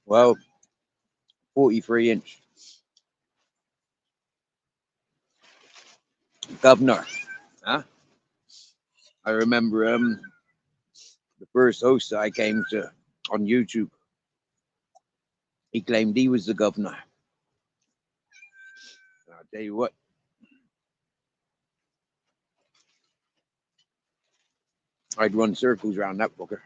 Well, 43-inch governor. Huh? I remember the first host I came to on YouTube. He claimed he was the governor. I'll tell you what, I'd run circles around that fucker.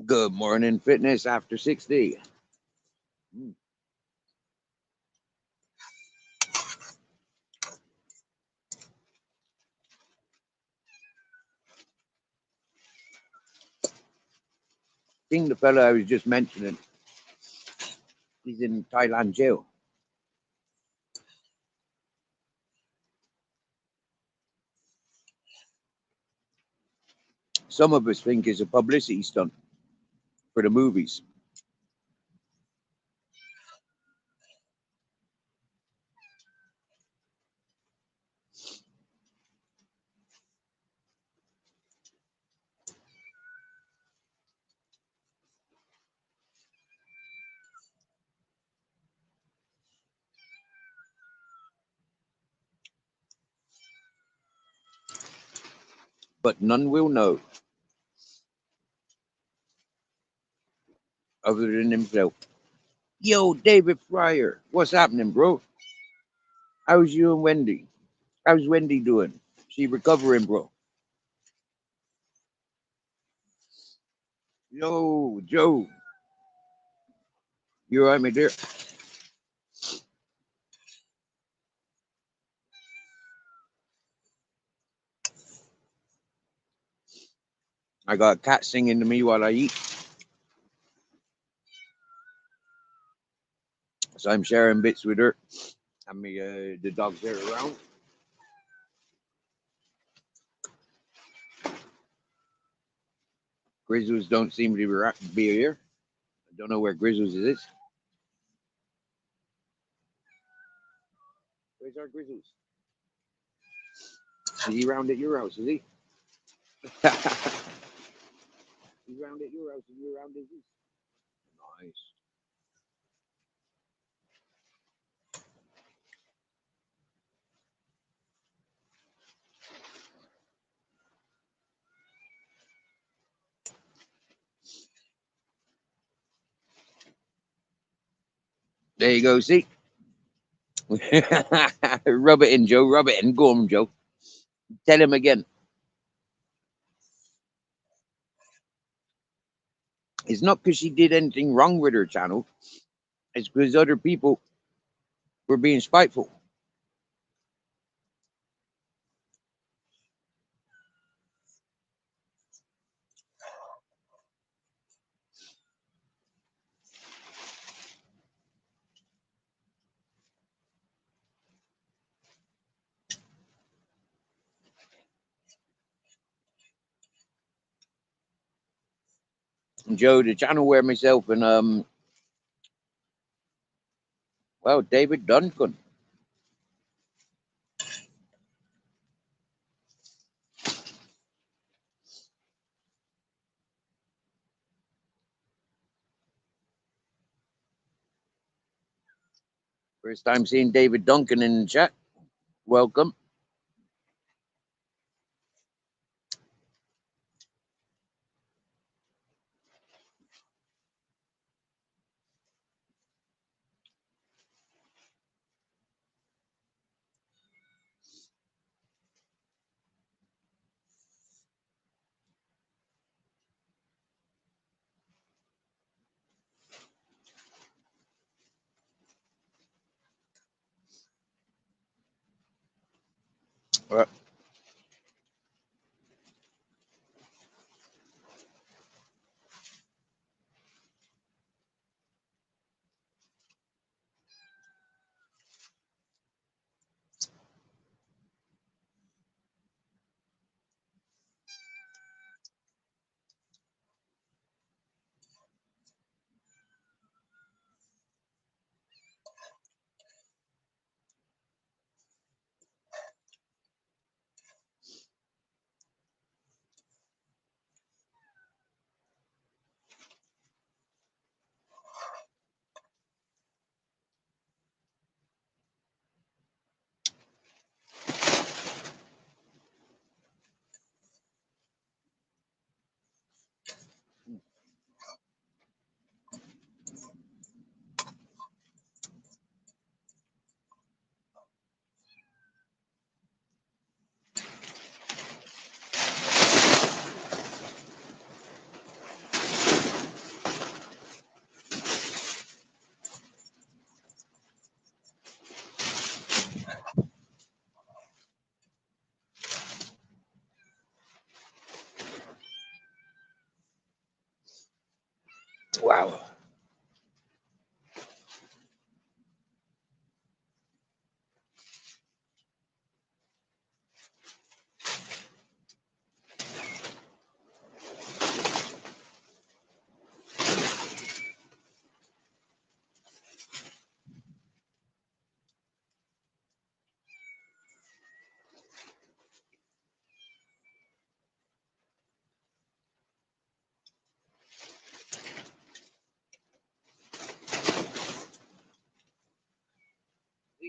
Good morning, fitness after 60. Mm. Seeing the fella I was just mentioning, he's in Thailand jail. Some of us think it's a publicity stunt for the movies. But none will know other than himself. Yo, David Fryer, what's happening, bro? How's you and Wendy? How's Wendy doing? She recovering, bro? Yo, Joe, you alright, my dear? I got a cat singing to me while I eat, so I'm sharing bits with her. And me, the dogs are around. Grizzles don't seem to be here. I don't know where Grizzles is. Where's our Grizzles? Is he round at your house, is he? He's round at your house and you're round at his. Nice. There you go, see? Rub it in, Joe. Rub it in. Go on, Joe. Tell him again. It's not because she did anything wrong with her channel. It's because other people were being spiteful. Joe, the channel where myself and well, David Duncan. First time seeing David Duncan in the chat. Welcome. Uh,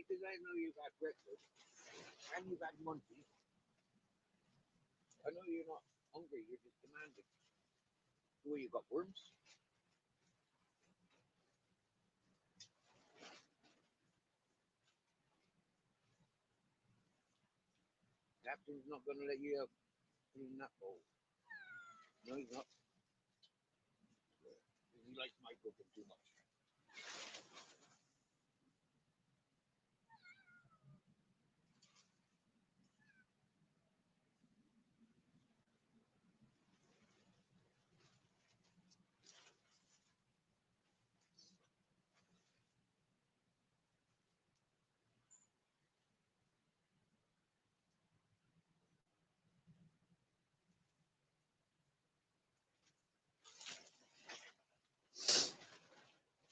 because I know you've had breakfast and you've had munchies. I know you're not hungry, you're just demanding. Oh, you got worms? Captain's not going to let you clean that bowl. No, he's not. He likes my cooking too much.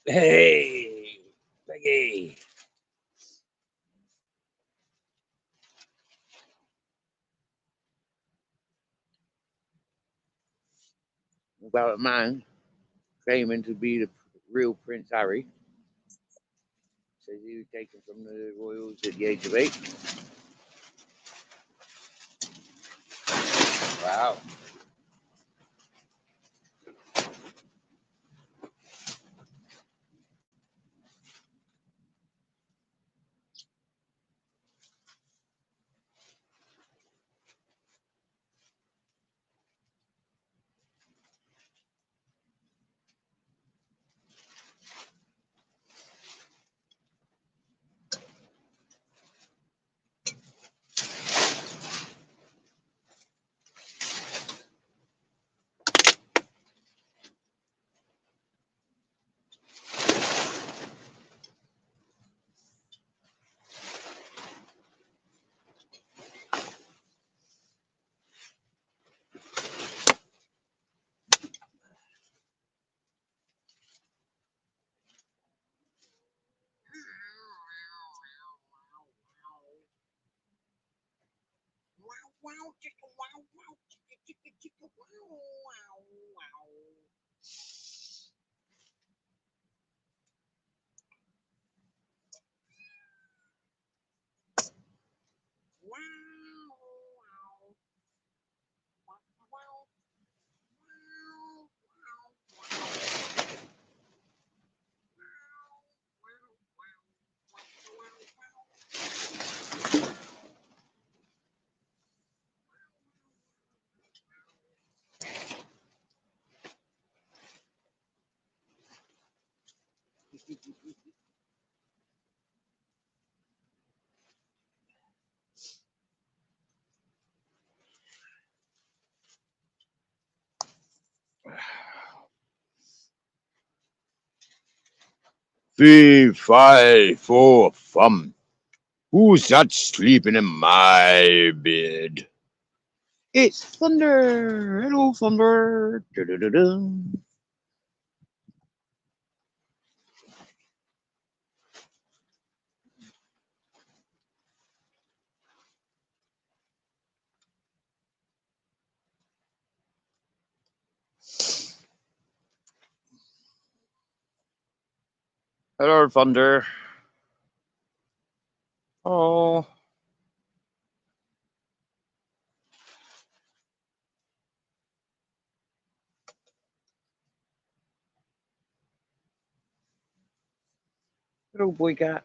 Hey, Peggy. About a man claiming to be the real Prince Harry. Says he was taken from the royals at the age of 8. Wow. Wow, chicka, wow, wow, chicka, chicka, chicka, wow, wow, wow. Wow, wow, wow, wow, Fee, fi, fo, fum. Who's that sleeping in my bed? It's Thunder. Hello, Thunder. Da-da-da-da. Hello, Thunder. Oh, hello, boy cat.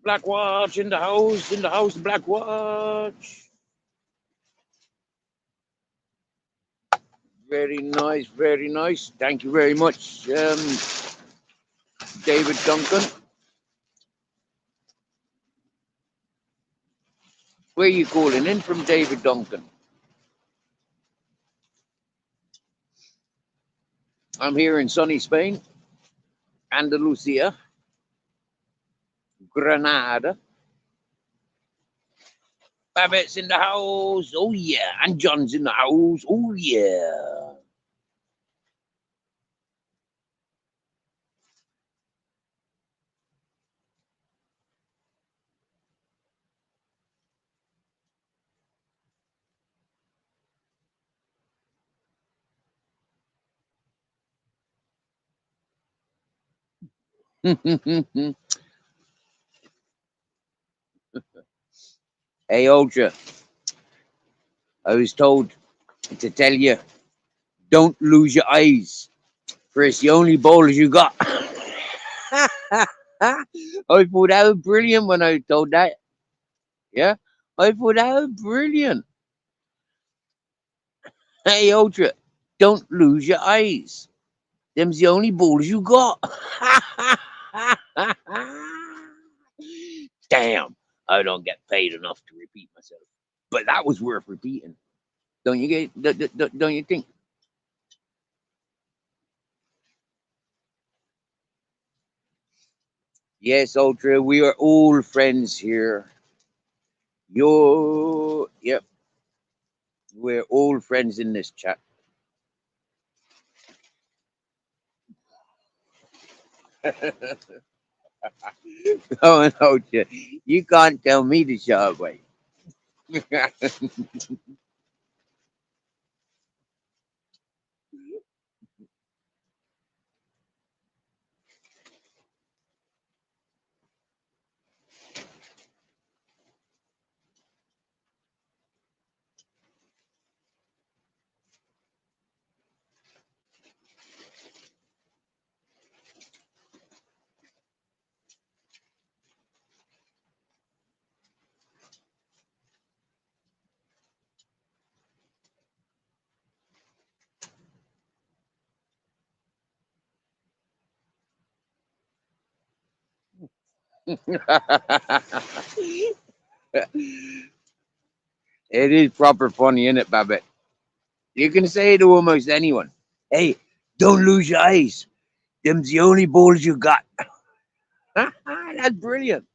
Black Watch in the house, Black Watch. Very nice, very nice. Thank you very much, David Duncan. Where are you calling in from, David Duncan? I'm here in sunny Spain, Andalusia, Granada. Babette's in the house. Oh, yeah. And John's in the house. Oh, yeah. Hey, Ultra, I was told to tell you, don't lose your eyes, for it's the only bowlers you got. I thought that was brilliant when I was told that. Yeah, I thought that was brilliant. Hey, Ultra, don't lose your eyes. Them's the only bowlers you got. Damn, I don't get paid enough to repeat myself. But that was worth repeating. Don't you get? Don't you think? Yes, Ultra, we are all friends here. Yep, we're all friends in this chat. Oh, Ultra, you can't tell me to shut up, wait. It is proper funny, isn't it, Babbitt? You can say it to almost anyone. Hey, don't lose your eyes. Them's the only balls you got. That's brilliant.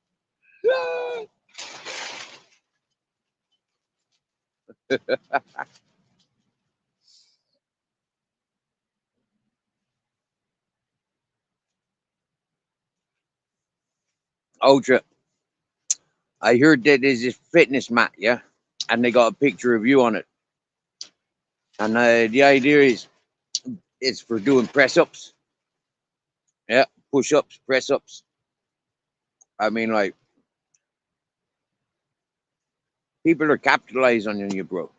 Ultra, I heard that there's this fitness mat, yeah? And they got a picture of you on it. And the idea is it's for doing press ups. Yeah, push ups, press ups. I mean, like, people are capitalizing on you, bro.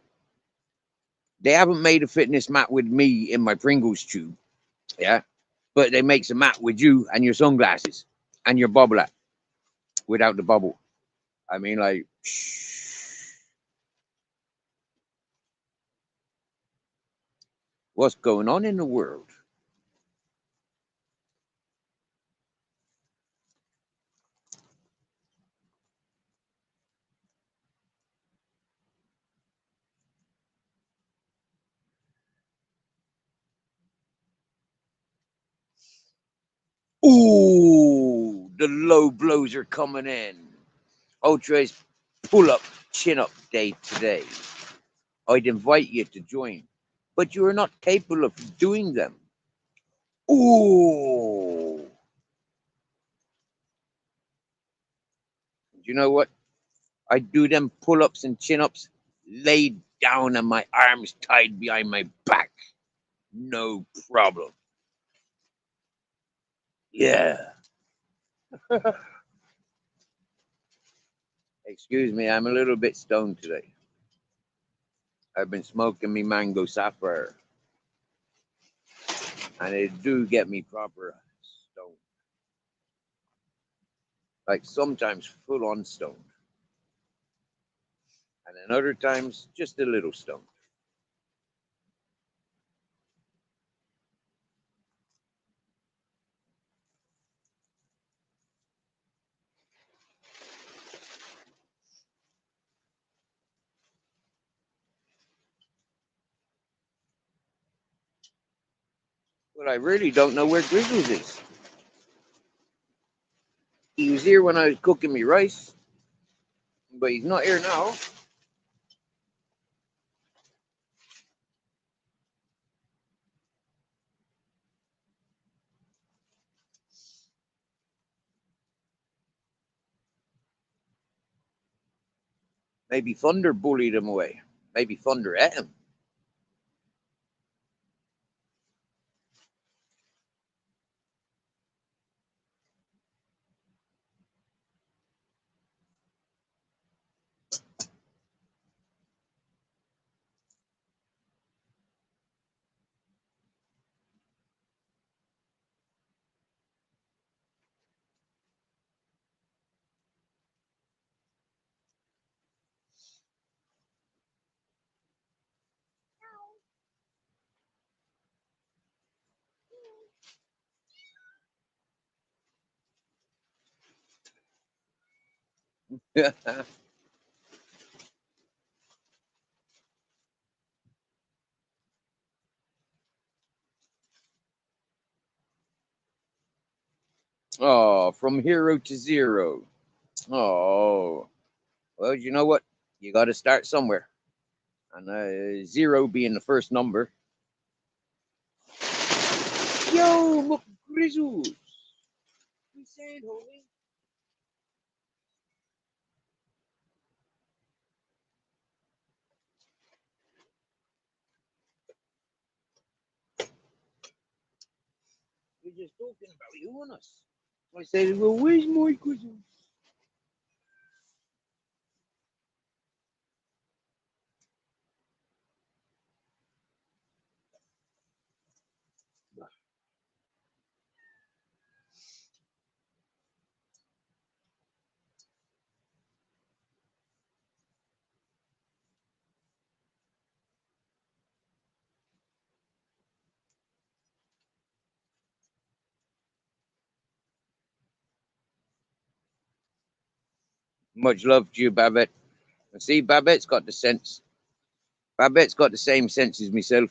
They haven't made a fitness mat with me in my Pringles tube, yeah? But they make a mat with you and your sunglasses and your bubble hat without the bubble. I mean, like, what's going on in the world? Ooh, the low blows are coming in. Ultra's pull up, chin up day today. I'd invite you to join, but you are not capable of doing them. Ooh. Do you know what? I do them pull ups and chin ups laid down and my arms tied behind my back. No problem. Yeah. Excuse me, I'm a little bit stoned today. I've been smoking me mango sapphire, and it do get me proper stoned. Like sometimes full on stoned, and then other times just a little stoned. But I really don't know where Grizzles is. He was here when I was cooking me rice, but he's not here now. Maybe Thunder bullied him away. Maybe Thunder ate him. Oh, from hero to zero. Oh, well, you know what? You got to start somewhere. And zero being the first number. Yo, McGrizzles. We saying, homie. We're just talking about you and us. I said, well, where's my Grizzles? Much love to you, Babette. See, Babette's got the sense. Babette's got the same sense as myself.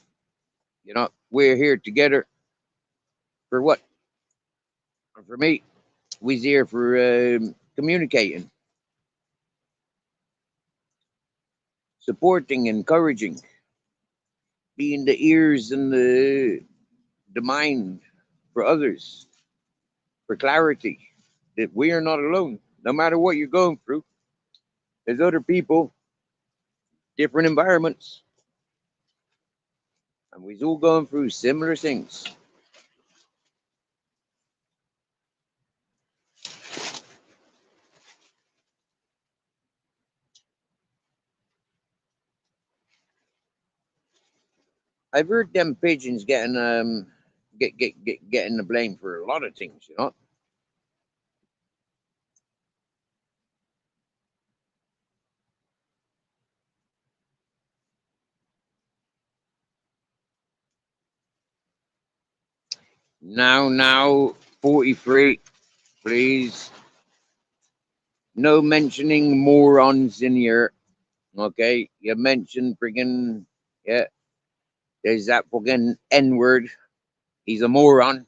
You know, we're here together for what? For me, we're here for communicating, supporting, encouraging, being the ears and the mind for others, for clarity that we are not alone. No matter what you're going through, there's other people, different environments, and we're all going through similar things. I've heard them pigeons getting getting the blame for a lot of things, you know. Now, 43, please. No mentioning morons in here. Okay, you mentioned friggin' yeah. There's that fucking N word. He's a moron.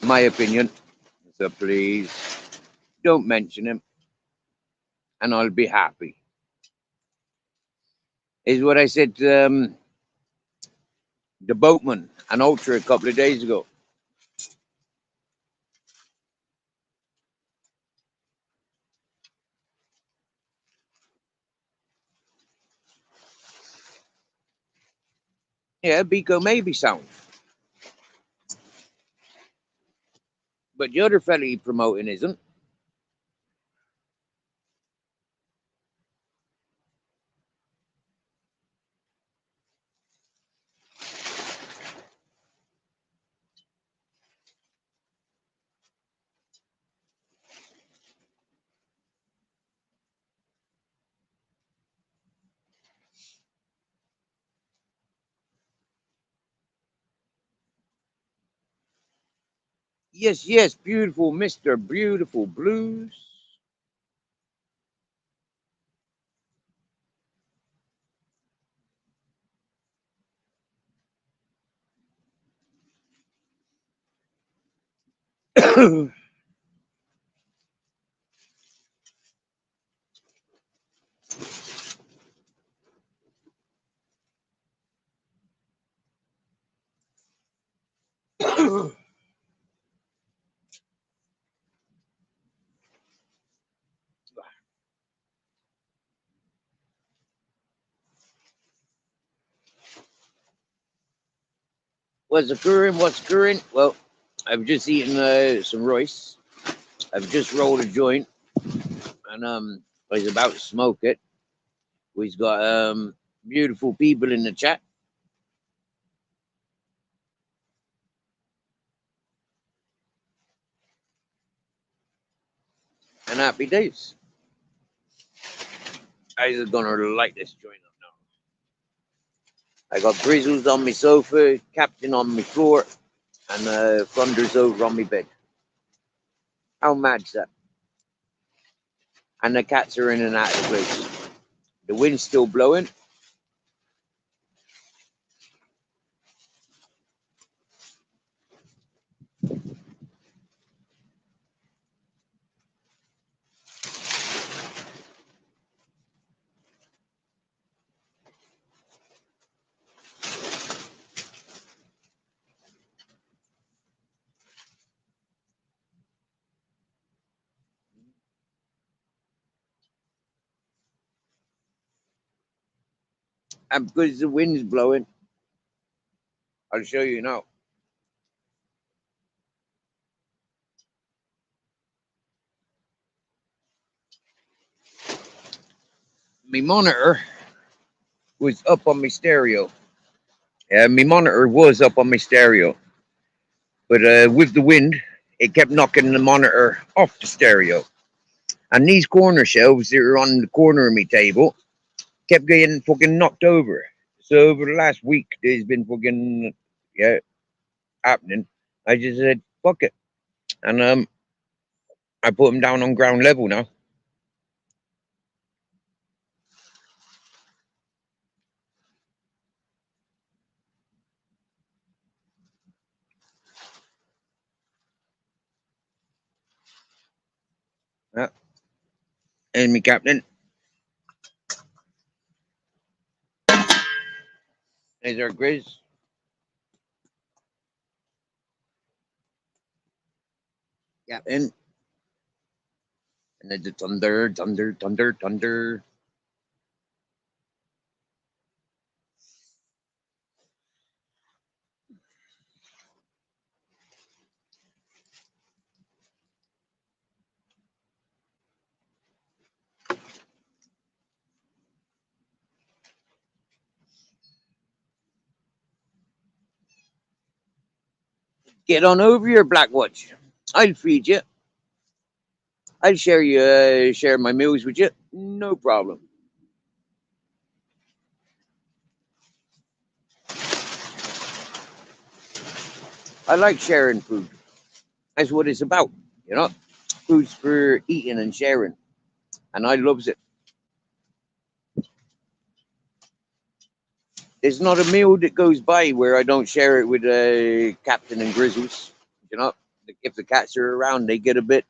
My opinion. So please don't mention him, and I'll be happy. Is what I said to the boatman and Ultra a couple of days ago. Yeah, Biko may be sound, but the other fella he promoting isn't. Yes, yes, beautiful Mr. Beautiful Blues. What's occurring? What's occurring? Well, I've just eaten some rice. I've just rolled a joint, and I was about to smoke it. We've got beautiful people in the chat, and happy days. I just gonna light this joint up now. I got Grizzles on my sofa, Captain on my floor, and Thunder's over on my bed. How mad's that? And the cats are in and out of the place. The wind's still blowing. And because the wind's blowing, I'll show you now. My monitor was up on my stereo. My monitor was up on my stereo. But with the wind, it kept knocking the monitor off the stereo. And these corner shelves that are on the corner of my table kept getting fucking knocked over. So over the last week, there's been fucking happening. I just said fuck it, and I put them down on ground level now. Yeah. And me captain, there's our Grizz. Captain, and there's the thunder, thunder, thunder, thunder. Get on over here, Blackwatch. I'll feed you. I'll share my meals with you. No problem. I like sharing food. That's what it's about, you know. Food's for eating and sharing, and I loves it. There's not a meal that goes by where I don't share it with Captain and Grizzles. You know, if the cats are around, they get a bit.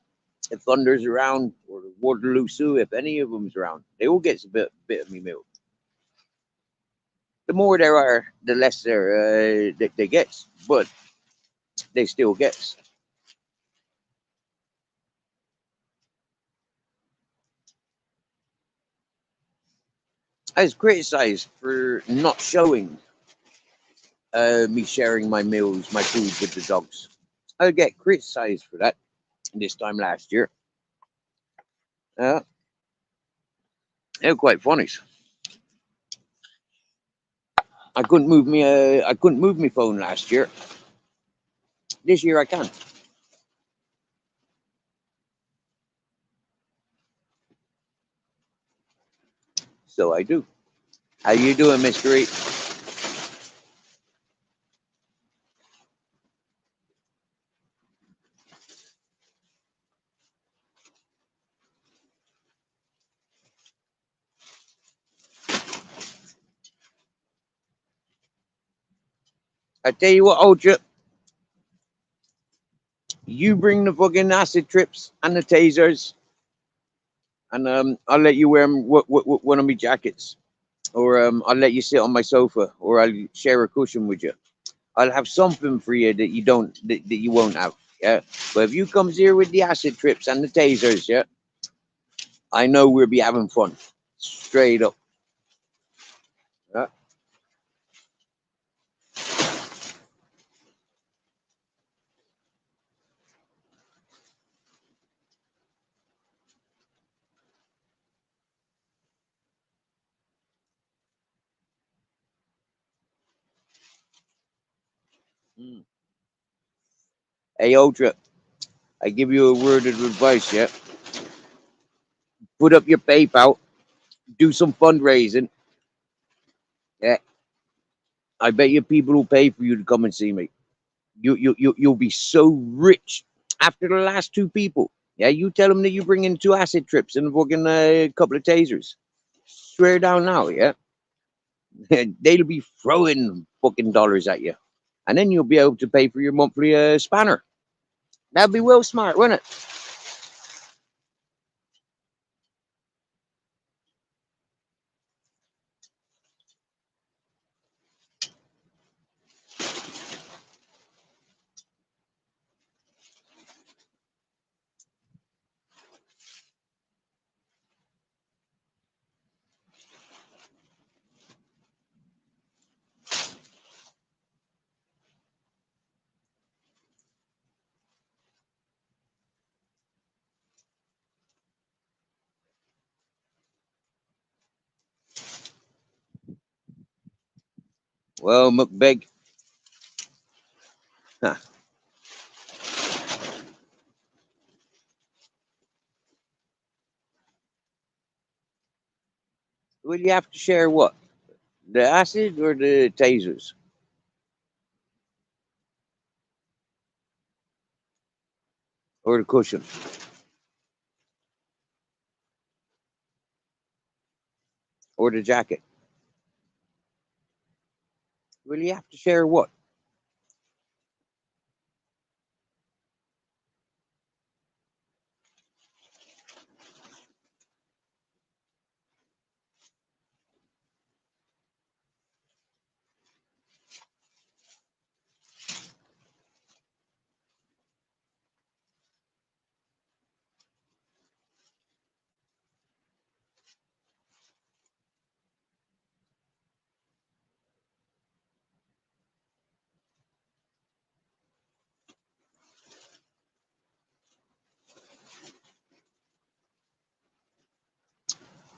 If Thunder's around, or Waterloo Sioux, if any of them's around, they all get a bit of me meal. The more there are, the less there they get, but they still get. I was criticized for not showing me sharing my meals, my food with the dogs. I get criticized for that this time last year. Uh, they're quite funny. I couldn't move my phone last year. This year I can. So I do. How you doing, Mystery? I tell you what, Ultra, you bring the fucking acid trips and the tasers, and I'll let you wear one of my jackets, or I'll let you sit on my sofa, or I'll share a cushion with you. I'll have something for you that you don't that you won't have. Yeah, but if you comes here with the acid trips and the tasers, yeah, I know we'll be having fun, straight up. Yeah. Mm. Hey, Ultra, I give you a word of advice. Yeah, put up your PayPal, do some fundraising. Yeah, I bet you people will pay for you to come and see me. You'll be so rich after the last two people. Yeah, you tell them that you bring in two acid trips and a fucking couple of tasers. Swear down now, yeah. They'll be throwing fucking dollars at you, and then you'll be able to pay for your monthly spanner. That'd be well smart, wouldn't it? Well, McBeg, huh, will you have to share what? The acid or the tasers or the cushion or the jacket? Will you have to share what?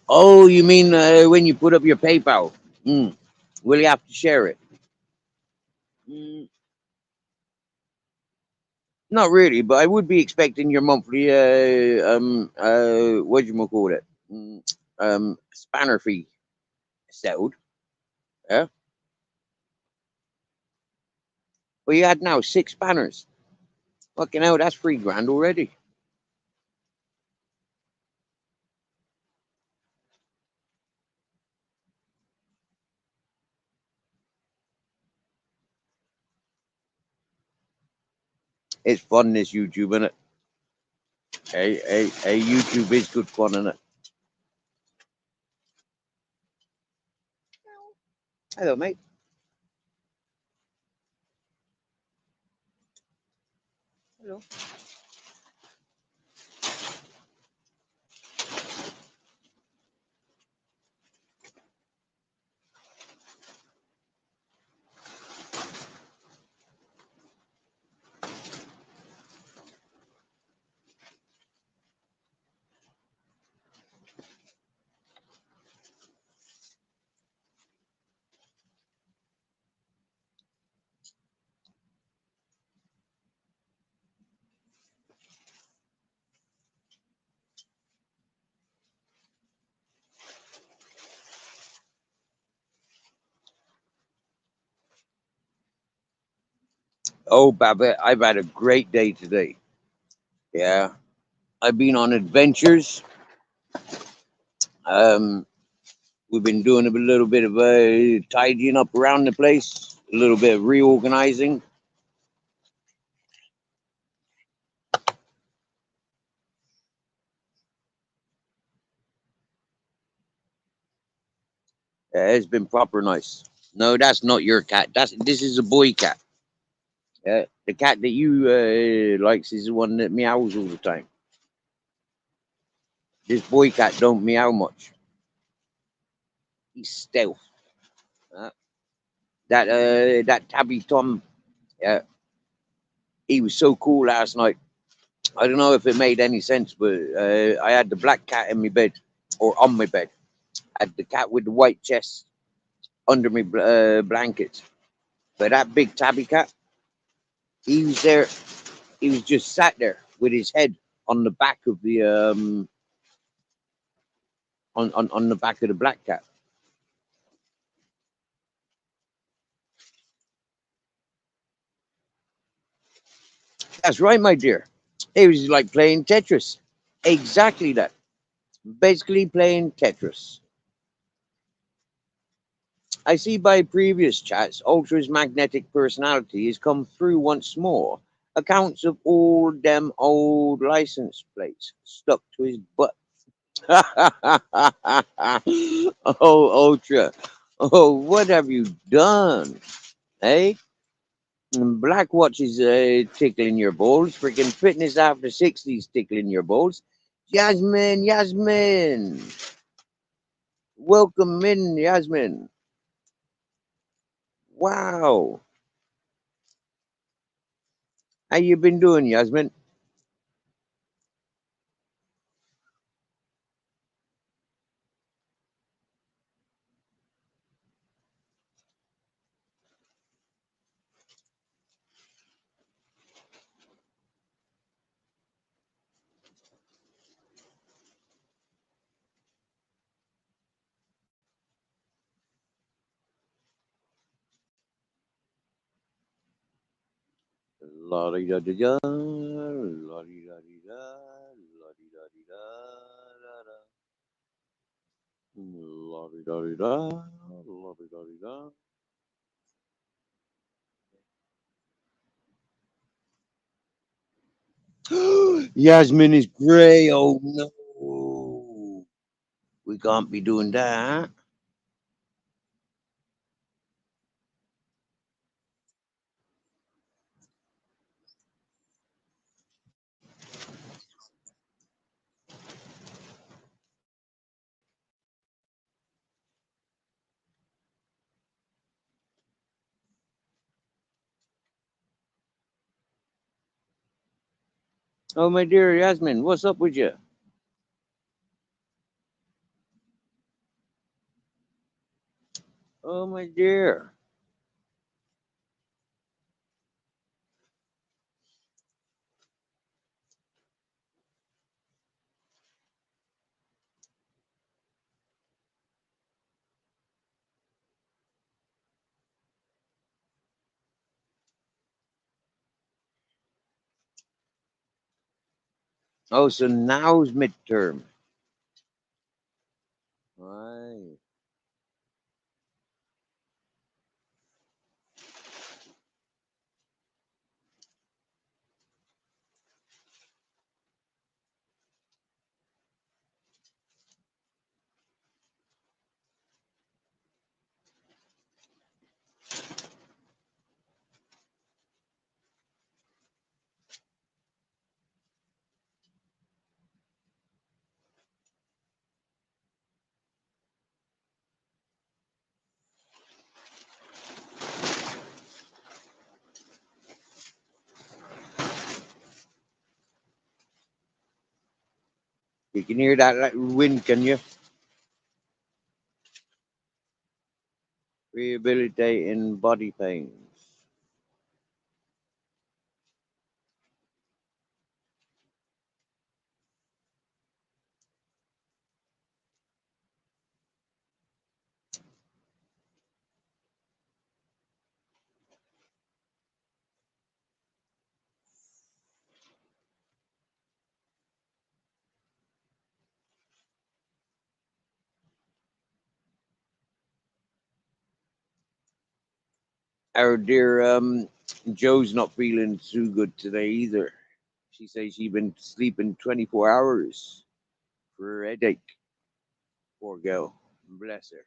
Oh, you mean when you put up your PayPal? Mm. Will you have to share it? Mm, not really, but I would be expecting your monthly what do you call it? Spanner fee settled. Yeah. Well, you had now six spanners. Fucking hell, that's 3 grand already. It's fun, this YouTube, innit? Hey, YouTube is good fun, innit? Hello, mate. Hello. Oh, Babette, I've had a great day today. Yeah. I've been on adventures. Um, we've been doing a little bit of tidying up around the place. a little bit of reorganizing. It's been proper nice. No, that's not your cat. This is a boy cat. The cat that you likes is the one that meows all the time. This boy cat don't meow much. He's stealth. Uh, that tabby Tom, yeah, he was so cool last night. I don't know if it made any sense, but I had the black cat in my bed, or on my bed. I had the cat with the white chest under my blankets. But that big tabby cat, he was there. He was just sat there with his head on the back of the on the back of the black cat. That's right, my dear. It was like playing Tetris. Exactly that. Basically playing Tetris. I see by previous chats, Ultra's magnetic personality has come through once more. Accounts of all them old license plates stuck to his butt. Oh, Ultra. Oh, what have you done? Eh? Black Watch is tickling your balls. Freaking Fitness After 60s tickling your balls. Yasmin, Yasmin. Welcome in, Yasmin. Wow. How you been doing, Yasmin? La di da di da, la di da di da, la di da di da, da da. La di da di da, la di da di da. Yasmin is grey. Oh no. We can't be doing that. Oh, my dear Yasmin, what's up with you? Oh, my dear. Oh, so now's midterm. Right. You can hear that like wind, can you? Rehabilitating body pains. our dear Joe's not feeling too good today either. She says she's been sleeping 24 hours for her headache. Poor girl. Bless her.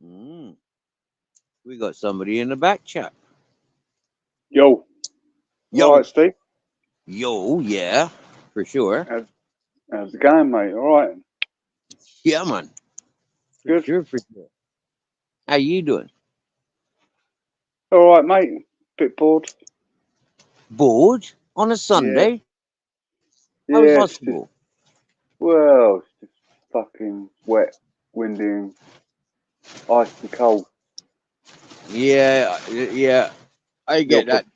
Mm. We got somebody in the back chat. Yo. All Yo, right, Steve. yo, yeah, for sure. How's it going, mate? All right. Yeah, man, for Good. sure, for sure. How you doing? All right, mate. Bit bored. Bored on a Yeah. Sunday? How is Yeah, it's just, possible? well, it's just fucking wet, windy, and icy cold. Yeah, yeah, I The get that. opposite.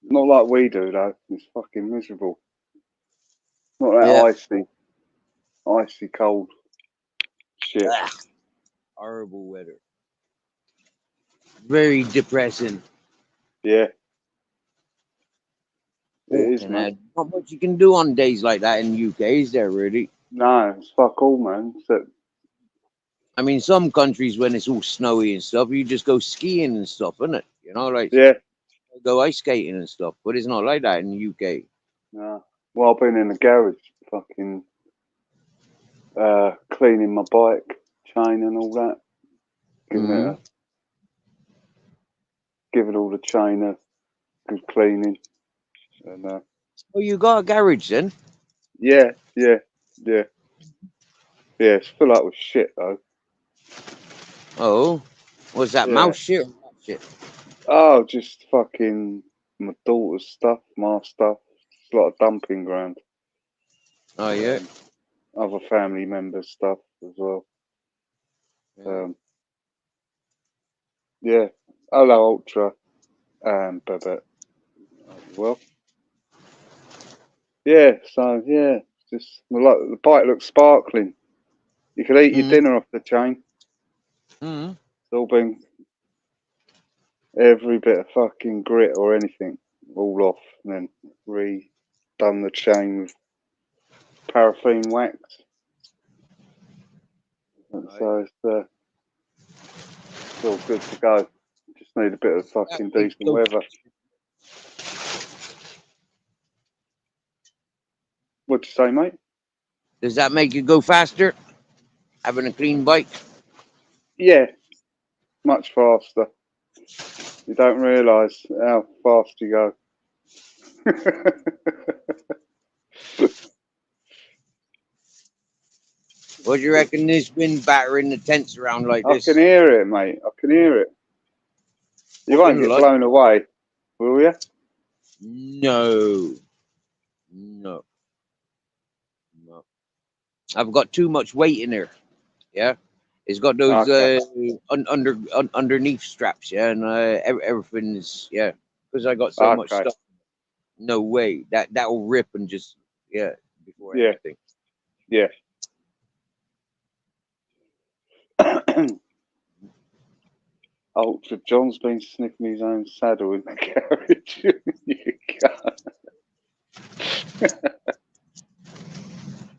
Not like we do, though. It's fucking miserable. Not Yeah, that icy cold shit. ah, horrible weather. Very depressing. Yeah, it is, Fucking man. hell. Not much you can do on days like that in the UK, is there really? No, it's fuck all, man. So, I mean, some countries when it's all snowy and stuff, you just go skiing and stuff, isn't it? You know, like yeah. go ice skating and stuff. But it's not like that in the UK. No. Well, I've been in the garage, fucking cleaning my bike chain and all that. Giving it Mm-hmm. a, giving all the chain a good cleaning. And Oh, you got a garage then? yeah, yeah, yeah, yeah. It's full up with shit though. Oh, what's that? Yeah. Mouse shit? Or rat shit? Oh, just fucking my daughter's stuff, my stuff. It's a lot of dumping ground. Oh yeah. Um, other family members' stuff as well. Yeah. Um, yeah. Hello, Ultra. But well, yeah. So yeah, just well, like, the bike looks sparkling. You could eat your Mm-hmm. dinner off the chain. Mm-hmm. It's all been every bit of fucking grit or anything all off, and then redone the chain with paraffin wax. And Right. so it's all good to go. Just need a bit of That fucking makes decent go- weather. What'd you say, mate? Does that make you go faster? Having a clean bike? Yeah, much faster. You don't realise how fast you go. What do you reckon this wind battering the tents around like I can this? hear it, mate. I can hear it. You won't Fucking get like blown away, will you? no, no, no. I've got too much weight in there. Yeah, it's got those Okay, underneath straps. Yeah, and everything's yeah because I got so much okay. stuff. No way that will rip and just yeah before Yeah, anything. yeah. Ultra John's been sniffing his own saddle in the garage. You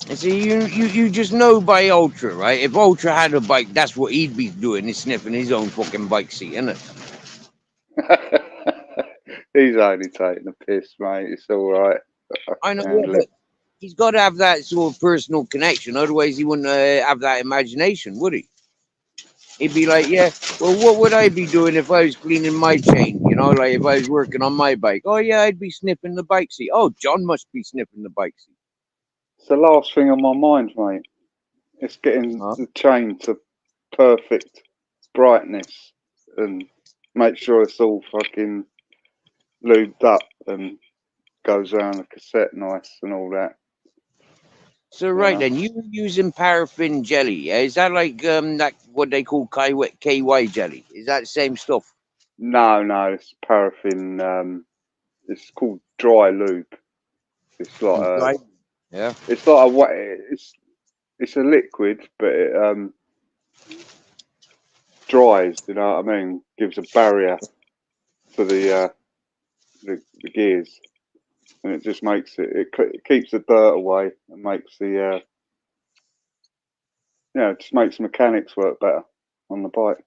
And see, you just know by Ultra, right? If Ultra had a bike, that's what he'd be doing, is sniffing his own fucking bike seat, innit? can't. He's only taking a piss, mate. It's all right. I I know, can yeah, handle but it. he's got to have that sort of personal connection. Otherwise, he wouldn't have that imagination, would he? He'd be like, yeah, well, what would I be doing if I was cleaning my chain? You know, like if I was working on my bike. Oh, yeah, I'd be sniffing the bike seat. Oh, John must be sniffing the bike seat. It's the last thing on my mind, mate. It's getting Huh? the chain to perfect brightness and make sure it's all fucking lubed up and goes around the cassette nice and all that. So, You right know? then, you using paraffin jelly, yeah? Is that like that what they call KY jelly? Is that the same stuff? No, it's paraffin. It's called dry lube. It's like a, Yeah. it's like it's a liquid, but it dries. You know what I mean? Gives a barrier to the gears, and it just makes it keeps the dirt away and makes the it just makes the mechanics work better on the bike.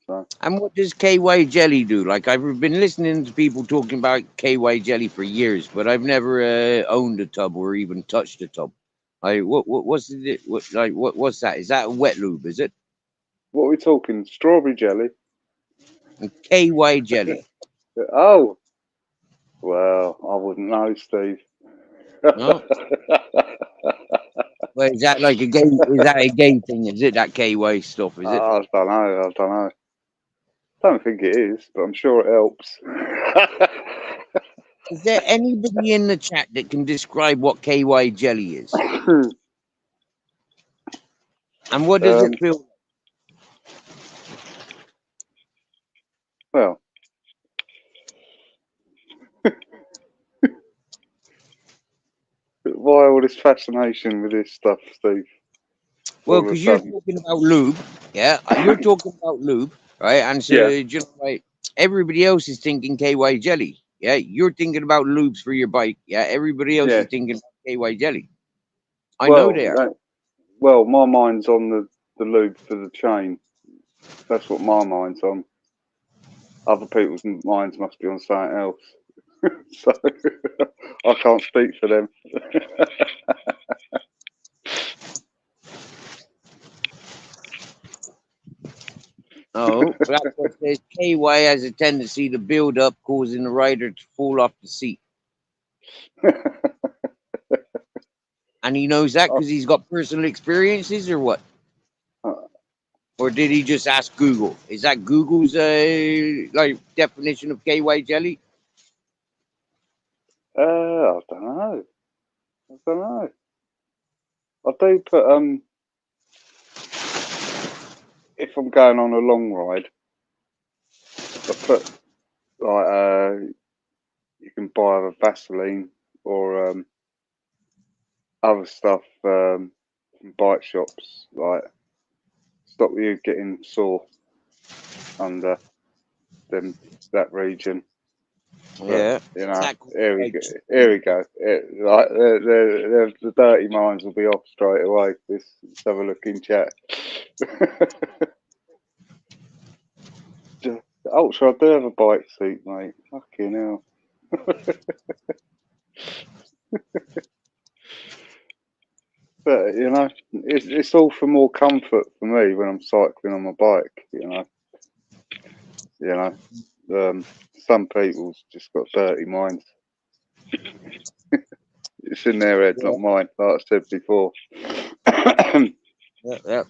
So And what does KY jelly do? Like I've been listening to people talking about KY jelly for years, but I've never owned a tub or even touched a tub. Like what's it? What's that? Is that a wet lube? Is it? what are we talking? Strawberry jelly? And KY jelly. Oh, well, I wouldn't know, Steve. No. Well, is that like a gay? Is that a gay thing? Is it that KY stuff? Is it? I don't know. I don't know. I don't think it is, but I'm sure it helps. Is there anybody in the chat that can describe what KY jelly is? And what does it feel? Well, why all this fascination with this stuff, Steve? Well, because you're talking about lube, yeah. You're talking about lube, right? And so, Yeah. just like everybody else is thinking KY jelly, yeah. You're thinking about lubes for your bike, yeah. Everybody else Yeah. is thinking about KY jelly. I know they are. Well, my mind's on the lube for the chain. That's what my mind's on. Other people's minds must be on something else. So I can't speak for them. Oh, that's what says KY has a tendency to build up, causing the rider to fall off the seat. And he knows that because he's got personal experiences, or what? Or did he just ask Google? Is that Google's like definition of KY jelly? I don't know. I don't know. I do put if I'm going on a long ride, I put like you can buy either Vaseline or other stuff from bike shops, like stop you getting sore under that region. Yeah. But, you know, here we go. Here we go. Like the dirty minds will be off straight away. Let's have a look in chat. Ultra, I do have a bike seat, mate. Fucking hell. But you know, it's all for more comfort for me when I'm cycling on my bike. Some people's just got dirty minds. It's in their head, not mine. Like I said before. Yeah.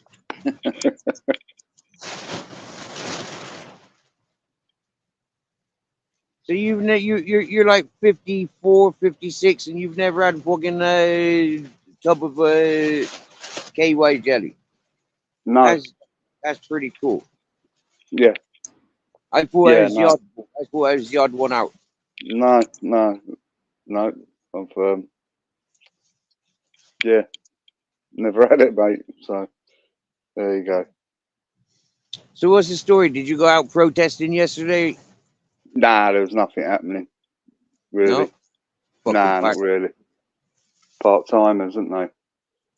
So you're like 54, 56, and you've never had a fucking tub of KY jelly. No. That's pretty cool. Yeah. I thought I was the odd one out. No. I've never had it, mate. So there you go. So what's the story? Did you go out protesting yesterday? Nah, there was nothing happening. Really? No? Nah, not really. Part-timers, isn't they?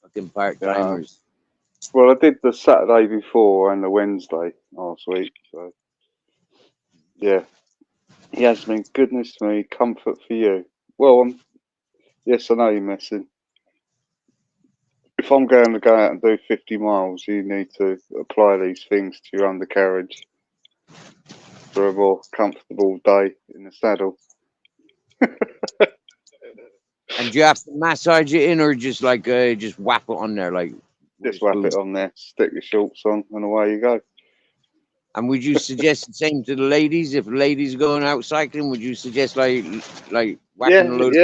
Fucking part-timers. Well, I did the Saturday before and the Wednesday last week. So, yeah. Yasmin, goodness me, comfort for you. Well, yes, I know you're messing. If I'm going to go out and do 50 miles, you need to apply these things to your undercarriage for a more comfortable day in the saddle. And do you have to massage it in, or just like just whap it on there, like just whap it on there, stick your shorts on, and away you go. And would you suggest the same to the ladies? If ladies going out cycling, would you suggest like whacking a load?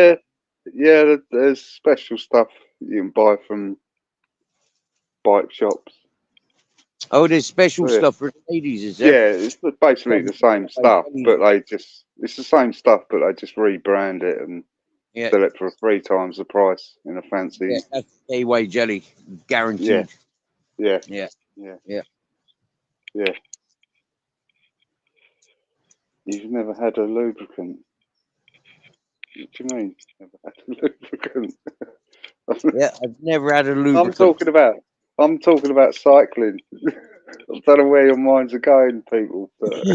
Yeah. There's special stuff you can buy from bike shops. Oh, there's special stuff for the ladies, is there? Yeah, it's basically the same stuff, but it's the same stuff, but they just rebrand it and Yeah, sell it for 3 times the price in a yeah, fancy. that's KY jelly, Yeah, guaranteed. yeah, Yeah, yeah, yeah. yeah. You've never had a lubricant. What do you mean? Never had a lubricant? Yeah, I've never had a I'm lubricant. talking about. I'm talking about cycling. I don't know where your minds are going, people, but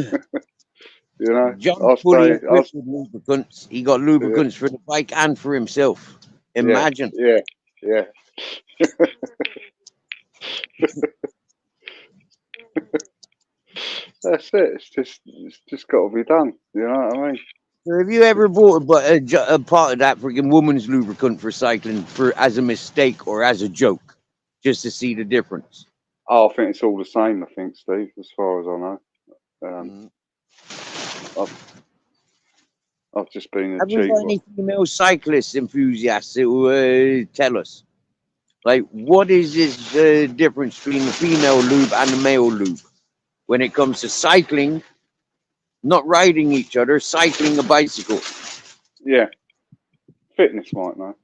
John's I'll fully say, equipped with lubricants. He got yeah, lubricants for the bike and for himself. yeah, Imagine. yeah, yeah. That's it. It's just got to be done. You know what I mean? So have you ever bought a part of that freaking woman's lubricant for cycling for as a mistake or as a joke, just to see the difference? Oh, I think it's all the same. I think, Steve, as far as I know. Mm. I've I've just been a Have we cheap got one. any female cyclist enthusiasts that will tell us? Like, what is this difference between the female lube and the male lube when it comes to cycling, not riding each other, cycling a bicycle? Yeah, fitness might know.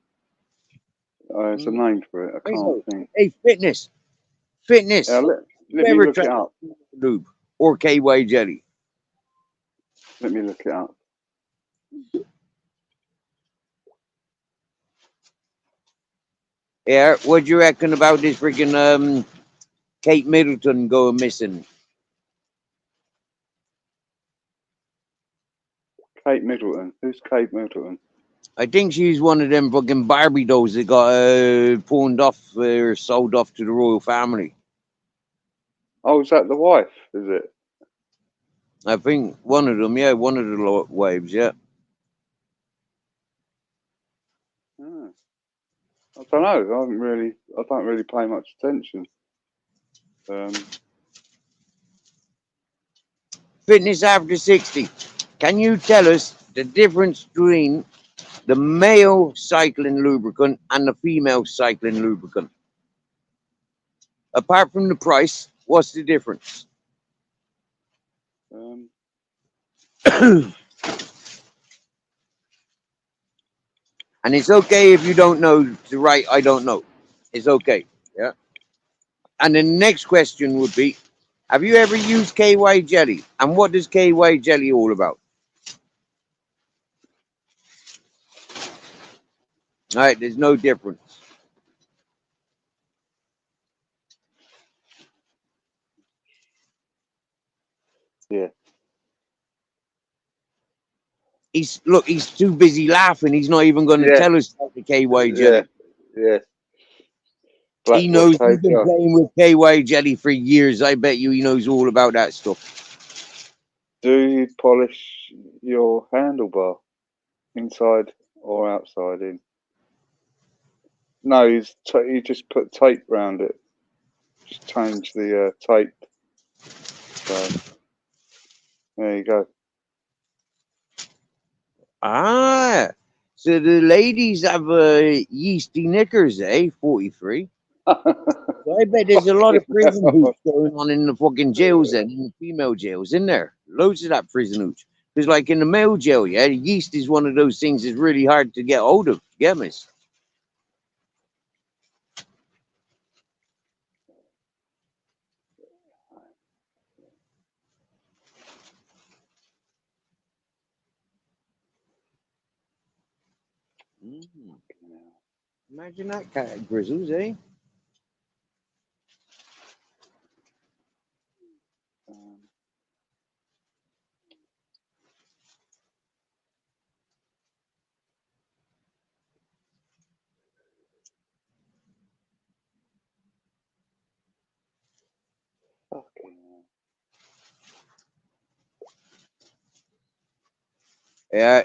There's a Mm. name for it. I can't think. Hey, fitness. Yeah, Fitness. let You me ever look it tried up. lube or KY jelly? Let me look it up. Yeah, what do you reckon about this freaking Kate Middleton going missing? Kate Middleton. Who's Kate Middleton? I think she's one of them fucking Barbie dolls that got pawned off or sold off to the royal family. Oh, is that the wife? Is it? I think one of them, yeah, one of the wives, yeah. Ah, I don't know. I don't really pay much attention. Fitness after 60. Can you tell us the difference between the male cycling lubricant and the female cycling lubricant? Apart from the price, what's the difference? Um, And it's okay if you don't know to write, I don't know. It's okay. Yeah. And the next question would be, have you ever used KY jelly? And what does KY jelly all about? All right, there's no difference. yeah, He's too busy laughing. He's not even going to yeah, tell us about the KY yeah, jelly. yeah. He Black Rock knows he's been KPI. playing with KY jelly for years. I bet you he knows all about that stuff. Do you polish your handlebar inside or outside in? No, you just put tape round it. Just change the tape. So there you go. Ah, so the ladies have yeasty knickers, eh? 43. So I bet there's a lot of Fucking prison hell. hooch going on in the fucking jails and in the female jails, in there. Loads of that prison hooch. Because like in the male jail, yeah, yeast is one of those things that's really hard to get hold of. Get me? Mm. Imagine that cat of grizzles, eh? Um, fucking hell. Yeah,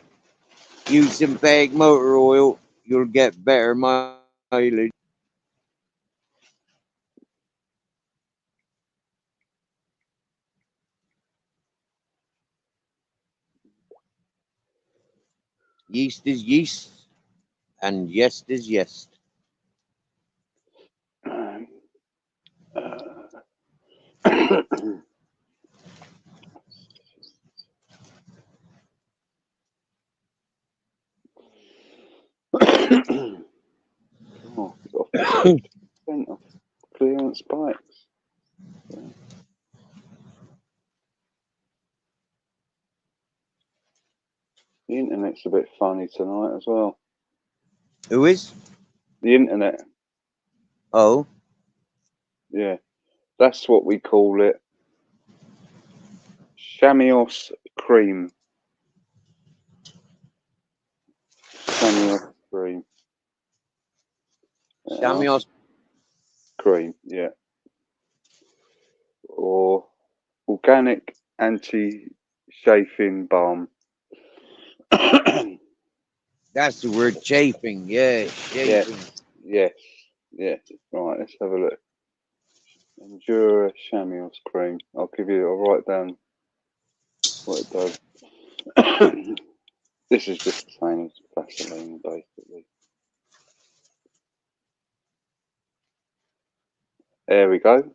use synthetic motor oil, you'll get better mileage. Yeast is yeast, and yes is yes. Centre clearance bikes. Yeah. The internet's a bit funny tonight as well. Who is? The internet, Oh, yeah, that's what we call it. Shamios cream. Shamios cream. Yeah, Samuel. cream, yeah. Or organic anti-chafing balm. That's the word, chafing. Yeah, Yeah, chafing. yes, yes. Right, let's have a look. Endura Shamios cream. I'll write down what it does. This is just the same as Vaseline, basically. There we go.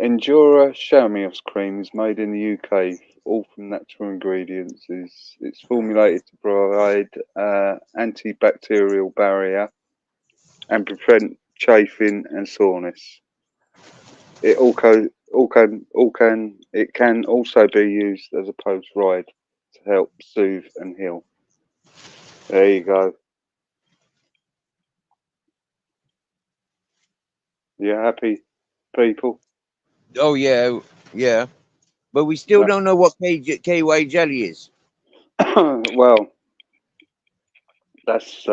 Endura Shamios cream is made in the UK, all from natural ingredients. It's formulated to provide antibacterial barrier and prevent chafing and soreness. It it can also be used as a post ride to help soothe and heal. There you go. You happy, people? Oh yeah, yeah. But we still don't know what KY jelly is. Well, that's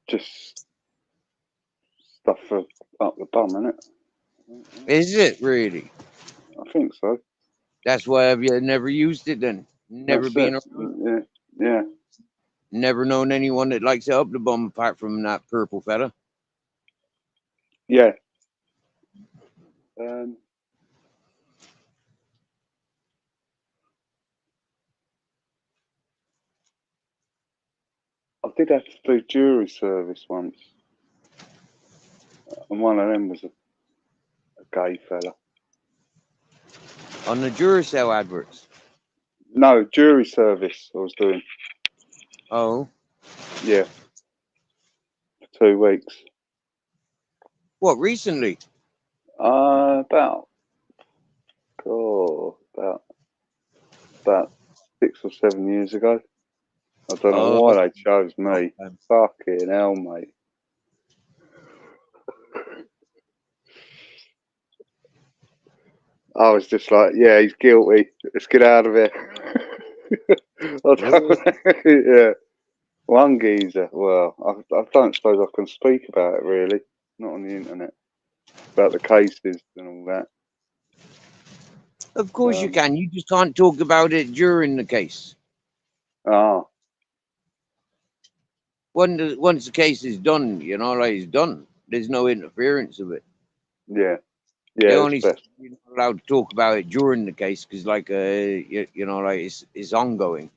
just stuff for up the bum, isn't it? Is it really? I think so. That's why have you never used it then? Never That's been it. around. Yeah, yeah. Never known anyone that likes it up the bum apart from that purple fella. Yeah. Um, I did have to do jury service once, and one of them was a gay fella. On the Duracell adverts. No, jury service I was doing. Oh. Yeah, for 2 weeks. What, recently? About about 6 or 7 years ago. I don't know Oh. why they chose me. Fucking hell, mate. I was just like, yeah, he's guilty. Let's get out of here. Yeah, one geezer. Well, I don't suppose I can speak about it really. Not on the internet. About the cases and all that. Of course you can. You just can't talk about it during the case. Ah, Once the case is done, you know, like it's done. There's no interference of it. yeah, They yeah, it's only best. you're not allowed to talk about it during the case because, like, you know, like it's ongoing.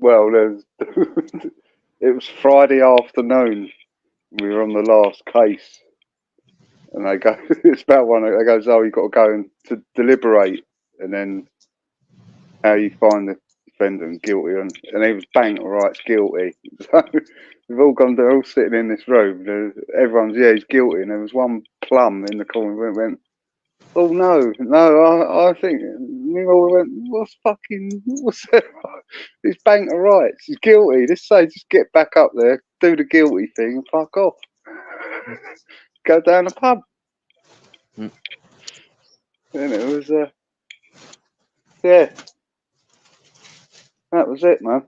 Well, there's it was Friday afternoon. We were on the last case, and they go, it's about one. They goes, oh, you've got to go and to deliberate, and then how you find the defendant guilty, and he was bang, all right, it's guilty. So we've all gone, they're all sitting in this room. Everyone's, yeah, he's guilty, and there was one plum in the corner went, oh no, I think we all went, what's that? He's bang to rights, he's guilty. Just say, just get back up there, do the guilty thing, and fuck off. Go down the pub. Mm. And it was, yeah, that was it, man.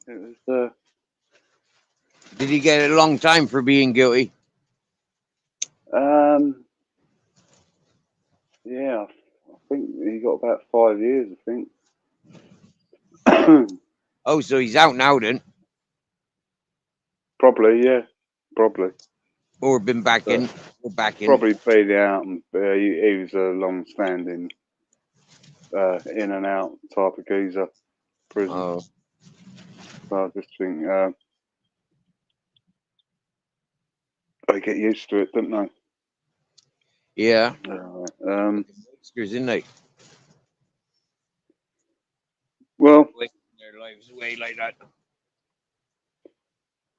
It was, Did he get a long time for being guilty? yeah, I think he got about 5 years, I think. Oh, so he's out now then, Probably, yeah, probably. or been back in, or back in. Probably been out, and he was a long-standing in and out type of geezer, prison. Oh, So I just think they get used to it, don't they? yeah. Um, Isn't they? Well, wasting their lives away like that.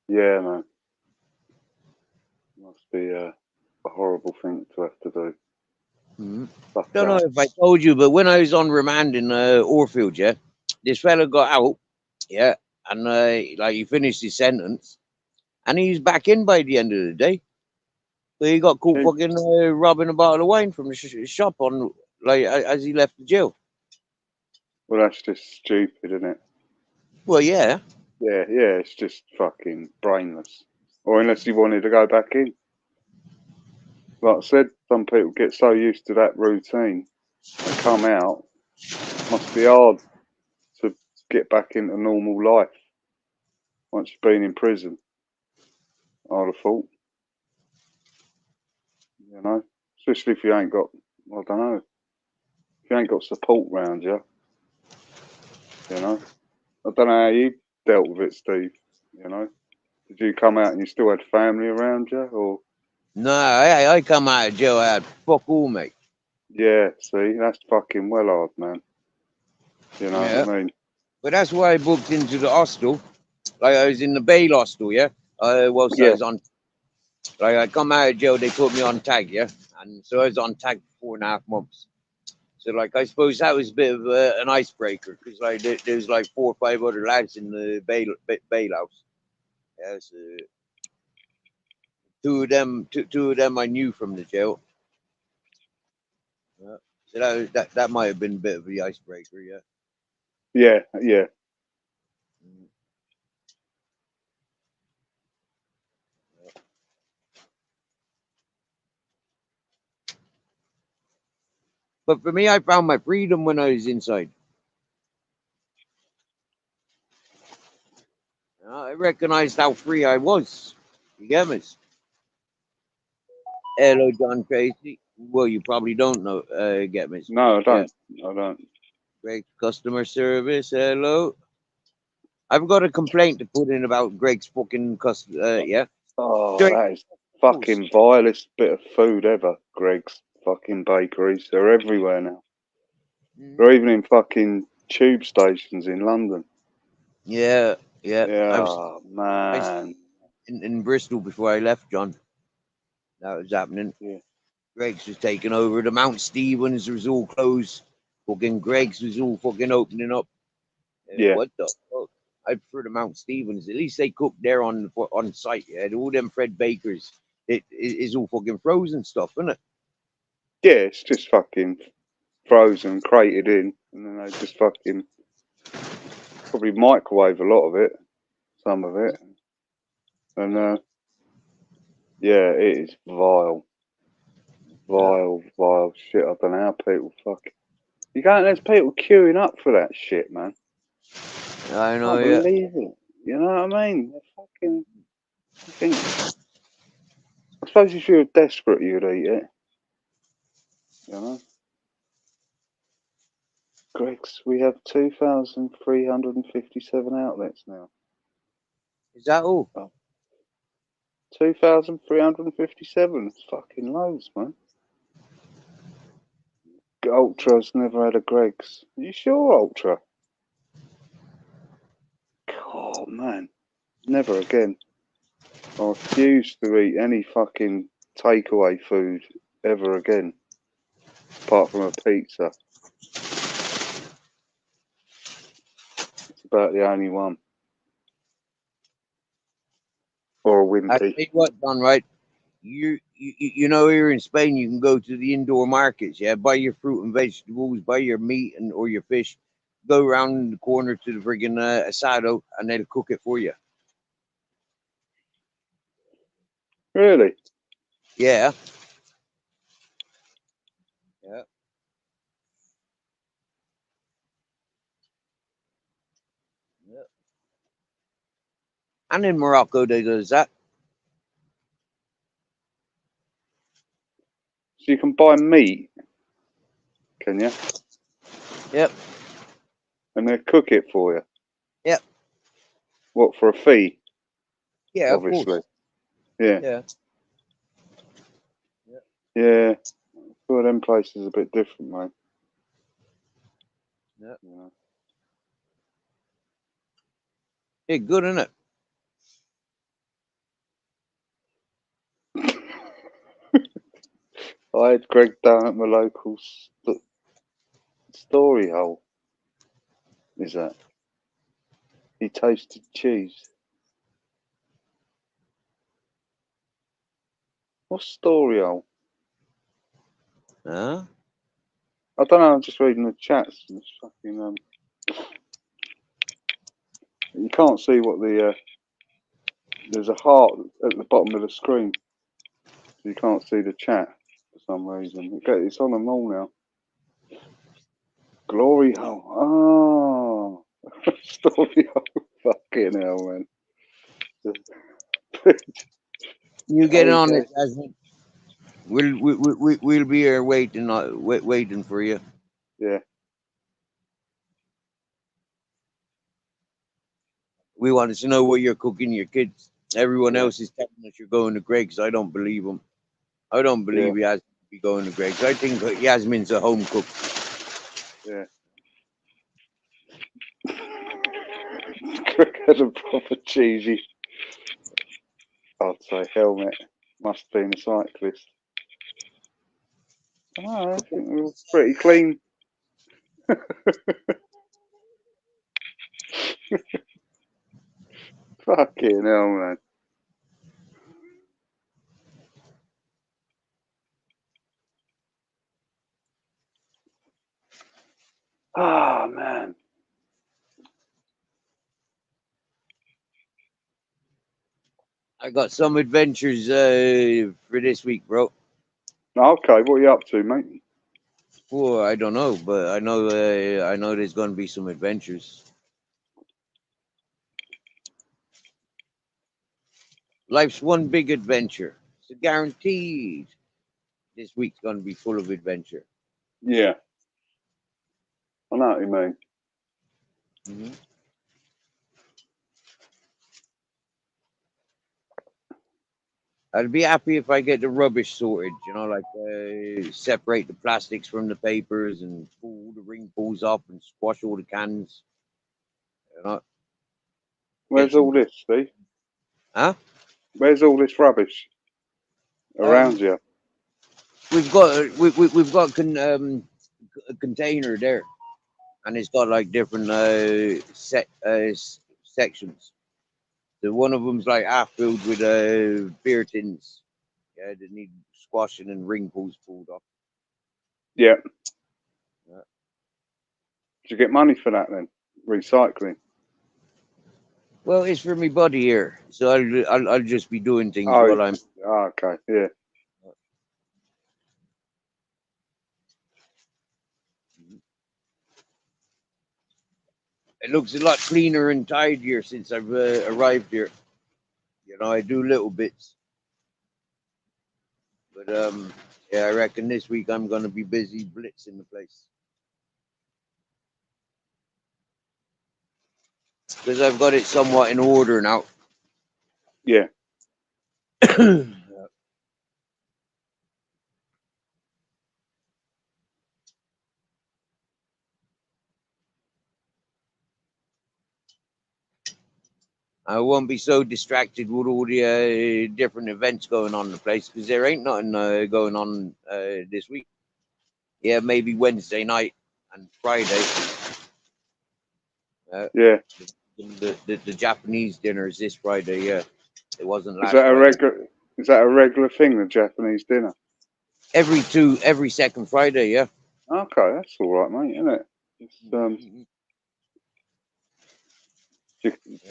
yeah, man. Must be a horrible thing to have to do. Mm. Fuck Don't know that. if I told you, but when I was on remand in Orfield, yeah, this fella got out, yeah, and like he finished his sentence, and he was back in by the end of the day. So he got caught Gee, fucking robbing a bottle of wine from the shop on like as he left the jail. well, that's just stupid, isn't it? Well, yeah, Yeah, it's just fucking brainless. Or unless he wanted to go back in. Like I said, some people get so used to that routine, they come out, must be hard to get back into normal life once you've been in prison, I'd have thought. You know? Especially if you ain't got, I don't know, if you ain't got support around you, you know? I don't know how you dealt with it, Steve, you know? Did you come out and you still had family around you, or? no, I come out of jail, I had fuck all, mate. Yeah, see, that's fucking well hard, man. You know Yeah, what I mean? but that's why I booked into the hostel. Like I was in the bail hostel, yeah. Whilst I Yeah, was on, like I come out of jail, they put me on tag, yeah, and so I was on tag for 4.5 months. So like I suppose that was a bit of an icebreaker because like there was like 4 or 5 other lads in the bail house. Yeah, so two of them I knew from the jail. Yeah. So that might have been a bit of the icebreaker, yeah. yeah. Mm. But for me, I found my freedom when I was inside. I recognized how free I was. You get me? Hello, John Tracy. Well, you probably don't know. Get me? No, I Yeah. don't. I don't. Great customer service. Hello. I've got a complaint to put in about Greg's fucking yeah. Oh, Straight that is rules. fucking vilest bit of food ever. Greg's fucking bakeries. They're everywhere now. Mhm. They're even in fucking tube stations in London. Yeah, yeah. Yeah, I was man. in Bristol before I left, John. That was happening. Yeah, Greg's was taking over. The Mount Stevens was all closed. Fucking Greg's was all fucking opening up. yeah, What the fuck? I prefer the Mount Stevens. At least they cook there on site. Yeah, all them Fred Bakers. It is all fucking frozen stuff, isn't it? yeah. It's just fucking frozen, crated in, and then they just fucking probably microwave a lot of it, some of it, and yeah, it is Yeah, vile shit. I don't know how people fucking. You can't. There's people queuing up for that shit, man. I know. Can't Yeah, believe it. You know what I mean? They're fucking. I think. I suppose if you were desperate, you'd eat it. You know. Greg's. We have 2,357 outlets now. is that all? Oh, 2,357. It's fucking loads, man. Ultra's never had a Greg's. Are you sure, Ultra? Oh man, never again. I refuse to eat any fucking takeaway food ever again, apart from a pizza. It's about the only one. Or a I tell Wimpy. you what, John. Right? You know here in Spain you can go to the indoor markets, yeah, buy your fruit and vegetables, buy your meat and or your fish, go around the corner to the friggin' asado and they'll cook it for you. Really? Yeah, yeah. Yeah. And in Morocco they does that. So you can buy meat, can you? Yep, And they cook it for you. yep, What, for a fee? yeah, of Obviously. course. Yeah. Yeah, yeah, Yeah. Well, them places are a bit different, mate. yeah. You know. Hey, good, isn't it? I had Greg down at my local story hole. Is that? He toasted cheese. What's story hole? Huh? I don't know. I'm just reading the chats. And it's fucking you can't see what the there's a heart at the bottom of the screen. So you can't see the chat for some reason. It's on them all now. Glory hole. Oh, story hole. Fucking hell, man. You get on Okay. it, Jasmine. We'll be here waiting for you. Yeah. We wanted to know what you're cooking your kids. Everyone Yeah. else is telling us you're going to Greg's. I don't believe them. I don't Yeah. believe Yasmin to be going to Greg's. I think Yasmin's a home cook. Yeah. Greg had a proper cheesy, I'd say, helmet. Must have been a cyclist. Oh, I think we were pretty clean. Fucking hell, man. Ah, man. I got some adventures for this week, bro. Okay, what are you up to, mate? Well, I don't know, but I know there's going to be some adventures. Life's one big adventure. It's guaranteed. This week's going to be full of adventure. Yeah, I know what you mean. Mm-hmm. I'd be happy if I get the rubbish sorted, like separate the plastics from the papers and pull the ring pulls up and squash all the cans. You know, get Where's all some, this, Steve? huh? Where's all this rubbish around Um, you? we've got a container there, and it's got like different sections. So one of them's like half filled with beer tins, yeah, that need squashing and ring pulls pulled off. Yeah. Yeah. Did you get money for that then? Recycling. Well, it's for me buddy here, so I'll just be doing things Oh, while I'm. okay. Yeah. It looks a lot cleaner and tidier since I've arrived here. I do little bits, but yeah, I reckon this week I'm gonna be busy blitzing the place because I've got it somewhat in order now. Yeah. I won't be so distracted with all the different events going on in the place because there ain't nothing going on this week. Yeah, maybe Wednesday night and Friday. Uh, Yeah. the Japanese dinner is this Friday. Yeah, it wasn't Is last that a Friday. regular? Is that a regular thing? The Japanese dinner. Every second Friday. Yeah. Okay, that's all right, mate, isn't it? It's,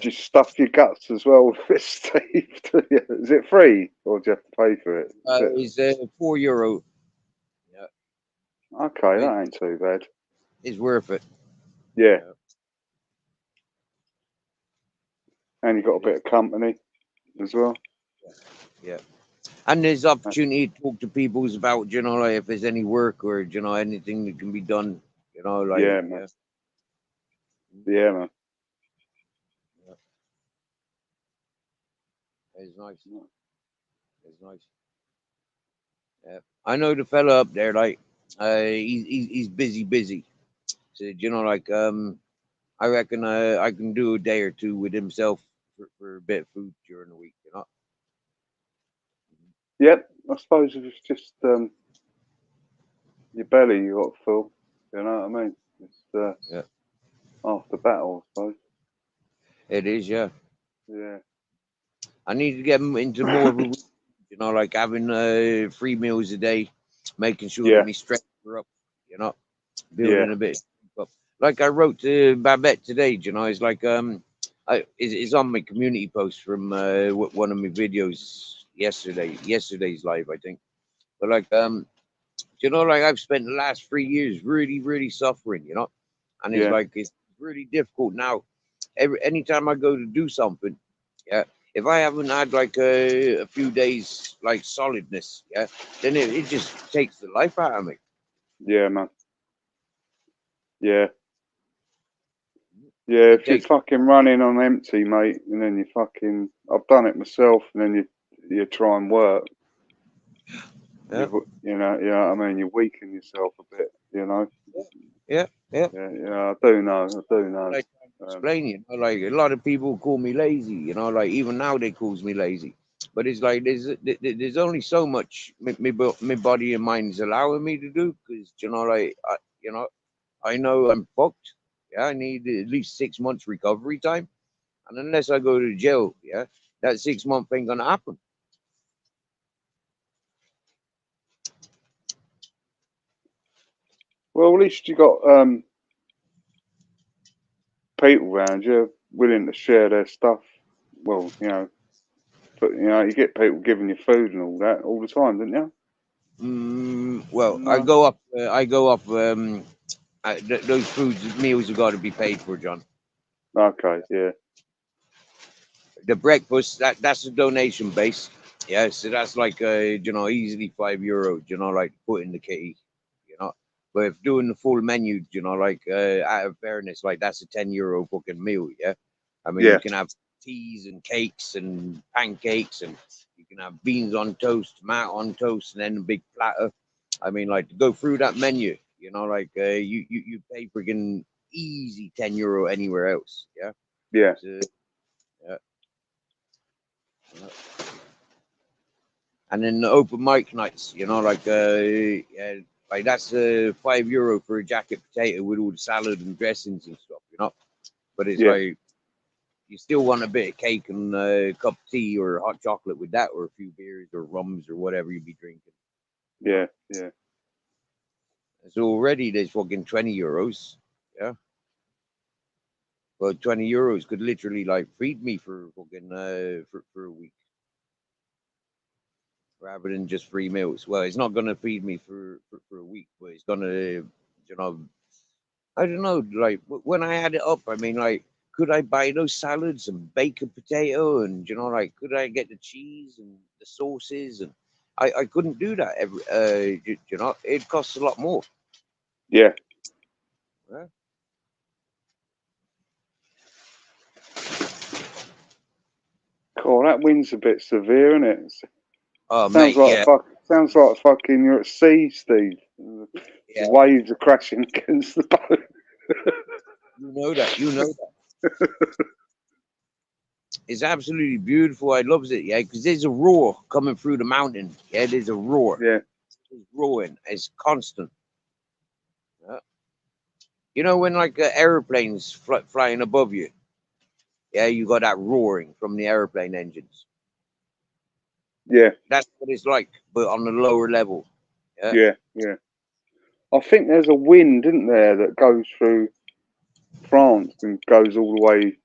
just stuff your guts as well with it, Steve. Is it free or do you have to pay for it? Is it? It's €4. Yeah, Okay, it, that ain't too bad. it's worth it. Yeah, Yeah, and you got a it bit is. of company as well. Yeah, and there's opportunity to talk to people about like if there's any work or anything that can be done. Like Yeah, man. yeah, Yeah, man. yeah, it's nice. It's nice. Yeah, I know the fella up there. Like, he's busy. So like I reckon I can do a day or two with himself for a bit of food during the week, you know. Yep, I suppose if it's just your belly you got to fill, you know what I mean? It's Yeah, half the battle, I suppose. it is. Yeah, Yeah, I need to get into more of a, you know, like having 3 meals a day, making sure yeah, that me strength are up, you know, yeah, building a bit up. Like I wrote to Babette today, you know, it's like it's on my community post from one of my videos yesterday's live, I think. But like you know, like I've spent the last 3 years really, really suffering, you know, and it's yeah, like it's really difficult now. Anytime I go to do something, yeah, if I haven't had like a few days like solidness, yeah, then it just takes the life out of me. yeah, man. Yeah, yeah. It If you're takes, fucking running on empty, mate, and then you fucking, I've done it myself, and then you try and work, yeah, you know what I mean. You weaken yourself a bit, you know. yeah, yeah. Yeah, yeah. I do know. I do know. Like trying to Um, explain, you know, like a lot of people call me lazy, you know, like even now they calls me lazy. But it's like there's only so much my body and mind is allowing me to do because you know, like you know, I know I'm fucked. Yeah, I need at least 6 months recovery time, and unless I go to jail, yeah, that 6 month ain't gonna happen. well, at least you got people around you willing to share their stuff. Well, you know, but you know, you get people giving you food and all that all the time, don't you? Well, No. I go up. Those foods meals have got to be paid for, John. Okay. Yeah. The breakfast that's a donation base. Yeah, so that's like you know easily €5. You know, like put in the kitty. You know, but if doing the full menu, you know, like out of fairness, like that's a €10 fucking meal. Yeah, I mean you Yeah. can have teas and cakes and pancakes and you can have beans on toast, tomato on toast, and then a big platter. I mean, like to go through that menu, you know, like you pay freaking easy €10 anywhere else. Yeah, Yeah. so, yeah. Yeah. And then the open mic nights, you know, like yeah, like that's €5 for a jacket potato with all the salad and dressings and stuff, you know. But it's Yeah. like you still want a bit of cake and a cup of tea or hot chocolate with that, or a few beers or rums or whatever you be drinking, you know. Yeah. Yeah. So already there's fucking €20, yeah. But €20 could literally like feed me for fucking for a week rather than just 3 meals. Well, it's not gonna feed me for a week, but it's gonna, you know, I don't know. Like when I add it up, I mean, like, could I buy those salads and bake a potato, and you know, like, could I get the cheese and the sauces, and I couldn't do that every. You know, it costs a lot more. Yeah. Yeah. Cool. That wind's a bit severe, isn't it? Oh, Sounds mate, like yeah, fuck. Sounds like fucking you're at sea, Steve. The yeah. waves are crashing against the boat. You know that. You know that. It's absolutely beautiful. I loves it. Yeah, because there's a roar coming through the mountain. Yeah, there's a roar. Yeah. It's roaring. It's constant. Yeah. You know when like airplanes flying above you. Yeah, you got that roaring from the airplane engines. Yeah. That's what it's like, but on the lower level. Yeah. Yeah. Yeah. I think there's a wind, isn't there, that goes through France and goes all the way.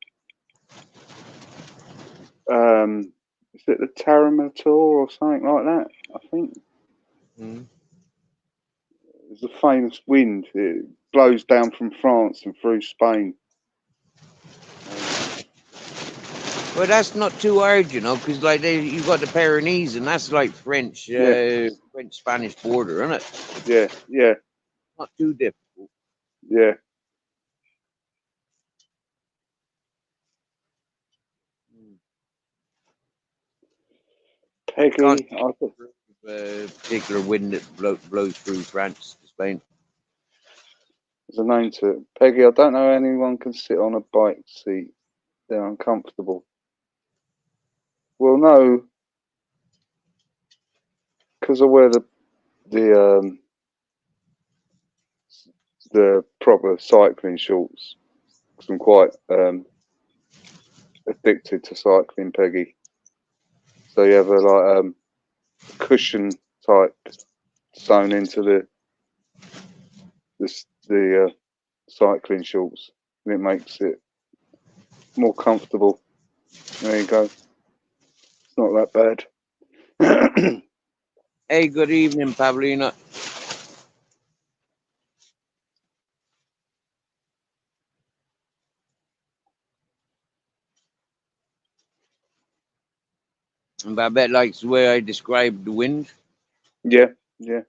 Is it the Taramator or something like that? I think Mm. there's a famous wind. It blows down from France and through Spain. But that's not too hard, you know, because like you got the Pyrenees, and that's like Yeah, French Spanish border, isn't it? yeah, yeah, Not too difficult. yeah. Mm. You can't Peggy, take a particular wind that blows through France to Spain. There's a name to it. Peggy, I don't know how anyone can sit on a bike seat. They're uncomfortable. Well, no, because I wear the proper cycling shorts. Because I'm quite addicted to cycling, Peggy. So you have a cushion type sewn into the cycling shorts, and it makes it more comfortable. There you go. It's not that bad. Hey, good evening, Pavlina. Babette likes the way I described the wind. Yeah, yeah.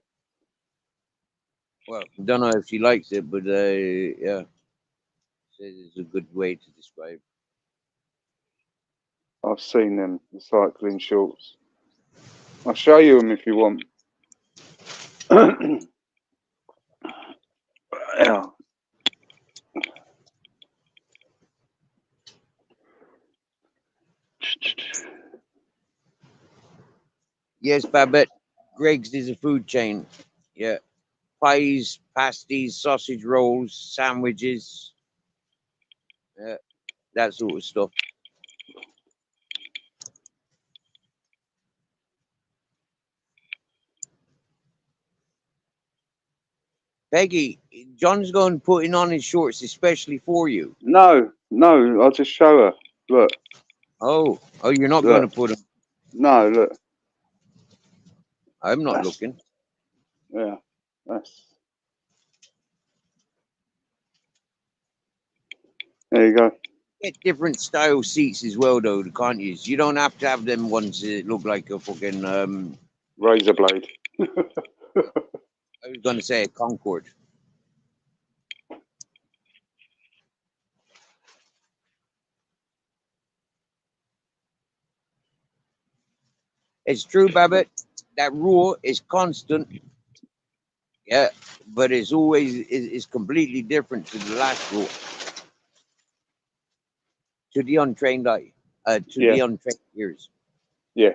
Well, don't know if she likes it, but yeah, says it's a good way to describe. I've seen them, the cycling shorts. I'll show you them if you want. Yeah. Yes, Babette. Greg's is a food chain. Yeah, pies, pasties, sausage rolls, sandwiches, yeah, that sort of stuff. Peggy, John's going putting on his shorts especially for you. No, I'll just show her. Look, Oh, you're not going to look. put them. No, look. I'm not looking. Yeah, that's. There you go. Get different style seats as well, though, can't you? You don't have to have them ones that look like a fucking Razor blade. I was going to say a Concorde. It's true, Babbitt. That rule is constant. Yeah, but it's always is completely different to the last rule. To the untrained eye, the untrained ears. Yeah.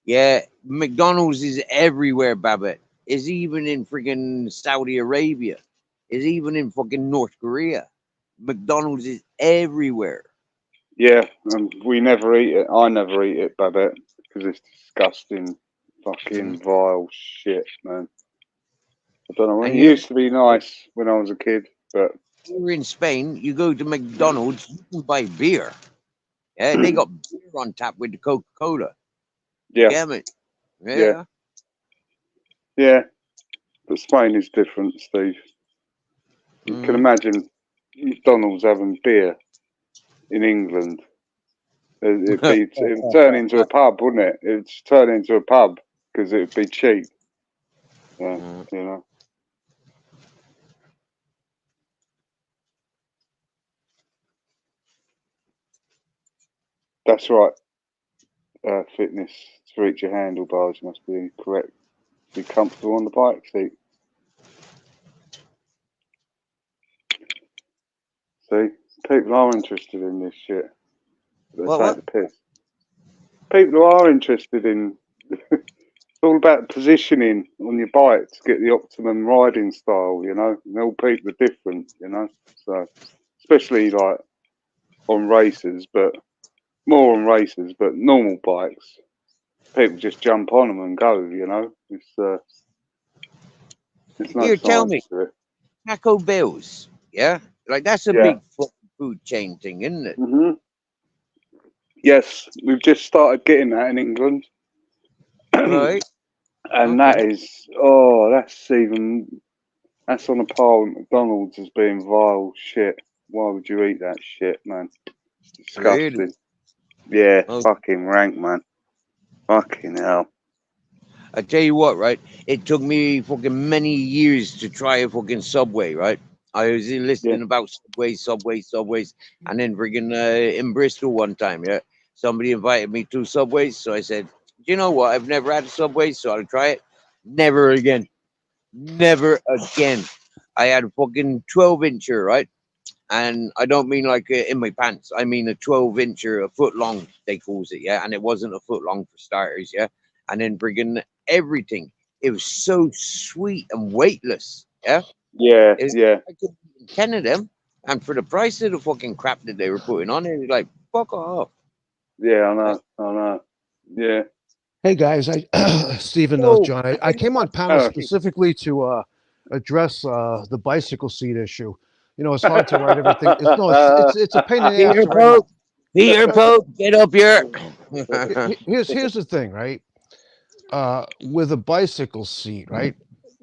Yeah, McDonald's is everywhere, Babbitt. It's even in freaking Saudi Arabia. It's even in fucking North Korea. McDonald's is everywhere. Yeah, and we never eat it. I never eat it, Babette, because it's disgusting, fucking vile shit, man. I don't know. It And used to be nice when I was a kid, but you're in Spain, you go to McDonald's, you can buy beer. Yeah, they got beer on tap with the Coca-Cola. yeah, Damn it. yeah, yeah. But Spain is different, Steve. You can imagine McDonald's having beer in England. It'd turn into a pub, wouldn't it? It'd turn into a pub because it'd be cheap. Yeah, you know. That's right. Fitness to reach your handlebars must be correct. Be comfortable on the bike seat. See, people are interested in this shit. They take the piss. People are interested in. It's all about positioning on your bike to get the optimum riding style, you know. And all people are different, you know. So, especially like on races, but more on races, but normal bikes, people just jump on them and go, you know. It's no Here, tell science me, to it. Taco Bell's, yeah? Like, that's a Yeah. big food chain thing, isn't it? Yes, we've just started getting that in England. Right. And that is, that's on a par with McDonald's as being vile shit. Why would you eat that shit, man? Disgusting. Really? Yeah, fucking rank, man. Fucking hell. I tell you what, right? It took me fucking many years to try a fucking Subway, right? I was listening about Subways, and then friggin' in Bristol one time, yeah, somebody invited me to Subways, so I said, you know what? I've never had a Subway, so I'll try it. Never again. Never again. I had a fucking 12-incher, right? And I don't mean like in my pants. I mean a 12-incher, a foot long, they calls it, yeah. And it wasn't a foot long for starters, yeah. And then bringing everything. It was so sweet and weightless, yeah. Yeah, It was, yeah, I could eat 10 of them, and for the price of the fucking crap that they were putting on, it was like, fuck off. yeah. I That's know, I know. Yeah. Hey guys, Stephen, so John, I came on panel Oh, specifically to address the bicycle seat issue. You know, it's hard to write everything. It's a pain in the ass Peter to write. Pope, Peter Pope, get up here. Here's the thing, right? With a bicycle seat, right?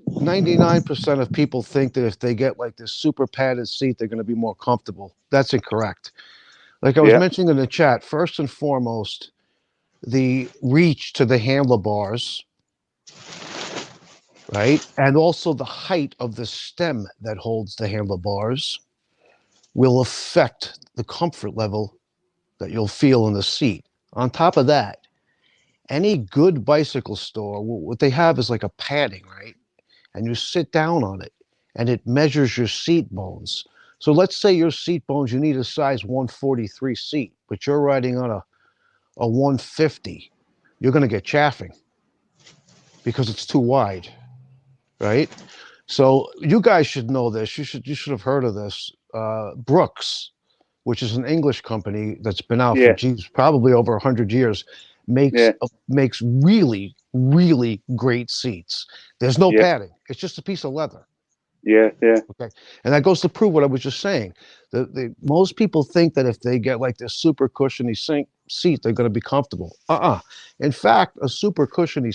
99% of people think that if they get like this super padded seat, they're going to be more comfortable. That's incorrect. Like I was yeah, mentioning in the chat, first and foremost, the reach to the handlebars, right? And also the height of the stem that holds the handlebars will affect the comfort level that you'll feel in the seat. On top of that, any good bicycle store, what they have is like a padding, right? And you sit down on it and it measures your seat bones. So let's say your seat bones, you need a size 143 seat, but you're riding on a 150. You're going to get chaffing because it's too wide, right? So you guys should know this. You should have heard of this. Brooks, which is an English company that's been out for yeah, geez, probably over 100 years, makes yeah, makes really great seats. There's no yeah, padding. It's just a piece of leather. yeah, yeah, Okay, and that goes to prove what I was just saying. Most people think that if they get like this super cushiony seat, they're going to be comfortable. In fact, a super cushiony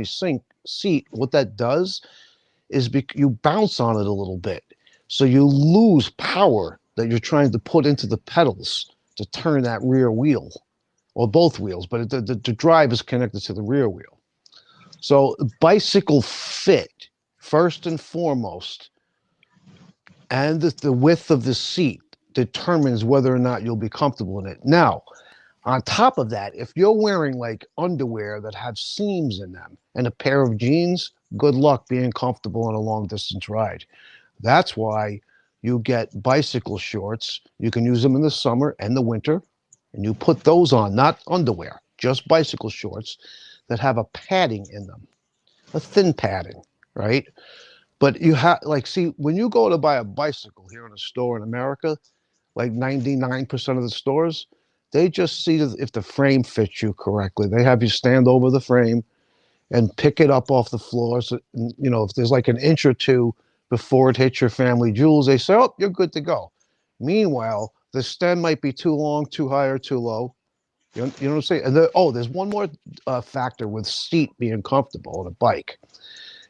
seat, what that does is you bounce on it a little bit. So you lose power that you're trying to put into the pedals to turn that rear wheel, or both wheels, but the drive is connected to the rear wheel. So bicycle fit, first and foremost, and the width of the seat determines whether or not you'll be comfortable in it. Now, on top of that, if you're wearing like underwear that have seams in them and a pair of jeans, good luck being comfortable on a long distance ride. That's why you get bicycle shorts. You can use them in the summer and the winter, and you put those on, not underwear, just bicycle shorts that have a padding in them, a thin padding, right? But you have like, see, when you go to buy a bicycle here in a store in America, like 99% of the stores, they just see if the frame fits you correctly. They have you stand over the frame and pick it up off the floor. So, you know, if there's like an inch or two before it hits your family jewels, they say, oh, you're good to go. Meanwhile, the stem might be too long, too high, or too low. You know what I'm saying? And there's one more factor with seat being comfortable on a bike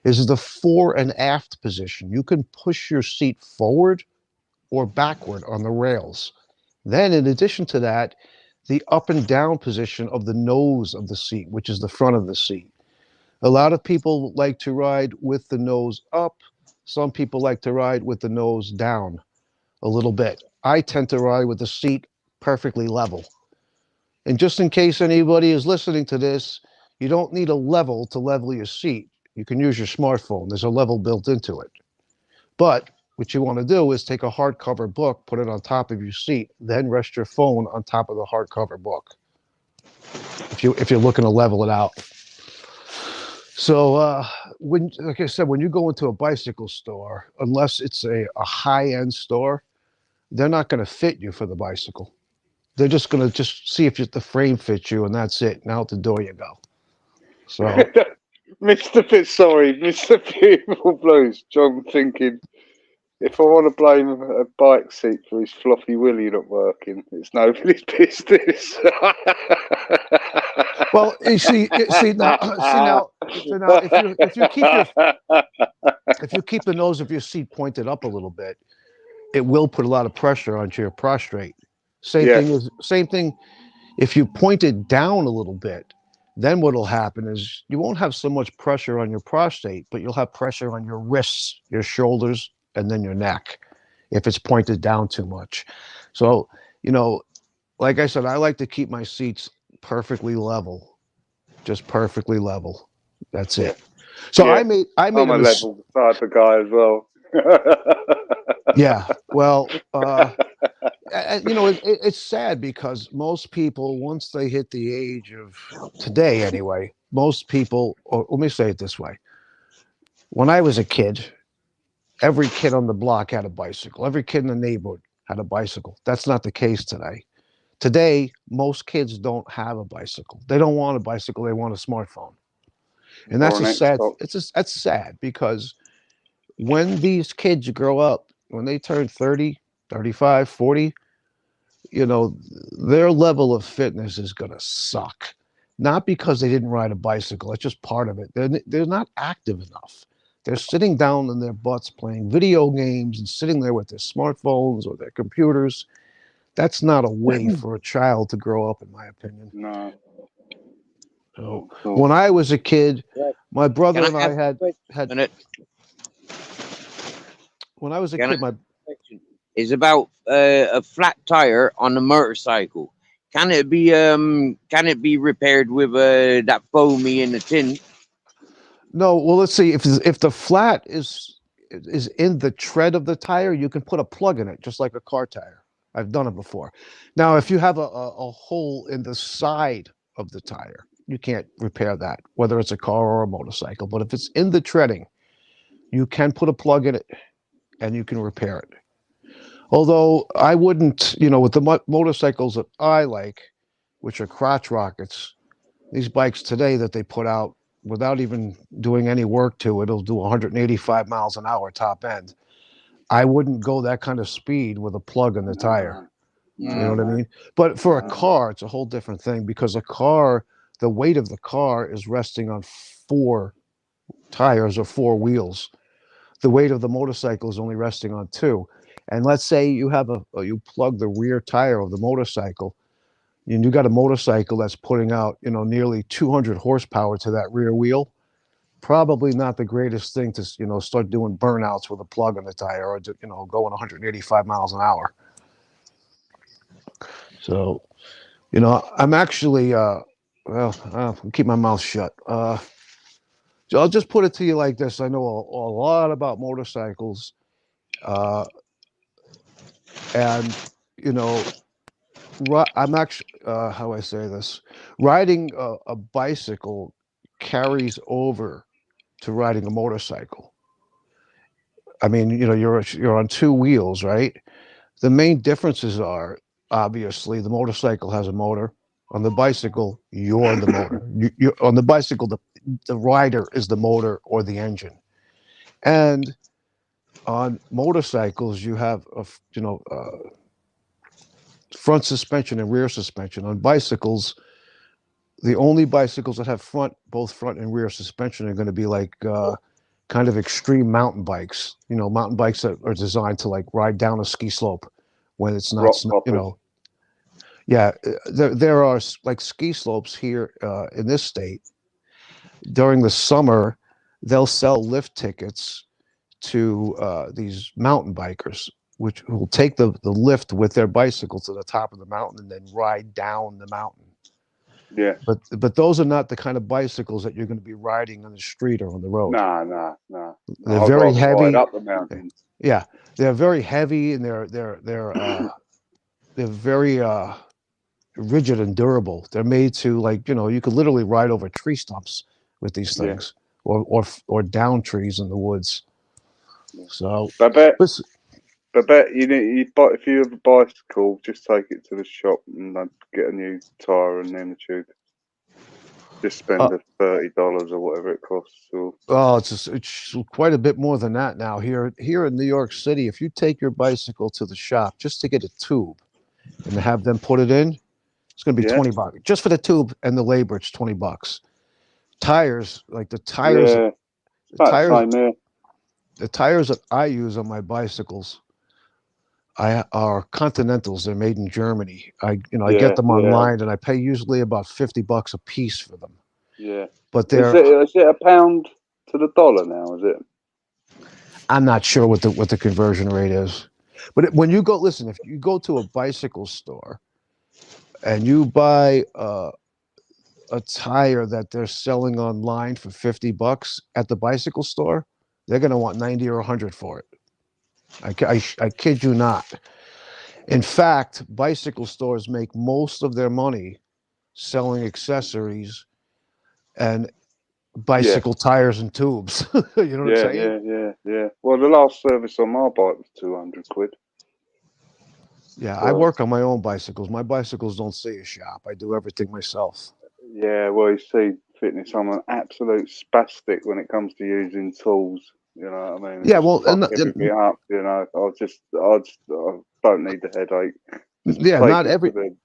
is the fore and aft position. You can push your seat forward or backward on the rails. Then, in addition to that, the up and down position of the nose of the seat, which is the front of the seat. A lot of people like to ride with the nose up. Some people like to ride with the nose down a little bit. I tend to ride with the seat perfectly level. And just in case anybody is listening to this, you don't need a level to level your seat. You can use your smartphone. There's a level built into it. But what you want to do is take a hardcover book, put it on top of your seat, then rest your phone on top of the hardcover book. If you're looking to level it out. So when, like I said, when you go into a bicycle store, unless it's a high-end store, they're not going to fit you for the bicycle. They're just going to just see if the frame fits you, and that's it. Now out the door you go. So Mr. Beautiful Blues, John thinking, if I want to blame a bike seat for his floppy willy not working, it's nobody's business. well, you see now, if you keep the nose of your seat pointed up a little bit, it will put a lot of pressure onto your prostrate. Same thing. If you point it down a little bit, then what'll happen is you won't have so much pressure on your prostate, but you'll have pressure on your wrists, your shoulders, and then your neck if it's pointed down too much. So, you know, like I said, I like to keep my seats perfectly level. just perfectly level. That's it. So Yeah. I made I'm a a level type of guy as well. yeah. Well, you know, it's sad because most people, once they hit the age of today, anyway, most people, or let me say it this way: when I was a kid, every kid on the block had a bicycle. Every kid in the neighborhood had a bicycle. That's not the case today. Today, most kids don't have a bicycle. They don't want a bicycle. They want a smartphone. And Or that's an a sad, Xbox. that's sad because when these kids grow up, when they turn 30, 35, 40, you know, their level of fitness is going to suck. Not because they didn't ride a bicycle. It's just part of it. They're not active enough. They're sitting down in their butts playing video games and sitting there with their smartphones or their computers. That's not a way for a child to grow up, in my opinion. No. So Cool. when I was a kid, Yeah. my brother Can and I I ask a had question? when I was a Can I kid, my question is about a flat tire on a motorcycle. Can it be repaired with that foamy in the tin? no, well, let's see if the flat is in the tread of the tire, you can put a plug in it, just like a car tire. I've done it before. Now, if you have a hole in the side of the tire, you can't repair that, whether it's a car or a motorcycle. But if it's in the treading, you can put a plug in it and you can repair it. Although I wouldn't, you know, with the motorcycles that I like, which are crotch rockets, these bikes today that they put out without even doing any work to it, it'll do 185 miles an hour top end. I wouldn't go that kind of speed with a plug in the tire. No. You know No, what I mate. mean? But for a No. car, it's a whole different thing because a car, the weight of the car is resting on 4 tires or 4 wheels. The weight of the motorcycle is only resting on 2. And let's say you have you plug the rear tire of the motorcycle, and you got a motorcycle that's putting out, you know, nearly 200 horsepower to that rear wheel. Probably not the greatest thing to, you know, start doing burnouts with a plug in the tire or, you know, going 185 miles an hour. So, you know, I'm actually, I'll keep my mouth shut. So I'll just put it to you like this. I know a lot about motorcycles. Uh, and, you know, I'm actually, how do I say this? Riding a bicycle carries over to riding a motorcycle. I mean, you know, you're on 2 wheels, right? The main differences are obviously the motorcycle has a motor. On the bicycle, you're the motor. You on the bicycle, the rider is the motor or the engine. And on motorcycles, you have front suspension and rear suspension. On bicycles, the only bicycles that have both front and rear suspension are going to be like kind of extreme mountain bikes. You know, mountain bikes that are designed to like ride down a ski slope when it's not, Rock you poppers. know. Yeah, there are like ski slopes here in this state. During the summer, they'll sell lift tickets to these mountain bikers, which will take the lift with their bicycle to the top of the mountain and then ride down the mountain. Yeah. But those are not the kind of bicycles that you're going to be riding on the street or on the road. No. They're I'd very rather ride heavy. up the mountains. Yeah, they're very heavy and they're very rigid and durable. They're made to, like, you know, you could literally ride over tree stumps with these Yeah. things, or down trees in the woods. Yeah. So, But listen, you buy, if you have a bicycle, just take it to the shop and get a new tire and then a tube. Just spend the $30 or whatever it costs. So oh, it's quite a bit more than that now. Here in New York City, if you take your bicycle to the shop just to get a tube and to have them put it in, it's going to be yeah, $20 just for the tube and the labor. It's $20. Tires, like the yeah, about the tires, same here. the tires that I use on my bicycles, I are Continentals. They're made in Germany. I get them online and I pay usually about $50 a piece for them. Yeah. But Is they're it a pound to the dollar now? Is it? I'm not sure what the conversion rate is. But when you go, listen, if you go to a bicycle store and you buy a tire that they're selling online for $50 at the bicycle store, they're going to want 90 or 100 for it. I kid you not. In fact, bicycle stores make most of their money selling accessories and Yeah, bicycle tires and tubes. You know what I'm yeah, saying? yeah, yeah, yeah. Well, the last service on my bike was 200 quid. Yeah, I So work on my own bicycles. My bicycles don't see a shop. I do everything myself. yeah, well, you see, fitness, I'm an absolute spastic when it comes to using tools. You know what I mean? I Yeah, just well, fuck everything up. You know, I don't need the headache. Just yeah, take not it to every. the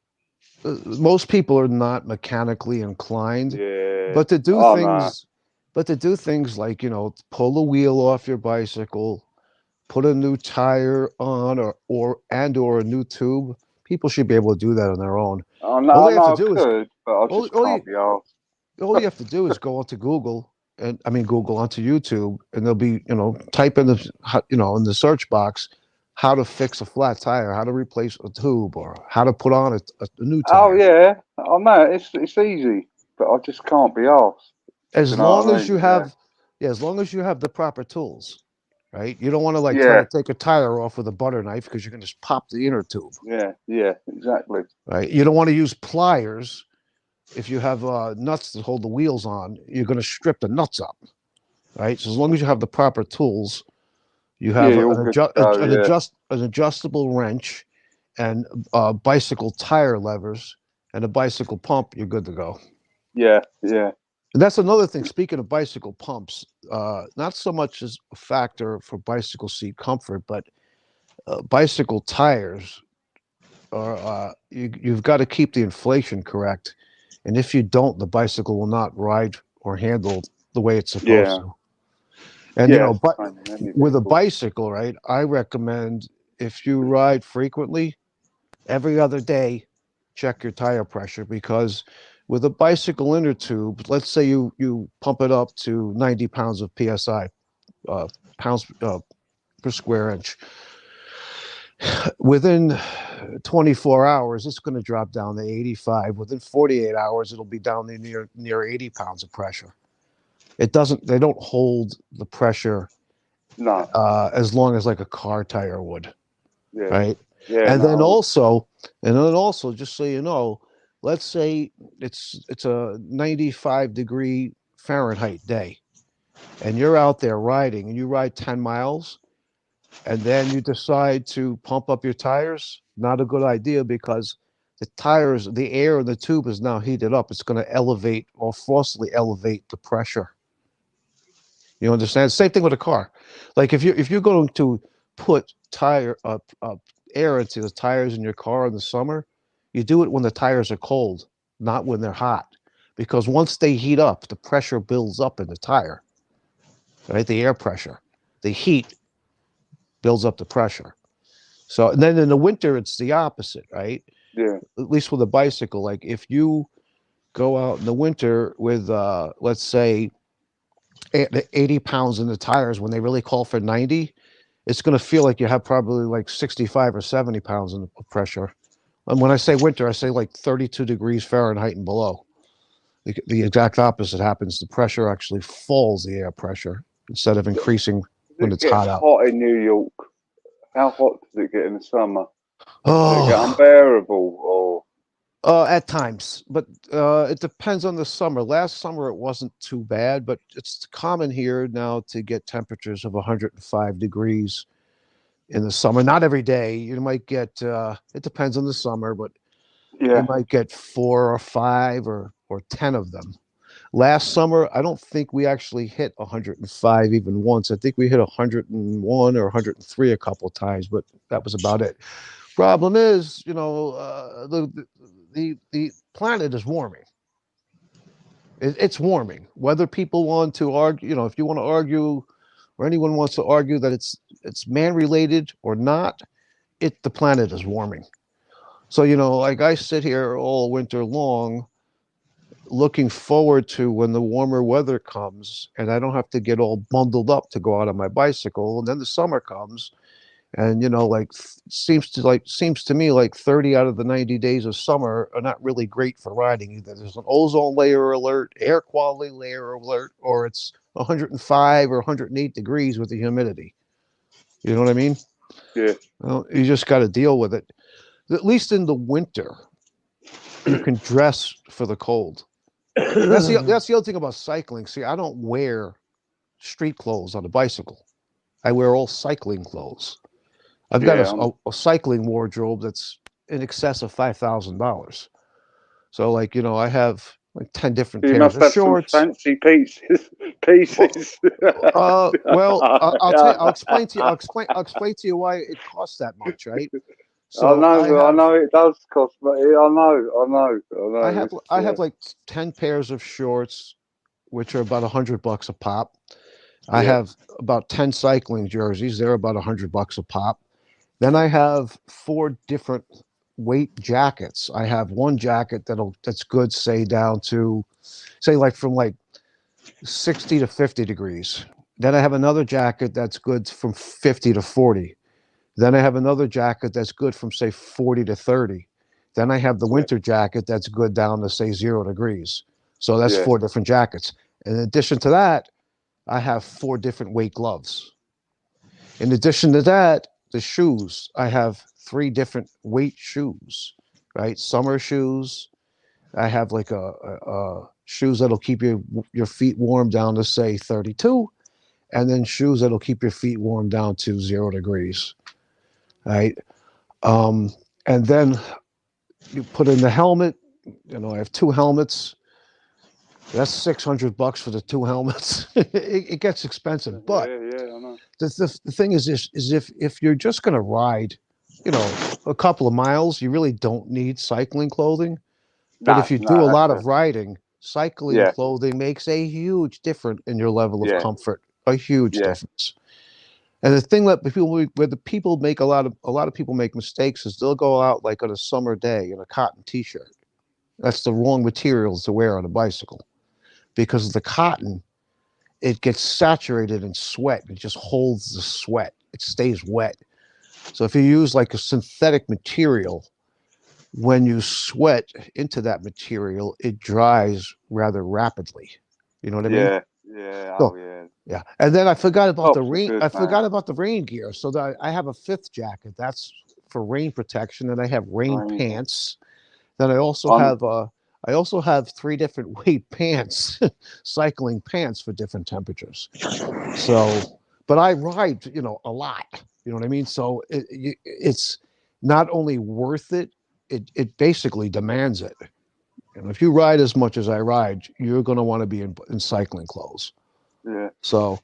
Most people are not mechanically inclined, yeah. but to do Oh no, things, like pull the wheel off your bicycle, put a new tire on, or a new tube. People should be able to do that on their own. All I they have to know I do is could, but I all, just all you can't be asked. all you have to do is go onto Google, and I mean Google onto YouTube, and there'll be type in in the search box how to fix a flat tire, how to replace a tube, or how to put on a new Oh tire. yeah, I know it's easy, but I just can't be asked. Do As you know long what I as you mean? Yeah, have, yeah, as long as you have the proper tools, right? You don't want to like try yeah, to take a tire off with a butter knife because you're going to just pop the inner tube, yeah, yeah, exactly. right? You don't want to use pliers if you have nuts to hold the wheels on. You're going to strip the nuts up, right? So as long as you have the proper tools, you Yeah, have you're all good to go. Yeah, an adjustable wrench and bicycle tire levers and a bicycle pump. You're good to go. yeah, yeah, And that's another thing. Speaking of bicycle pumps, not so much as a factor for bicycle seat comfort, but bicycle tires are you've got to keep the inflation correct, and if you don't, the bicycle will not ride or handle the way it's supposed yeah, to. And yeah. It's but the same in any with a vehicle. bicycle, right? I recommend if you ride frequently, every other day, check your tire pressure because with a bicycle inner tube, let's say you pump it up to 90 pounds of psi, pounds per square inch. Within 24 hours, it's going to drop down to 85. Within 48 hours, it'll be down to near 80 pounds of pressure. It doesn't. They don't hold the pressure No, as long as like a car tire would, yeah, right? yeah, And then no, also, just so you know, let's say it's a 95-degree Fahrenheit day, and you're out there riding, and you ride 10 miles, and then you decide to pump up your tires. Not a good idea because the air in the tube is now heated up. It's going to elevate or forcibly elevate the pressure. You understand? Same thing with a car. Like if you're going to put air into the tires in your car in the summer, you do it when the tires are cold, not when they're hot, because once they heat up, the pressure builds up in the tire. Right, the air pressure, the heat builds up the pressure. So and then in the winter, it's the opposite, right? yeah, At least with a bicycle, like if you go out in the winter with let's say 80 pounds in the tires when they really call for 90, it's going to feel like you have probably like 65 or 70 pounds in pressure. And when I say winter, I say like 32 degrees Fahrenheit and below. The exact opposite happens. The pressure actually falls, the air pressure, instead of increasing when it it's gets hot out. hot in New York. How hot does it get in the summer? Does it get Oh, unbearable or at times, but it depends on the summer. Last summer it wasn't too bad, but it's common here now to get temperatures of 105 degrees in the summer. Not every day. You might get. It depends on the summer, but you yeah? might get 4 or 5 or 10 of them. Last summer, I don't think we actually hit 105 even once. I think we hit 101 or 103 a couple of times, but that was about it. Problem is, the planet is warming. It's warming. Whether people want to argue, if you want to argue, or anyone wants to argue that it's man related or not, the planet is warming. So like I sit here all winter long, looking forward to when the warmer weather comes, and I don't have to get all bundled up to go out on my bicycle. And then the summer comes, And like seems to me like 30 out of the 90 days of summer are not really great for riding either. There's an ozone layer alert, air quality layer alert, or it's 105 or 108 degrees with the humidity. You know what I mean? Yeah. Well, you just got to deal with it. At least in the winter, you can dress for the cold. That's the other thing about cycling. See, I don't wear street clothes on a bicycle. I wear all cycling clothes. I've got a cycling wardrobe that's in excess of $5,000. So, I have like 10 different You pairs must of have some shorts. fancy pieces. Pieces. Well, I'll tell you. I'll explain to you. I'll explain to you why it costs that much, right? So I know it does cost, but I know. I have like 10 pairs of shorts, which are about $100 a pop. I have about 10 cycling jerseys. They're about $100 a pop. Then I have 4 different weight jackets. I have one jacket that's good, say down to, say like from like 60 to 50 degrees. Then I have another jacket that's good from 50 to 40. Then I have another jacket that's good from say 40 to 30. Then I have the winter jacket that's good down to say 0 degrees. So that's 4 different jackets. In addition to that, I have 4 different weight gloves. In addition to that, the shoes, I have 3 different weight shoes, right? Summer shoes. I have like a shoes that'll keep your feet warm down to say 32, and then shoes that'll keep your feet warm down to 0 degrees, right? And then you put in the helmet. I have 2 helmets. That's $600 for the 2 helmets. It gets expensive, but I know. the thing is if you're just going to ride, a couple of miles, you really don't need cycling clothing. But if you do a lot of riding, cycling clothing makes a huge difference in your level of comfort. A huge difference. And the thing that a lot of people make mistakes is they'll go out like on a summer day in a cotton t-shirt. That's the wrong materials to wear on a bicycle, because the cotton, it gets saturated in sweat. It just holds the sweat. It stays wet. So if you use like a synthetic material, when you sweat into that material, it dries rather rapidly. You know what I mean? Yeah. And then I forgot about the rain. I forgot about the rain gear. So that I have a 5th jacket. That's for rain protection, and I have rain pants. Then I also have 3 different weight pants, cycling pants for different temperatures. So, but I ride, a lot. You know what I mean? So it's not only worth it, it basically demands it. And if you ride as much as I ride, you're going to want to be in cycling clothes. Yeah. So.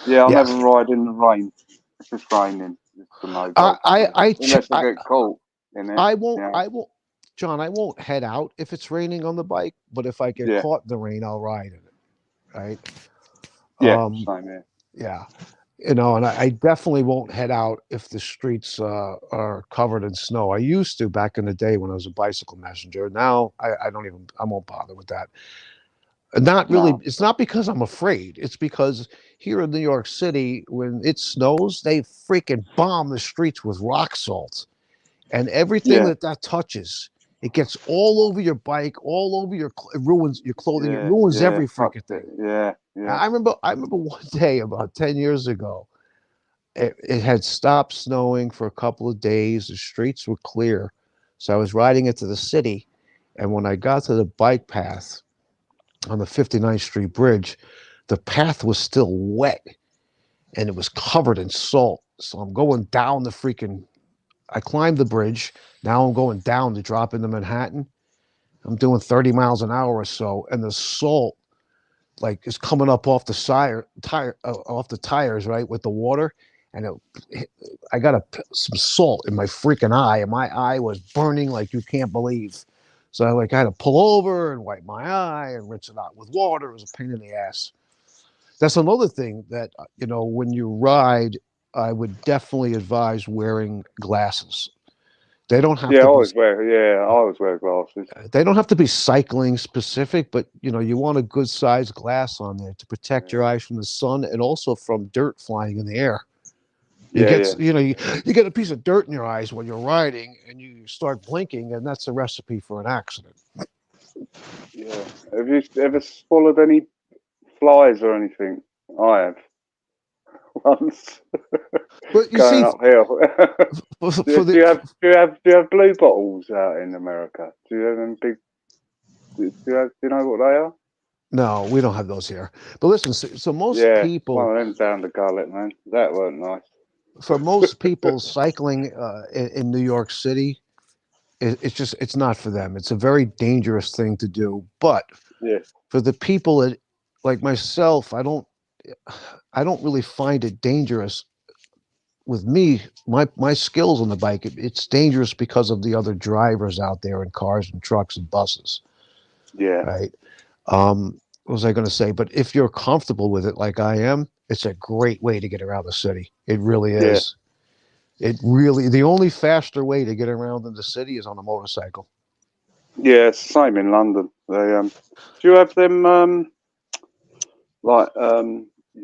I'll never ride in the rain. If it's raining, it's a no-go. Unless I get caught in it. I won't, John. I won't head out if it's raining on the bike. But if I get caught in the rain, I'll ride in it. Right. Same here. Yeah. And I definitely won't head out if the streets are covered in snow. I used to back in the day when I was a bicycle messenger. Now I won't bother with that. Not really. No. It's not because I'm afraid. It's because here in New York City, when it snows, they freaking bomb the streets with rock salt, and everything that touches, it gets all over your bike, all over it ruins your clothing. It ruins every freaking thing. Yeah. I remember one day about 10 years ago, it had stopped snowing for a couple of days. The streets were clear. So I was riding into the city, and when I got to the bike path on the 59th Street Bridge, the path was still wet, and it was covered in salt. So I'm going down I climbed the bridge. Now I'm going down to drop into Manhattan. I'm doing 30 miles an hour or so, and the salt is coming up off the off the tires, right, with the water, and I got some salt in my freaking eye, and my eye was burning like you can't believe. So I had to pull over and wipe my eye and rinse it out with water. It was a pain in the ass. That's another thing that when you ride, I would definitely advise wearing glasses. They don't have to. I always wear glasses. They don't have to be cycling specific, but you want a good sized glass on there to protect your eyes from the sun and also from dirt flying in the air. You Yeah, get, you know, you get a piece of dirt in your eyes when you're riding, and you start blinking, and that's a recipe for an accident. yeah. Have you ever swallowed any flies or anything? I have once But you going see, uphill. for the Do you have blue bottles out in America? Do you have them big? Do you know what they are? no, we don't have those here. But listen, so most Yeah, one people, of them down the gullet, man. That weren't nice. for most people, cycling in New York City, it's just it's not for them. It's a very dangerous thing to do. But Yeah, for the people that, like myself, I don't really find it dangerous. With me, my skills on the bike, it's dangerous because of the other drivers out there in cars and trucks and buses, yeah, right? What was I going to say? But if you're comfortable with it, like I am, it's a great way to get around the city. It really yeah, is. It really, the only faster way to get around in the city is on a motorcycle. yeah. It's the same in London. They Do you have them like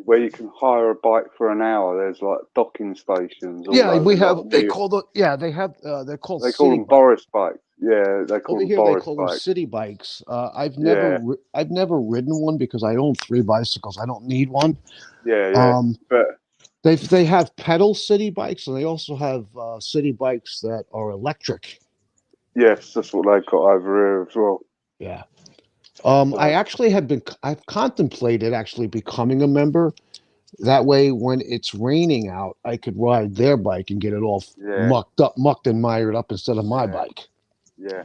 where you can hire a bike for an hour? There's like docking stations all Yeah, we over. have. Like They near, call the. Yeah, they have. They're called they call city them bikes. Boris bikes. Yeah, they call Over them here, they Boris call them bikes. city bikes. Yeah, I've never ridden one because I own three bicycles. I don't need one. yeah, yeah. Um, But they have pedal city bikes, and they also have city bikes that are electric. yes, that's what they got over here as well. Yeah. I So actually have been. I've contemplated actually becoming a member. That way, when it's raining out, I could ride their bike and get it all yeah, mucked and mired up instead of my yeah, bike. yeah,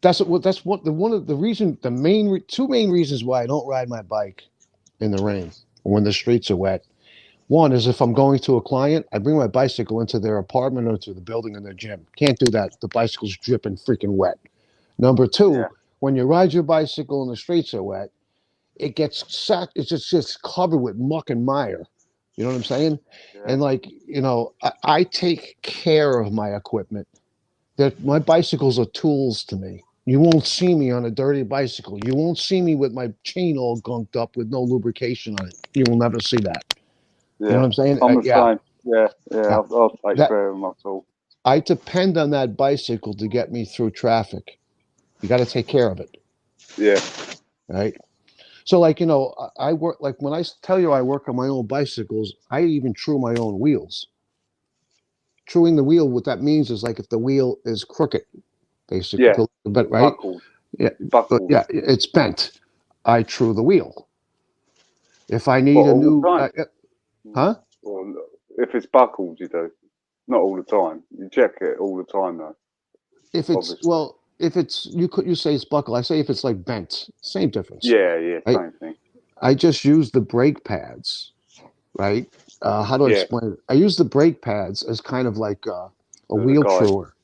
That's what the one of the reason the two main reasons why I don't ride my bike in the rain or when the streets are wet. One is if I'm going to a client, I bring my bicycle into their apartment or to the building in their gym. Can't do that. The bicycle's dripping freaking wet. Number two, yeah, when you ride your bicycle and the streets are wet, it gets sacked. It's just covered with muck and mire. You know what I'm saying? yeah, And like, I take care of my equipment. That my bicycles are tools to me. You won't see me on a dirty bicycle. You won't see me with my chain all gunked up with no lubrication on it. You will never see that. You know yeah. what I'm saying? I'm the Yeah, same. Yeah, yeah. yeah. I'll take That care of my tool. I depend on that bicycle to get me through traffic. You got to take care of it, Yeah, right? So, like, I work, like when I tell you I work on my own bicycles, I even true my own wheels. Truing the wheel, what that means is like if the wheel is crooked, yeah. basically, but right, Buckled, yeah, buckled. yeah, it's bent. I true the wheel. If I What need a all the new, time? huh? Well, if it's buckled, you do. Not all the time. You check it all the time, though. If it's Obviously. if it's you say it's buckle. I say if it's like bent, same difference. Yeah, yeah. Right? Same thing. I just use the brake pads, right? How do I Yeah, explain it? I use the brake pads as kind of like a there's a wheel guide. truer.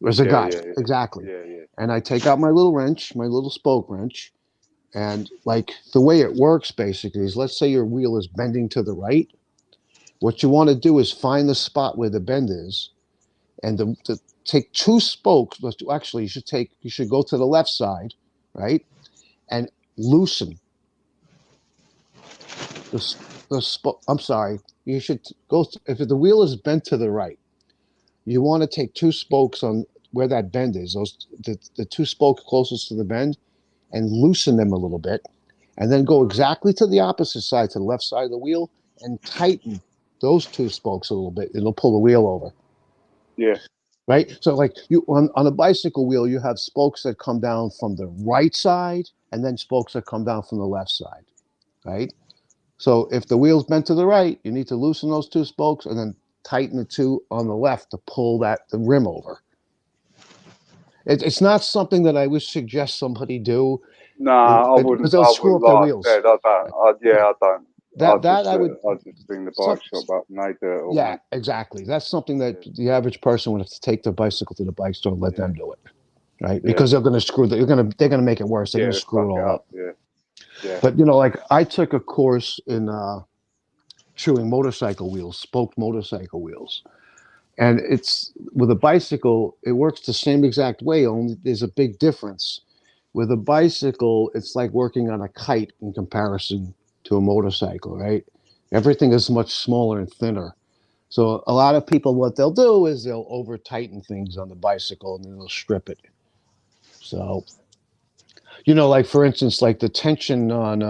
There's a Yeah, guide, yeah, yeah, exactly. yeah, yeah, And I take out my little wrench, my little spoke wrench, and like the way it works basically is let's say your wheel is bending to the right. What you want to do is find the spot where the bend is, and to take two spokes. Actually, you should go to the left side, right, and loosen the spoke. I'm sorry. You should go if the wheel is bent to the right. You want to take two spokes on where that bend is. The two spokes closest to the bend, and loosen them a little bit, and then go exactly to the opposite side, to the left side of the wheel, and tighten those two spokes a little bit. It'll pull the wheel over. yeah, Right? So like you on a bicycle wheel, you have spokes that come down from the right side and then spokes that come down from the left side. Right? So if the wheel's bent to the right, you need to loosen those two spokes and then tighten the two on the left to pull the rim over. It's not something that I would suggest somebody do Nah, because they'll I screw wouldn't. up their Like I wheels. said, I don't. Yeah, I don't. that I would. I just bring the Some, bike shop up and they do it all, yeah, mate. exactly. That's something that Yeah, the average person would have to take their bicycle to the bike store and let yeah, them do it, right? yeah, Because they're going to they're going to make it worse. They're going yeah. to They screw fuck it it all up. up. Yeah, yeah, But like I took a course in shoeing motorcycle wheels, spoked motorcycle wheels, and it's with a bicycle. It works the same exact way. Only there's a big difference. With a bicycle, it's like working on a kite in comparison to a motorcycle, right? Everything is much smaller and thinner. So a lot of people, what they'll do is they'll over tighten things on the bicycle and then they'll strip it. So, like for instance, like the tension on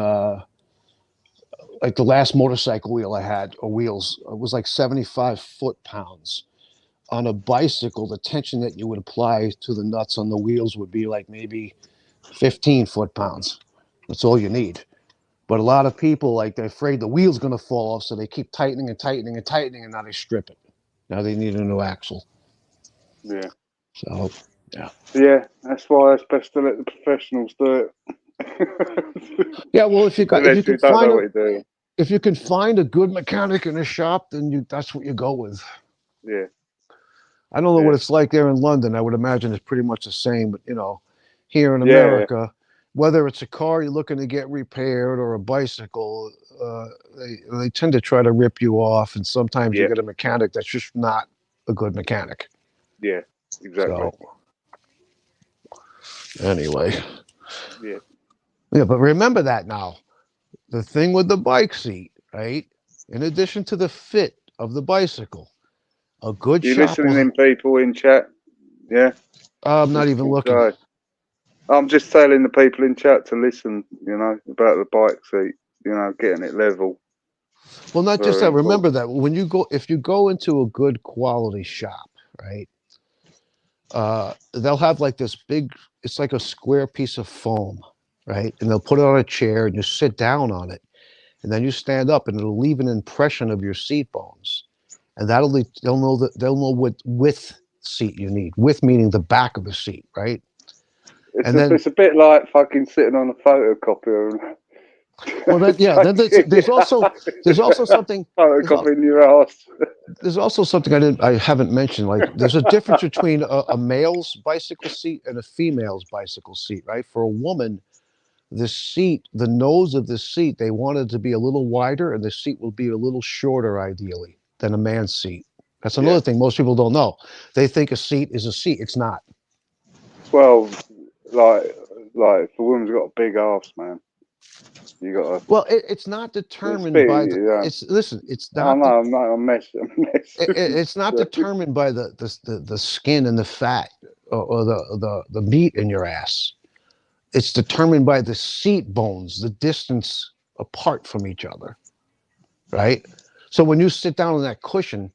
like the last motorcycle wheel I had, or wheels, it was like 75 foot-pounds. On a bicycle, the tension that you would apply to the nuts on the wheels would be like maybe 15 foot-pounds. That's all you need. But a lot of people, like, they're afraid the wheel's going to fall off, so they keep tightening and tightening and tightening, and now they strip it. Now they need a new axle. Yeah. So, yeah. Yeah, that's why it's best to let the professionals do it. Yeah, well, if you Unless you can don't know find what you're doing. if you can find a good mechanic in a shop, then that's what you go with. Yeah. I don't know what Yeah. it's like there in London. I would imagine it's pretty much the same, but here in Yeah. America, whether it's a car you're looking to get repaired or a bicycle, they tend to try to rip you off, and sometimes you Yeah. get a mechanic that's just not a good mechanic. Yeah. Exactly. So, anyway, Yeah. yeah, but remember that now. The thing with the bike seat, right? In addition to the fit of the bicycle, a good You shop listening will. in, people in chat? Yeah. I'm not even looking. So, I'm just telling the people in chat to listen, about the bike seat, getting it level. Well, not just Very that. Remember important. that if you go into a good quality shop, right? They'll have like this big. It's like a square piece of foam, right? And they'll put it on a chair, and you sit down on it, and then you stand up, and it'll leave an impression of your seat bones, and they'll know what width seat you need. Width meaning the back of the seat, right? It's a bit like fucking sitting on a photocopier. Well, then there's also something. Photocopying your ass. There's also something I haven't mentioned. Like, there's a difference between a male's bicycle seat and a female's bicycle seat, right? For a woman, the nose of the seat, they want it to be a little wider, and the seat will be a little shorter, ideally, than a man's seat. That's another thing most people don't know. They think a seat is a seat. It's not. Well, like if a woman's got a big ass, man, you got to. Well, it's not determined by the. Listen. It's not. I'm messing. It's not determined by the skin and the fat or the meat in your ass. It's determined by the seat bones, the distance apart from each other, right? So when you sit down on that cushion,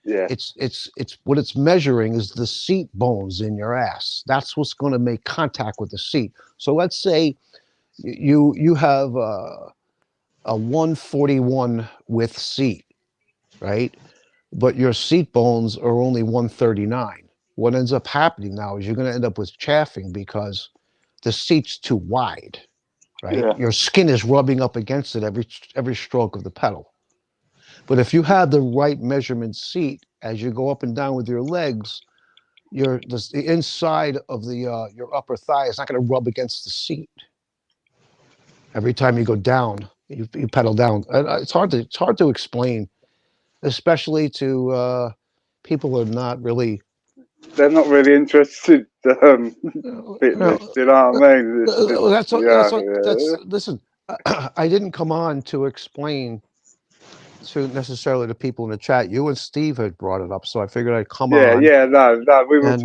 it's what it's measuring is the seat bones in your ass. That's what's going to make contact with the seat. So let's say you have a 141 width seat, right? But your seat bones are only 139. What ends up happening now is you're going to end up with chafing because the seat's too wide, right? Yeah. Your skin is rubbing up against it every stroke of the pedal. But if you have the right measurement seat, as you go up and down with your legs, the inside of your upper thigh is not going to rub against the seat. Every time you go down, you pedal down. It's hard to explain, especially to people who are not really. They're not really interested fitness. You know what I mean? Listen. I didn't come on to explain to necessarily the people in the chat. You and Steve had brought it up, so I figured I'd come on. No. We were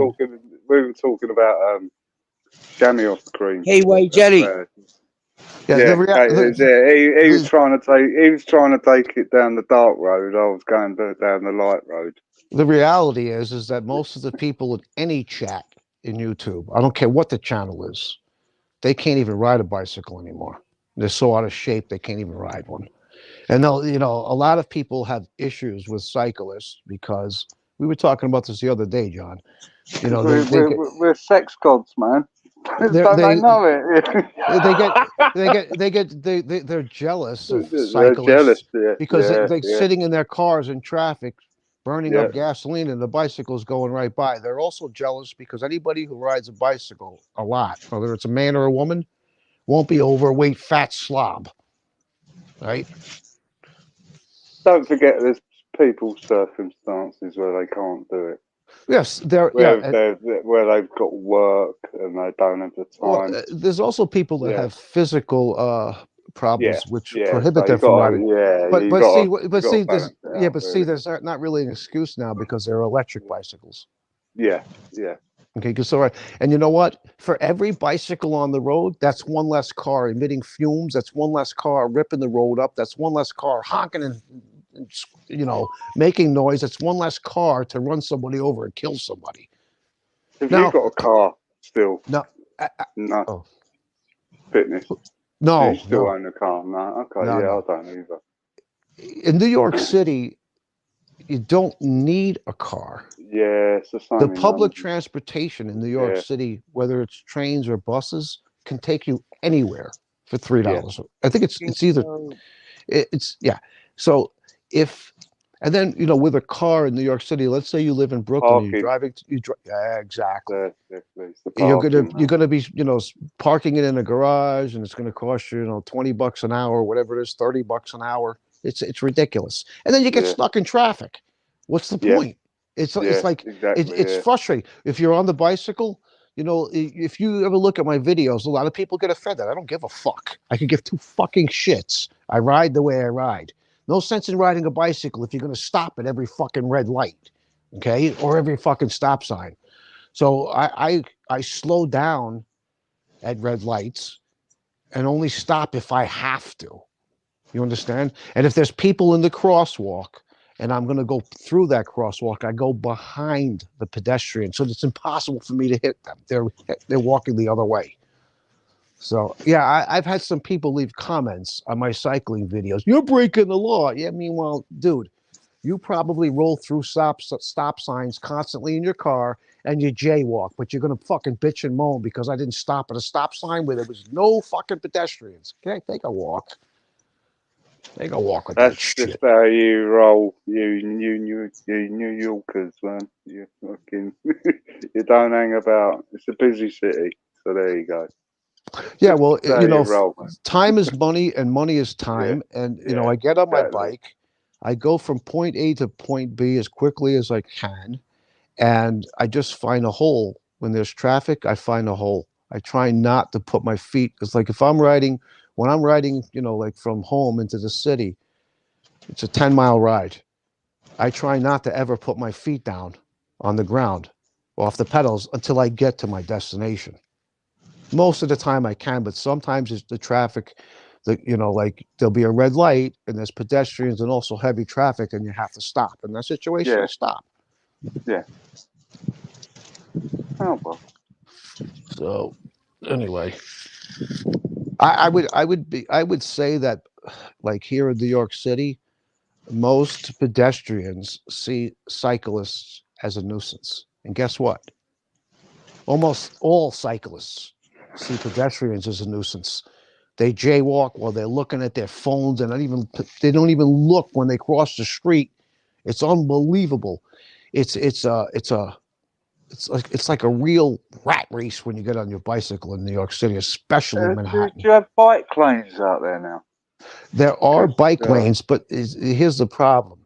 talking about chamois off the cream. Hey, White Jelly. He was trying to take it down the dark road. I was going down the light road. The reality is that most of the people in any chat in YouTube, I don't care what the channel is, they can't even ride a bicycle anymore. They're so out of shape they can't even ride one. And a lot of people have issues with cyclists because we were talking about this the other day, John. We're sex gods, man. Don't they know it? They're jealous of cyclists because they're sitting in their cars in traffic, burning up gasoline, and the bicycle's going right by. They're also jealous because anybody who rides a bicycle a lot, whether it's a man or a woman, won't be overweight, fat slob, right? Don't forget, there's people's circumstances where they can't do it. Yes, where they've got work and they don't have the time. Well, there's also people that have physical problems which Yeah. prohibit So you them from got riding. to, But you but got see to, but you got to see there's balance it out, really. there's not really an excuse now because they're electric bicycles. Yeah. Yeah. Okay, because all right, and you know what? For every bicycle on the road, that's one less car emitting fumes. That's one less car ripping the road up. That's one less car honking and making noise. That's one less car to run somebody over and kill somebody. Have you Now, got a car still? no, No. oh, Fitness. Do you no, still no, own a car? No. Okay. no, Yeah, I no. don't either. In New York City, you don't need a car. Yeah, it's the The same in public London. transportation in New York Yeah. City, whether it's trains or buses, can take you anywhere for Yeah. $3. I think it's either it's yeah. So if and then with a car in New York City, let's say you live in Brooklyn, and you're Parking. driving, yeah, exactly. It's the You're parking, gonna be parking it in a garage, and it's gonna cost you $20 an hour, whatever it is, $30 an hour. It's ridiculous, and then you get Yeah. stuck in traffic. What's the Yeah. point? It's Yeah. like Exactly. it's Yeah. frustrating. If you're on the bicycle, if you ever look at my videos, a lot of people get offended. I don't give a fuck. I could give two fucking shits. I ride the way I ride. No sense in riding a bicycle if you're going to stop at every fucking red light, okay, or every fucking stop sign. So I slow down at red lights and only stop if I have to. You understand? And if there's people in the crosswalk and I'm going to go through that crosswalk, I go behind the pedestrian, so it's impossible for me to hit them. They're walking the other way. So yeah, I've had some people leave comments on my cycling videos. You're breaking the law. Yeah, meanwhile, dude, you probably roll through stop signs constantly in your car and you jaywalk, but you're gonna fucking bitch and moan because I didn't stop at a stop sign where there was no fucking pedestrians. Okay, take a walk. Take a walk with that That's just shit. how you roll, you New Yorkers, man. You fucking, you don't hang about. It's a busy city, so there you go. Yeah, well, That's how you roll, man. time is money and money is Yeah, time. And, yeah, I get on my exactly. bike, I go from point A to point B as quickly as I can. And I just find a hole. When there's traffic, I find a hole. I try not to put my feet, because like when I'm riding, like from home into the city, it's a 10-mile ride. I try not to ever put my feet down on the ground off the pedals until I get to my destination. Most of the time I can, but sometimes it's the traffic that, like there'll be a red light and there's pedestrians and also heavy traffic and you have to stop. In that situation, I Yeah, stop. yeah. Oh well. So anyway, I would say that like here in New York City, most pedestrians see cyclists as a nuisance. And guess what? Almost all cyclists see pedestrians as a nuisance. They jaywalk while they're looking at their phones and they don't even look when they cross the street. It's unbelievable. It's like a real rat race when you get on your bicycle in New York City, especially Do Manhattan. you have bike lanes out there now? There are 'Cause, bike lanes, but here's the problem.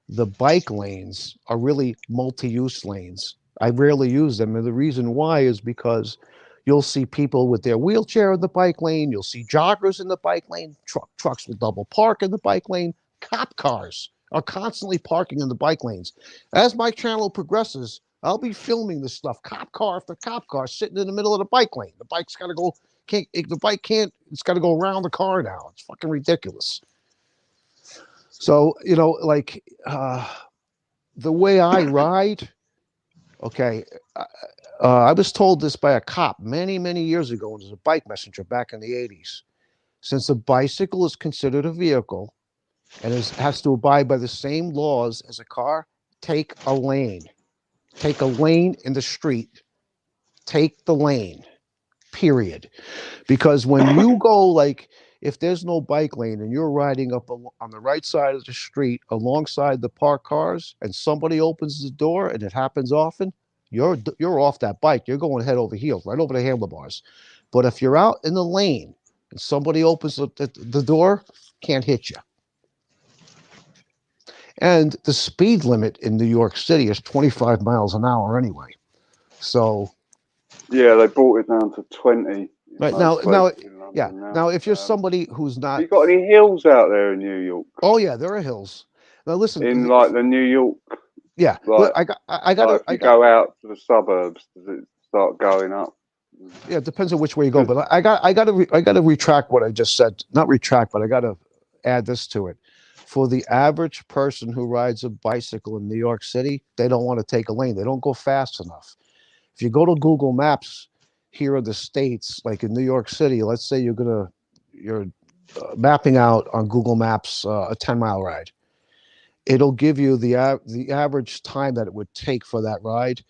The bike lanes are really multi-use lanes. I rarely use them. And the reason why is because you'll see people with their wheelchair in the bike lane. You'll see joggers in the bike lane. Trucks will double park in the bike lane. Cop cars are constantly parking in the bike lanes. As my channel progresses, I'll be filming this stuff. Cop car after cop car sitting in the middle of the bike lane. The bike's got to go. The bike can't. It's got to go around the car now. It's fucking ridiculous. So like the way I ride. Okay, I was told this by a cop many, many years ago as a bike messenger back in the 80s. Since a bicycle is considered a vehicle and has to abide by the same laws as a car, take a lane. Take a lane in the street. Take the lane, period. Because when you go, like, if there's no bike lane and you're riding up on the right side of the street alongside the parked cars and somebody opens the door, and it happens often, you're off that bike. You're going head over heels, right over the handlebars. But if you're out in the lane and somebody opens the door, can't hit you. And the speed limit in New York City is 25 miles an hour anyway. So yeah, they brought it down to 20 Right most now, places in yeah. London now. Now, if you're somebody who's Have not, you got any hills out there in New York? oh yeah, there are hills. Now listen, In like the New York, yeah, like I got, if you go out to the suburbs, does it start going up? yeah, it depends on which way you go. But I got to retract what I just said. Not retract, but I got to add this to it. For the average person who rides a bicycle in New York City, they don't want to take a lane. They don't go fast enough. If you go to Google Maps here in the States, like in New York City, let's say you're mapping out on Google Maps a 10-mile ride. It'll give you the average time that it would take for that ride,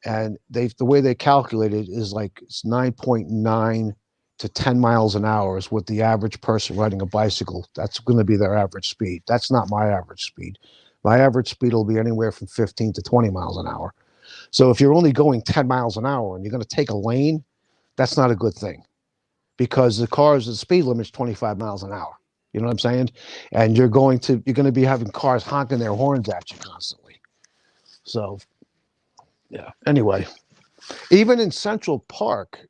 and the way they calculate it is like it's 9.9 to 10 miles an hour is what the average person riding a bicycle. That's going to be their average speed. That's not my average speed. My average speed will be anywhere from 15 to 20 miles an hour. So if you're only going 10 miles an hour and you're going to take a lane, that's not a good thing, because the speed limit is 25 miles an hour. You know what I'm saying? And you're going to be having cars honking their horns at you constantly. So yeah. Anyway, even in Central Park,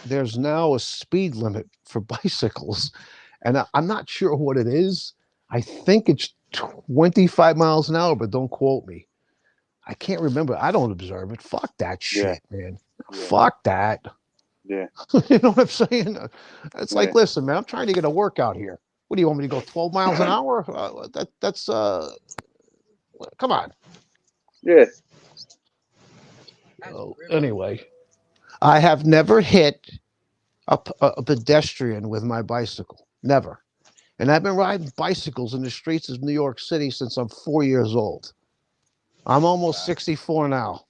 there's now a speed limit for bicycles, and I'm not sure what it is. I think it's 25 miles an hour, but don't quote me. I can't remember. I don't observe it. Fuck that shit, man. Yeah. Fuck that. Yeah. You know what I'm saying? It's like, Yeah. listen, man, I'm trying to get a workout here. What do you want me to go 12 miles an hour? Come on. Yeah. Anyway, I have never hit a pedestrian with my bicycle. Never. And I've been riding bicycles in the streets of New York City since I'm 4 years old. I'm almost 64 now.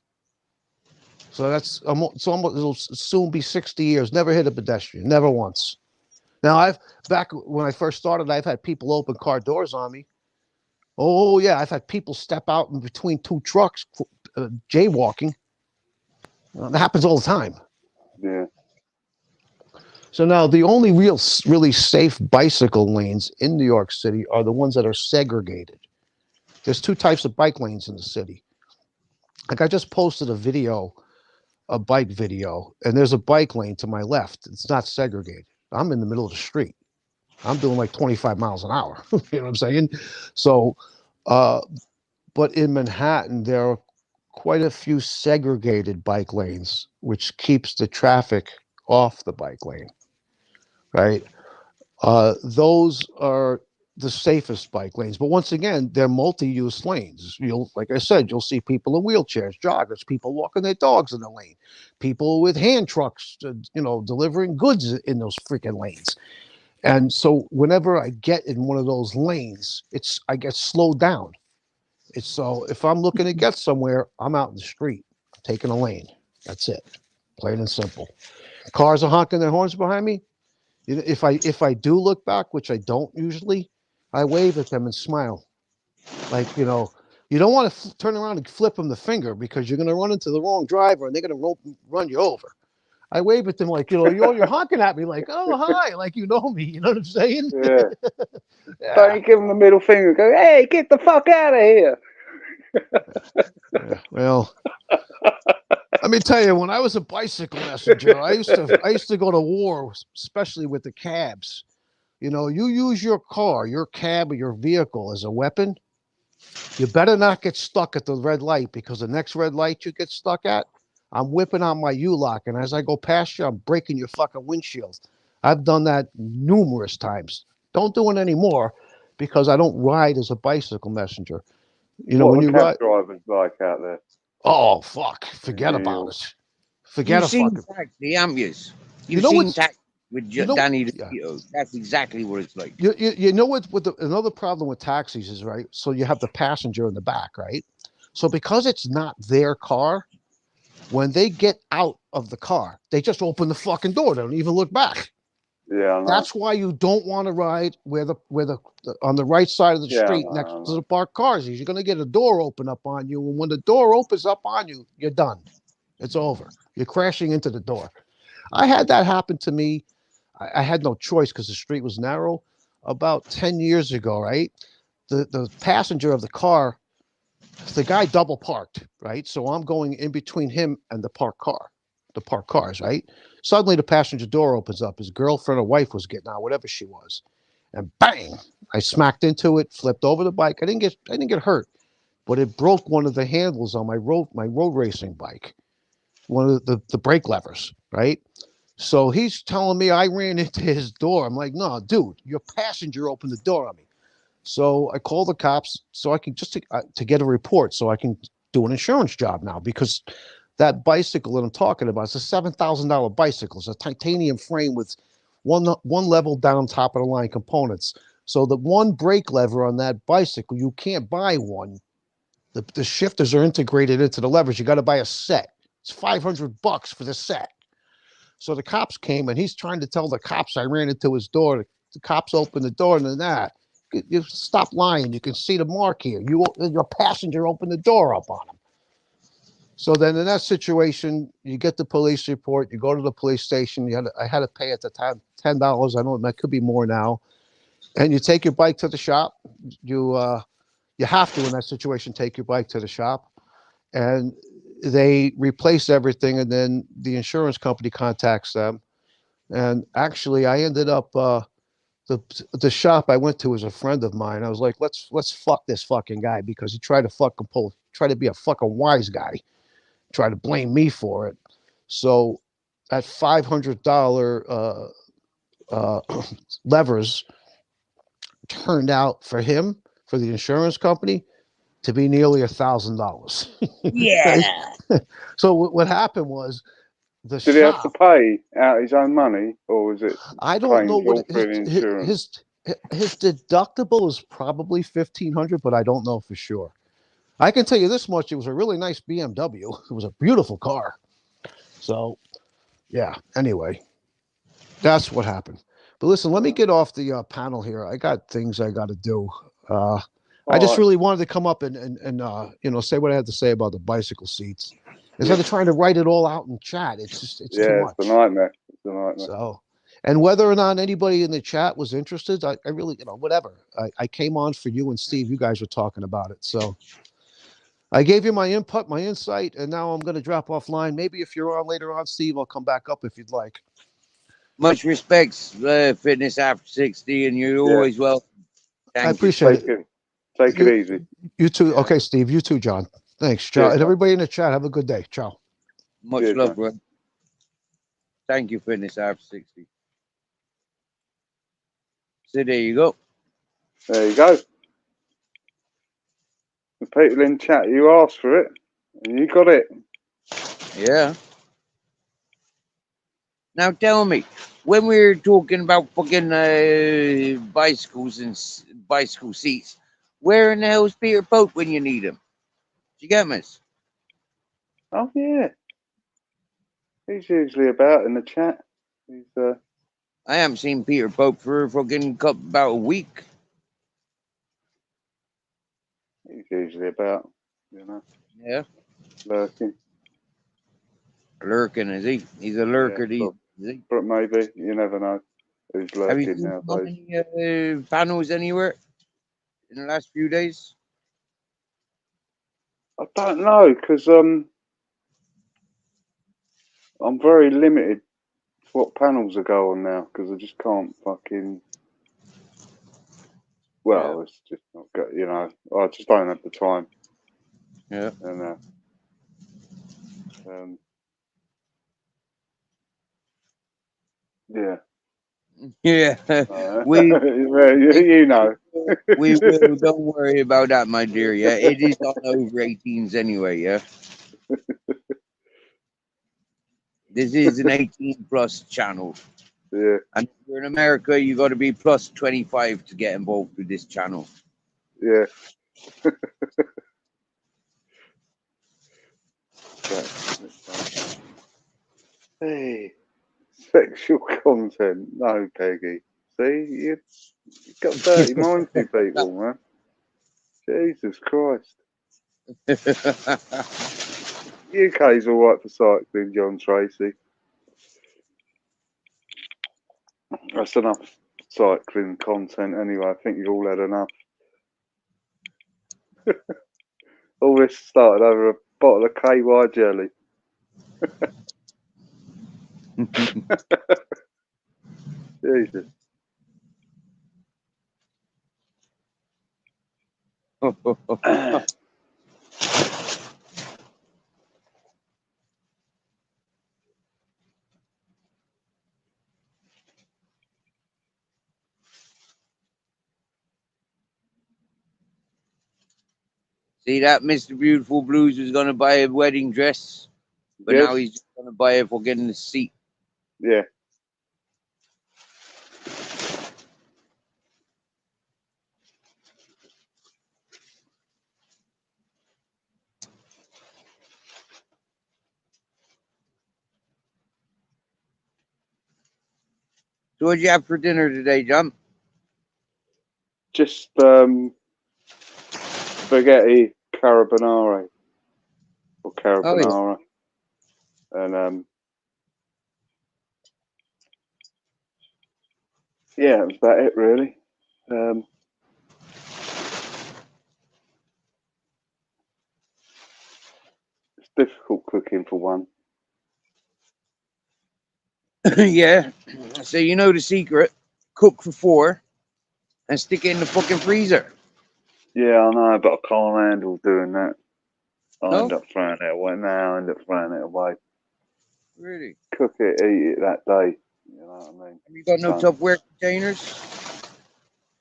So it'll soon be 60 years. Never hit a pedestrian. Never once. Now, back when I first started, I've had people open car doors on me. Oh yeah, I've had people step out in between two trucks, jaywalking. That happens all the time. Yeah. So now the only really safe bicycle lanes in New York City are the ones that are segregated. There's two types of bike lanes in the city. Like I just posted a bike video, and there's a bike lane to my left. It's not segregated. I'm in the middle of the street. I'm doing like 25 miles an hour. You know what I'm saying? So, but in Manhattan, there are quite a few segregated bike lanes, which keeps the traffic off the bike lane, right? Those are the safest bike lanes. But once again, they're multi-use lanes. Like I said, you'll see people in wheelchairs, joggers, people walking their dogs in the lane, people with hand trucks, delivering goods in those freaking lanes. And so whenever I get in one of those lanes, I get slowed down. So if I'm looking to get somewhere, I'm out in the street, taking a lane. That's it, plain and simple. Cars are honking their horns behind me. If I do look back, which I don't usually, I wave at them and smile. Like, you don't want to turn around and flip them the finger because you're going to run into the wrong driver and they're going to run you over. I wave at them like, you're honking at me like, oh, hi, like you know me. You know what I'm saying? Yeah. Yeah. Don't you give them the middle finger and go, hey, get the fuck out of here. Yeah, well, let me tell you, when I was a bicycle messenger, I used to go to war, especially with the cabs. You use your car, your cab, or your vehicle as a weapon. You better not get stuck at the red light, because the next red light you get stuck at, I'm whipping out my U-lock, and as I go past you, I'm breaking your fucking windshield. I've done that numerous times. Don't do it anymore, because I don't ride as a bicycle messenger. What When are you the cab ride, drivers like out there? oh fuck, forget New about York? it. Forget You've a seen fucking. Taxi, haven't you? You You've know seen what's Taxi with you know Danny yeah. DeVito. That's exactly what it's like. You know what another problem with taxis is, right? So you have the passenger in the back, right? So because it's not their car, when they get out of the car, they just open the fucking door. They don't even look back. Yeah, I know. That's why you don't want to ride where the on the right side of the street next to the parked cars is. You're going to get a door open up on you, and when the door opens up on you, you're done. It's over. You're crashing into the door. I had that happen to me. I had no choice because the street was narrow. About 10 years ago, right? The passenger of the car, the guy double parked, right? So I'm going in between him and the parked cars, right? Suddenly, the passenger door opens up. His girlfriend or wife was getting out, whatever she was, and bang! I smacked into it, flipped over the bike. I didn't get hurt, but it broke one of the handles on my road racing bike, one of the brake levers, right? So he's telling me I ran into his door. I'm like, no, dude, your passenger opened the door on me. So I called the cops so I can just to get a report so I can do an insurance job now, because that bicycle that I'm talking about is a $7,000 bicycle. It's a titanium frame with one level down top of the line components. So the one brake lever on that bicycle, you can't buy one. The shifters are integrated into the levers. You got to buy a set. It's $500 for the set. So the cops came, and he's trying to tell the cops I ran into his door. The cops opened the door, and then that. You stop lying. You can see the mark here. Your passenger opened the door up on him. So then in that situation, you get the police report. You go to the police station. I had to pay at the time $10. I know that could be more now. And you take your bike to the shop. You have to, in that situation, take your bike to the shop, and they replace everything. And then the insurance company contacts them. And actually, I ended up the shop I went to was a friend of mine. I was like, let's fuck this fucking guy, because he tried to be a fucking wise guy, try to blame me for it. So that $500 levers turned out for him, for the insurance company, to be nearly $1,000. Yeah. So what happened was the Did he have to shop. pay out his own money, or was it I don't know claimed what all through the insurance? his deductible is probably 1,500, but I don't know for sure. I can tell you this much: it was a really nice BMW. It was a beautiful car. So yeah. Anyway, that's what happened. But listen, let me get off the panel here. I got things I got to do. I All just right. really wanted to come up and say what I had to say about the bicycle seats, Yeah. instead of trying to write it all out in chat. It's too Yeah, it's the much. nightmare. It's the nightmare. So, and whether or not anybody in the chat was interested, I really, whatever. I came on for you and Steve. You guys were talking about it. So I gave you my input, my insight, and now I'm going to drop offline. Maybe if you're on later on, Steve, I'll come back up if you'd like. Much respects, Fitness After 60, and you're Yeah. always welcome. I Thank you. appreciate Take it. it. Take it easy. You too. Yeah. Okay, Steve. You too, John. Thanks. Ciao. Cheers, And mate. everybody in the chat, have a good day. Ciao. Much Cheers, love, mate. bro. Thank you, Fitness After 60. So there you go. There you go. The people in chat, you asked for it, and you got it. Yeah. Now tell me, when we were talking about fucking bicycles and bicycle seats, where in the hell's Peter Pope when you need him? You get me? Oh yeah, he's usually about in the chat. He's I haven't seen Peter Pope for fucking about a week. usually about, Yeah. lurking. Lurking, is he? He's a Yeah, lurker, is he? but maybe you never know who's Have you lurking seen him on nowadays. any panels anywhere in the last few days? I don't know, because I'm very limited to what panels I go on now, because I just can't fucking. Well, it's just not good, I just don't have the time. Yeah. And yeah. Yeah. we you know. we will. Don't worry about that, my dear. Yeah, it is on over 18s anyway. Yeah, this is an 18 plus channel, Yeah, and if you're in America, you got to be plus 25 to get involved with this channel. yeah. Hey, sexual content. No, Peggy. See, you've got dirty minds, you people, man. Jesus Christ. UK's all right for cycling, John Tracy. That's enough cycling content anyway. I think you've all had enough. All this started over a bottle of KY jelly. Jesus. See that Mr. Beautiful Blues was gonna buy a wedding dress, but now Yes. he's just gonna buy it for getting the seat. Yeah. So what'd you have for dinner today, John? Just spaghetti carbonara or Oh yeah. carbonara, and yeah, that was about it really. It's difficult cooking for one. Yeah. So you know the secret: cook for 4 and stick it in the fucking freezer. Yeah, I know, but I can't handle doing that. I No, end up throwing it away. Now I end up throwing it away. really. Cook it, eat it that day. You know what I mean? Have you got no Don't. Tupperware containers?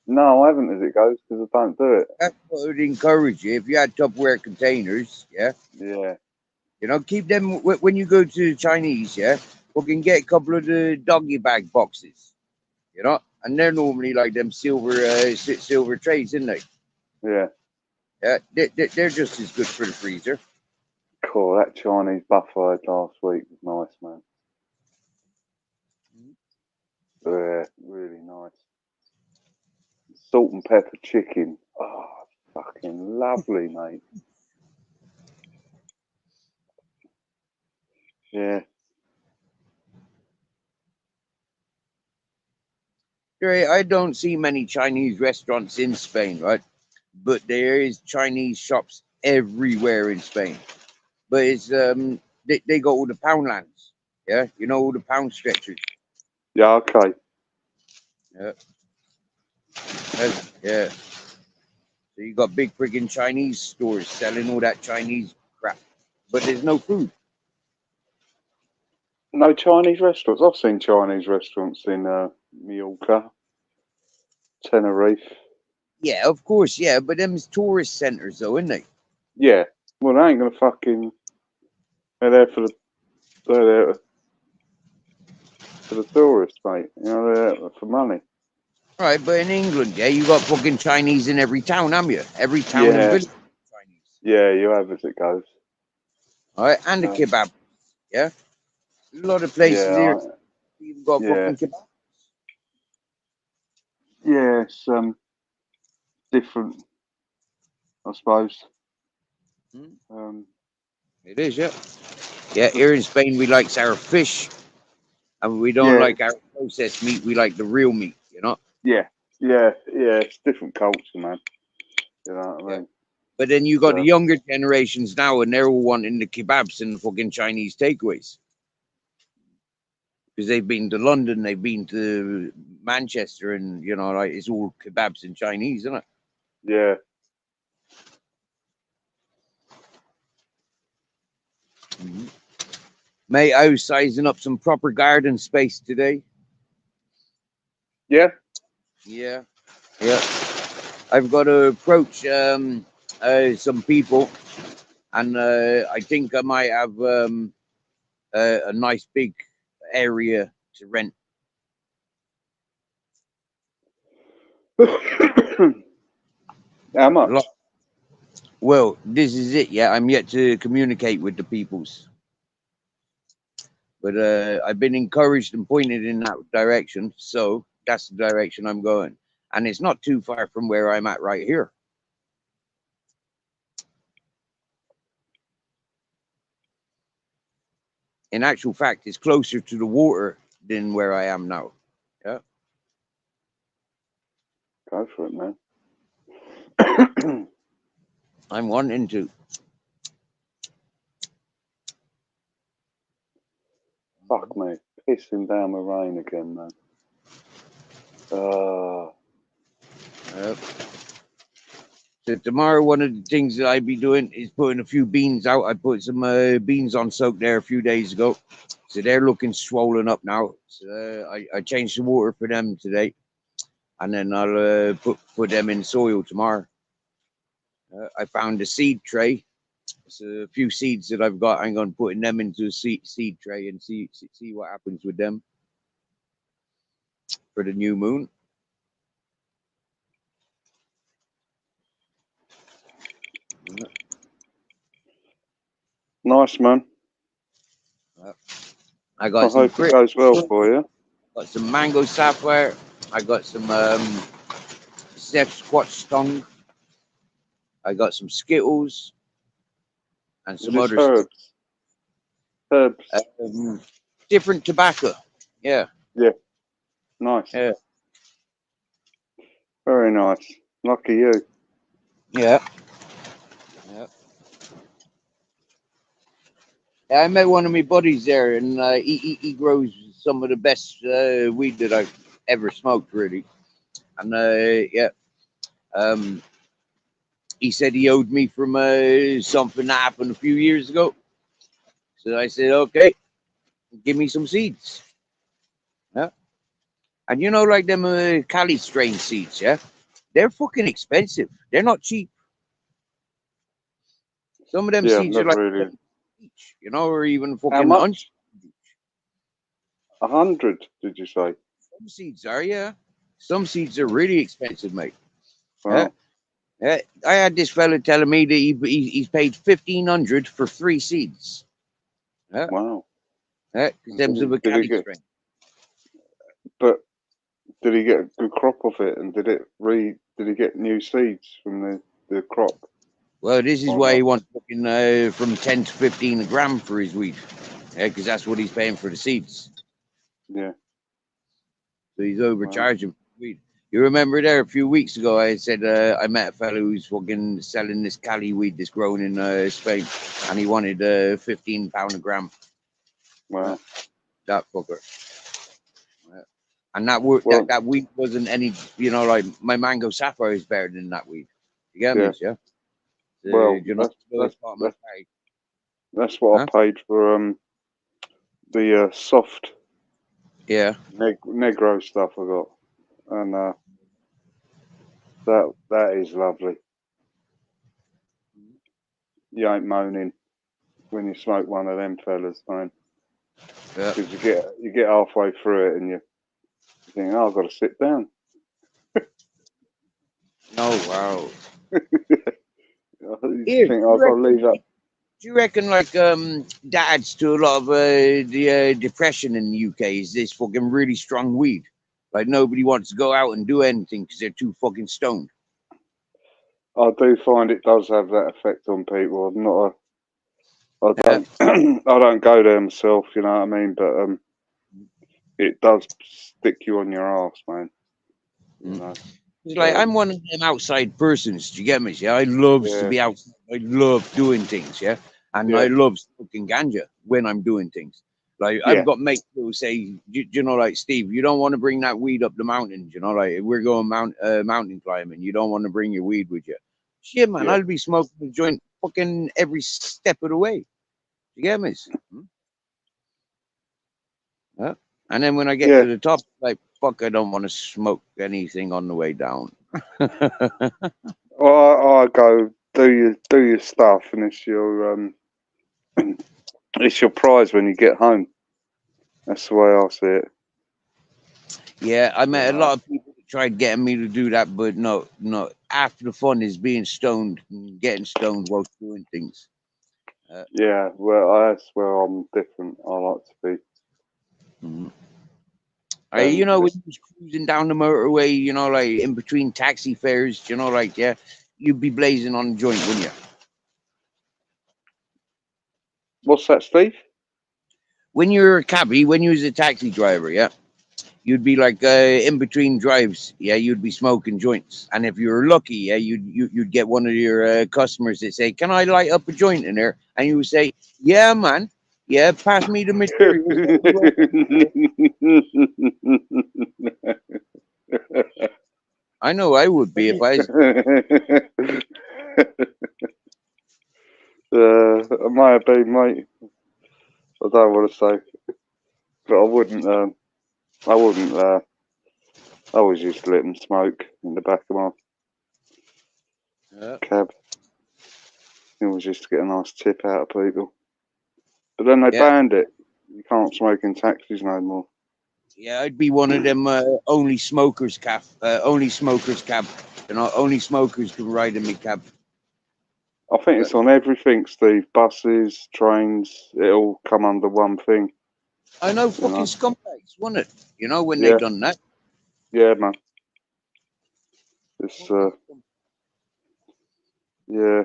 No, I haven't as it goes because I don't do it. That's what I would encourage you. If you had Tupperware containers, yeah, Yeah, keep them when you go to the Chinese, yeah. We can get a couple of the doggy bag boxes, and they're normally like them silver trays, isn't they? yeah. Yeah, they're just as good for the freezer. Cool. That Chinese buffet I had last week was nice, man. Yeah, really nice. Salt and pepper chicken. Oh, fucking lovely, mate. Yeah. Right, I don't see many Chinese restaurants in Spain, right? But there is Chinese shops everywhere in Spain. But it's they got all the pound lands, yeah, all the pound stretchers. Yeah, okay. Yeah, yeah. So you got big friggin' Chinese stores selling all that Chinese crap, but there's no food. No Chinese restaurants. I've seen Chinese restaurants in Mallorca, Tenerife. Yeah, of course, yeah, but them's tourist centers though, isn't they? Yeah. Well, they ain't gonna fucking. They're there for the. They're there for the tourists, mate. You know, they're there for money. Right, but in England, yeah, you got fucking Chinese in every town, haven't you? Every town and Yeah. village, Chinese. Yeah, you have as it goes. All right, and the Um, kebab, yeah. A lot of places yeah. here even got Yeah. fucking kebab. Yeah. It's different, I suppose. Hmm? Um, It is, yeah. Yeah, here in Spain, we like our fish, and we don't yeah. like our processed meat. We like the real meat, Yeah. Yeah. Yeah. It's different culture, man. You know what I Yeah. mean? But then you got the So, younger generations now, and they're all wanting the kebabs and the fucking Chinese takeaways because they've been to London, they've been to Manchester, and like it's all kebabs and Chinese, isn't it? yeah. Mm-hmm. Mate, I was sizing up some proper garden space today. Yeah. Yeah, yeah. I've got to approach some people, and I think I might have a nice big area to rent. How much? Well, this is it. Yeah, I'm yet to communicate with the peoples, but I've been encouraged and pointed in that direction, so that's the direction I'm going, and it's not too far from where I'm at right here. In actual fact, it's closer to the water than where I am now. Yeah. Go for it, man. I'm wanting to. Fuck me. pissing down the rain again, man. So tomorrow, one of the things that I'd be doing is putting a few beans out. I put some beans on soak there a few days ago. So they're looking swollen up now. So I changed the water for them today. And then I'll put them in soil tomorrow. I found a seed tray. It's a few seeds that I've got. I'm going to put them into a seed tray and see what happens with them for the new moon. Nice, man. I got I some hope it goes well for you. Got some mango sapphire. I got some Squatch tongue. I got some Skittles and some other herbs. Herbs. Different tobacco. Yeah. Yeah. Nice. Yeah. Very nice. Lucky you. Yeah. Yeah. I met one of my buddies there, and he grows some of the best weed that I've ever smoked, really. And yeah, he said he owed me from something that happened a few years ago. So I said, okay, give me some seeds. Yeah. And you know, like them Cali strain seeds, yeah, they're fucking expensive. They're not cheap. Some of them seeds are like really. each, you know, or even fucking How much? 100, did you say? Some seeds are, yeah. Some seeds are really expensive, mate. Wow. I had this fella telling me that he's paid $1,500 for 3 seeds. Wow. Them's of a Cali strain. But did he get a good crop of it, and did he get new seeds from the crop? Well, this is why he wants fucking from 10 to 15 a gram for his weed. Yeah, because that's what he's paying for the seeds. Yeah. So he's overcharging for weed. You remember there a few weeks ago, I said I met a fellow who's fucking selling this Cali weed that's grown in Spain, and he wanted £15 a gram. Wow. That fucker. And that weed wasn't any, you know, like my mango sapphire is better than that weed. You get me? Yeah. Well, you know, that's what I paid for the soft Negro stuff I got, and that is lovely. You ain't moaning when you smoke one of them fellas, man. Yeah. Because you get halfway through it and you think, oh, I've got to sit down. Oh wow. You think I've got to leave that. Do you reckon like that adds to a lot of the depression in the UK? Is this fucking really strong weed? Like nobody wants to go out and do anything because they're too fucking stoned. I do find it does have that effect on people. I'm not I don't I don't go there myself, you know what I mean? But it does stick you on your ass, man. You know? It's like I'm one of them outside persons. Do you get me? Yeah, I love to be outside. I love doing things. Yeah, and I love smoking ganja when I'm doing things. Like I've got mates who say, you know, like Steve, you don't want to bring that weed up the mountains. You know, like we're going mountain climbing. You don't want to bring your weed with you. Shit, man, I'll be smoking a joint fucking every step of the way. You get me? And then when I get to the top, like, fuck, I don't want to smoke anything on the way down. I go do your stuff, and it's your prize when you get home. That's the way I see it. Yeah, I met a lot of people that tried getting me to do that, but no. After the fun is being stoned and getting stoned while doing things. Yeah, well, that's where I'm different. I like to be. You know, when you was cruising down the motorway, you know, like in between taxi fares, you know, like, you'd be blazing on a joint, wouldn't you? What's that, Steve? When you're a cabbie, when you was a taxi driver, you'd be like in between drives, you'd be smoking joints. And if you were lucky, you'd get one of your customers that say, "Can I light up a joint in there?" And you would say, "Yeah, man." Yeah, pass me the materials. I know I would be if I was. It might have been, mate. I don't want to say, but I wouldn't. I wouldn't. I always used to let them smoke in the back of my cab. It was just to get a nice tip out of people. But then they Yeah. banned it. You can't smoke in taxis no more. Yeah, I'd be one of them only smokers cab. Only smokers cab. You know, only smokers can ride in my cab. I think it's on everything, Steve. Buses, trains, it all come under one thing. I know, fucking scumbags, wasn't it? You know, when Yeah. they done that. Yeah, man. It's yeah.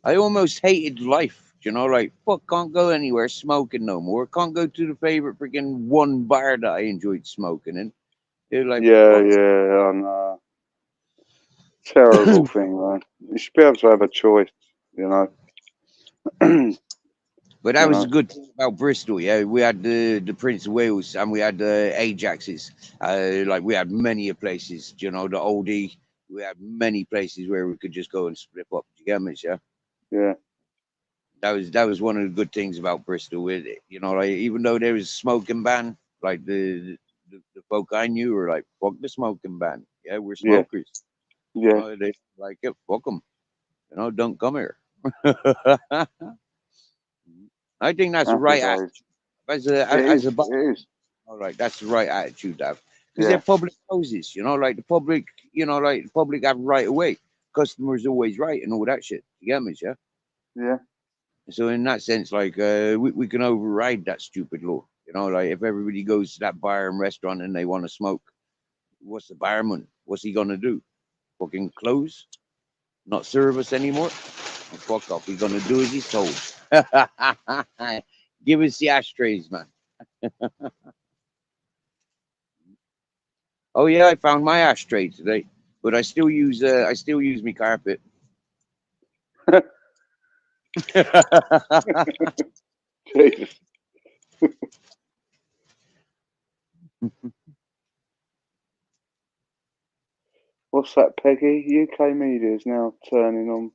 I almost hated life. You know, like, fuck, can't go anywhere smoking no more. Can't go to the favorite freaking one bar that I enjoyed smoking in. They're like, Yeah, fuck. yeah, and terrible thing, man. You should be able to have a choice, you know. But that You was know. a good thing about Bristol, yeah. We had the Prince of Wales and we had the Ajaxes. Like we had many places, you know, the oldie. We had many places where we could just go and split up. You get me, yeah? Yeah. That was one of the good things about Bristol. With it, you know, like even though there was a smoking ban, like the folk I knew were like, "Fuck the smoking ban." Yeah, we're Yeah. smokers. Yeah. You know, they like it. Fuck them. You know, don't come here. I think that's the Happy right attitude. days. As a It is. all right, that's the right attitude to have because Yeah. they're public houses. You know, like the public. You know, like the public have right away. Customers always right and all that shit. You get me, yeah? Yeah. So in that sense, like we can override that stupid law. You know, like if everybody goes to that bar and restaurant and they want to smoke, what's the barman? What's he gonna do? Fucking close? Not serve us anymore? Oh, fuck off. He's gonna do as he's told. Give us the ashtrays, man. Oh yeah, I found my ashtray today, but I still use my carpet. Jesus. What's that, Peggy? UK media is now turning on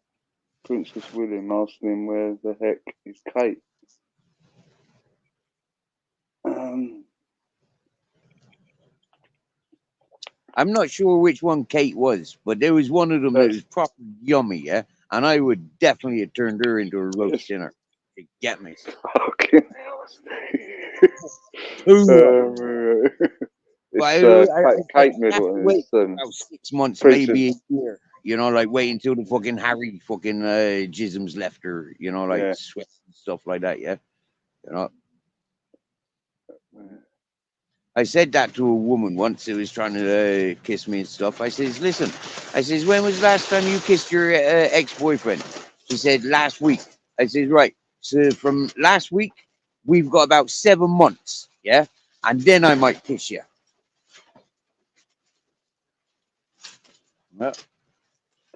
Princess William, asking him where the heck is Kate. I'm not sure which one Kate was, but there was one of them that was proper yummy, yeah. And I would definitely have turned her into a roast dinner. You get me? Fucking hell. But It's Kate have to Middleton. wait It's about 6 months, Princess. maybe a year. You know, like wait until the fucking Harry fucking jisms left her. You know, like sweat and stuff like that. Yeah, you know. I said that to a woman once who was trying to kiss me and stuff. I says, listen, I says, when was the last time you kissed your ex-boyfriend? She said, last week. I says, right. So from last week, we've got about 7 months. Yeah. And then I might kiss you. Yeah.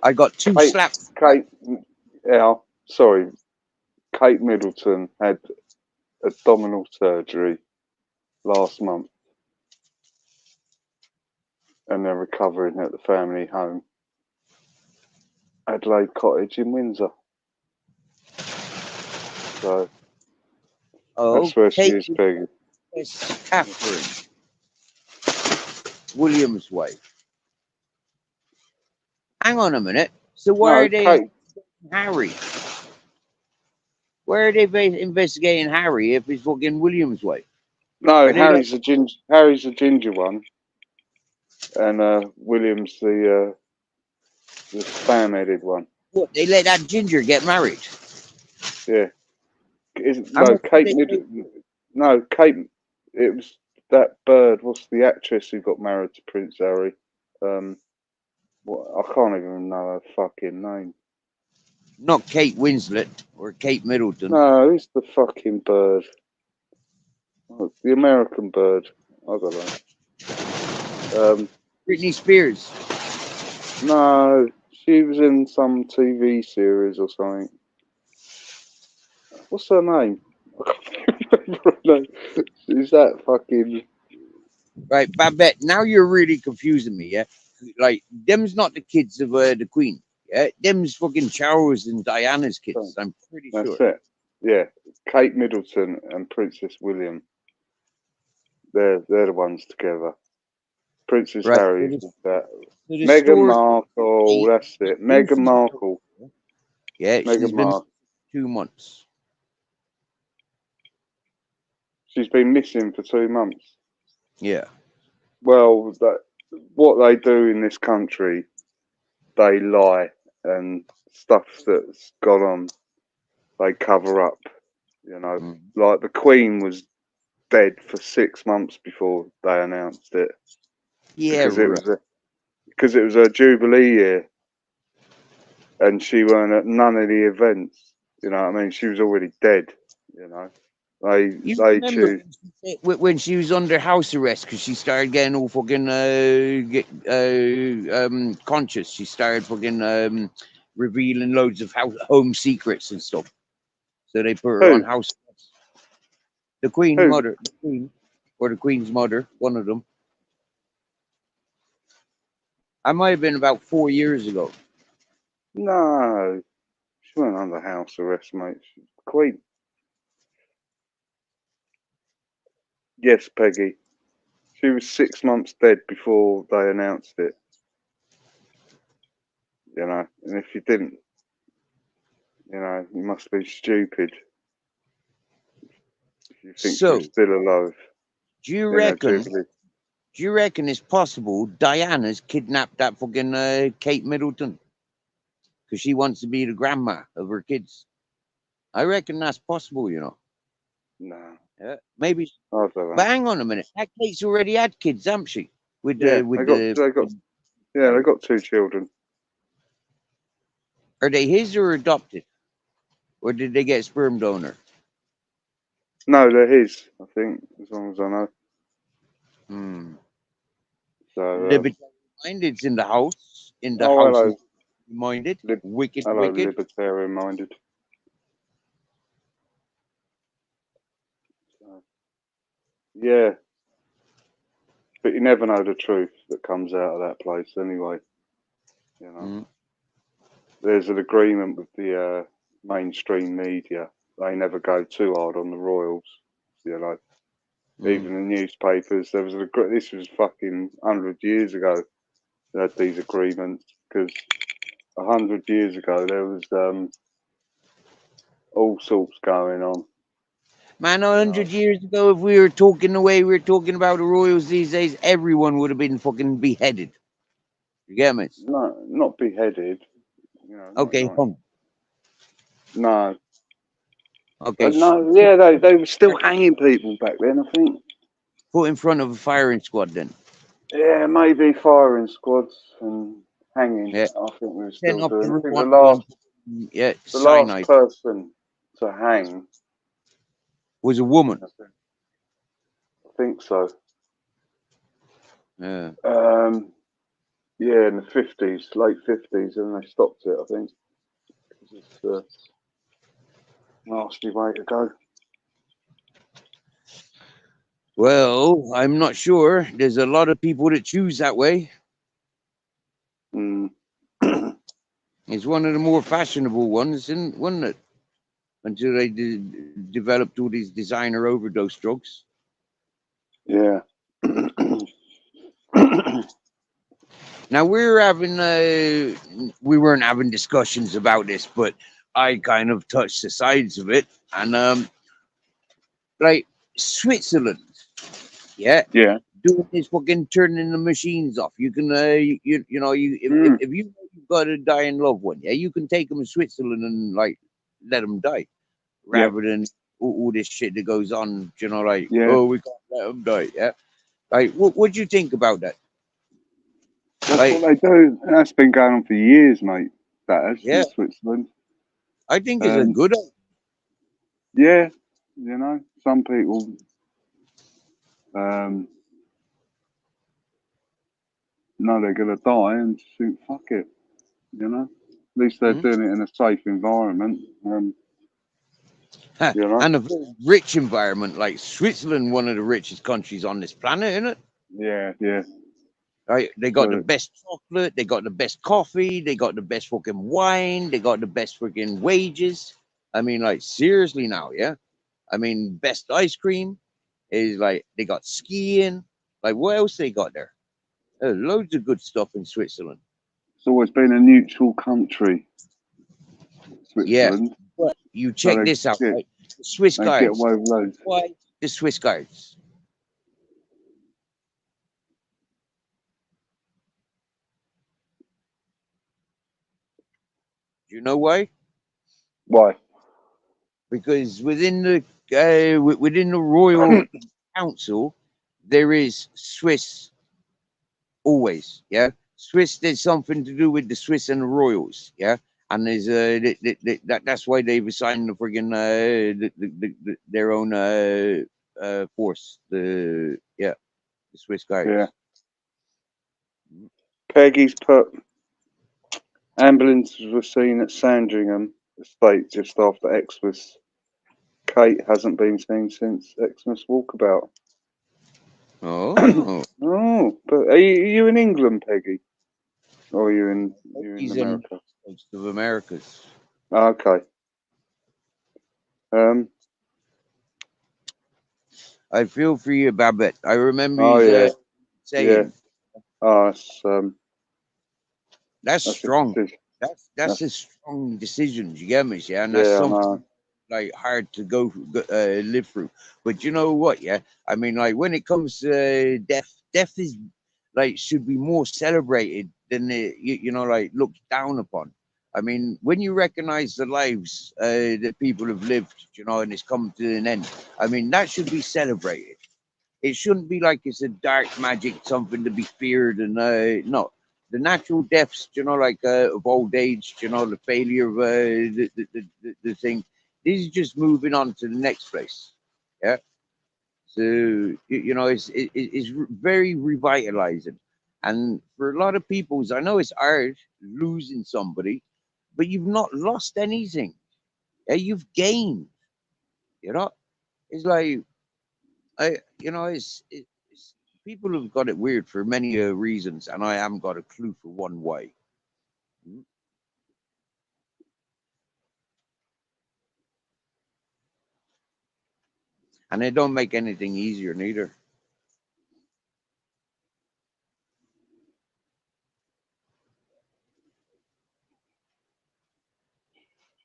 I got two slaps. Kate, yeah, sorry. Kate Middleton had abdominal surgery last month, and they're recovering at the family home, Adelaide Cottage in Windsor. So that's where she is, Peggy. It's Catherine, William's wife. Hang on a minute. So why are they Harry? Where are they investigating Harry if it's fucking William's wife? No, Harry's the ginger one, and William's the spam-headed one. What, they let that ginger get married? Yeah. Kate Middleton. No, Kate. It was that bird. What's the actress who got married to Prince Harry? I can't even know her fucking name. Not Kate Winslet or Kate Middleton. No, who's the fucking bird? Oh, the American bird. I don't know. Britney Spears. No, she was in some TV series or something. What's her name? Is that fucking... Right, Babette, now you're really confusing me, yeah? Like, them's not the kids of the Queen, yeah? Them's fucking Charles and Diana's kids, I'm pretty That's sure. it. Yeah, Kate Middleton and Princess William. They're the ones together. Princess Right, Harry's with that. so the Meghan story, Markle, that's it. Meghan Markle. yeah, Meghan she's been Markle. 2 months. She's been missing for 2 months. Yeah. Well, what they do in this country, they lie, and stuff that's gone on, they cover up. You know, Mm. like the Queen was dead for 6 months before they announced it Yeah, because it right. was because it was a Jubilee year, and she weren't at none of the events. You know what I mean? She was already dead. You know, You they remember choose. when she was under house arrest because she started getting all fucking conscious. She started fucking revealing loads of home secrets and stuff. So they put her on Who? house arrest. The Queen Who? mother, the Queen, or the Queen's mother, one of them. I might have been about 4 years ago. No, she weren't under house arrest, mate. She's the Queen. Yes, Peggy. She was 6 months dead before they announced it. You know, and if you didn't, you know, you must be stupid if you think So, she's still alive do you in that reckon? Jubilee. Do you reckon it's possible Diana's kidnapped that fucking Kate Middleton because she wants to be the grandma of her kids? I reckon that's possible, you know. No, Yeah, maybe. I don't know. But hang on a minute. That Kate's already had kids, hasn't she? With Yeah, the they got 2 children. are they his or adopted, or did they get a sperm donor? No, they're his, I think, as long as I know. Hmm. So, Libertarian minded. It's in the house. In the oh, house hello, is minded. Wicked, hello, wicked. libertarian minded. So, yeah, but you never know the truth that comes out of that place anyway. You know, Hmm. there's an agreement with the mainstream media. They never go too hard on the royals. You know, even the newspapers. There was this was fucking 100 years ago. They had these agreements because 100 years ago there was all sorts going on. Man, 100 years ago, if we were talking the way we're talking about the royals these days, everyone would have been fucking beheaded. You get me? No, not beheaded. You know, not Okay, like hung. no. Okay, No, yeah, they were still hanging people back then, I think. put in front of a firing squad then. Yeah, maybe firing squads and hanging. Yeah, I think we were sent still off the doing. I route think one day and yeah, the last cyanide person to hang. was a woman. I think so. Yeah. Yeah, in the 50s, late 50s, and they stopped it. I think because it's a nasty way to go. Well, I'm not sure. There's a lot of people that choose that way. Mm. It's one of the more fashionable ones, wasn't it? Until they developed all these designer overdose drugs. Yeah. Now we weren't having discussions about this, but I kind of touched the sides of it, and like Switzerland, yeah, Yeah. doing this fucking turning the machines off. You can, you know, Mm. if you've got a dying loved one, yeah, you can take them to Switzerland and like let them die, Yeah. rather than all this shit that goes on. You know, like Yeah. oh, we can't let them die. Yeah, like what do you think about that? That's Like, what they do. That's been going on for years, mate. That has yeah, in Switzerland. I think it's a good. Yeah, you know, some people know they're gonna die and just think, fuck it, you know. At least they're Hmm? doing it in a safe environment. You know? And a very rich environment like Switzerland, one of the richest countries on this planet, isn't it? Yeah, yeah. Right? They got the But best chocolate, they got the best coffee, they got the best fucking wine, they got the best freaking wages. I mean, like seriously now, yeah. I mean, best ice cream is like they got skiing. Like what else they got there? There's loads of good stuff in Switzerland. it's always been a neutral country, Yeah, Switzerland. but you So check this out, get right? The Swiss they get guards. away with loads. Why the Swiss guards? Do you know why? Why? Because within the royal council, there is Swiss always. Yeah, Swiss. There's something to do with the Swiss and the royals. Yeah, and there's that's why they've assigned the friggin' their own force. The Swiss guards. Yeah. Peggy's put ambulances were seen at Sandringham Estate just after Xmas. Kate hasn't been seen since Xmas walkabout. Oh, Oh, but are you in England, Peggy? Or are you in he's in America? most of Americas. Okay. I feel for you, Babette. I remember Oh he's yeah, yeah. saying Oh, that's that's a strong. decision. That's a strong decision. You get me? Yeah, and that's Yeah, I something know. like hard to live through. But you know what? Yeah, I mean, like when it comes to death is like should be more celebrated than you know like looked down upon. I mean, when you recognize the lives that people have lived, you know, and it's come to an end. I mean, that should be celebrated. It shouldn't be like it's a dark magic, something to be feared. And no, the natural deaths, you know, like of old age, you know, the failure of the thing. This is just moving on to the next place. Yeah. So you know, it's very revitalizing, and for a lot of people, I know it's hard losing somebody, but you've not lost anything. Yeah, you've gained. You know, it's like you know, it's people have got it weird for many reasons, and I haven't got a clue for one why. Mm. And it don't make anything easier neither.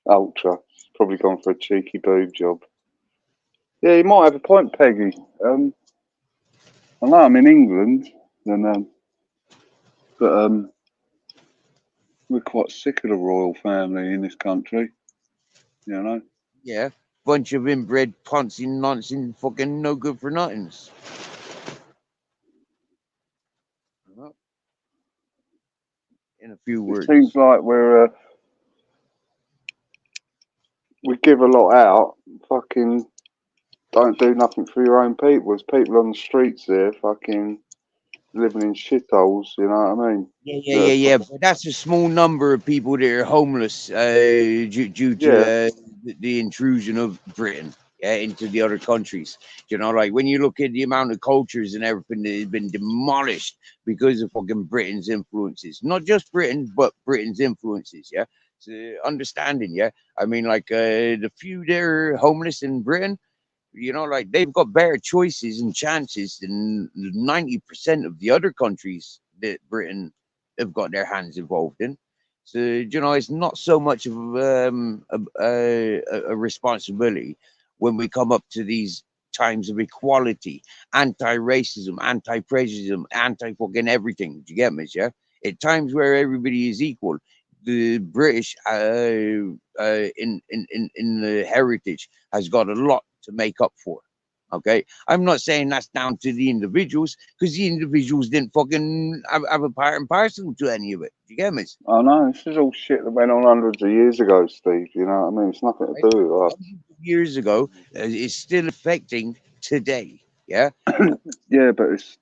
Ultra. She's probably gone for a cheeky boob job. Yeah, you might have a point, Peggy. I know I'm in England, and but we're quite sick of the royal family in this country. You know. Yeah, bunch of inbred poncy nonsense, fucking no good for nothings. Well, in a few It seems words. like we give a lot out. Fucking don't do nothing for your own people. There's people on the streets there, fucking living in shitholes. You know what I mean? Yeah. But that's a small number of people that are homeless due to Yeah, the intrusion of Britain, yeah, into the other countries. You know, like when you look at the amount of cultures and everything that has been demolished because of fucking Britain's influences, not just Britain, but Britain's influences. Yeah, so understanding. Yeah, I mean, like the few that are homeless in Britain, you know, like they've got better choices and chances than 90% of the other countries that Britain have got their hands involved in. So, you know, it's not so much of a responsibility when we come up to these times of equality, anti-racism, anti-prejudice, anti-fucking everything. Do you get me? Yeah. At times where everybody is equal, the British in the heritage has got a lot to make up for. Okay, I'm not saying that's down to the individuals because the individuals didn't fucking have a part and parcel to any of it. Do you get me? I know. This is all shit that went on hundreds of years ago, Steve. You know what I mean? It's nothing Right? to do with Hundreds of years ago, it's still affecting today. Yeah, us. Yeah, but it's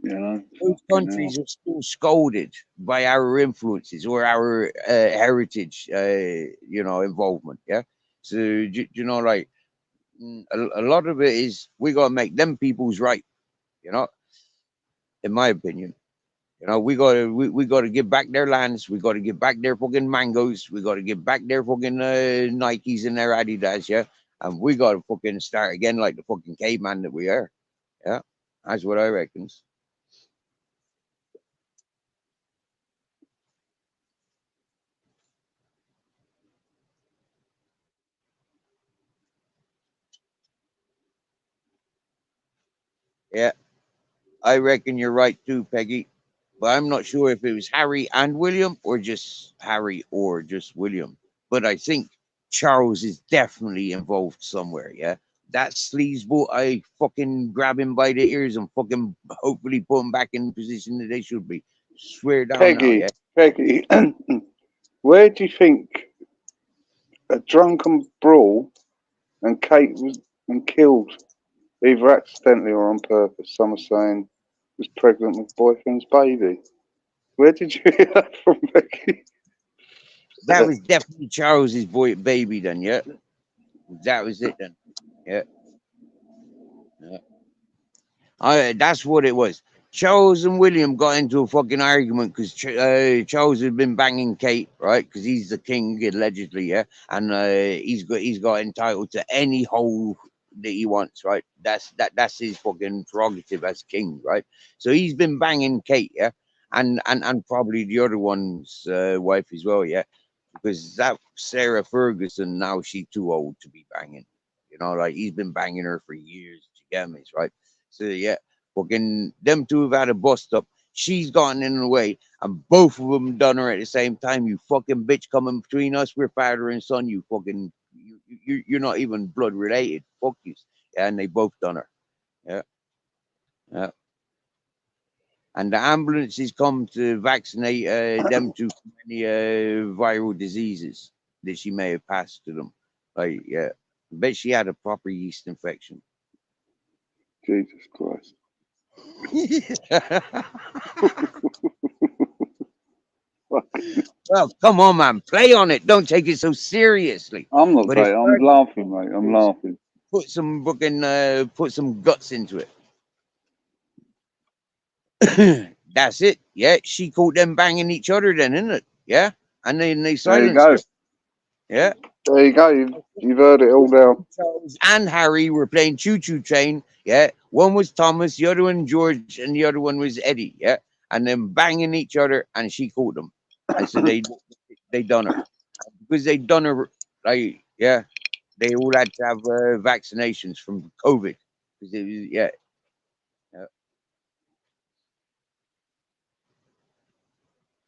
those fucking hell. countries are still scolded by our influences or our heritage, you know, involvement. Yeah, So you know, like a lot of it is we gotta make them people's right. You know, in my opinion. You know, we gotta give back their lands. We gotta give back their fucking mangoes. We gotta give back their fucking Nikes and their Adidas. Yeah, and we gotta fucking start again like the fucking caveman that we are. Yeah, that's what I reckons. Yeah, I reckon you're right too, Peggy. But I'm not sure if it was Harry and William or just Harry or just William. But I think Charles is definitely involved somewhere. Yeah, that sleazeball, I fucking grab him by the ears and fucking hopefully put him back in the position that they should be. Swear down now, Peggy, yeah. Peggy, where do you think a drunken brawl and Kate was and killed either accidentally or on purpose? Some are saying was pregnant with boyfriend's baby. Where did you hear that from, Peggy? That was definitely Charles's boy baby then, yeah. That was it then. Yeah. Yeah. That's what it was. Charles and William got into a fucking argument because Charles had been banging Kate, right? Because he's the king allegedly, yeah, and he's got entitled to any hole that he wants, right? That's his fucking prerogative as king, right? So he's been banging Kate, yeah, and probably the other one's wife as well, yeah, because that Sarah Ferguson now she's too old to be banging, you know, like he's been banging her for years. You get me, right? So yeah, fucking them two have had a bust up. She's gotten in the way, and both of them done her at the same time. You fucking bitch coming between us. We're father and son. You fucking you're not even blood related. Fuck you. Yeah, and they both done her. Yeah, yeah. And the ambulances come to vaccinate them two from any viral diseases that she may have passed to them. Like, yeah, I bet she had a proper yeast infection. Jesus Christ. Well, come on, man. Play on it. Don't take it so seriously. I'm not But if saying, I'm laughing, mate. I'm laughing. put some guts into it. That's it. Yeah, she caught them banging each other then, isn't it? Yeah. And then they There you silenced go. her. Yeah. There you go. You've heard it all now. Charles and Harry were playing Choo Choo Train. Yeah. One was Thomas, the other one George, and the other one was Eddie. Yeah. And then banging each other, and she caught them. And so they done her. Because they done her like, yeah, they all had to have vaccinations from COVID. Because it was, yeah, yeah,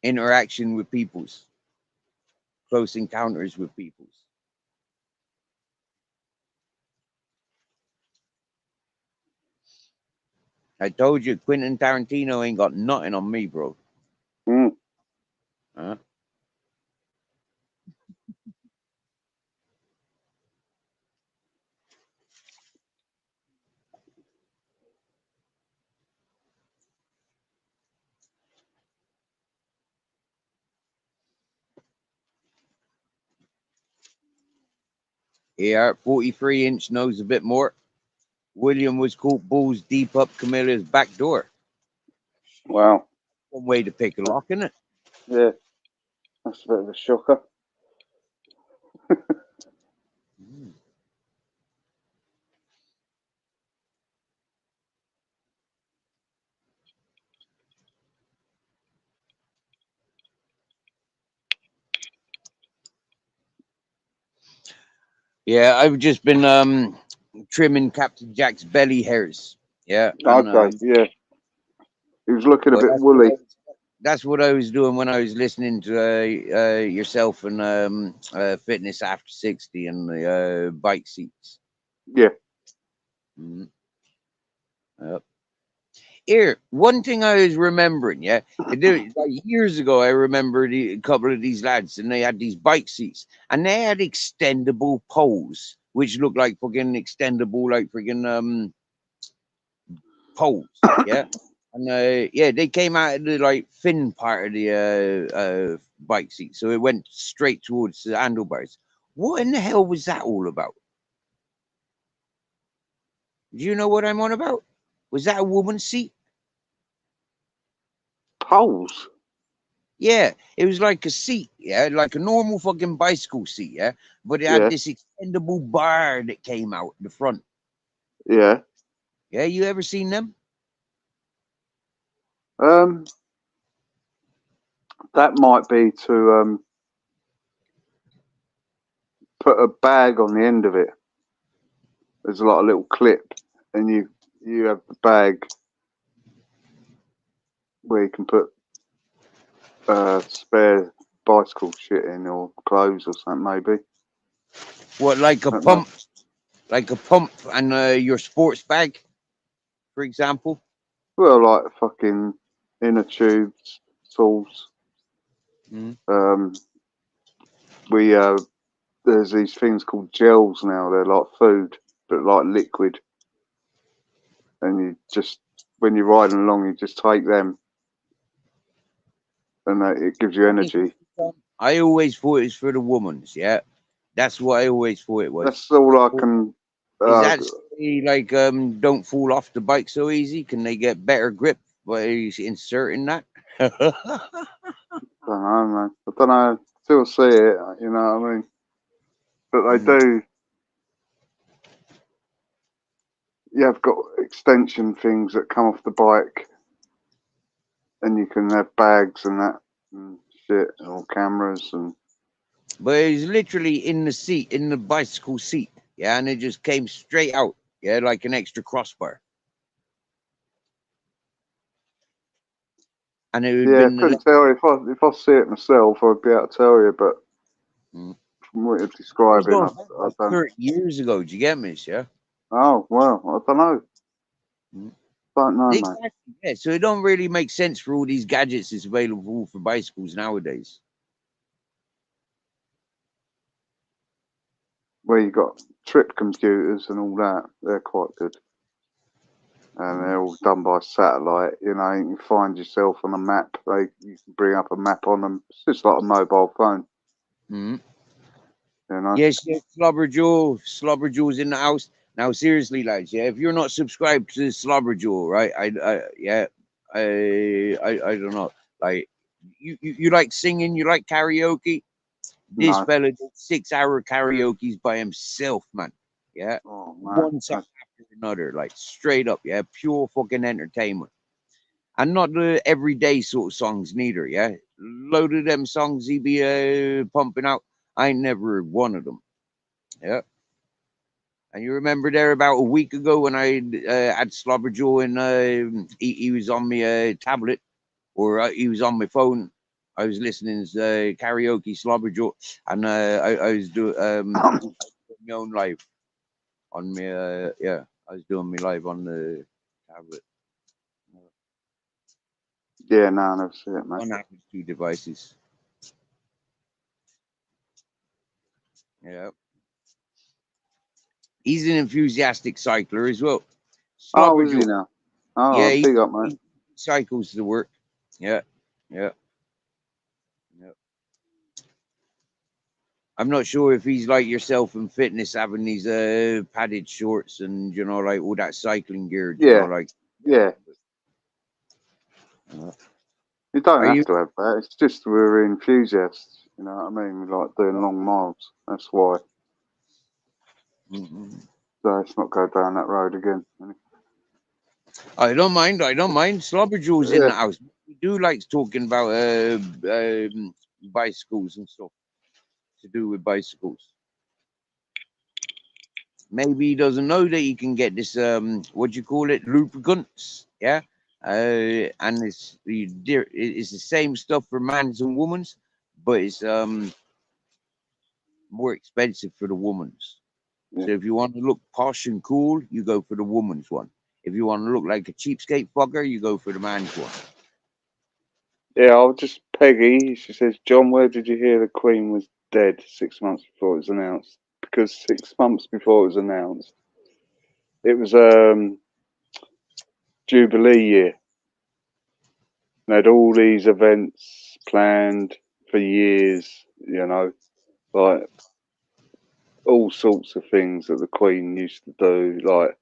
interaction with peoples, close encounters with peoples. I told you, Quentin Tarantino ain't got nothing on me, bro. Mm. Huh? Yeah, 43-inch knows a bit more. William was caught balls deep up Camilla's back door. Wow. One way to pick a lock, isn't it? Yeah. That's a bit of a shocker. Mm. Yeah, I've just been trimming Captain Jack's belly hairs. Yeah, and Okay. Yeah. He was looking a well, bit woolly. that's what I was doing when I was listening to yourself and Fitness After 60 and the bike seats. Yeah. Mm. Here, one thing I was remembering, yeah, like years ago, I remember a couple of these lads, and they had these bike seats, and they had extendable poles, which looked like fucking extendable, like freaking poles, yeah. And yeah, they came out of the like fin part of the bike seat, so it went straight towards the handlebars. What in the hell was that all about? Do you know what I'm on about? Was that a woman's seat? Poles. Yeah, it was like a seat, yeah, like a normal fucking bicycle seat, yeah, but it had Yeah. this extendable bar that came out the front. Yeah. Yeah, you ever seen them? That might be to put a bag on the end of it. There's a little clip, and you have the bag where you can put spare bicycle shit in, or clothes or something maybe. What, Don't know. like a pump, and your sports bag, for example? Well, like fucking inner tubes, tools. Mm. We there's these things called gels now. They're like food, but like liquid. And you just, when you're riding along, you just take them, and it gives you energy. I always thought it was for the women's. Yeah, that's what I always thought it was. That's all I can. Is that like don't fall off the bike so easy? Can they get better grip by inserting that? I don't know, man. I don't know. Still see it, you know what I mean? But they do. You have got extension things that come off the bike, and you can have bags and that and shit, or cameras and. But it was literally in the seat, in the bicycle seat. Yeah, and it just came straight out. Yeah, like an extra crossbar. And it would have Yeah, I been couldn't tell you if I see it myself, I'd be able to tell you. But Mm. from what you're It was describing, going I back like don't. 30 years ago. Do you get me? Yeah. Oh well, I don't know. Mm. Don't know, mate. Exactly. Yeah. So it don't really make sense for all these gadgets that's available for bicycles nowadays. Where you got trip computers and all that, they're quite good. And they're all done by satellite. You know, you can find yourself on a map. You can bring up a map on them. It's just like a mobile phone. Mm. You know. Yes, yes, Slobberjaw's in the house. Now, seriously, lads, yeah, if you're not subscribed to Slobberjaw, right? I don't know. Like, you like singing, you like karaoke. This No. fella did 6-hour karaoke's by himself, man. Yeah, Oh one song man. after another, like straight up, yeah, pure fucking entertainment, and not the everyday sort of songs neither. Yeah, load of them songs he be pumping out. I ain't never heard one of them. Yeah. And you remember there about a week ago when I had Slobberjaw and he was on my tablet, or he was on my phone. I was listening to karaoke Slobberjaw, and I was doing my own live on my yeah. I was doing my live on the tablet. Yeah, no, I never see it, mate. On average, 2 devices. Yeah. He's an enthusiastic cycler as well. Oh, is he Slobberjaw. now? Oh, Yeah, big up, mate. he cycles to work. Yeah. Yeah. Yeah. I'm not sure if he's like yourself in fitness, having these padded shorts and like all that cycling gear. Yeah, Like yeah. uh, You don't are have you? to have that. It's just we're enthusiasts. You know what I mean? We like doing long miles. That's why. Mm-mm. So let's not go down that road again. I don't mind. I don't mind. Slobberjaw's in Yeah. the house. He do likes talking about bicycles and stuff to do with bicycles. Maybe he doesn't know that he can get this what do you call it, lubricants, yeah, and it's the same stuff for men's and women's, but it's more expensive for the women's. Yeah. So if you want to look posh and cool, you go for the woman's one. If you want to look like a cheapskate fucker, you go for the man's one. Yeah, I'll just Peggy. She says, John, where did you hear the Queen was dead 6 months before it was announced? Because 6 months before it was announced, it was Jubilee year. They had all these events planned for years, like all sorts of things that the Queen used to do, like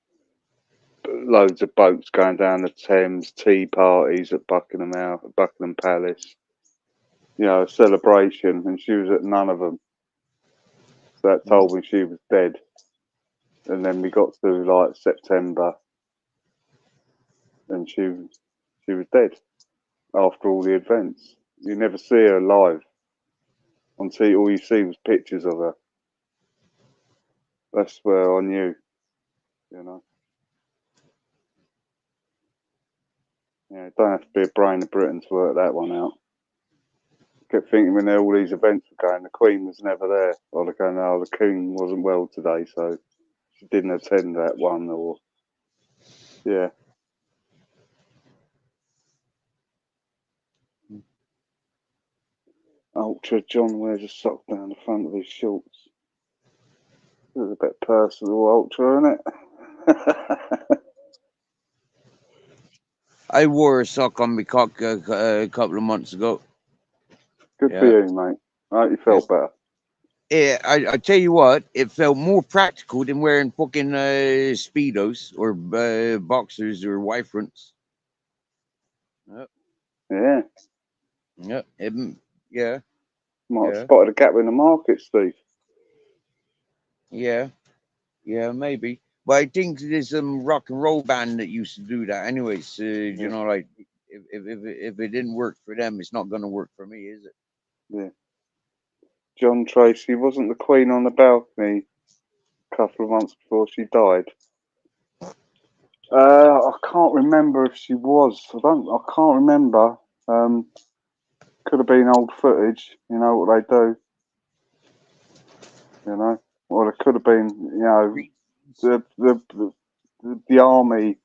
loads of boats going down the Thames, tea parties at Buckingham House, Buckingham Palace, you know, a celebration, and she was at none of them. So that told me she was dead. And then we got to like September, and she was dead after all the events. You never see her live. On TV, all you see was pictures of her. That's where I knew, you know. Yeah, don't have to be a brain of Britain to work that one out. Kept thinking when all these events were going, the Queen was never there. Or they're going, oh, the Queen wasn't well today, so she didn't attend that one. Or yeah. Ultra John wears a sock down the front of his shorts. It's a bit personal, Ultra, isn't it? I wore a sock on my cock a couple of months ago. Good for you, mate. I hope you felt better. Yeah, I tell you what, it felt more practical than wearing fucking speedos or boxers or Y fronts. Yeah. Yeah, yeah, Might have spotted a gap in the market, Steve. yeah, maybe. But I think there's some rock and roll band that used to do that. Anyways, you know, like if it didn't work for them, it's not going to work for me, is it? Yeah. John Tracy wasn't the Queen on the balcony a couple of months before she died. I can't remember if she was. I can't remember. Could have been old footage. You know what they do. You know, or it could have been. You know, the army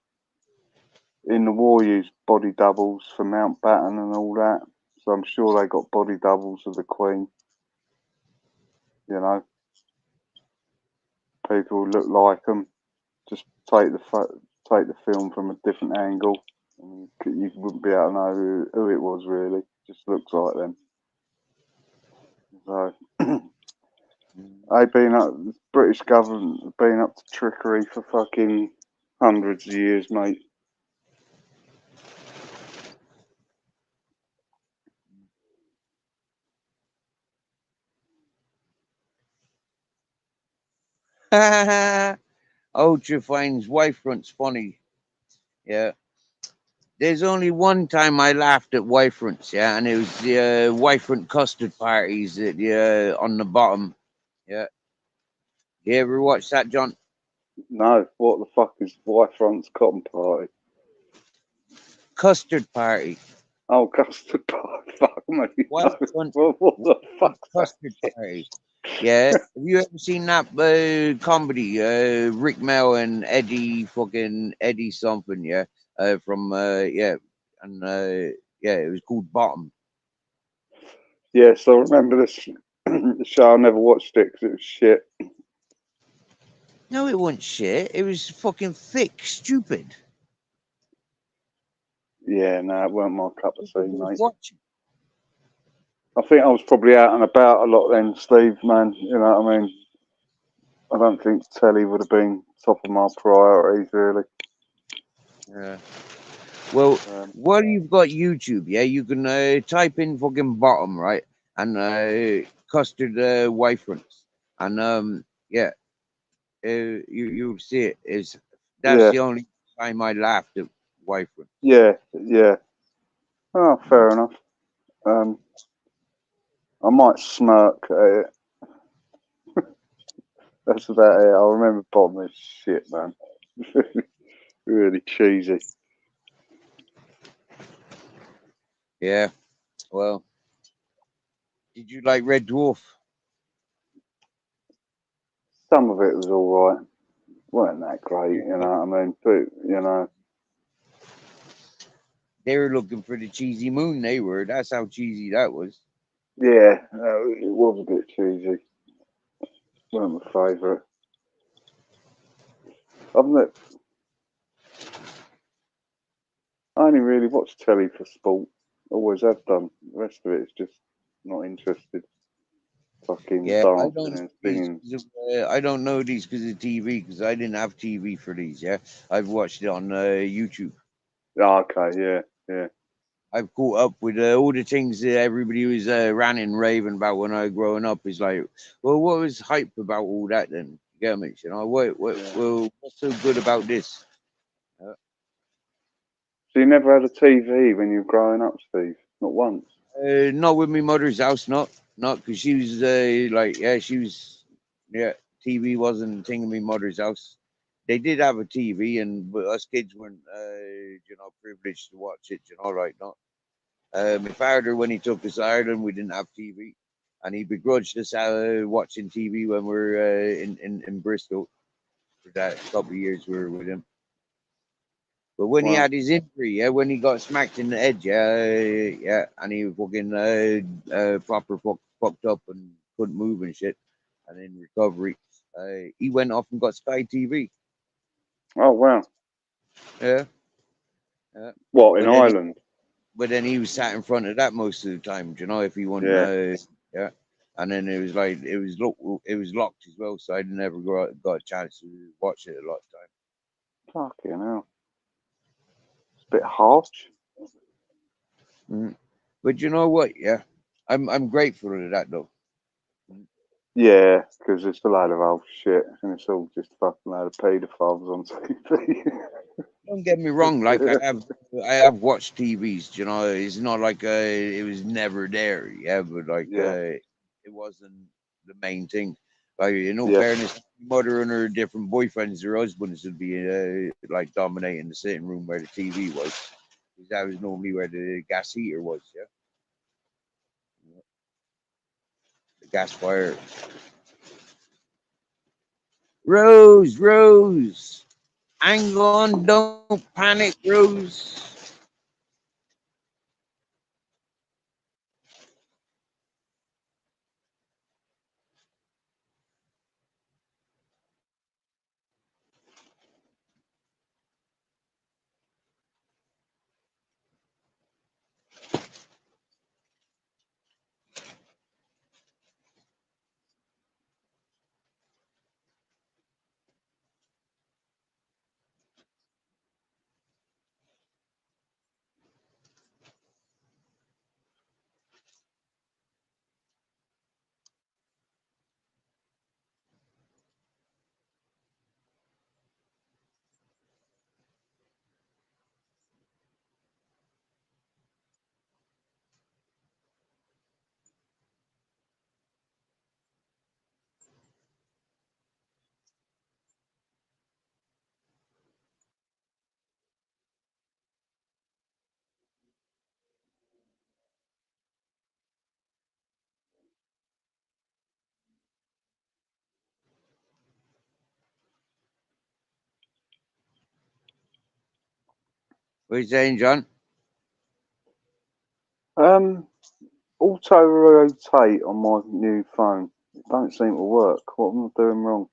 in the war used body doubles for Mountbatten and all that. So I'm sure they got body doubles of the Queen. You know, people who look like them. Just take the film from a different angle, and you wouldn't be able to know who it was really. Just looks like them. So they've been up. The British government have been up to trickery for fucking hundreds of years, mate. Ultra finds Y fronts funny. Yeah. There's only one time I laughed at Y fronts, yeah, and it was the Y front custard parties at on the bottom. Yeah. You ever watch that, John? No, what the fuck is Y-Front's cotton party? Custard party. Oh, custard party. Fuck me. Y front What the fuck? custard party. Yeah. Have you ever seen that comedy? Rick Mel and Eddie something, yeah. From yeah. And yeah, it was called Bottom. Yes, I remember this show. I never watched it because it was shit. No, it wasn't shit. It was fucking thick, stupid. Yeah, no, it weren't my cup of tea, mate. Watch it. I think I was probably out and about a lot then, Steve, man. You know what I mean? I don't think telly would have been top of my priorities, really. Yeah. Well, while you've got YouTube, yeah, you can type in fucking Bottom, right? And custard Y fronts. And yeah, you'll see it. That's the only time I laughed at Y fronts. Yeah, yeah. Oh, fair enough. I might smirk at it. That's about it. I remember bottom is shit, man. Really cheesy. Yeah. Well, did you like Red Dwarf? Some of it was all right. Weren't that great, you know what I mean? But, you know. They were looking for the cheesy moon. They were. That's how cheesy that was. Yeah, it was a bit cheesy. Weren't my favourite. I only really watch telly for sport. Always have done. The rest of it is just not interested. fucking Yeah, I dancing don't and know these singing. 'cause I don't know these because of TV because I didn't have TV for these. Yeah, I've watched it on YouTube. Oh, okay, yeah, yeah. I've caught up with all the things that everybody was ranting, raving about when I was growing up. Is like, well, what was hype about all that then? You get me? You know, Yeah. well, what's so good about this? So you never had a TV when you were growing up, Steve? Not once? Not with my mother's house, not because she was like, yeah, she was, yeah, TV wasn't a thing in my mother's house. They did have a TV, but us kids weren't, privileged to watch it. You know, right? Not. My father, when he took us to Ireland, we didn't have TV, and he begrudged us watching TV when we were in Bristol for that couple of years we were with him. But when he Wow. had his injury, yeah, when he got smacked in the head, yeah, and he was fucking proper fucked up and couldn't move and shit, and in recovery, he went off and got Sky TV. Oh, wow. Yeah, yeah. What, in But then he, Ireland? but then he was sat in front of that most of the time. Do you know if he wouldn't, Yeah. yeah. And then it was like it was locked as well, so I never got a chance to watch it a lot of time. Fucking hell. It's a bit harsh. But you know what? Yeah, I'm grateful for that though. Yeah, because it's a load of old shit, and it's all just fucking load of paedophiles on TV. Don't get me wrong, like I have watched TVs, you know, it's not like it was never there, yeah, but like Yeah, it wasn't the main thing. Like in all yeah. fairness, mother and her different boyfriends or husbands would be like dominating the sitting room where the TV was. Because that was normally where the gas heater was, yeah. The gas fire. Rose, Rose, hang on, don't panic, Rose. What are you saying, John? Auto rotate on my new phone. It don't seem to work. What am I doing wrong?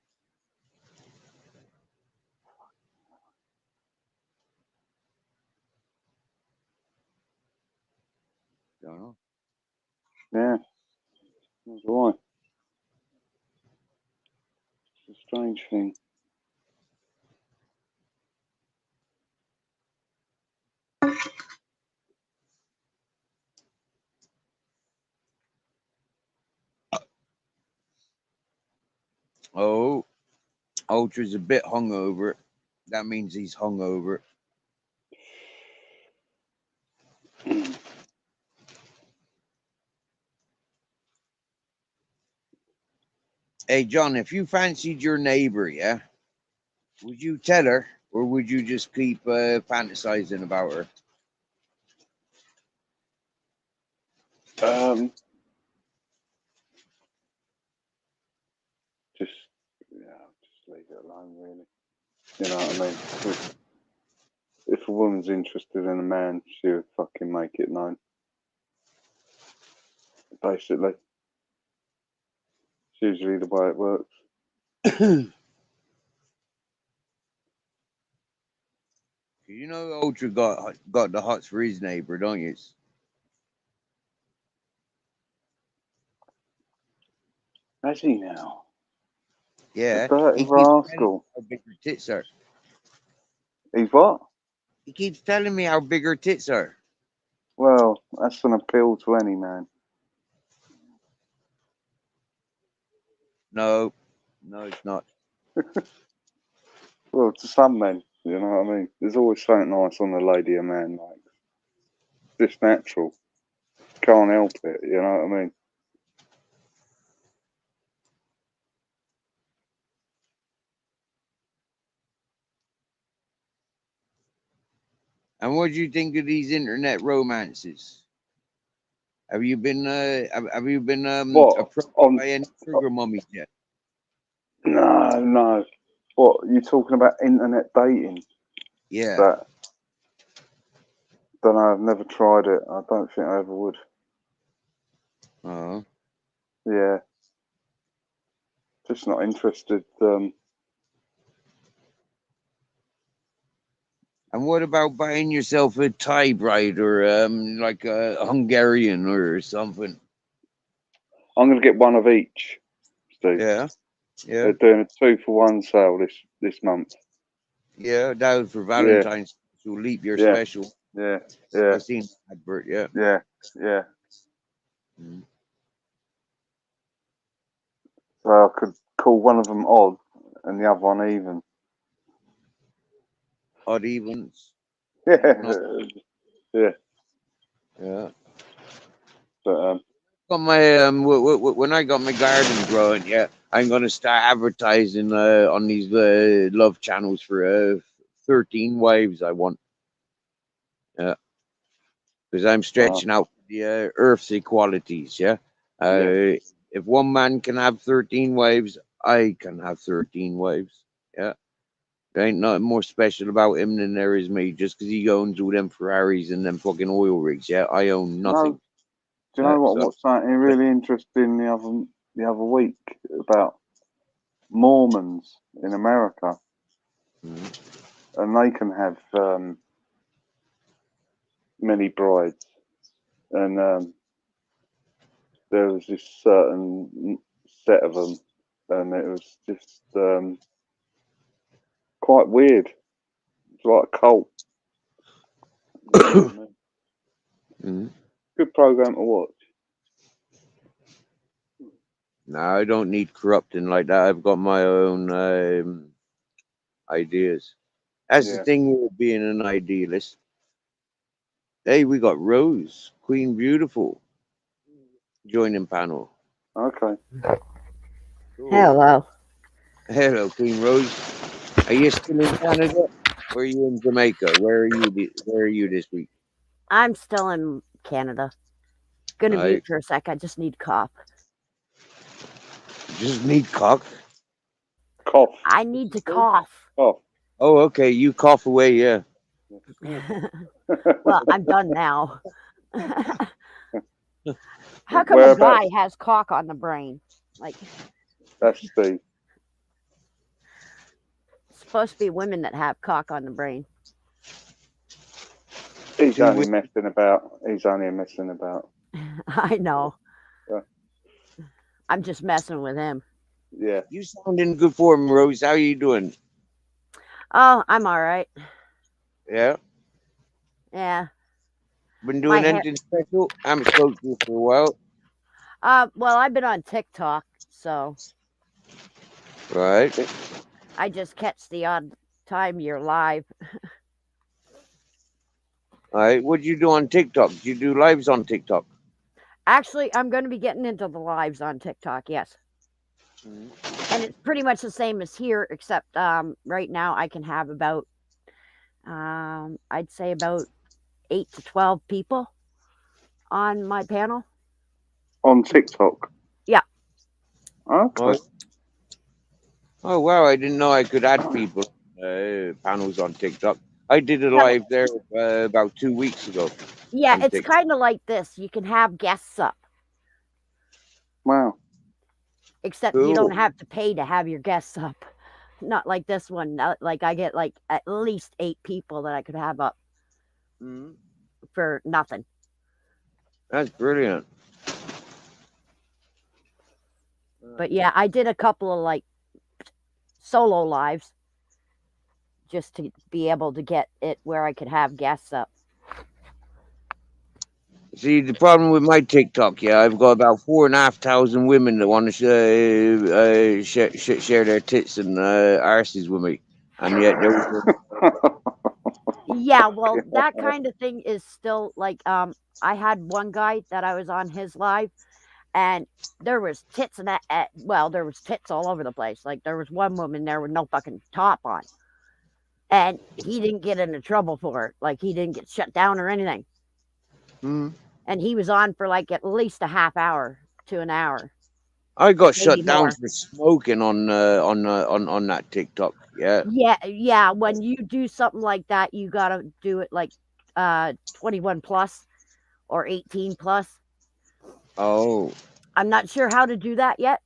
Don't know. Yeah, that's why. It's a strange thing. Oh, Ultra's a bit hungover. That means he's hungover. Hey, John, if you fancied your neighbor, yeah, would you tell her or would you just keep fantasizing about her? Um, just just leave it alone, really. You know what I mean? If a woman's interested in a man, she would fucking make it known. Basically, it's usually the way it works. You know, Ultra got the hots for his neighbor, don't you? Has he now? Yeah, The dirty he keeps telling me rascal. how big her tits are. He's what? He keeps telling me how big her tits are. Well, that's an appeal to any man. No, it's not. Well, to some men, you know what I mean? There's always something nice on the lady a man likes. It's just natural. Can't help it, you know what I mean? And what do you think of these internet romances? Have you been What? approached On? by any sugar mummies yet? No. What? You talking about internet dating? Yeah. That? Don't know. I've never tried it. I don't think I ever would. Oh. Yeah. Just not interested. And what about buying yourself a Thai bride or like a Hungarian or something? I'm going to get one of each, Steve. Yeah. Yeah. They're doing a 2-for-1 sale this month. Yeah. That was for Valentine's. So leap year Yeah. special. Yeah. I seen the advert. Yeah. Yeah. Mm. So I could call one of them odd and the other one even. Odd evens. Yeah. No. Yeah. Yeah. But Got my when I got my garden growing, yeah, I'm gonna start advertising on these love channels for 13 wives I want. Yeah, because I'm stretching out the Earth's equalities. Yeah, yeah. if one man can have 13 wives, I can have 13 wives. Yeah, there ain't nothing more special about him than there is me. Just because he owns all them Ferraris and them fucking oil rigs, yeah, I own nothing. Do you know what? So, What's something really interesting the other week about Mormons in America, mhm. and they can have many brides, and there was this certain set of them, and it was just quite weird. It's like a cult. You know what I mean? Mhm. Good program to watch. No, I don't need corrupting like that. I've got my own ideas. That's the Yeah. thing with being an idealist. Hey, we got Rose, Queen Beautiful, joining panel. Okay. Cool. Hello. Hello, Queen Rose. Are you still in Canada? Or are you in Jamaica? Where are you? Where are you this week? I'm still in Canada. Gonna I mute for a sec. I just need cough. just need cough. Cough. I need to cough. Cough. Oh, okay. You cough away, yeah. Well, I'm done now. How come a Whereabouts? guy has cock on the brain? Like, That's Steve. it's supposed to be women that have cock on the brain. He's Two only wi- messing about. He's only messing about. I know. Yeah. I'm just messing with him. Yeah. You sound in good form, Rose. How are you doing? Oh, I'm all right. Yeah. Yeah. Been My doing hair. anything special? I haven't spoken to you for a while. Well, I've been on TikTok, so Right. I just catch the odd time you're live. All right. What'd you do on TikTok? Did you do lives on TikTok? Actually, I'm going to be getting into the lives on TikTok. Yes. And it's pretty much the same as here, except right now I can have about I'd say about 8 to 12 people on my panel. On TikTok. Yeah. Okay. Oh wow! I didn't know I could add people panels on TikTok. I did a Yeah, live there about 2 weeks ago. yeah, On it's TikTok. kind of like this. You can have guests up, Wow. except you don't Cool. have to pay to have your guests up. Not like this one. Like I get like at least 8 people that I could have up Mhm. for nothing. That's brilliant. But yeah, I did a couple of like solo lives just to be able to get it where I could have guests up. See, the problem with my TikTok, yeah, I've got about 4,500 women that want to share their tits and arses with me, and yet there was Yeah, well, that kind of thing is still like I had one guy that I was on his live, and there was tits and that. Well, there was tits all over the place. Like there was one woman there with no fucking top on, and he didn't get into trouble for it. Like he didn't get shut down or anything. And he was on for like at least a half hour to an hour. I got Maybe shut down more. for smoking on that TikTok. Yeah. Yeah. When you do something like that, you gotta do it like 21 plus or 18 plus. Oh. I'm not sure how to do that yet.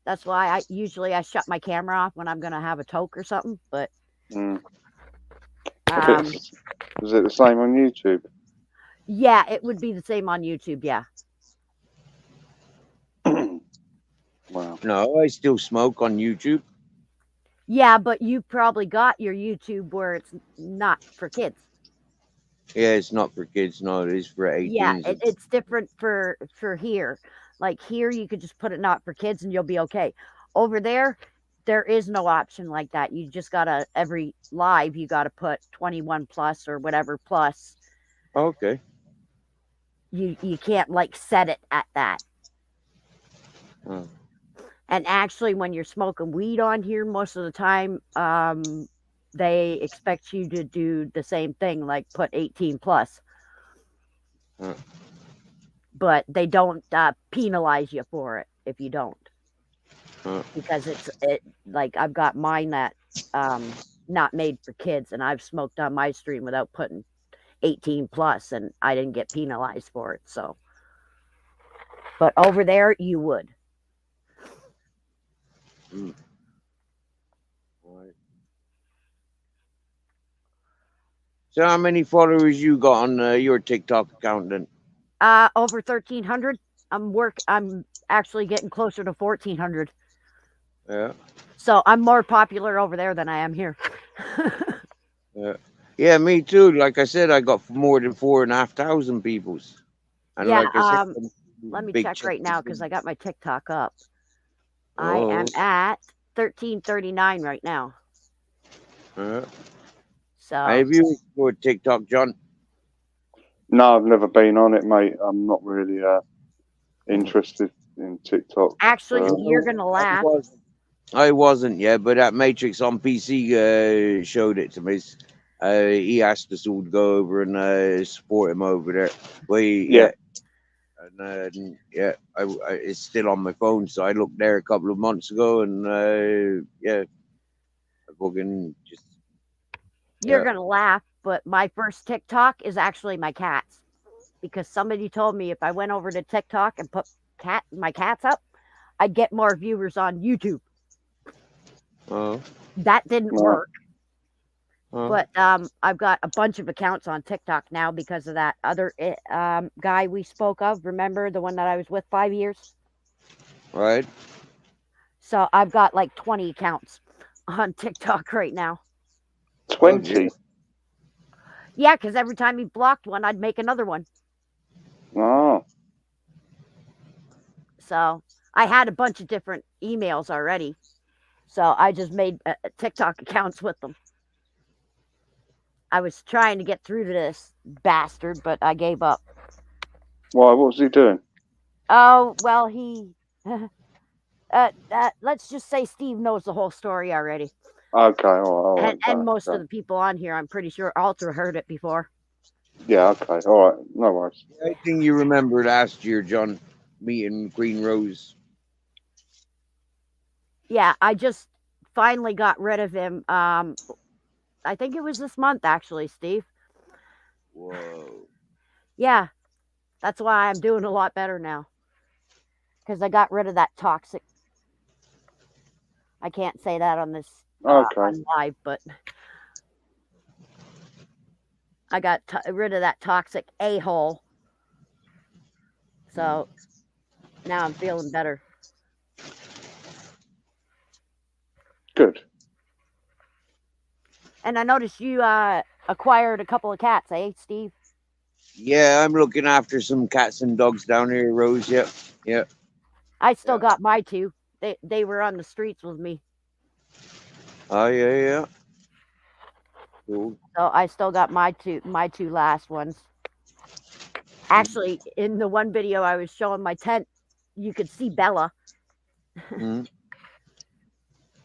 That's why I usually shut my camera off when I'm gonna have a toke or something. But Is it the same on YouTube? yeah, it would be the same on YouTube. Yeah. Wow. No, I still smoke on YouTube. Yeah, but you probably got your YouTube where it's not for kids. Yeah, it's not for kids. No, it is for 18s. Yeah, it's different for here. Like here, you could just put it not for kids and you'll be okay. Over there, there is no option like that. You just gotta every live you gotta put 21 plus or whatever plus. Okay. You can't like set it at that. Oh. And actually, when you're smoking weed on here, most of the time, they expect you to do the same thing, like put 18 plus. But they don't penalize you for it if you don't. Because it like I've got mine that not made for kids, and I've smoked on my stream without putting 18 plus, and I didn't get penalized for it. So, but over there you would. Right. So, how many followers you got on your TikTok account then? Over 1,300. I'm actually getting closer to 1,400. Yeah. So I'm more popular over there than I am here. Yeah, me too. Like I said, I got more than 4,500 peoples. And yeah. like I said, let me big check right now because I got my TikTok up. Oh. I am at 1,339 right now. So have you explored TikTok, John? No, I've never been on it, mate. I'm not really interested in TikTok. Actually, you're gonna laugh. I wasn't, yeah, but that Matrix on PC showed it to me. He asked us all to go over and support him over there. Well, and it's still on my phone, so I looked there a couple of months ago, and I fucking just. You're gonna laugh, but my first TikTok is actually my cats, because somebody told me if I went over to TikTok and put my cats up, I'd get more viewers on YouTube. That didn't work. But I've got a bunch of accounts on TikTok now because of that other guy we spoke of. Remember the one that I was with 5 years? Right. So I've got like 20 accounts on TikTok right now. 20? Yeah, because every time he blocked one, I'd make another one. Oh. So I had a bunch of different emails already. So I just made TikTok accounts with them. I was trying to get through to this bastard, but I gave up. Why? What was he doing? Oh, well, he... let's just say Steve knows the whole story already. Okay, all right. And most of the people on here, I'm pretty sure Alter heard it before. Yeah, okay, all right. No worries. I think you remember last year, John, meeting Queen Rose. Yeah, I just finally got rid of him. I think it was this month, actually, Steve. Whoa. Yeah, that's why I'm doing a lot better now. Because I got rid of that toxic. I can't say that on this on live, but I got rid of that toxic a-hole. So now I'm feeling better. Good. And I noticed you acquired a couple of cats, eh, Steve? Yeah, I'm looking after some cats and dogs down here, Rose. Yep. Yeah. I still Yeah. got my two. They were on the streets with me. Oh, yeah. Cool. So I still got my two last ones. Actually, in the one video I was showing my tent, you could see Bella, Mm.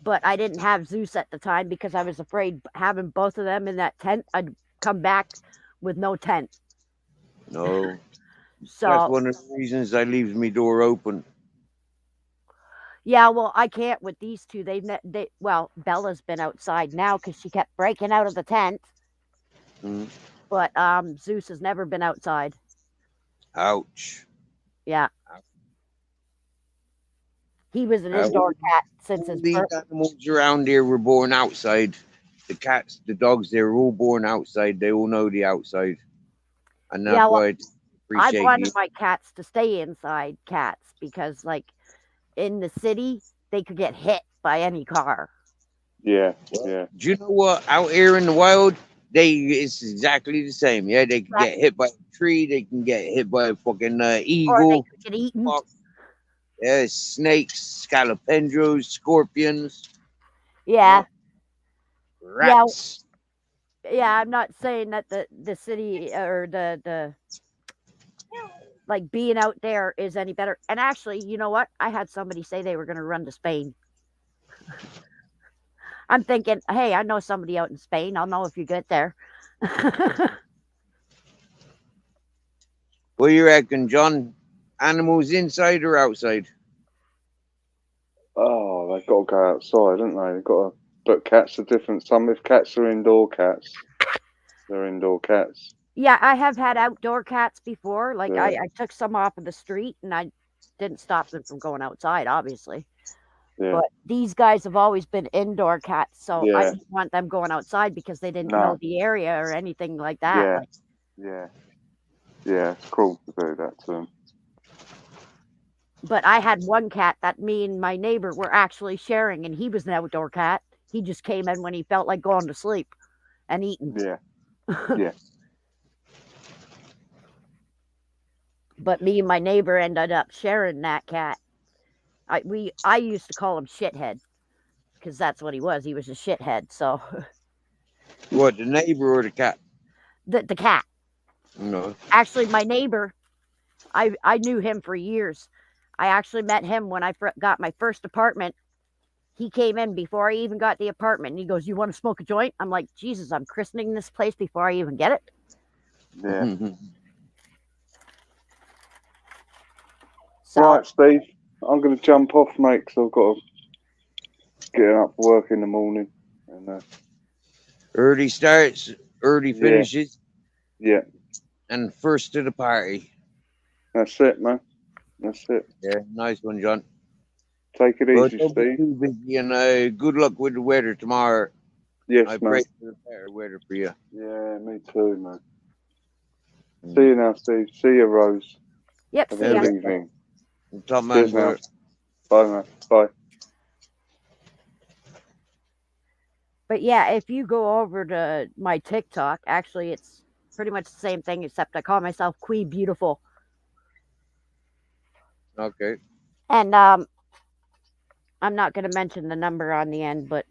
but I didn't have Zeus at the time because I was afraid having both of them in that tent, I'd come back with no tent. No. That's So one of the reasons I leave my door open. yeah, well, I can't with these two. Well, Bella's been outside now because she kept breaking out of the tent, Mm. but Zeus has never been outside. Ouch. Yeah. He was an indoor cat since his These birth. animals around here were born outside. The cats, the dogs, they were all born outside. They all know the outside. And that's Yeah, well, why I I appreciate wanted you. my cats to stay inside cats because, like, in the city, they could get hit by any car. Yeah. Do you know what? Out here in the wild, it's exactly the same. Yeah, they can Right. get hit by a tree. They can get hit by a fucking Or they eagle. could get eaten. Fox. Yeah, snakes, scalopendros, scorpions, Yeah. rats. Yeah, I'm not saying that the city or the like being out there is any better. And actually, you know what? I had somebody say they were going to run to Spain. I'm thinking, hey, I know somebody out in Spain. I'll know if you get there. What do you reckon, John? Animals inside or outside? Oh, they've got to go outside, haven't they? They've got to. But cats are different. Some if cats are indoor cats, they're indoor cats. Yeah, I have had outdoor cats before. Like Yeah. I took some off of the street and I didn't stop them from going outside, obviously. Yeah. But these guys have always been indoor cats, so I Yeah. didn't want them going outside because they didn't No. know the area or anything like that. Yeah. Like, Yeah. It's cruel to do that to them. but I had one cat that me and my neighbor were actually sharing, and he was an outdoor cat. He just came in when he felt like going to sleep and eating. Yeah. Yeah. But me and my neighbor ended up sharing that cat. I used to call him Shithead because that's what he was. He was a shithead. So What, the neighbor or the cat? the cat. No. Actually, my neighbor, I knew him for years. I actually met him when I got my first apartment. He came in before I even got the apartment. And he goes, "You want to smoke a joint?" I'm like, Jesus, I'm christening this place before I even get it. Yeah. So, Right, Steve. I'm going to jump off, mate, because I've got to get up for work in the morning. And Early starts, early finishes, yeah, and first to the party. that's it, man. That's it. Yeah, nice one, John. Take it Well, easy, don't be Steve. too busy, and good luck with the weather tomorrow. Yes, I man. pray for the better weather for you. Yeah, me too, man. See you now, Steve. See you, Rose. yep, Have see a ya. good evening. Top man, Cheers now. brother. Bye, man. Bye. But yeah, if you go over to my TikTok, actually, it's pretty much the same thing, except I call myself Queen Beautiful. Okay. And I'm not going to mention the number on the end, but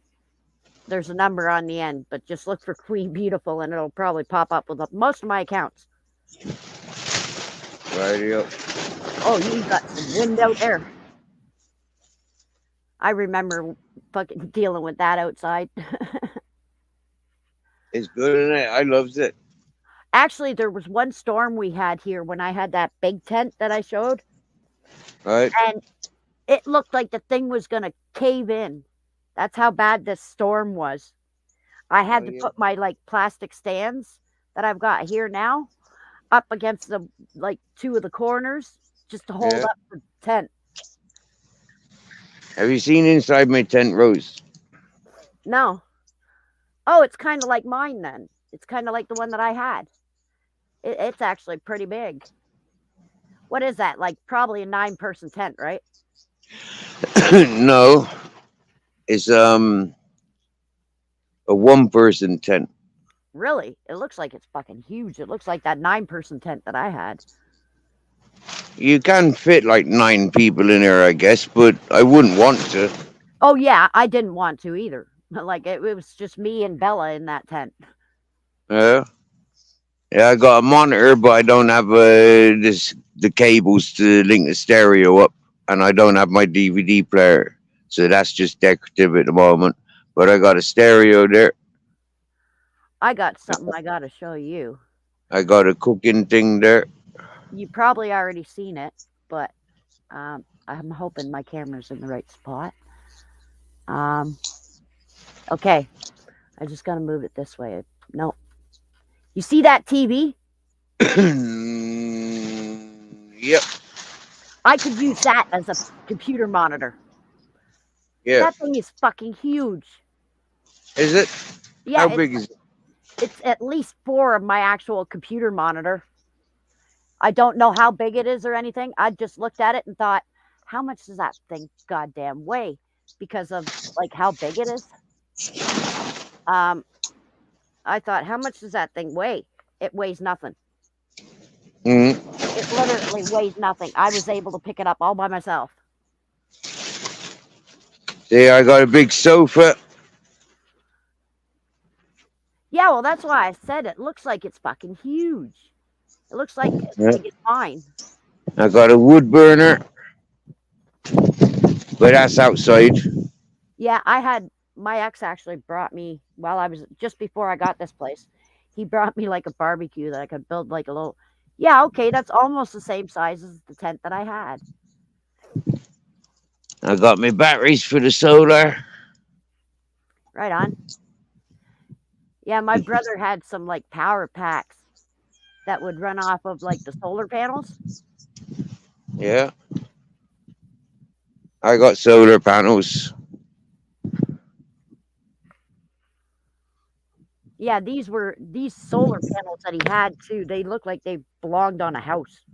there's a number on the end. But just look for Queen Beautiful, and it'll probably pop up with most of my accounts. Radio. Oh, you got some wind out there. I remember fucking dealing with that outside. It's good, isn't it? I loves it. Actually, there was one storm we had here when I had that big tent that I showed, Right? and it looked like the thing was going to cave in. That's how bad this storm was. I had to put my plastic stands that I've got here now up against the two of the corners just to hold up the tent. Have you seen inside my tent, Rose? No. Oh, it's kind of like mine then. It's kind of like the one that I had. It's actually pretty big. What is that? Like probably a 9-person tent, right? No. It's a 1-person tent. Really? It looks like it's fucking huge. It looks like that 9-person tent that I had. You can fit like 9 people in there, I guess, but I wouldn't want to. Oh yeah, I didn't want to either. Like it was just me and Bella in that tent. Yeah. Yeah, I got a monitor, but I don't have the cables to link the stereo up, and I don't have my DVD player, so that's just decorative at the moment. But I got a stereo there. I got something I gotta show you. I got a cooking thing there. You probably already seen it, but I'm hoping my camera's in the right spot. Okay, I just gotta move it this way. No, you see that TV? Yep. I could use that as a computer monitor. Yeah. That thing is fucking huge. Is it? Yeah, How big is it? it's at least 4 of my actual computer monitor. I don't know how big it is or anything. I just looked at it and thought, how much does that thing goddamn weigh? Because of like how big it is. I thought, how much does that thing weigh? It weighs nothing. Mm-hmm. It literally weighs nothing. I was able to pick it up all by myself. See, I got a big sofa. Yeah, well, that's why I said it looks like it's fucking huge. It looks like it's Yeah. big as mine. I got a wood burner, but that's outside. Yeah, I had my ex actually brought me while I was just before I got this place. He brought me like a barbecue that I could build like a little. Yeah, okay, that's almost the same size as the tent that I had. I got my batteries for the solar. Right on. Yeah, my brother had some like power packs that would run off of like the solar panels. Yeah. I got solar panels. Yeah, these solar panels that he had too. They look like they belonged on a house.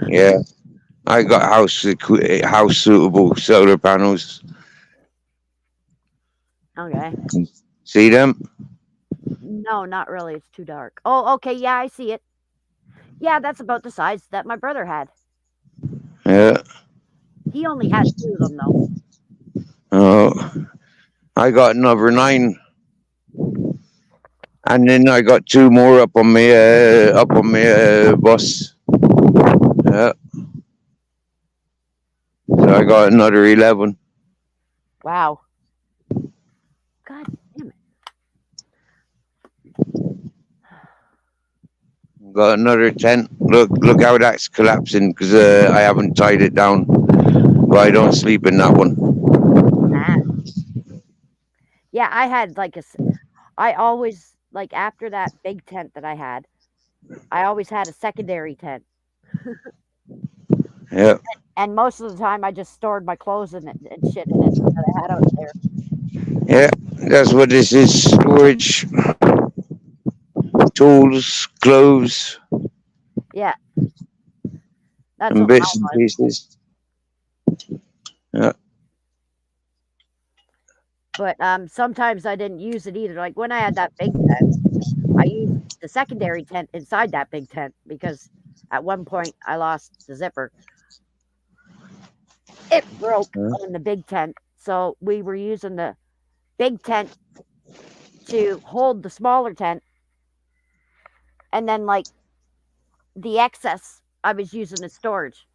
Yeah. I got house suitable solar panels. Okay. See them? No, not really. It's too dark. Oh, okay. Yeah, I see it. Yeah, that's about the size that my brother had. Yeah. He only had 2 of them though. Oh, I got another 9, and then I got 2 more up on my bus. Yeah. So I got another 11. Wow. God damn it. Got another tent. Look how that's collapsing because I haven't tied it down. But I don't sleep in that one. Ah. Yeah, I had like I always like after that big tent that I had, I always had a secondary tent. Yeah. And most of the time I just stored my clothes in it and shit in it that I had out there. Yeah. That's what this is. Storage. Tools, clothes, Yeah. That's and what bits and mine was. pieces. Yeah. But sometimes I didn't use it either. Like when I had that big tent, I used the secondary tent inside that big tent because at one point I lost the zipper. It broke on the big tent. So we were using the big tent to hold the smaller tent. And then like the excess I was using as storage.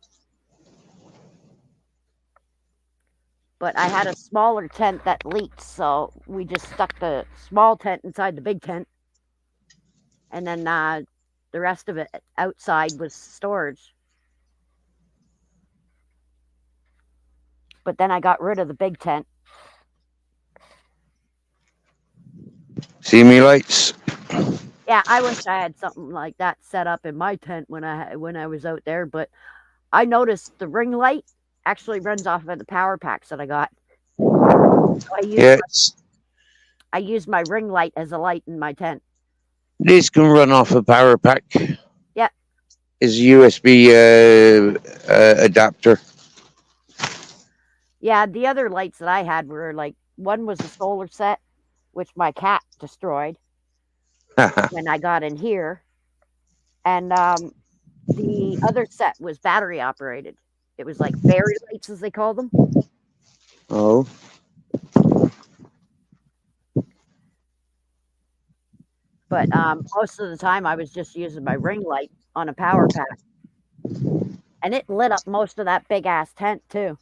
But I had a smaller tent that leaked, so we just stuck the small tent inside the big tent. And then the rest of it outside was storage. But then I got rid of the big tent. See me lights? Yeah, I wish I had something like that set up in my tent when I was out there, but I noticed the ring light actually runs off of the power packs that I got. So I used my ring light as a light in my tent. This can run off a power pack. Yeah. It's a USB adapter. Yeah, the other lights that I had were like One was a solar set, which my cat destroyed when I got in here, and the other set was battery operated. It was like fairy lights, as they call them. Oh, But most of the time, I was just using my ring light on a power pack, and it lit up most of that big ass tent too.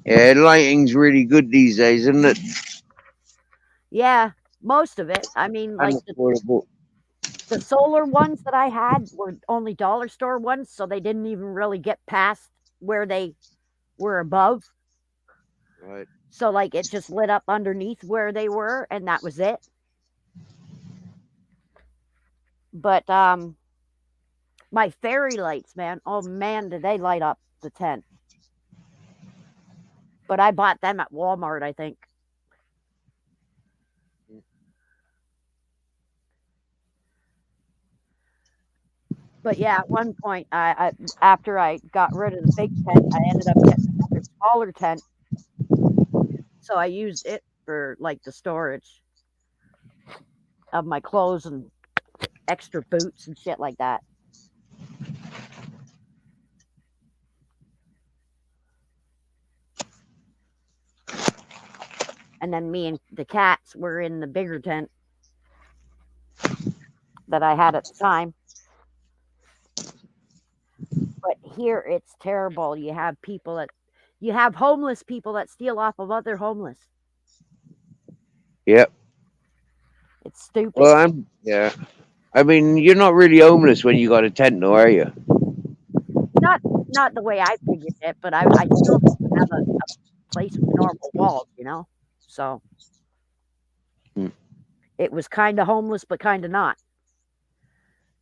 yeah, lighting's really good these days, isn't it? Yeah, most of it. I mean, like And affordable. the solar ones that I had were only dollar store ones, so they didn't even really get past where they were above. Right. So like it just lit up underneath where they were, and that was it. But my fairy lights, man, oh man, did they light up the tent. But I bought them at Walmart, I think. But yeah, at one point, I after I got rid of the big tent, I ended up getting another smaller tent. So I used it for like the storage of my clothes and extra boots and shit like that. And then me and the cats were in the bigger tent that I had at the time. But here it's terrible. You have homeless people that steal off of other homeless. Yep. It's stupid. Well, yeah. I mean, you're not really homeless when you got a tent, though, are you? Not the way I figured it, but I still have a place with normal walls, you know? So it was kind of homeless, but kind of not.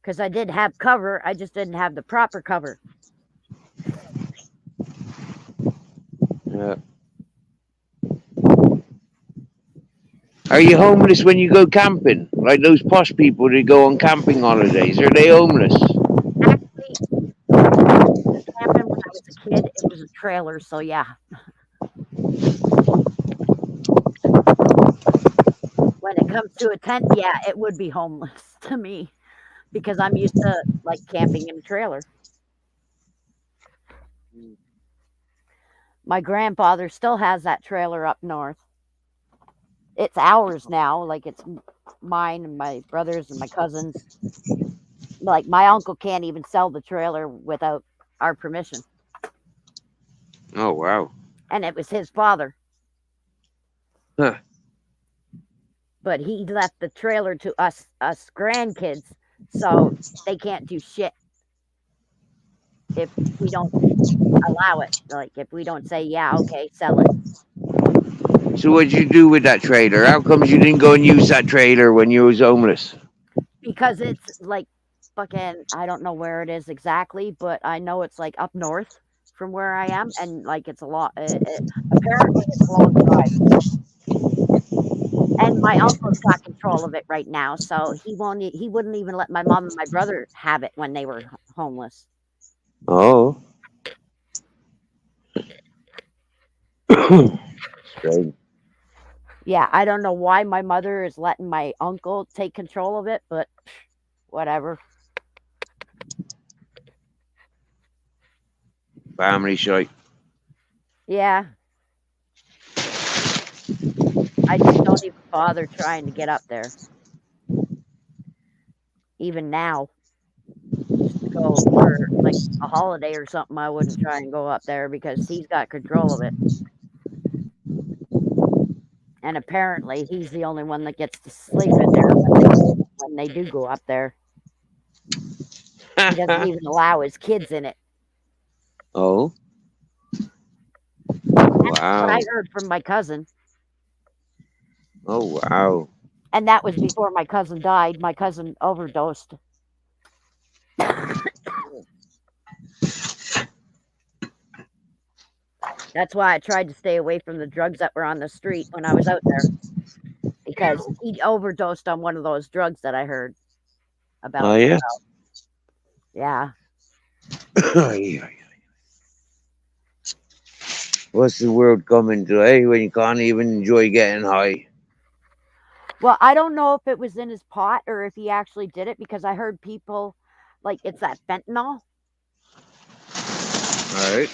Because I did have cover, I just didn't have the proper cover. Yeah. Are you homeless when you go camping? Like those posh people that go on camping holidays? Are they homeless? Actually, camping when I was a kid, it was a trailer, so yeah. When it comes to a tent, yeah, it would be homeless to me because I'm used to like camping in a trailer. My grandfather still has that trailer up north. It's ours now, like it's mine and my brothers and my cousins. Like my uncle can't even sell the trailer without our permission. Oh, wow. And it was his father. Huh. But he left the trailer to us grandkids, so they can't do shit if we don't allow it. Like if we don't say, yeah, okay, sell it. So what'd you do with that trailer? How comes you didn't go and use that trailer when you was homeless? Because it's like fucking, I don't know where it is exactly, but I know it's like up north from where I am, and like it's a lot. Apparently, it's a long drive. And my uncle's got control of it right now, so he wouldn't even let my mom and my brother have it when they were homeless. Oh. Strange. Yeah, I don't know why my mother is letting my uncle take control of it, but whatever. Family shite. Yeah. I just don't even bother trying to get up there. Even now, just to go for like a holiday or something, I wouldn't try and go up there because he's got control of it. And apparently, he's the only one that gets to sleep in there when they do go up there. He doesn't even allow his kids in it. Oh. That's Wow. what I heard from my cousin. Oh, wow. And that was before my cousin died. My cousin overdosed. That's why I tried to stay away from the drugs that were on the street when I was out there. Because he overdosed on one of those drugs that I heard about. Oh, yeah. Yeah. Yeah. What's the world coming to, eh? When you can't even enjoy getting high. Well, I don't know if it was in his pot or if he actually did it because I heard people like it's that fentanyl. All right.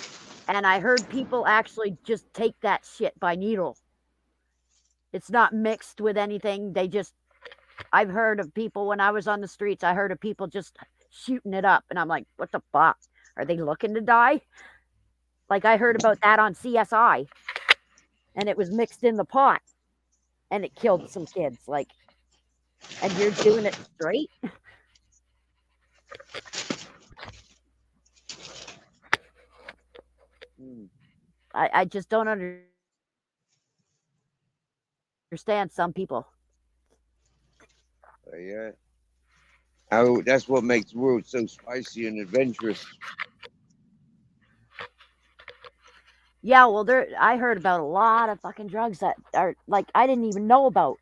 And I heard people actually just take that shit by needle. It's not mixed with anything. I've heard of people when I was on the streets, I heard of people just shooting it up. And I'm like, what the fuck? Are they looking to die? Like I heard about that on CSI and it was mixed in the pot and it killed some kids. Like, and you're doing it straight? I just don't understand some people. Yeah. How, that's what makes the world so spicy and adventurous. Yeah, well, I heard about a lot of fucking drugs that are like I didn't even know about,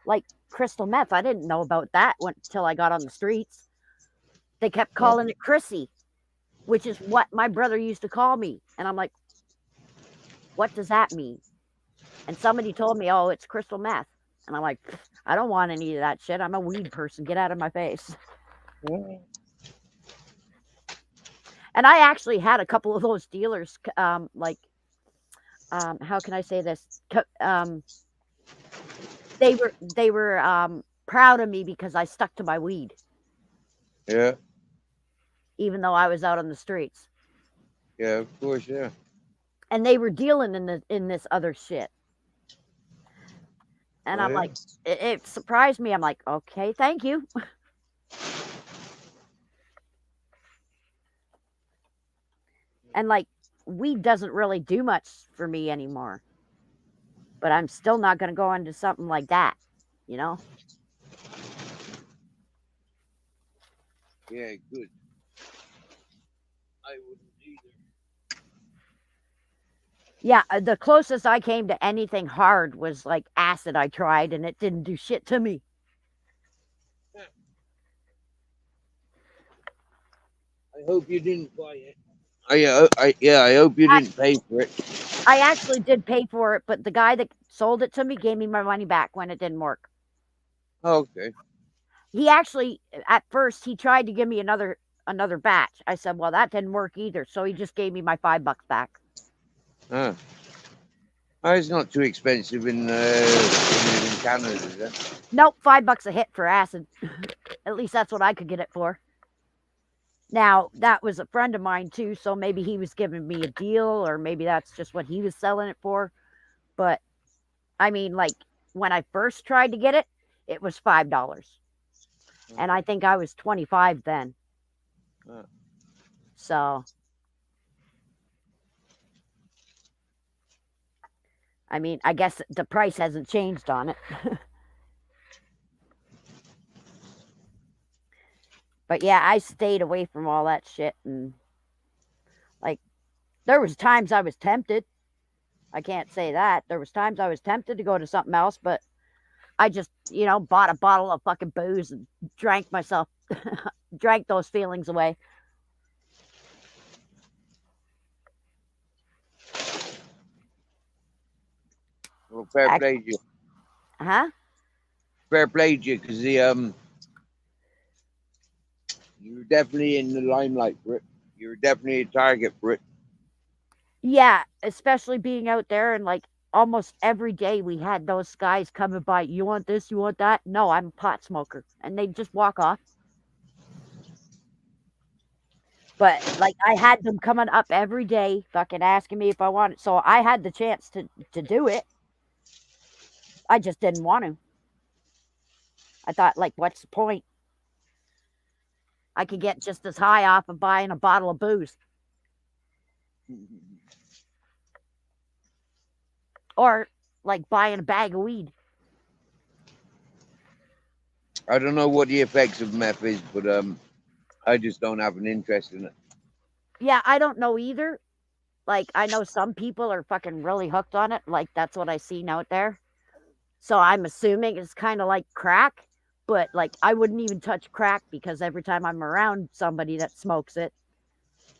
like crystal meth. I didn't know about that until I got on the streets. They kept calling it Chrissy, which is what my brother used to call me, and I'm like, what does that mean? And somebody told me, oh, it's crystal meth, and I'm like, I don't want any of that shit. I'm a weed person. Get out of my face. And I actually had a couple of those dealers, how can I say this? They were proud of me because I stuck to my weed, Yeah. even though I was out on the streets. Yeah, of course, yeah. And they were dealing in this other shit. And I'm like, it surprised me. I'm like, okay, thank you. And like, weed doesn't really do much for me anymore. But I'm still not going to go into something like that, you know? Yeah, good. I wouldn't either. Yeah, the closest I came to anything hard was like acid I tried, and it didn't do shit to me. I hope you didn't buy it. I hope you didn't pay for it. I actually did pay for it, but the guy that sold it to me gave me my money back when it didn't work. Okay. He actually, at first, he tried to give me another batch. I said, well, that didn't work either, so he just gave me my $5 back. Oh, it's not too expensive in Canada, is it? Nope, $5 a hit for acid. At least that's what I could get it for. Now, that was a friend of mine too, so maybe he was giving me a deal, or maybe that's just what he was selling it for. But I mean, like when I first tried to get it, it was $5. And I think I was 25 then. So, I mean, I guess the price hasn't changed on it. But yeah, I stayed away from all that shit. And like, there was times I was tempted. I can't say that. There was times I was tempted to go to something else, but I just, bought a bottle of fucking booze and drank those feelings away. Well, fair play to you. Huh? Fair play to you, because you're definitely in the limelight for it. You're definitely a target for it. Yeah, especially being out there and like almost every day we had those guys coming by. You want this? You want that? No, I'm a pot smoker. And they'd just walk off. But like I had them coming up every day, fucking asking me if I wanted. So I had the chance to do it. I just didn't want to. I thought, like, what's the point? I could get just as high off of buying a bottle of booze. Or like buying a bag of weed. I don't know what the effects of meth is, but I just don't have an interest in it. Yeah, I don't know either. Like, I know some people are fucking really hooked on it. Like, that's what I seen out there. So I'm assuming it's kind of like crack. But, like, I wouldn't even touch crack because every time I'm around somebody that smokes it,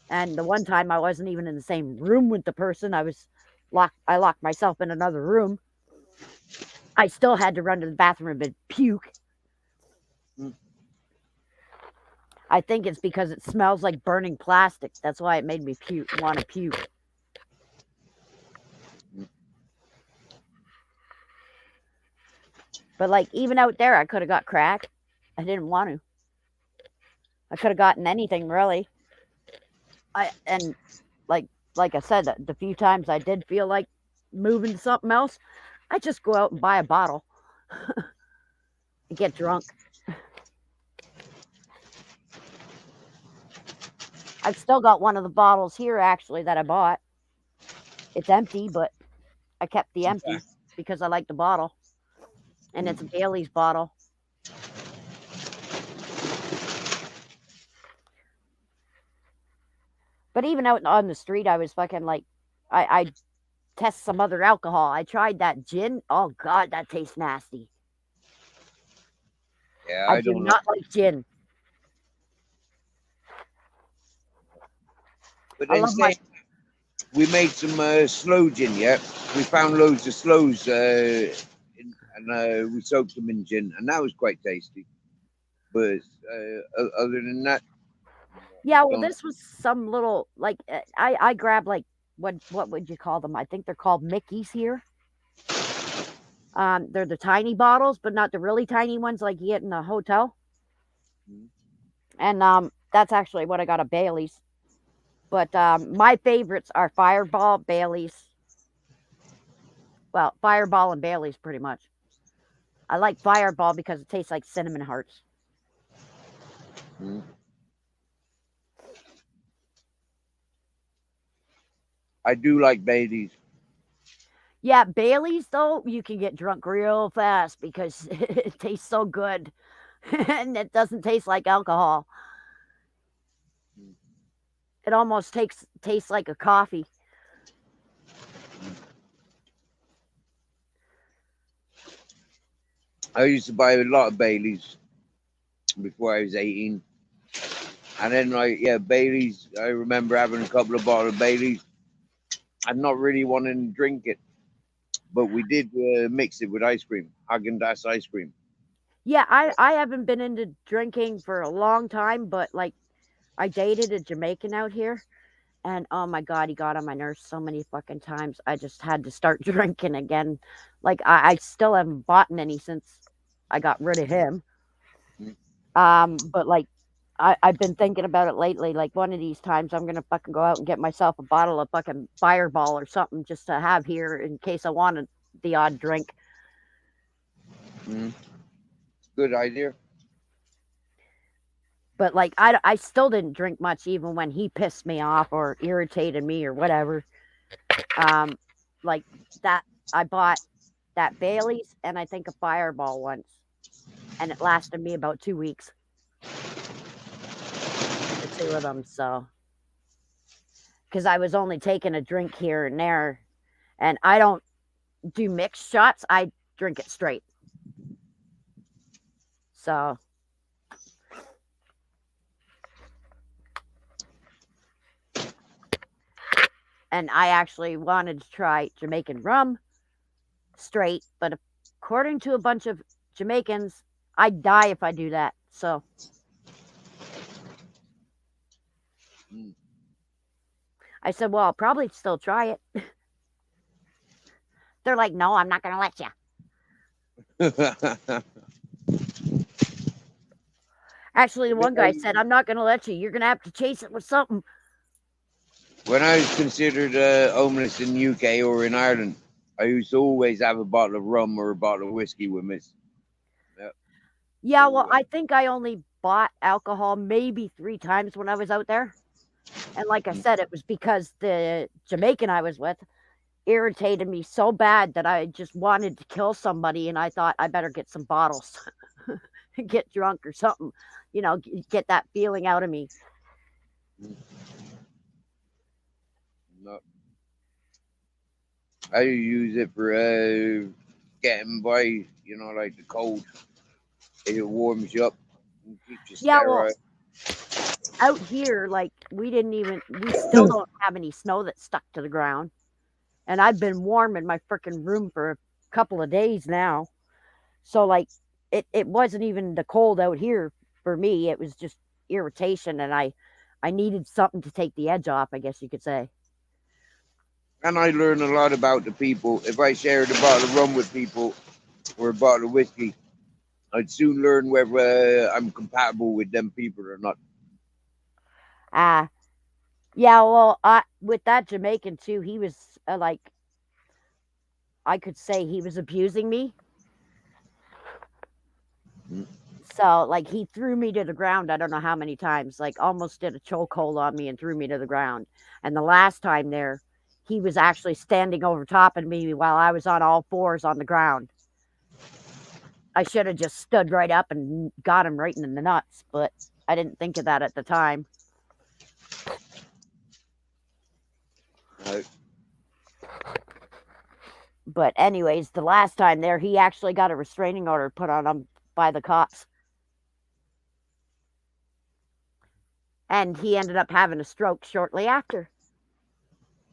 And the one time I wasn't even in the same room with the person. I locked myself in another room. I still had to run to the bathroom and puke. Mm. I think it's because it smells like burning plastic. That's why it made me want to puke. But like even out there, I could have got crack. I didn't want to. I could have gotten anything really. And like I said, the few times I did feel like moving to something else, I just go out and buy a bottle and get drunk. I've still got one of the bottles here actually that I bought. It's empty, but I kept the empty because I like the bottle. And it's a Bailey's bottle. But even out on the street, I was fucking like, I test some other alcohol. I tried that gin. Oh God, that tastes nasty. Yeah, I I do don't know. not like gin. But I then love my. we made some sloe gin. Yeah, we found loads of sloes, and we soaked them in gin, and that was quite tasty. But other than that, Yeah, well, don't. this was some little like I grabbed like what would you call them? I think they're called Mickeys here. They're the tiny bottles, but not the really tiny ones like you get in a hotel. And that's actually what I got at Bailey's. But my favorites are Fireball, Bailey's. Well, Fireball and Bailey's pretty much. I like Fireball because it tastes like cinnamon hearts. Mm. I do like Bailey's. Yeah, Bailey's though, you can get drunk real fast because it tastes so good. And it doesn't taste like alcohol. It almost tastes like a coffee. I used to buy a lot of Baileys before I was 18. And then, like, yeah, Baileys, I remember having a couple of bottles of Baileys. I'm not really wanting to drink it, but we did mix it with ice cream, Haagen-Dazs ice cream. Yeah, I haven't been into drinking for a long time, but like I dated a Jamaican out here, and oh my God, he got on my nerves so many fucking times. I just had to start drinking again. Like I still haven't bought any since I got rid of him. But like I've been thinking about it lately. Like one of these times, I'm gonna fucking go out and get myself a bottle of fucking Fireball or something just to have here in case I wanted the odd drink. Mm. Good idea. But like I still didn't drink much even when he pissed me off or irritated me or whatever. Like that I bought that Bailey's and I think a Fireball once, and it lasted me about 2 weeks. The two of them, so because I was only taking a drink here and there, and I don't do mixed shots. I drink it straight. So and I actually wanted to try Jamaican rum straight, but according to a bunch of Jamaicans, I'd die if I do that. So I said, well, I'll probably still try it. They're like, no, I'm not going to let you. Actually, the one guy said, I'm not going to let you. You're going to have to chase it with something. When I was considered homeless in UK or in Ireland, I used to always have a bottle of rum or a bottle of whiskey with me. Yep. Yeah, well, I think I only bought alcohol maybe 3 times when I was out there. And like I said, it was because the Jamaican I was with irritated me so bad that I just wanted to kill somebody. And I thought I better get some bottles and get drunk or something, get that feeling out of me. No. I use it for getting by, like the cold. It warms you up and keeps you sterile. out here, like we still don't have any snow that's stuck to the ground. And I've been warm in my freaking room for a couple of days now. So like it wasn't even the cold out here for me. It was just irritation, and I needed something to take the edge off, I guess you could say. And I learn a lot about the people. If I shared a bottle of rum with people or a bottle of whiskey, I'd soon learn whether I'm compatible with them people or not. Yeah, well, with that Jamaican too, he was like, I could say he was abusing me. Mm. So like he threw me to the ground. I don't know how many times, like almost did a chokehold on me and threw me to the ground. And the last time there, he was actually standing over top of me while I was on all fours on the ground. I should have just stood right up and got him right in the nuts, but I didn't think of that at the time. Right. But anyways, the last time there, he actually got a restraining order put on him by the cops. And he ended up having a stroke shortly after.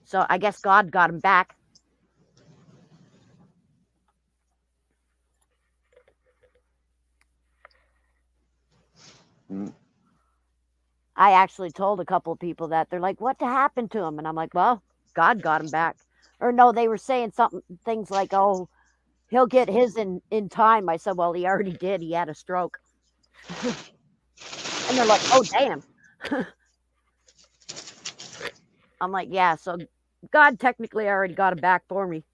So I guess God got him back. Mm. I actually told a couple of people that. They're like, what happened to him? And I'm like, well, God got him back. Or no, they were saying things like, oh, he'll get his in time. I said, well, he already did. He had a stroke. And they're like, oh, damn. I'm like, yeah, so God technically already got him back for me.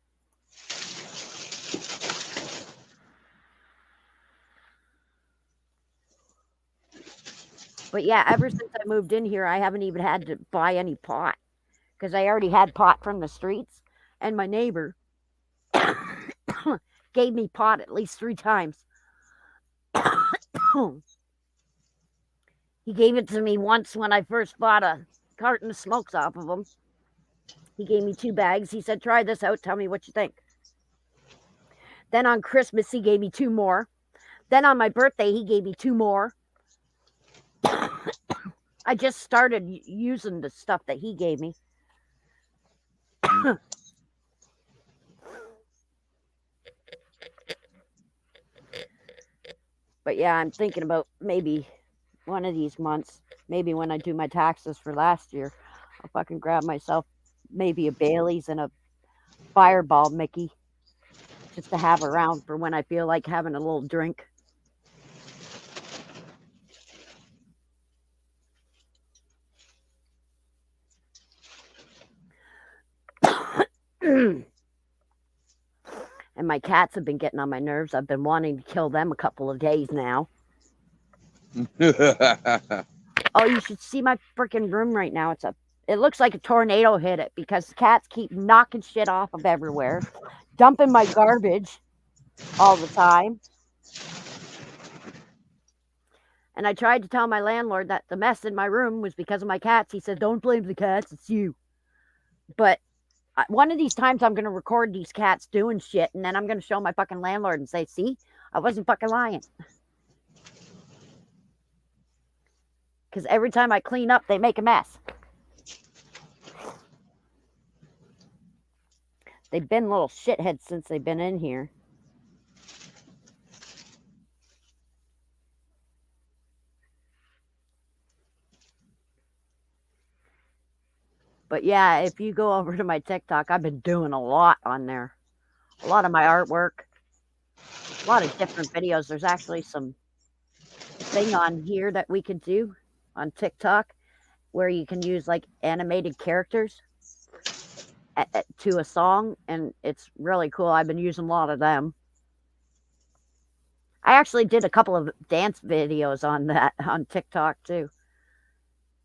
But yeah, ever since I moved in here, I haven't even had to buy any pot because I already had pot from the streets. And my neighbor gave me pot at least 3 times. He gave it to me once when I first bought a carton of smokes off of him. He gave me 2 bags. He said, try this out. Tell me what you think. Then on Christmas, he gave me 2 more. Then on my birthday, he gave me 2 more. I just started using the stuff that he gave me. But yeah, I'm thinking about maybe one of these months, maybe when I do my taxes for last year, I'll fucking grab myself maybe a Bailey's and a Fireball Mickey just to have around for when I feel like having a little drink. And my cats have been getting on my nerves. I've been wanting to kill them a couple of days now. Oh, you should see my freaking room right now. It looks like a tornado hit it because the cats keep knocking shit off of everywhere, dumping my garbage all the time. And I tried to tell my landlord that the mess in my room was because of my cats. He said, don't blame the cats, it's you. But one of these times I'm going to record these cats doing shit, and then I'm going to show my fucking landlord and say, see, I wasn't fucking lying. Because every time I clean up, they make a mess. They've been little shitheads since they've been in here. But yeah, if you go over to my TikTok, I've been doing a lot on there. A lot of my artwork. A lot of different videos. There's actually some thing on here that we can do on TikTok where you can use like animated characters to a song, and it's really cool. I've been using a lot of them. I actually did a couple of dance videos on TikTok too.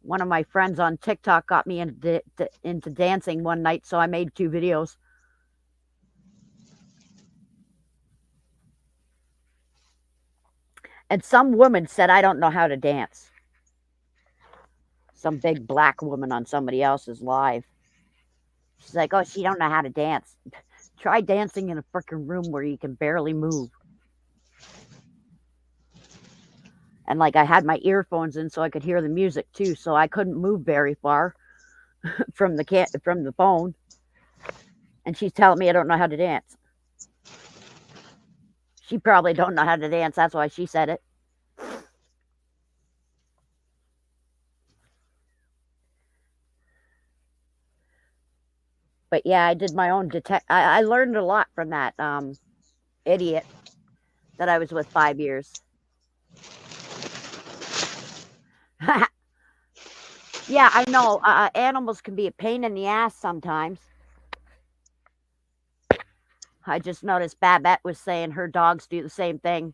One of my friends on TikTok got me into dancing one night, so I made 2 videos. And some woman said I don't know how to dance. Some big black woman on somebody else's live. She's like, oh, she don't know how to dance. Try dancing in a freaking room where you can barely move. And like I had my earphones in so I could hear the music too, so I couldn't move very far from the phone. And she's telling me I don't know how to dance. She probably don't know how to dance. That's why she said it. But yeah, I did my own I learned a lot from that idiot that I was with 5 years. Yeah, I know. Animals can be a pain in the ass sometimes. I just noticed Babette was saying her dogs do the same thing.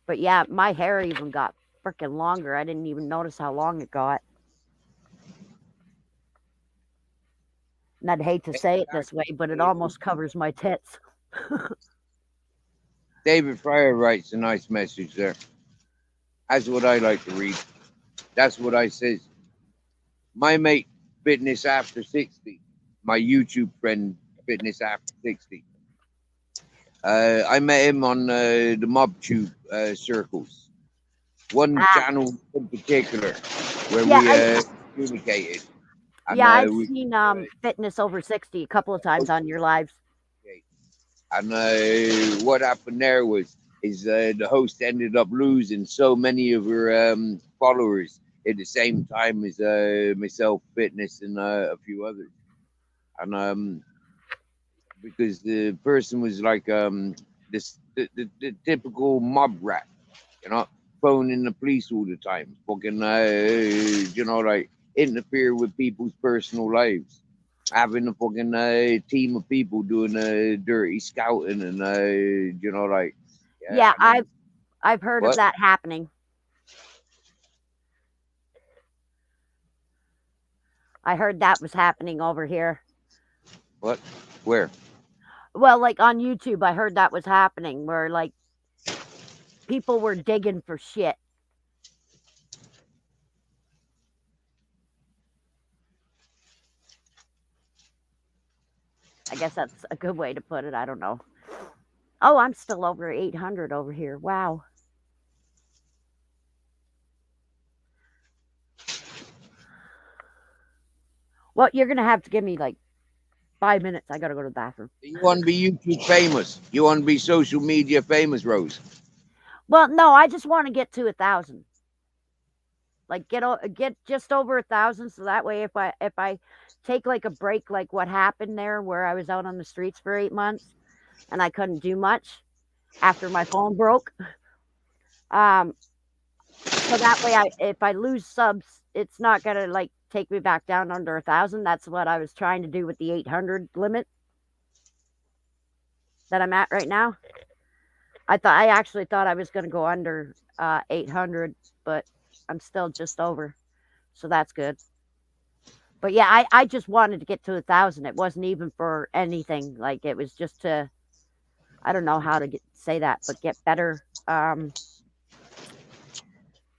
But yeah, my hair even got freaking longer. I didn't even notice how long it got. And I'd hate to say it this way, but it almost covers my tits. David Fryer writes a nice message there. That's what I like to read. That's what I says. My mate, Fitness After 60. My YouTube friend, Fitness After 60. I met him on the MobTube circles. One channel in particular where we communicated. And, yeah, I've seen Fitness Over 60 a couple of times on your lives. And what happened there was the host ended up losing so many of her followers at the same time as myself, Fitness, and a few others. And because the person was like the typical mob rat, you know, phoning the police all the time, fucking you know, like interfere with people's personal lives, having a fucking team of people doing dirty scouting and you know, like yeah, I've heard of that happening. I heard that was happening over here. What? Where? Well, like on YouTube, I heard that was happening where like people were digging for shit. I guess that's a good way to put it. I don't know. Oh, I'm still over 800 over here. Wow. Well, you're going to have to give me like 5 minutes. I got to go to the bathroom. You want to be YouTube famous? You want to be social media famous, Rose? Well, no, I just want to get to 1,000. Like get just over 1,000, so that way if I take like a break, like what happened there, where I was out on the streets for 8 months and I couldn't do much after my phone broke. So that way, if I lose subs, it's not gonna like take me back down under 1,000. That's what I was trying to do with the 800 limit that I'm at right now. I actually thought I was gonna go under 800, but I'm still just over, so that's good. But yeah, I just wanted to get to 1,000. It wasn't even for anything. Like it was just to, I don't know how to say that, but get better. Oh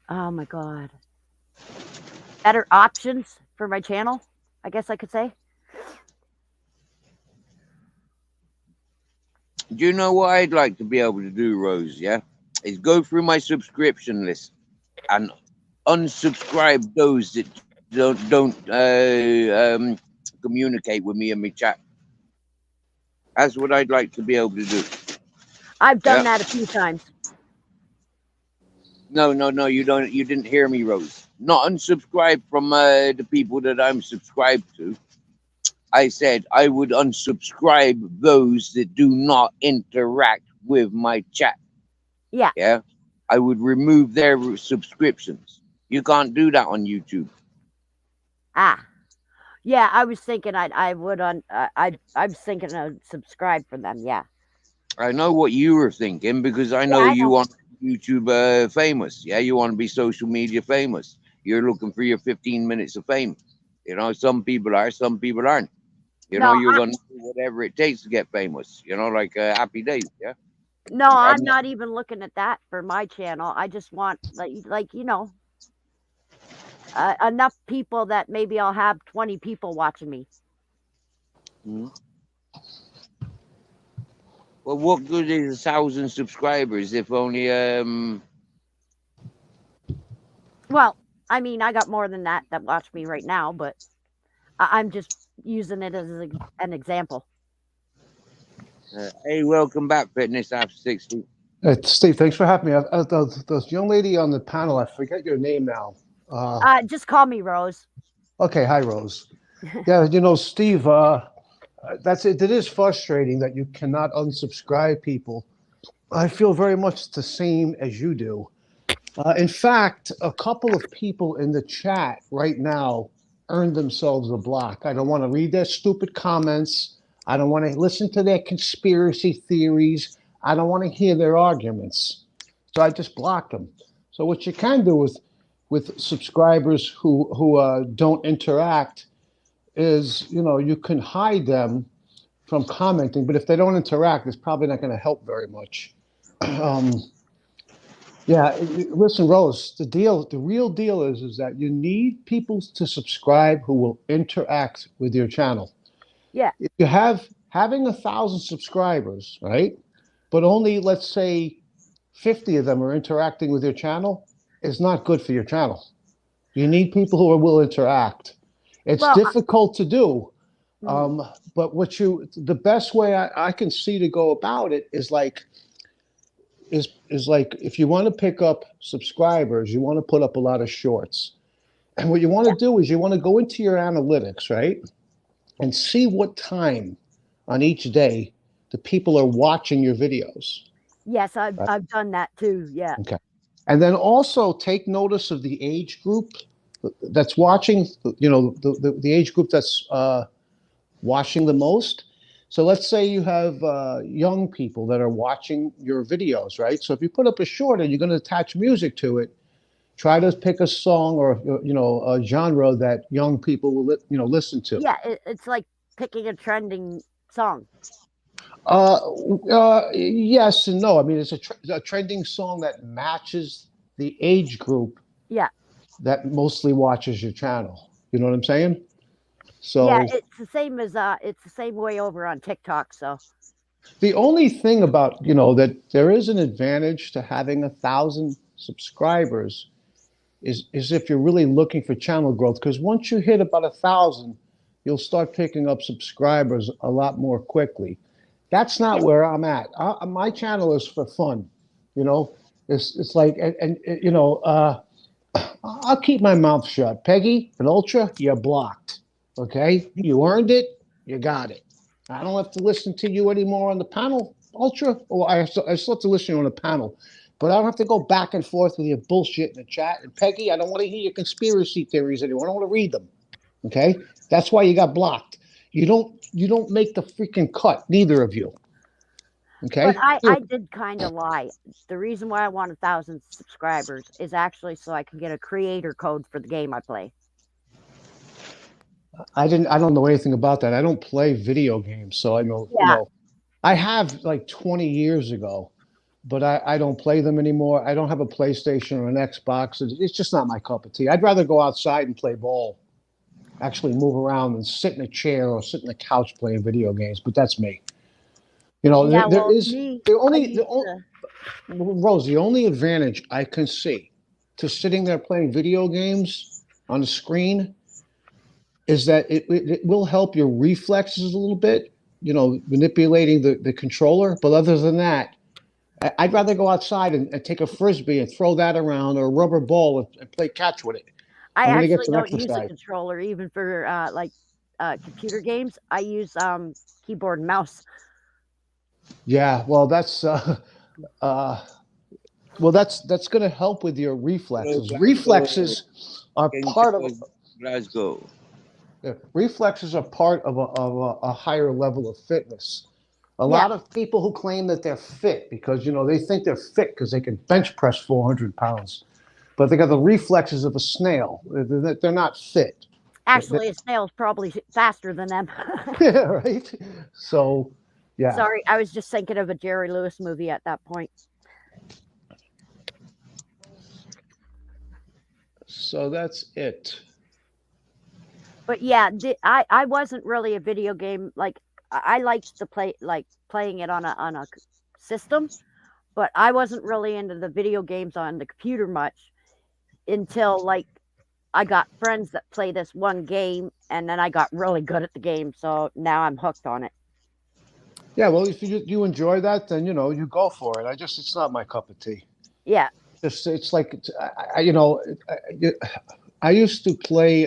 my God. Better options for my channel, I guess I could say. Do you know what I'd like to be able to do, Rose? Yeah, is go through my subscription list and unsubscribe those that don't communicate with me in my chat. That's what I'd like to be able to do. I've done that a few times. No, you don't. You didn't hear me, Rose. Not unsubscribe from the people that I'm subscribed to. I said I would unsubscribe those that do not interact with my chat. Yeah. Yeah. I would remove their subscriptions. You can't do that on YouTube. Yeah, I was thinking I was thinking I'd subscribe for them. Yeah. I know what you were thinking because I know you want YouTube famous. Yeah, you want to be social media famous. You're looking for your 15 minutes of fame. You know, some people are, some people aren't. You know, you're going to do whatever it takes to get famous. You know, like Happy Days. Yeah. No, I'm not even looking at that for my channel. I just want like you know, enough people that maybe I'll have 20 people watching me. Mhm. Well, what good is 1,000 subscribers if only Well, I mean, I got more than that watch me right now, but I'm just using it as an example. hey, welcome back, Fitness After 60. Steve, thanks for having me. The young lady on the panel, I forget your name now. Just call me Rose. Okay, hi, Rose. Yeah, Steve, that's it. It is frustrating that you cannot unsubscribe people. I feel very much the same as you do. In fact, a couple of people in the chat right now earned themselves a block. I don't want to read their stupid comments. I don't want to listen to their conspiracy theories. I don't want to hear their arguments. So I just blocked them. So what you can do with subscribers who don't interact is, you can hide them from commenting, but if they don't interact, it's probably not going to help very much. Um, yeah, listen, Rose, the real deal is that you need people to subscribe who will interact with your channel. Yeah. If you having 1,000 subscribers, right? But only, let's say, 50 of them are interacting with your channel, is not good for your channel. You need people who will interact. It's Well, difficult to do, mm, but the best way I can see to go about it is like if you want to pick up subscribers, you want to put up a lot of shorts. And what you want to do is you want to go into your analytics, right? And see what time on each day the people are watching your videos. yes, Right? I've done that too. Yeah. Okay. And then also take notice of the age group that's watching, the age group that's watching the most. So let's say you have young people that are watching your videos, right? So if you put up a short and you're going to attach music to it, try to pick a song or a genre that young people will listen to. Yeah, it's like picking a trending song. Uh, yes and no. I mean, it's a trending song that matches the age group Yeah. that mostly watches your channel. You know what I'm saying? Yeah, So it's the same way over on TikTok, so the only thing about that there is an advantage to having 1,000 subscribers is if you're really looking for channel growth, because once you hit about 1,000, you'll start picking up subscribers a lot more quickly. That's not where I'm at. My channel is for fun, you know. It's like and I'll keep my mouth shut. Peggy and Ultra, you're blocked. Okay, you earned it. You got it. I don't have to listen to you anymore on the panel, Ultra. Or I still have to listen to you on the panel, but I don't have to go back and forth with your bullshit in the chat. And Peggy, I don't want to hear your conspiracy theories anymore. I don't want to read them. Okay, that's why you got blocked. You don't make the freaking cut. Neither of you. but Okay. I did kind of lie. The reason why I want 1,000 subscribers is actually so I can get a creator code for the game I play. I didn't. I don't know anything about that. I don't play video games, so I know. Yeah. I have like 20 years ago, but I don't play them anymore. I don't have a PlayStation or an Xbox. It's just not my cup of tea. I'd rather go outside and play ball, actually move around and sit in a chair or sit in a couch playing video games. But that's me. Yeah, There well, is me, the I only used to. Rose. The only advantage I can see to sitting there playing video games on the screen is that it will help your reflexes a little bit, manipulating the controller. But other than that, I'd rather go outside and take a frisbee and throw that around or a rubber ball and play catch with it. I I'm going to get actually some don't use a exercise. controller even for computer games. I use keyboard and mouse. Yeah, well, uh, that's going to help with your Hello, reflexes. Glasgow. King Charles, Glasgow. Reflexes are part of a higher level of fitness. A Yeah, lot of people who claim that they're fit because they think they're fit because they can bench press 400 pounds, but they got the reflexes of a snail. They're not fit. actually, a snail's probably faster than them. Yeah, right. So, yeah. Sorry, I was just thinking of a Jerry Lewis movie at that point. So that's it. But yeah, I wasn't really a video game like I liked to play like playing it on a system, but I wasn't really into the video games on the computer much until like I got friends that play this one game, and then I got really good at the game, so now I'm hooked on it. Yeah, well, if you enjoy that, then you go for it. It's not my cup of tea. Yeah, Just it's like I used to play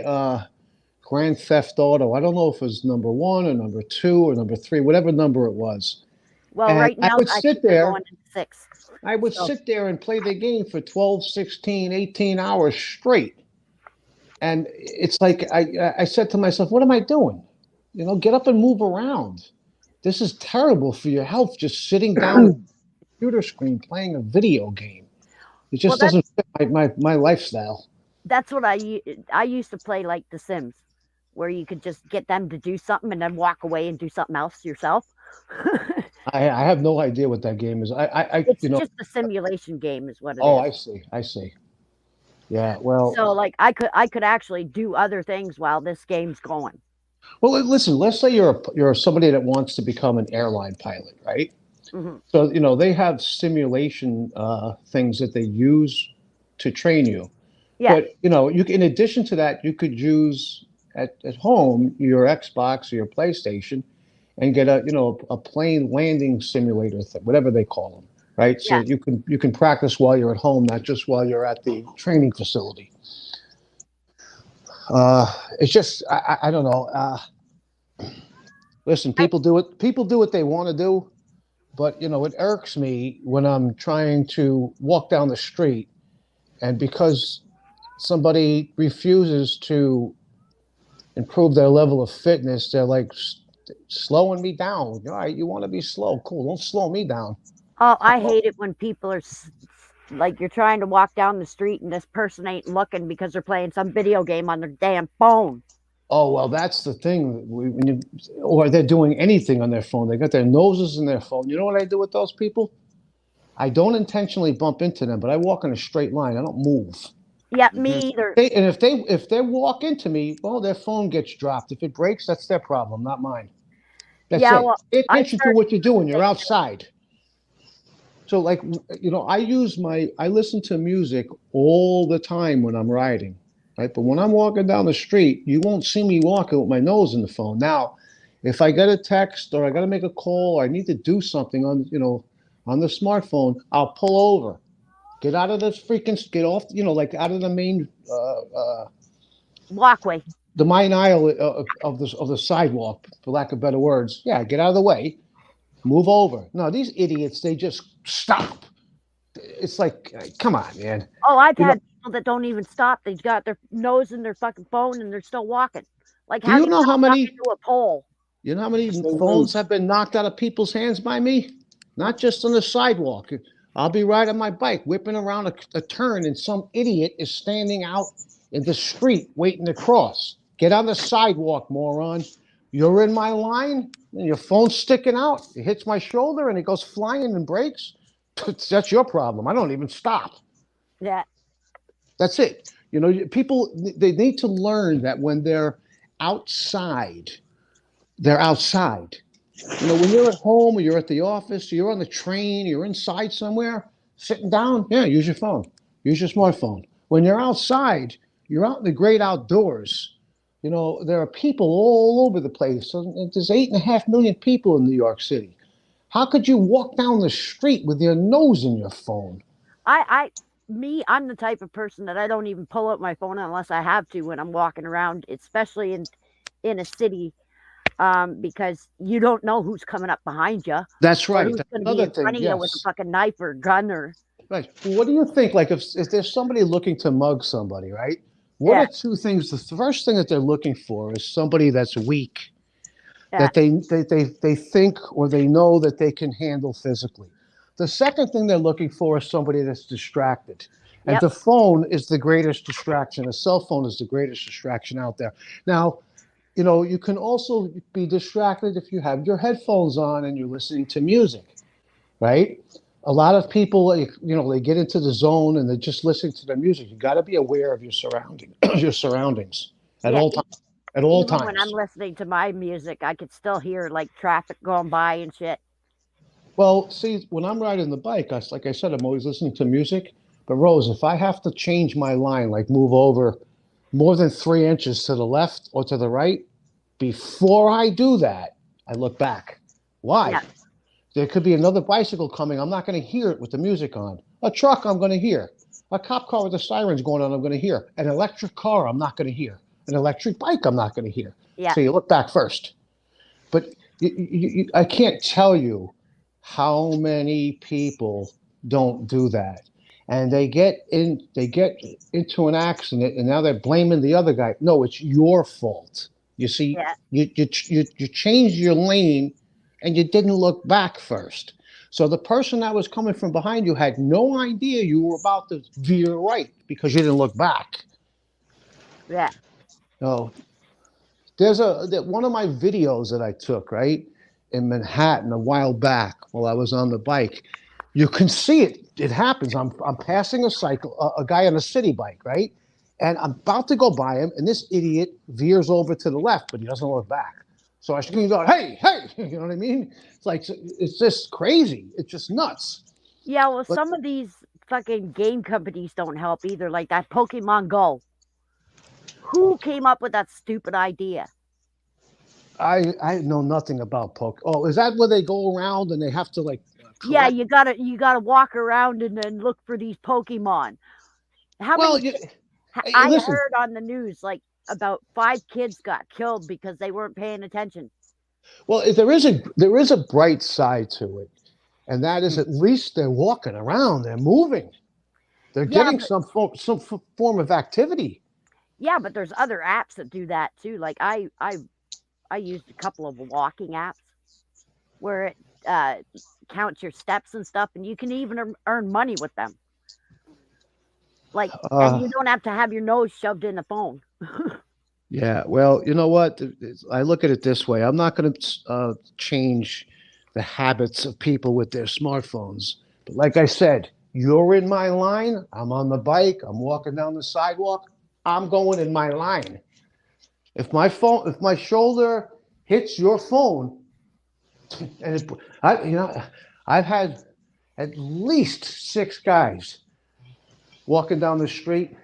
Grand Theft Auto. I don't know if it was number one or number two or number three, whatever number it was. well, And right I now would I sit think they're there. going into 6. I would So sit there and play the game for 12, 16, 18 hours straight. And it's like I said to myself, what am I doing? Get up and move around. This is terrible for your health, just sitting down at the computer screen playing a video game. It well, just doesn't fit my lifestyle. that's what I used to play like The Sims, where you could just get them to do something and then walk away and do something else yourself. I have no idea what that game is. It's just a simulation game, is what it Oh, is. I see. Yeah, well, So like I could actually do other things while this game's going. well, listen. Let's say you're somebody that wants to become an airline pilot, right? Hmm. So they have simulation things that they use to train you. Yeah, But in addition to that, you could use at home your Xbox or your PlayStation and get a plane landing simulator, whatever they call them, right? So yeah. you can practice while you're at home, not just while you're at the training facility. It's just I don't know. Listen, people do it. People do what they want to do, but it irks me when I'm trying to walk down the street, and because somebody refuses to improve their level of fitness, they're like slowing me down. All right, you want to be slow, cool. Don't slow me down. Oh, I hate it when people are like you're trying to walk down the street and this person ain't looking because they're playing some video game on their damn phone. Oh well, that's the thing. Or they're doing anything on their phone. They got their noses in their phone. You know what I do with those people? I don't intentionally bump into them, but I walk in a straight line. I don't move. Yeah, me either. And if they walk into me, well, their phone gets dropped. If it breaks, that's their problem, not mine. That's Yeah, it. well, Pay I attention to started what you're doing. You're saying, outside. So like I listen to music all the time when I'm riding, right? But when I'm walking down the street, you won't see me walking with my nose in the phone. Now, if I get a text or I got to make a call or I need to do something on the smartphone, I'll pull over. Get out of this get off, like out of the main walkway. the main aisle of the sidewalk, for lack of better words. Yeah, get out of the way. Move over. No, these idiots, they just stop. It's like, come on, man. Oh, I've You know, had people that don't even stop. They've got their nose in their fucking phone and they're still walking. Like, do how you do you know how not knock many into a pole? you know how many So phones rude. have been knocked out of people's hands by me? Not just on the sidewalk. I'll be riding my bike, whipping around a turn, and some idiot is standing out in the street waiting to cross. Get on the sidewalk, moron. You're in my line, and your phone's sticking out. It hits my shoulder, and it goes flying and breaks. That's your problem. I don't even stop. Yeah, That's it. People, they need to learn that when they're outside, they're outside. When you're at home or you're at the office, or you're on the train, you're inside somewhere, sitting down, yeah, use your phone, use your smartphone. When you're outside, you're out in the great outdoors. There are people all over the place. So there's 8.5 million people in New York City. How could you walk down the street with your nose in your phone? I'm the type of person that I don't even pull out my phone unless I have to when I'm walking around, especially in a city, because you don't know who's coming up behind you That's or right. who's That's going to be another in thing. front of you with a Yes. fucking knife or a gun or Right. Well, what do you think? Like, if there's somebody looking to mug somebody, right? What yeah, are two things? The first thing that they're looking for is somebody that's weak, yeah, that they think or they know that they can handle physically. The second thing they're looking for is somebody that's distracted. And yep, the phone is the greatest distraction. A cell phone is the greatest distraction out there. Now, you can also be distracted if you have your headphones on and you're listening to music, right? A lot of people, they get into the zone and they're just listening to their music. You got to be aware of your surroundings at yeah. all times. at all Even when I'm times. listening to my music, I could still hear like traffic going by and shit. Well, see, when I'm riding the bike, like I said, I'm always listening to music. But Rose, if I have to change my line, like move over more than 3 inches to the left or to the right, before I do that, I look back. Why? Yeah, There could be another bicycle coming. I'm not going to hear it with the music on. A truck, I'm going to hear. A cop car with the sirens going on, I'm going to hear. An electric car, I'm not going to hear. An electric bike, I'm not going to hear. yeah, So you look back first. But I can't tell you how many people don't do that, and they get into an accident, and now they're blaming the other guy. No, it's your fault. You see, yeah, you changed your lane, and you didn't look back first. So the person that was coming from behind you had no idea you were about to veer right because you didn't look back. yeah. No, one of my videos that I took, right, in Manhattan a while back while I was on the bike. You can see it. It happens. I'm passing a guy on a city bike, right, and I'm about to go by him, and this idiot veers over to the left, but he doesn't look back. So I scream out, "Hey, hey!" You know what I mean? It's like it's just crazy. It's just nuts. Yeah, well, But some of these fucking game companies don't help either, like that Pokemon Go. Who came up with that stupid idea? I know nothing about poke. Oh, is that where they go around and they have to like Yeah, collect? you gotta walk around and then look for these Pokemon. How Well, many? hey, I listen. heard on the news like about 5 kids got killed because they weren't paying attention. Well, there is a bright side to it, and that is at least they're walking around, they're moving, they're Yeah, getting but some form of activity. yeah, but there's other apps that do that too. Like I used a couple of walking apps where it counts your steps and stuff, and you can even earn money with them. Like, and Uh, you don't have to have your nose shoved in the phone. yeah. Well, you know what? I look at it this way. I'm not going to change the habits of people with their smartphones. But like I said, you're in my line. I'm on the bike. I'm walking down the sidewalk. I'm going in my line. If my shoulder hits your phone, and I've had at least 6 guys walking down the street,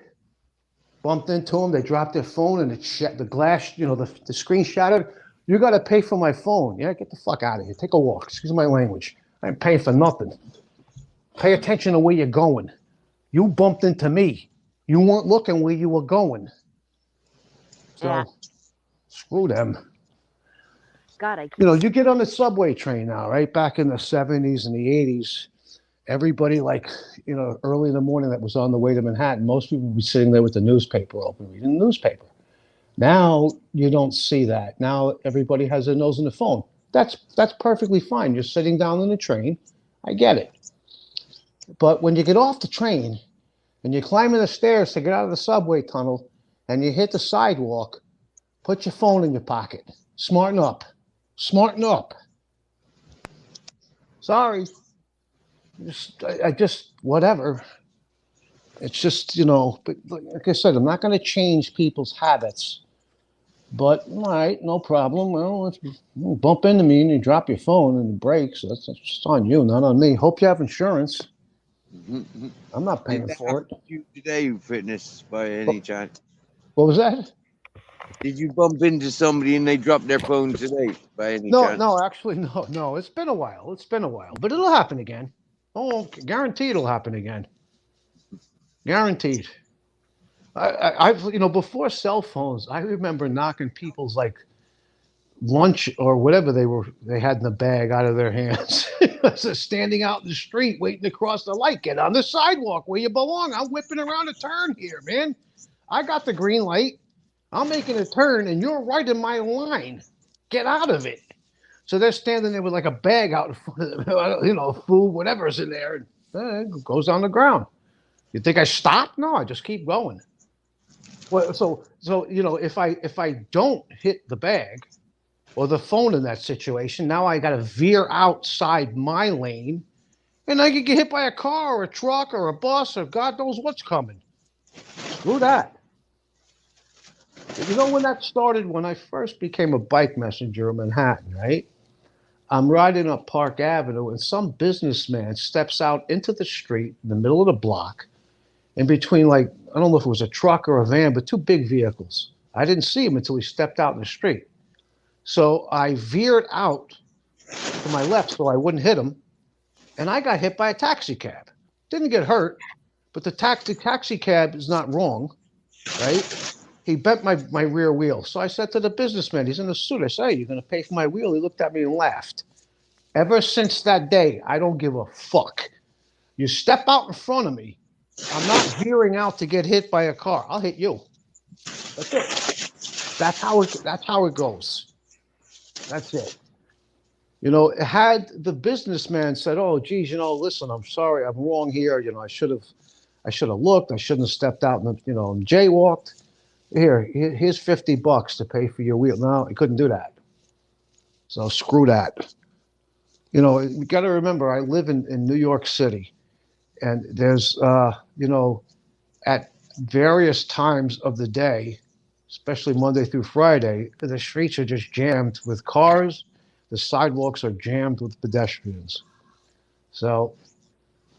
bumped into them. They dropped their phone, and the glass, the screen shattered. You got to pay for my phone. Yeah, get the fuck out of here. Take a walk. Excuse my language. I ain't paying for nothing. Pay attention to where you're going. You bumped into me. You weren't looking where you were going. Yeah. So screw them. God, I keep. You get on the subway train now, right? Back in the 70s and the 80s, everybody, like, early in the morning that was on the way to Manhattan, most people would be sitting there with the newspaper open, reading the newspaper. Now you don't see that. Now everybody has their nose in the phone. That's perfectly fine. You're sitting down in the train. I get it. But when you get off the train and you're climbing the stairs to get out of the subway tunnel and you hit the sidewalk, put your phone in your pocket. Smarten up. Smarten up. Sorry. I just, whatever. It's just, but like I said, I'm not going to change people's habits. But, all right, no problem. Well, if you bump into me and you drop your phone and it breaks, that's just on you, not on me. Hope you have insurance. I'm not Did paying that for happen it. to you today, Fitness, by any chance? What was that? Did you bump into somebody and they dropped their phone today, by any No, chance? no, actually, no. It's been a while. It's been a while, but it'll happen again. Oh, guaranteed it'll happen again. Guaranteed. I've, before cell phones, I remember knocking people's like lunch or whatever they had in the bag out of their hands. So standing out in the street waiting to cross the light. Get on the sidewalk where you belong. I'm whipping around a turn here, man. I got the green light. I'm making a turn and you're right in my line. Get out of it. So they're standing there with like a bag out in front of them, food, whatever's in there, and it goes on the ground. You think I stop? No, I just keep going. Well, so if I don't hit the bag or the phone in that situation, now I got to veer outside my lane, and I could get hit by a car or a truck or a bus or God knows what's coming. Screw that. You know when that started? When I first became a bike messenger in Manhattan, right? I'm riding up Park Avenue, and some businessman steps out into the street in the middle of the block, in between, like, I don't know if it was a truck or a van, but two big vehicles. I didn't see him until he stepped out in the street. So I veered out to my left so I wouldn't hit him, and I got hit by a taxi cab. Didn't get hurt, but the taxi cab is not wrong, right? He bent my rear wheel. So I said to the businessman, he's in a suit. I said, hey, you're going to pay for my wheel? He looked at me and laughed. Ever since that day, I don't give a fuck. You step out in front of me, I'm not veering out to get hit by a car. I'll hit you. That's it. That's how it goes. That's it. You know, had the businessman said, "Oh, geez, you know, listen, I'm sorry, I'm wrong here. You know, I should have looked. I shouldn't have stepped out and, you know, and jaywalked. Here's $50 to pay for your wheel." No, he couldn't do that. So screw that. You know, you got to remember, I live in New York City, and there's, you know, at various times of the day, especially Monday through Friday, the streets are just jammed with cars. The sidewalks are jammed with pedestrians. So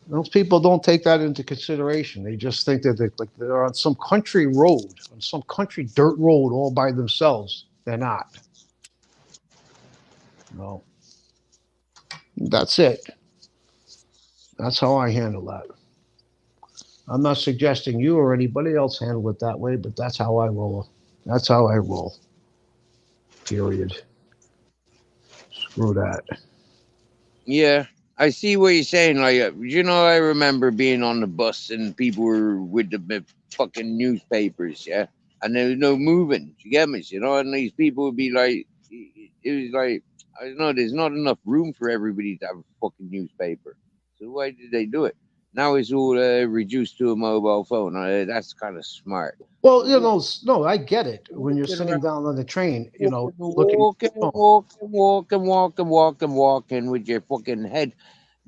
those people don't take that into consideration. They just think that they're on some country road, on some country dirt road all by themselves. They're not. No. That's it. That's how I handle that. I'm not suggesting you or anybody else handle it that way, but that's how I roll. That's how I roll. Period. Screw that. Yeah, I see what you're saying. Like, you know, I remember being on the bus and people were with the fucking newspapers, yeah, and there was no moving. You get me? You know, and these people would be like, it was like, I don't know, there's not enough room for everybody to have a fucking newspaper. So why did they do it? Now it's all reduced to a mobile phone. That's kind of smart. Well, you know, no, I get it. When you're Walking sitting around, down on the train, you know, looking at walking, your phone. walking with your fucking head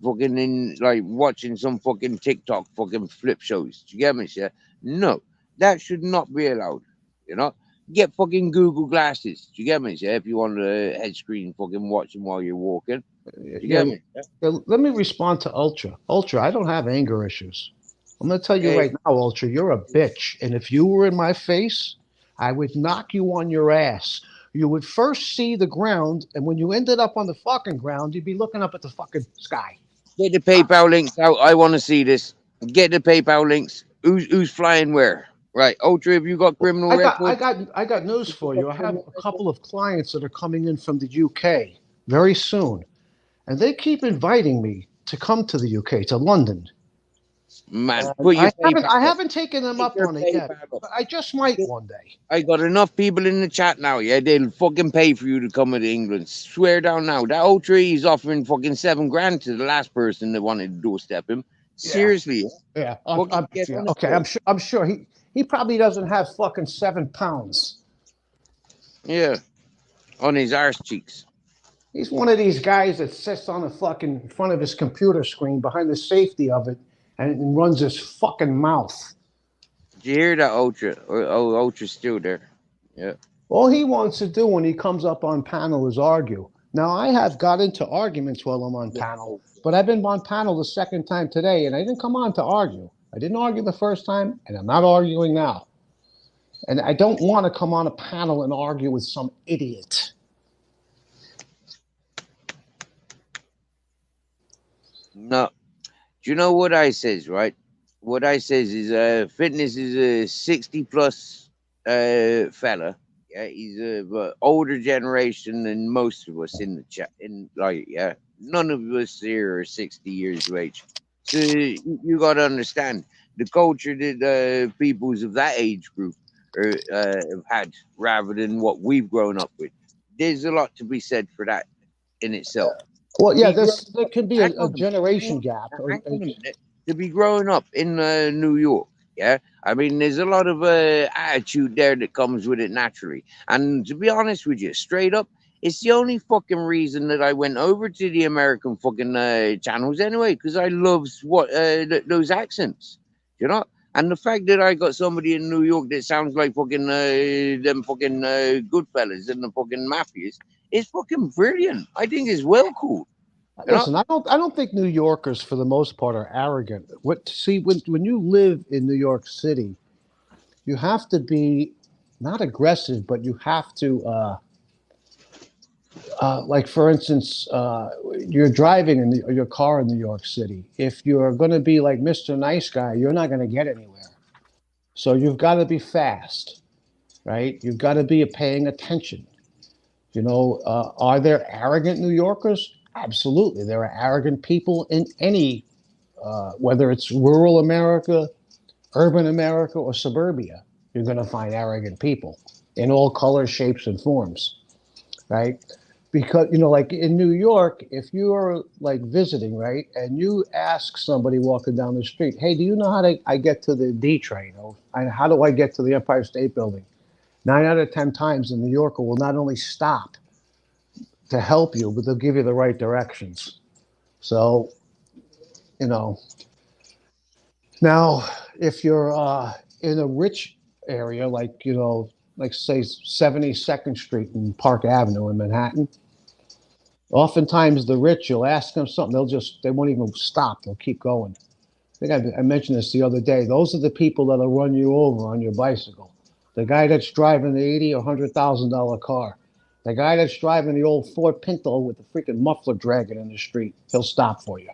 fucking in, like watching some fucking TikTok fucking flip shows. Do you get me, yeah? No, that should not be allowed. You know, get fucking Google glasses. Do you get me, yeah? If you want a head screen fucking watching while you're walking. Do you Yeah, get me? yeah, let me respond to Ultra. Ultra, I don't have anger issues. I'm going to tell you Hey, right now, Ultra, you're a bitch. And if you were in my face, I would knock you on your ass. You would first see the ground, and when you ended up on the fucking ground, you'd be looking up at the fucking sky. get the PayPal links out. I want to see this. Get the PayPal links. Who's flying where? Right, Ultra, have you got criminal records? I got news for you. I have a couple of clients that are coming in from the UK very soon, and they keep inviting me to come to the UK, to London. Man, put your PayPal I up. haven't taken them Put up your on it yet, PayPal up. but I just might one day. I got enough people in the chat now, yeah. They'll fucking pay for you to come to England. Swear down now. That old tree is offering fucking $7,000 to the last person that wanted to doorstep him. Yeah, Seriously. yeah, Fucking get on it, okay. bro. I'm sure he probably doesn't have fucking 7 pounds. Yeah. On his arse cheeks. He's one of these guys that sits on the fucking in front of his computer screen behind the safety of it and runs his fucking mouth. Did you hear that, Ultra? Oh, Ultra's still there. Yeah. All he wants to do when he comes up on panel is argue. Now, I have got into arguments while I'm on panel, but I've been on panel the second time today, and I didn't come on to argue. I didn't argue the first time, and I'm not arguing now. And I don't want to come on a panel and argue with some idiot. No. Do you know what I says, right? What I says is fitness is a 60 plus fella. Yeah, he's a older generation than most of us in the chat. In like, yeah, none of us here are 60 years of age. So you got to understand the culture that peoples of that age group have had, rather than what we've grown up with. There's a lot to be said for that in itself. Well, yeah, There can be a generation gap. Hang on a minute. To be growing up in New York, yeah, I mean, there's a lot of attitude there that comes with it naturally. And to be honest with you, straight up, it's the only fucking reason that I went over to the American fucking channels anyway, because I love what those accents, you know. And the fact that I got somebody in New York that sounds like fucking them fucking Goodfellas and the fucking mafias is fucking brilliant. I think it's well cool. You know? Listen, I don't think New Yorkers for the most part are arrogant. When you live in New York City, you have to be not aggressive, but you have to like for instance, you're driving in your car in New York City. If you're going to be like Mr. Nice Guy, you're not going to get anywhere. So you've got to be fast, right? You've got to be paying attention. Are there arrogant New Yorkers? Absolutely. There are arrogant people in any, whether it's rural America, urban America, or suburbia. You're going to find arrogant people in all colors, shapes, and forms, right? Because, like in New York, if you are like visiting, right, and you ask somebody walking down the street, hey, do you know I get to the D train? Or how do I get to the Empire State Building? 9 out of 10 times, the New Yorker will not only stop to help you, but they'll give you the right directions. So, you know, now if you're in a rich area, like say 72nd Street and Park Avenue in Manhattan, oftentimes the rich, you'll ask them something, they won't even stop. They'll keep going. I think I mentioned this the other day. Those are the people that'll run you over on your bicycle. The guy that's driving the $80,000 or $100,000 car. The guy that's driving the old Ford Pinto with the freaking muffler dragging in the street, he'll stop for you.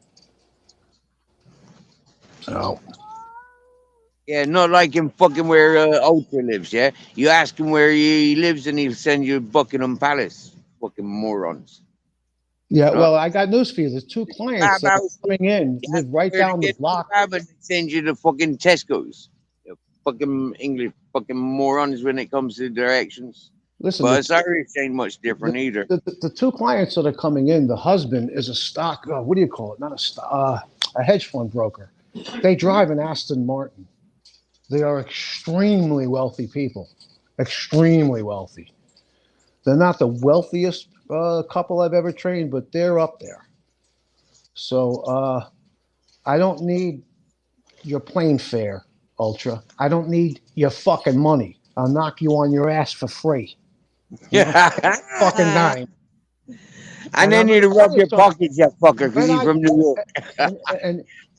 So, Yeah, not like him fucking where Ultra lives, yeah? You ask him where he lives and he'll send you Buckingham Palace. Fucking morons. yeah, You know? well, I got news for you. There's two clients that are coming in, You ask live him right where to down the get the block. kebab and they send you to fucking Tesco's. You fucking English fucking morons when it comes to directions. Listen, But it's Irish ain't much different the, either. the two clients that are coming in, the husband is a stock, what do you call it? Not a stock, a hedge fund broker. They drive an Aston Martin. They are extremely wealthy people, extremely wealthy. They're not the wealthiest couple I've ever trained, but they're up there. So I don't need your plane fare, Ultra. I don't need your fucking money. I'll knock you on your ass for free. You know, fucking dime. And And I'm then going you to tell rub you your something. pockets, you fucker, because When he's I from New York.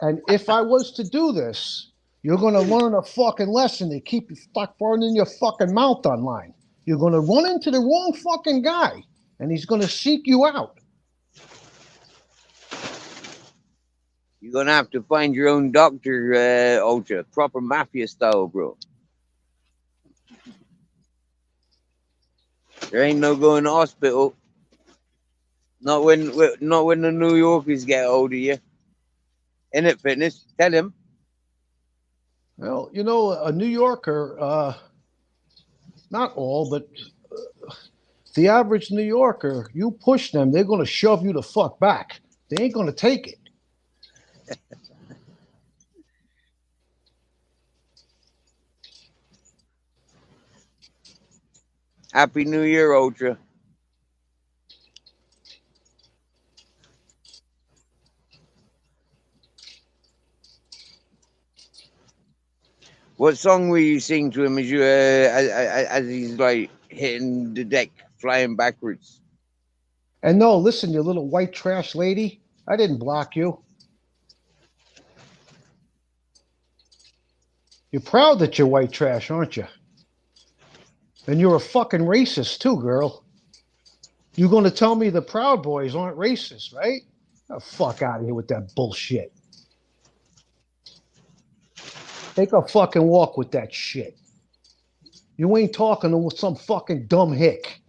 and if I was to do this, you're going to learn a fucking lesson to keep you stuck burning your fucking mouth online. You're going to run into the wrong fucking guy, and he's going to seek you out. You're gonna have to find your own doctor, Ultra, proper mafia style, bro. There ain't no going to hospital. Not when the New Yorkers get hold of you. In it, fitness. Tell him. Well, a New Yorker, not all, but the average New Yorker, you push them, they're going to shove you the fuck back. They ain't going to take it. Happy New Year, Ultra. What song will you sing to him as he's like hitting the deck, flying backwards? And no, listen, you little white trash lady, I didn't block you. You're proud that you're white trash, aren't you? And you're a fucking racist too, girl. You're going to tell me the Proud Boys aren't racist, right? The fuck out of here with that bullshit. Take a fucking walk with that shit. You ain't talking to some fucking dumb hick.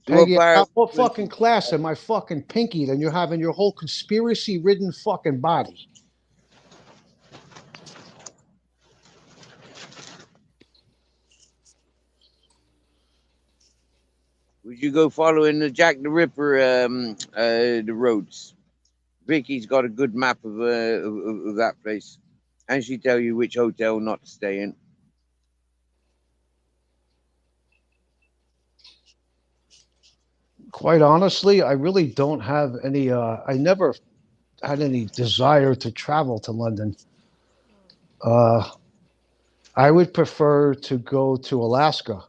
Peggy, I got more fucking class in my fucking pinky than you're having your whole conspiracy-ridden fucking body. Would you go following the Jack the Ripper the roads? Vicky's got a good map of that place, and she tell you which hotel not to stay in. Quite honestly, I really don't have any. I never had any desire to travel to London. Uh, I would prefer to go to Alaska,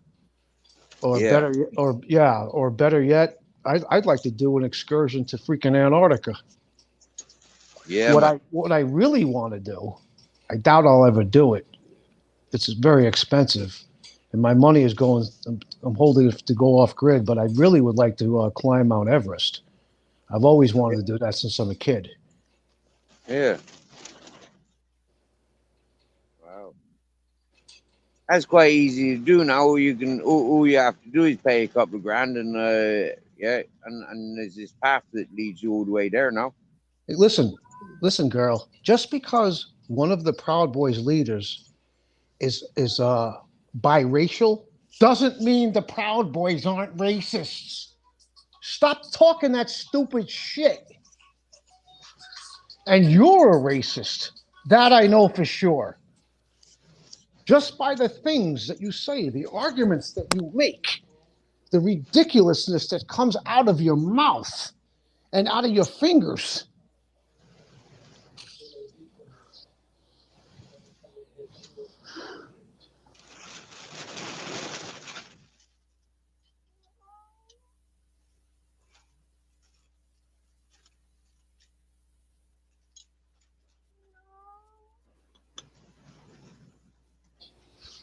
or Yeah, better, or yeah, or better yet, I'd like to do an excursion to freaking Antarctica. yeah, man. What I really want to do, I doubt I'll ever do it. It's very expensive, and my money is going. I'm holding it to go off grid, but I really would like to climb Mount Everest. I've always wanted to do that since I'm a kid. Yeah. Wow. That's quite easy to do now. All you have to do is pay a couple of grand, and yeah, and there's this path that leads you all the way there now. Hey, listen, girl. Just because one of the Proud Boys leaders is biracial doesn't mean the Proud Boys aren't racists. Stop talking that stupid shit. And you're a racist. That I know for sure. Just by the things that you say, the arguments that you make, the ridiculousness that comes out of your mouth and out of your fingers.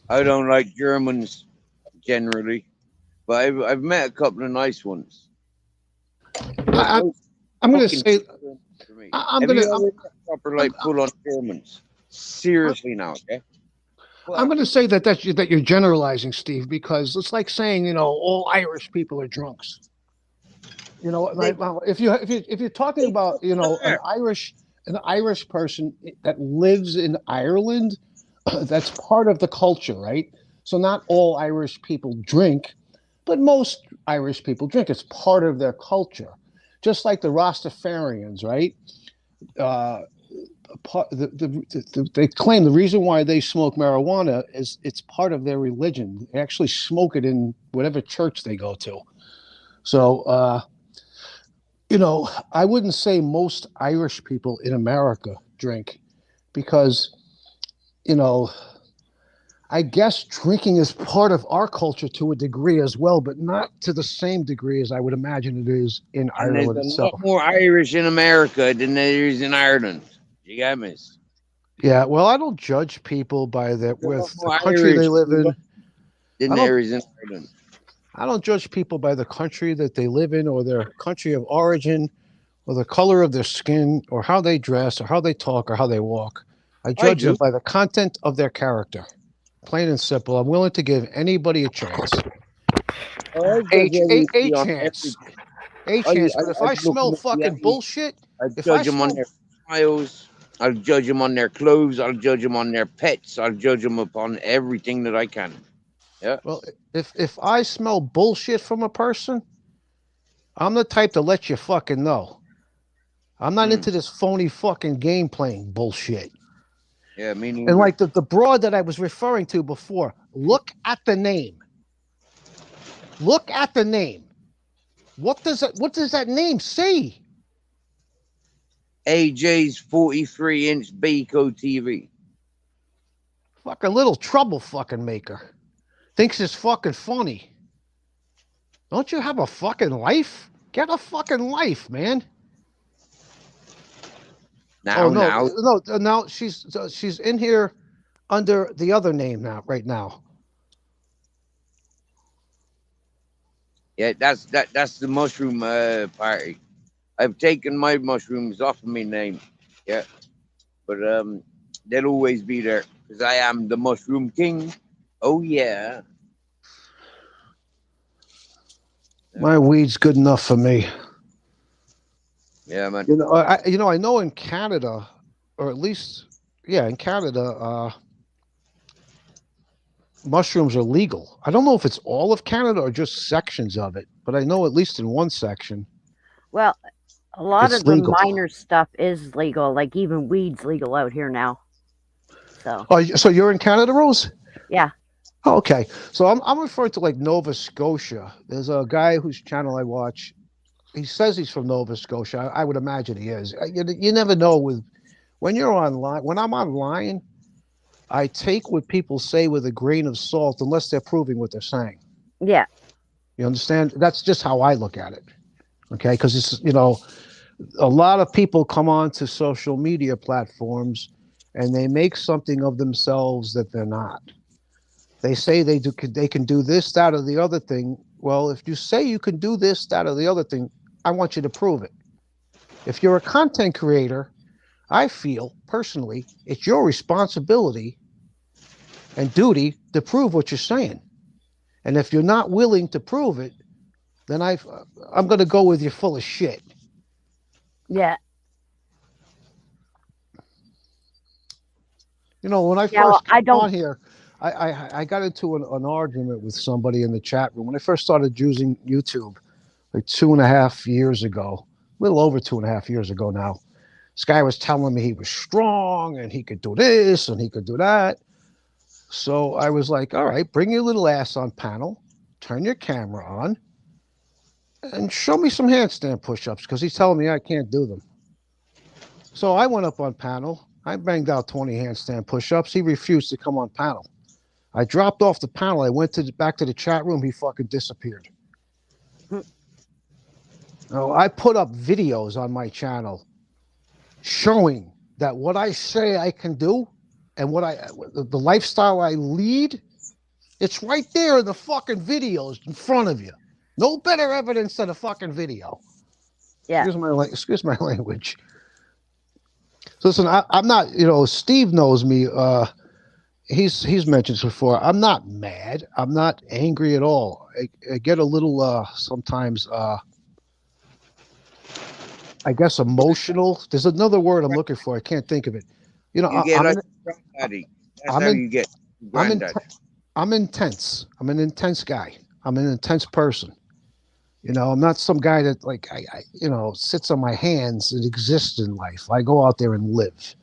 I don't like Germans generally, but I've met a couple of nice ones. I, Most I'm going to fucking say, for me. I'm Have going you to, ever met proper like full on Germans? Seriously now, okay? I'm going to say that you're generalizing, Steve, because it's like saying, all Irish people are drunks. If you're talking about, an Irish person that lives in Ireland, that's part of the culture, right? So not all Irish people drink, but most Irish people drink. It's part of their culture, just like the Rastafarians, right? Uh, they claim the reason why they smoke marijuana is it's part of their religion. They actually smoke it in whatever church they go to. So, I wouldn't say most Irish people in America drink because, you know, I guess drinking is part of our culture to a degree as well, but not to the same degree as I would imagine it is in And there's Ireland a lot itself. more Irish in America than there is in Ireland. You got me? Yeah, well, I don't judge people by There's a lot with the more country they Irish live in. than I don't there is in Ireland. I don't judge people by the country that they live in or their country of origin or the color of their skin or how they dress or how they talk or how they walk. I I judge them do. by the content of their character. Plain and simple. I'm willing to give anybody a chance. Oh, I judge A everybody on chance. everything. A chance. But if I I look smell them in the fucking eye. bullshit, I if I judge them on smell their smiles. I'll judge them on their clothes. I'll judge them on their pets. I'll judge them upon everything that I can. Yeah. well, if I smell bullshit from a person, I'm the type to let you fucking know. I'm not Mm. into this phony fucking game playing bullshit. Yeah, me And neither. like the broad that I was referring to before, look at the name. Look at the name. What does that name say? AJ's 43-inch Baco TV. Fucking little trouble fucking maker. Thinks it's fucking funny. Don't you have a fucking life? Get a fucking life, man. Now, Oh no, now. no, now she's in here under the other name now, right now. Yeah, that's the mushroom party. I've taken my mushrooms off of my name. Yeah. But they'll always be there because I am the mushroom king. Oh yeah. My weed's good enough for me. Yeah, man. I know in Canada, or at least, yeah, in Canada, mushrooms are legal. I don't know if it's all of Canada or just sections of it, but I know at least in one section Well, a lot it's of the legal. minor stuff is legal. Like even weed's legal out here now. So Oh, so you're in Canada, Rose? yeah, Oh, okay. So I'm referring to like Nova Scotia. There's a guy whose channel I watch. He says he's from Nova Scotia. I would imagine he is. You never know with when you're online. When I'm online, I take what people say with a grain of salt unless they're proving what they're saying. yeah, You understand? That's just how I look at it. Okay, because it's a lot of people come onto social media platforms and they make something of themselves that they're not. They say they can do this, that, or the other thing. Well, if you say you can do this, that, or the other thing, I want you to prove it. If you're a content creator, I feel personally it's your responsibility and duty to prove what you're saying. And if you're not willing to prove it, then I'm going to go with you're full of shit. yeah. You know, when I Yeah, well, first I came on don't. here, I got into an argument with somebody in the chat room when I first started using YouTube, like 2.5 years ago, a little over 2.5 years ago now. This guy was telling me he was strong and he could do this and he could do that. So I was like, all right, bring your little ass on panel, turn your camera on, and show me some handstand push-ups because he's telling me I can't do them. So I went up on panel. I banged out 20 handstand push-ups. He refused to come on panel. I dropped off the panel. I went back to the chat room. He fucking disappeared. Oh, I put up videos on my channel showing that what I say I can do and the lifestyle I lead, it's right there in the fucking videos in front of you. No better evidence than a fucking video. Yeah, Excuse my language. So listen, I'm not. Steve knows me. He's mentioned this before. I'm not mad. I'm not angry at all. I get a little sometimes. I guess emotional. There's another word I'm looking for. I can't think of it. You get like granddaddy. That's I'm how in. you get I'm granddad. I'm intense. I'm an intense guy. I'm an intense person. I'm not some guy that like sits on my hands and exists in life. I go out there and live.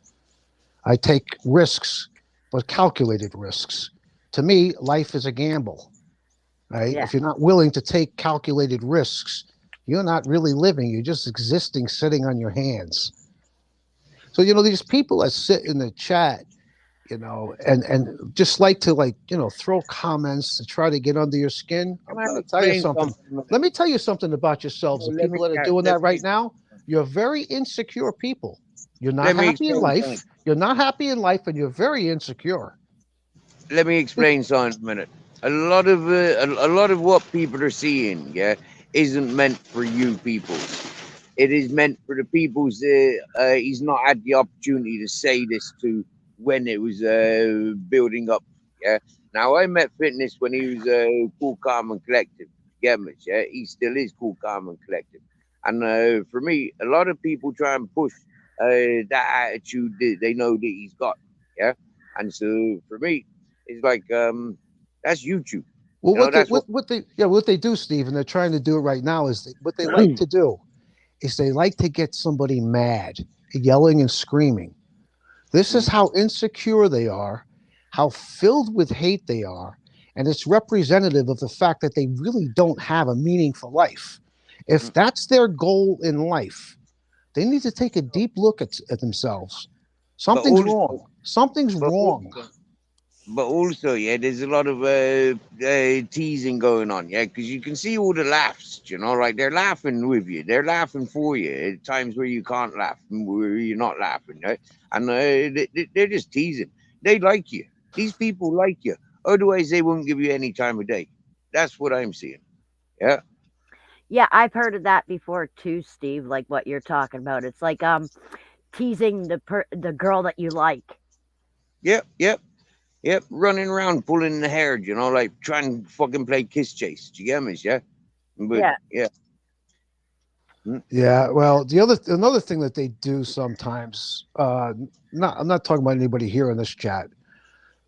I take risks, but calculated risks. To me, life is a gamble. Right? yeah, If you're not willing to take calculated risks, you're not really living. You're just existing, sitting on your hands. So these people that sit in the chat, and just like to throw comments to try to get under your skin. I'm Can I going to tell you explain something. something? Let me tell you something about yourselves. The people that are doing that right now, you're very insecure people. You're not Let me happy in explain life. something. You're not happy in life, and you're very insecure. Let me explain something a minute. A lot of what people are seeing, yeah, isn't meant for you people. It is meant for the people's. He's not had the opportunity to say this to when it was building up. Yeah. Now I met Fitness when he was cool, calm, and collective. Get me? Yeah. He still is cool, calm, and collective. And for me, a lot of people try and push that attitude that they know that he's got. Yeah. And so for me, it's like that's YouTube. Well, You know, that's what. what they do, Steve, and they're trying to do it right now is what they like to do is they like to get somebody mad, yelling and screaming. This is how insecure they are, how filled with hate they are, and it's representative of the fact that they really don't have a meaningful life. If that's their goal in life, they need to take a deep look at themselves. But Something's also, wrong. Something's but wrong. also, but also, yeah, there's a lot of teasing going on, yeah, because you can see all the laughs, like they're laughing with you, they're laughing for you at times where you can't laugh, where you're not laughing, right? And they're just teasing. They like you. These people like you. Otherwise, they won't give you any time of day. That's what I'm seeing. Yeah. yeah. I've heard of that before too, Steve. Like what you're talking about. It's like teasing the girl that you like. Yep. Yep. Yep. Running around, pulling the hair, like trying to fucking play kiss chase. Do you get me? Yeah. But Yeah, yeah. Yeah, well, another thing that they do sometimes, I'm not talking about anybody here in this chat,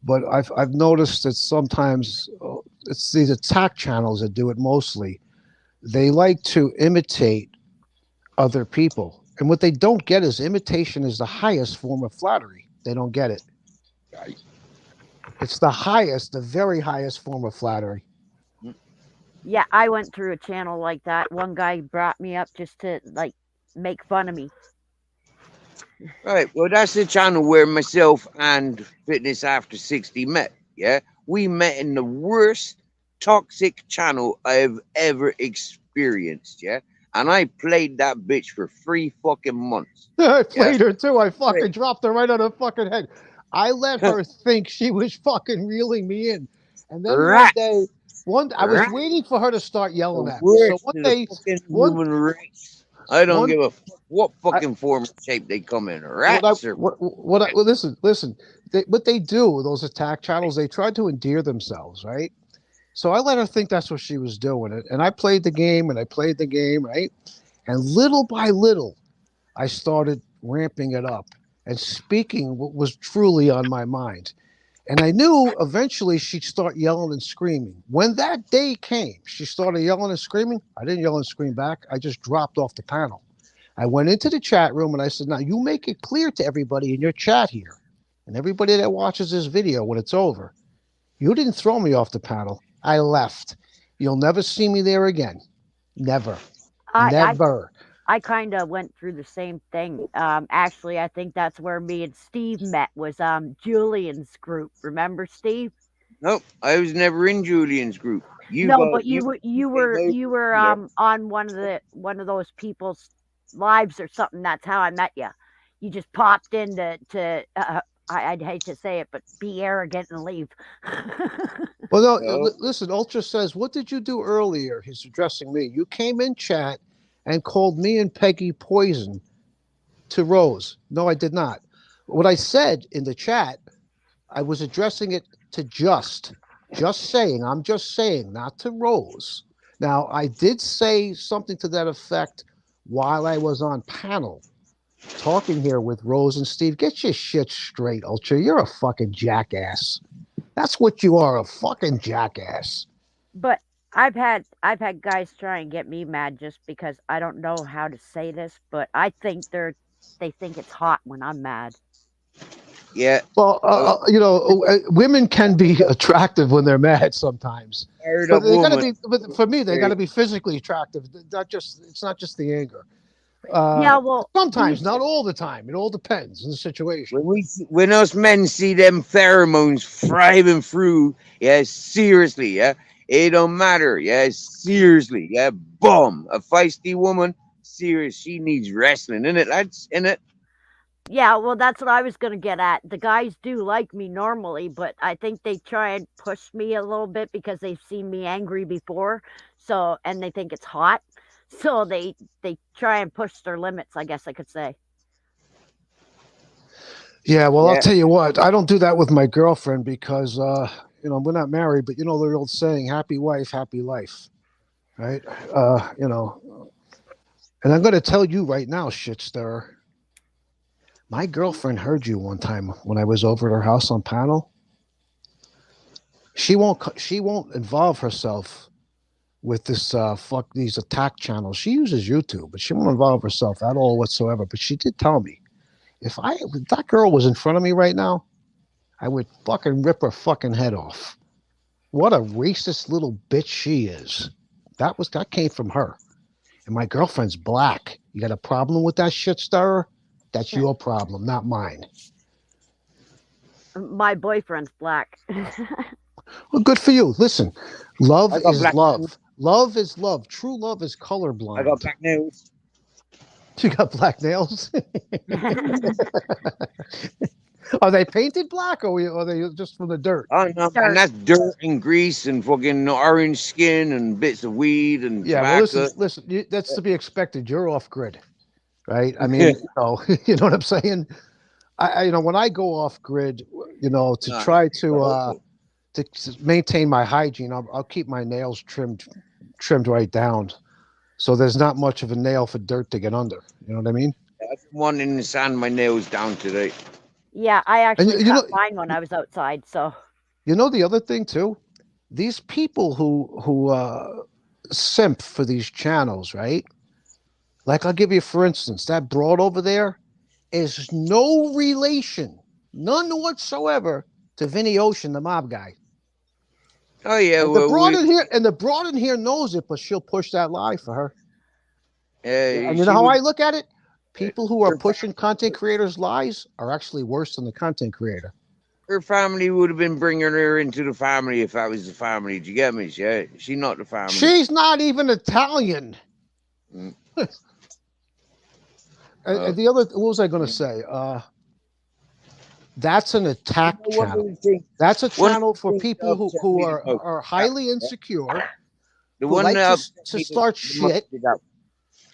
But I've noticed that sometimes it's these attack channels that do it mostly. They like to imitate other people, and what they don't get is imitation is the highest form of flattery. They don't get it. Right. It's the highest, the very highest form of flattery. Yeah, I went through a channel like that. One guy brought me up just to like make fun of me. Right. Well, that's the channel where myself and Fitness After 60 met. Yeah. We met in the worst toxic channel I've ever experienced. Yeah. And I played that bitch for 3 fucking months. I Yeah. played her too. I fucking dropped her right on her fucking head. I let her think she was fucking reeling me in, and then Rat. I was Rat. waiting for her to start yelling The at me. So worst one in the day, fucking one human race. I don't one give a fuck what I, fucking form or shape they come in. what I Rats or what I well, listen. What they do, those attack channels, they try to endear themselves, right? So I let her think that's what she was doing, and I played the game, and I played the game, right? And little by little, I started ramping it up and speaking what was truly on my mind. And I knew eventually she'd start yelling and screaming. When that day came, she started yelling and screaming. I didn't yell and scream back. I just dropped off the panel. I went into the chat room and I said, now you make it clear to everybody in your chat here and everybody that watches this video when it's over, you didn't throw me off the panel. I left. You'll never see me there again. Never. I Never. I kind of went through the same thing. Actually, I think that's where me and Steve met. Was Julian's group. Remember Steve? nope. I was never in Julian's group. No, but you were You on one of those people's lives or something. That's how I met you. You just popped in to I'd hate to say it, but be arrogant and leave. Well, no, No. listen, Ultra says, what did you do earlier? He's addressing me. You came in chat and called me and Peggy poison to Rose. No, I did not. What I said in the chat, I was addressing it to I'm just saying, not to Rose. Now, I did say something to that effect while I was on panel talking here with Rose and Steve. Get your shit straight, Ultra. You're a fucking jackass. That's what you are, a fucking jackass. But I've had guys try and get me mad just because I don't know how to say this, but I think they think it's hot when I'm mad. Yeah. Well, women can be attractive when they're mad sometimes, Fired but up they got to woman. be. But for me, they got to be physically attractive. It's not just the anger. Yeah, well, Sometimes, not all the time. It all depends on the situation. When us men see them pheromones thriving through, yeah, seriously, yeah, it don't matter, yeah, seriously, yeah, boom, a feisty woman, serious, she needs wrestling, innit, lads, innit? yeah, well, that's what I was gonna get at. The guys do like me normally, but I think they try and push me a little bit because they've seen me angry before, so and they think it's hot, so they try and push their limits. I guess I could say. Yeah, well, I'll Yeah, tell you what. I don't do that with my girlfriend because we're not married, but you know the old saying, "Happy wife, happy life," right? And I'm going to tell you right now, shit stirrer. My girlfriend heard you one time when I was over at her house on panel. She won't involve herself with this these attack channels. She uses YouTube, but she won't involve herself at all whatsoever. But she did tell me if that girl was in front of me right now, I would fucking rip her fucking head off. What a racist little bitch she is. That came from her. And my girlfriend's black. You got a problem with that shit stirrer? That's your problem, not mine. My boyfriend's black. Well, good for you. Listen, love I got is black, love. Love is love. True love is I colorblind. got black nails. You got black nails? Are they painted black or are they just from the dirt? Oh, no, man, that's dirt and grease and fucking orange skin and bits of weed and Yeah, well, tobacco. listen. That's to be expected. You're off grid, right? I mean, you know what I'm saying. When I go off grid, to try to maintain my hygiene, I'll keep my nails trimmed right down, so there's not much of a nail for dirt to get under. You know what I mean? I've been wanting to sand my nails down today. Yeah, I And actually cut mine when I was outside. So you know the other thing too, these people who simp for these channels, right? Like I'll give you for instance, that broad over there is no relation, none whatsoever, to Vinny Ocean, the mob guy. Oh yeah, And the well, broad in here, and the broad in here knows it, but she'll push that lie for her. And you know she how would. I look at it? People who are Her, pushing content creators' lies are actually worse than the content creator. her family would have been bringing her into the family if that was the family. Do you get me? Yeah, she not the family. She's not even Italian. Mm. And the other, what was I going to say? That's an attack One of channel. the things, That's a one of channel the for things that people upset who me the most, are highly insecure, the who one like that upset to me start the most shit. is that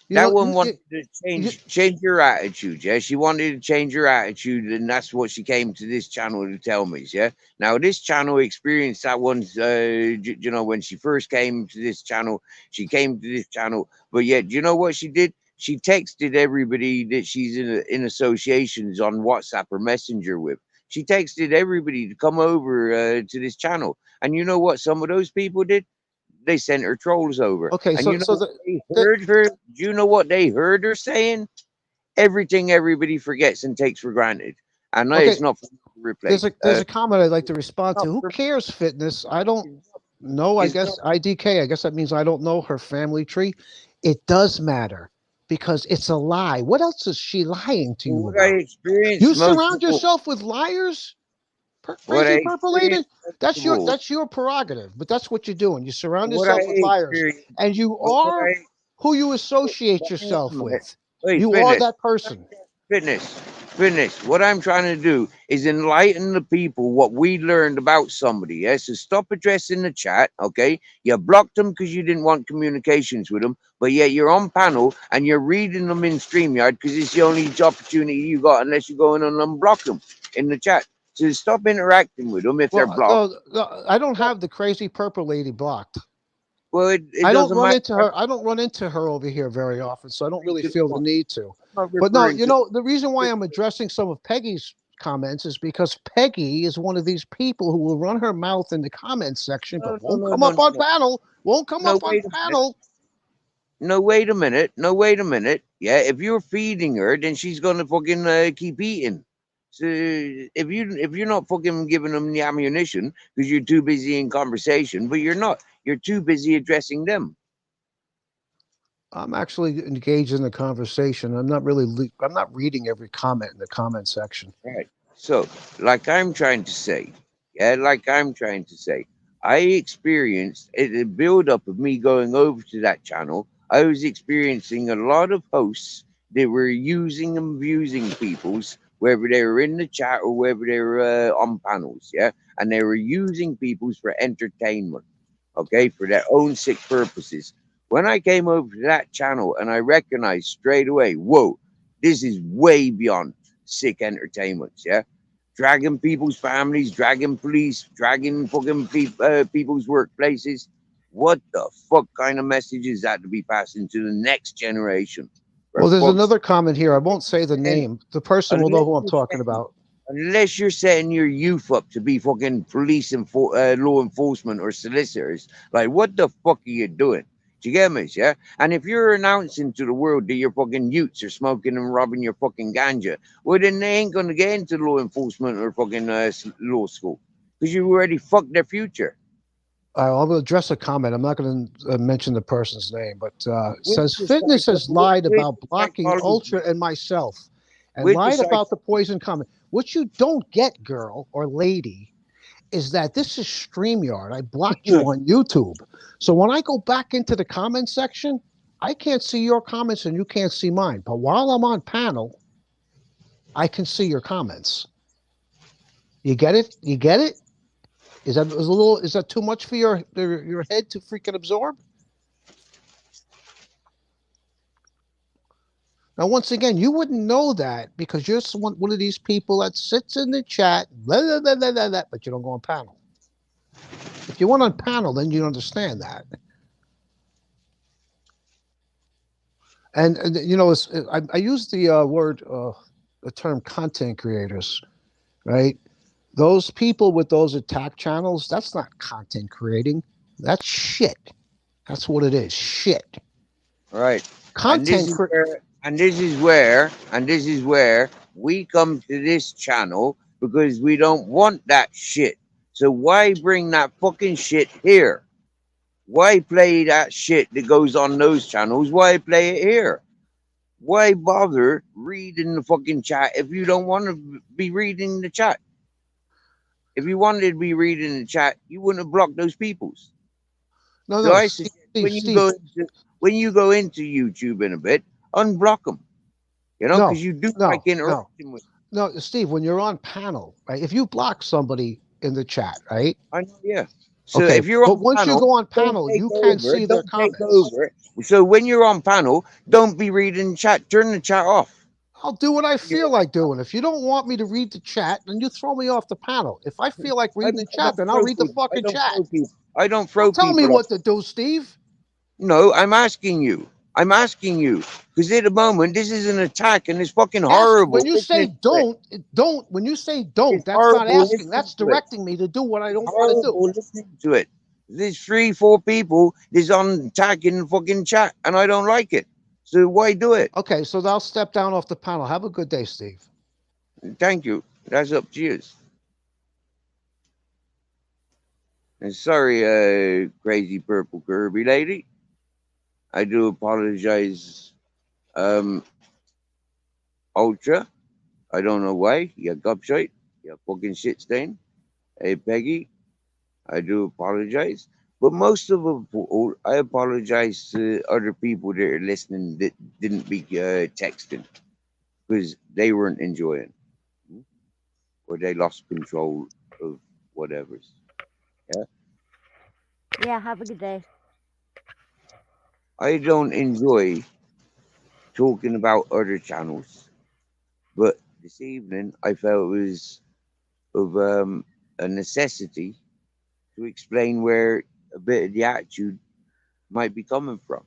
You that know, one wanted to you, change her attitude. Yeah, she wanted to change her attitude, and that's what she came to this channel to tell me. Yeah. Now this channel experienced that once. You know, when she first came to this channel, she came to this channel, but yet, you know what she did? She texted everybody that she's in associations on WhatsApp or Messenger with. She texted everybody to come over to this channel, and you know what? Some of those people did. They sent her trolls over. okay, And you know so what they heard her? Do you know what they heard her saying? Everything everybody forgets and takes for granted. And that okay, is not for me to replace. there's a comment I'd like to respond to. Not Who for cares, fitness? I don't know. I it's guess not IDK. I guess that means I don't know her family tree. It does matter because it's a lie. What else is she lying to you what I about? experienced You most surround of all. yourself with liars, What I crazy purple lady. experienced most of all. That's your prerogative, but that's what you're doing. You surround What I yourself with liars, experienced. and you What are I who you associate Hang on a yourself minute. with. Wait, You are fitness. that person. Fitness. Fitness. What I'm trying to do is enlighten the people what we learned about somebody. Yeah. So stop addressing the chat. Okay. You blocked them because you didn't want communications with them, but yet you're on panel and you're reading them in StreamYard because it's the only opportunity you got unless you go in and unblock them in the chat. So stop interacting with them if they're Well, blocked. no, I don't have the crazy purple lady blocked. Well, it I don't doesn't run matter. into her. I don't run into her over here very often, so I don't really feel the need to. I'm not But no, referring you to. know, the reason why I'm addressing some of Peggy's comments is because Peggy is one of these people who will run her mouth in the comments section, No, but no, won't no, come no, up on no. panel. Won't come No, up on wait a minute. panel. No, wait a minute. No, wait a minute. Yeah, if you're feeding her, then she's gonna fucking keep eating. So if you're not fucking giving them the ammunition because you're too busy in conversation, but you're not. You're too busy addressing them. I'm actually engaged in the conversation. I'm not really. I'm not reading every comment in the comment section. Right. So, like I'm trying to say, yeah, like I'm trying to say, I experienced a build up of me going over to that channel. I was experiencing a lot of hosts that were using and abusing people's, whether they were in the chat or whether they were on panels, yeah, and they were using people's for entertainment, okay, for their own sick purposes. When I came over to that channel and I recognized straight away, whoa, this is way beyond sick entertainments, yeah? Dragging people's families, dragging police, dragging fucking people's workplaces. What the fuck kind of message is that to be passing to the next generation? For Well, there's fuck's another comment here. I won't say the and name. The person will know unless who I'm you're talking setting, about. unless you're setting your youth up to be fucking police and law enforcement or solicitors, like what the fuck are you doing? Do you get me? Yeah. And if you're announcing to the world that your fucking youths are smoking and robbing your fucking ganja, well then they ain't gonna get into law enforcement or fucking law school because you already fucked their future. I'll address a comment. I'm not going to mention the person's name, but it With says the Fitness has lied with about the blocking psychology, Ultra and myself, and with the lied psych, about the poison comment. What you don't get, girl or lady, is that this is StreamYard. I blocked you on YouTube, so when I go back into the comment section, I can't see your comments and you can't see mine. But while I'm on panel, I can see your comments. You get it? You get it? Is that too much for your head to freaking absorb? Now, once again, you wouldn't know that because you're one of these people that sits in the chat, blah, blah, blah, blah, blah, blah, but you don't go on panel. If you went on panel, then you understand that. And you know, I use the term content creators. right? Those people with those attack channels, that's not content creating. That's shit. That's what it is. Shit. Right. And Content. this is where we come to this channel because we don't want that shit. So why bring that fucking shit here? Why play that shit that goes on those channels? Why play it here? Why bother reading the fucking chat if you don't want to be reading the chat? If you wanted to be reading the chat, you wouldn't have blocked those peoples. No, So no, I suggest when you go into YouTube in a bit, unblock them. You know, because no, you do no, like interacting with. no, Steve. When you're on panel, right? If you block somebody in the chat, right? I know, yeah. So Okay, if you're but on once you panel, go on don't panel, take you can over. see their Don't take comments. over. So when you're on panel, don't be reading chat. Turn the chat off. I'll do what I You feel like doing. If you don't want me to read the chat, then you throw me off the panel. If I feel like reading the I chat, don't then I'll throw read the people. I fucking don't chat. throw people. I don't throw Don't tell me people off. what to do, Steve. No, I'm asking you. I'm asking you because at the moment this is an attack and it's fucking Ask horrible. when you say Listening to it. don't. When you say don't, It's that's not horrible asking. listening That's to it. directing me to do what I don't want to do. Horrible listening to it. There's 3-4 people that's on attacking the fucking chat, and I don't like it. So why do it? Okay, so I'll step down off the panel. Have a good day, Steve. Thank you. That's up to you. And sorry, crazy purple Kirby lady. I do apologize, Ultra. I don't know why. You gobshite. You fucking shit stain. Hey, Peggy. I do apologize. But most of all, I apologize to other people that are listening that didn't be texting because they weren't enjoying or they lost control of whatever's. Yeah. Yeah, have a good day. I don't enjoy talking about other channels, but this evening I felt it was of a necessity to explain where a bit of the attitude might be coming from.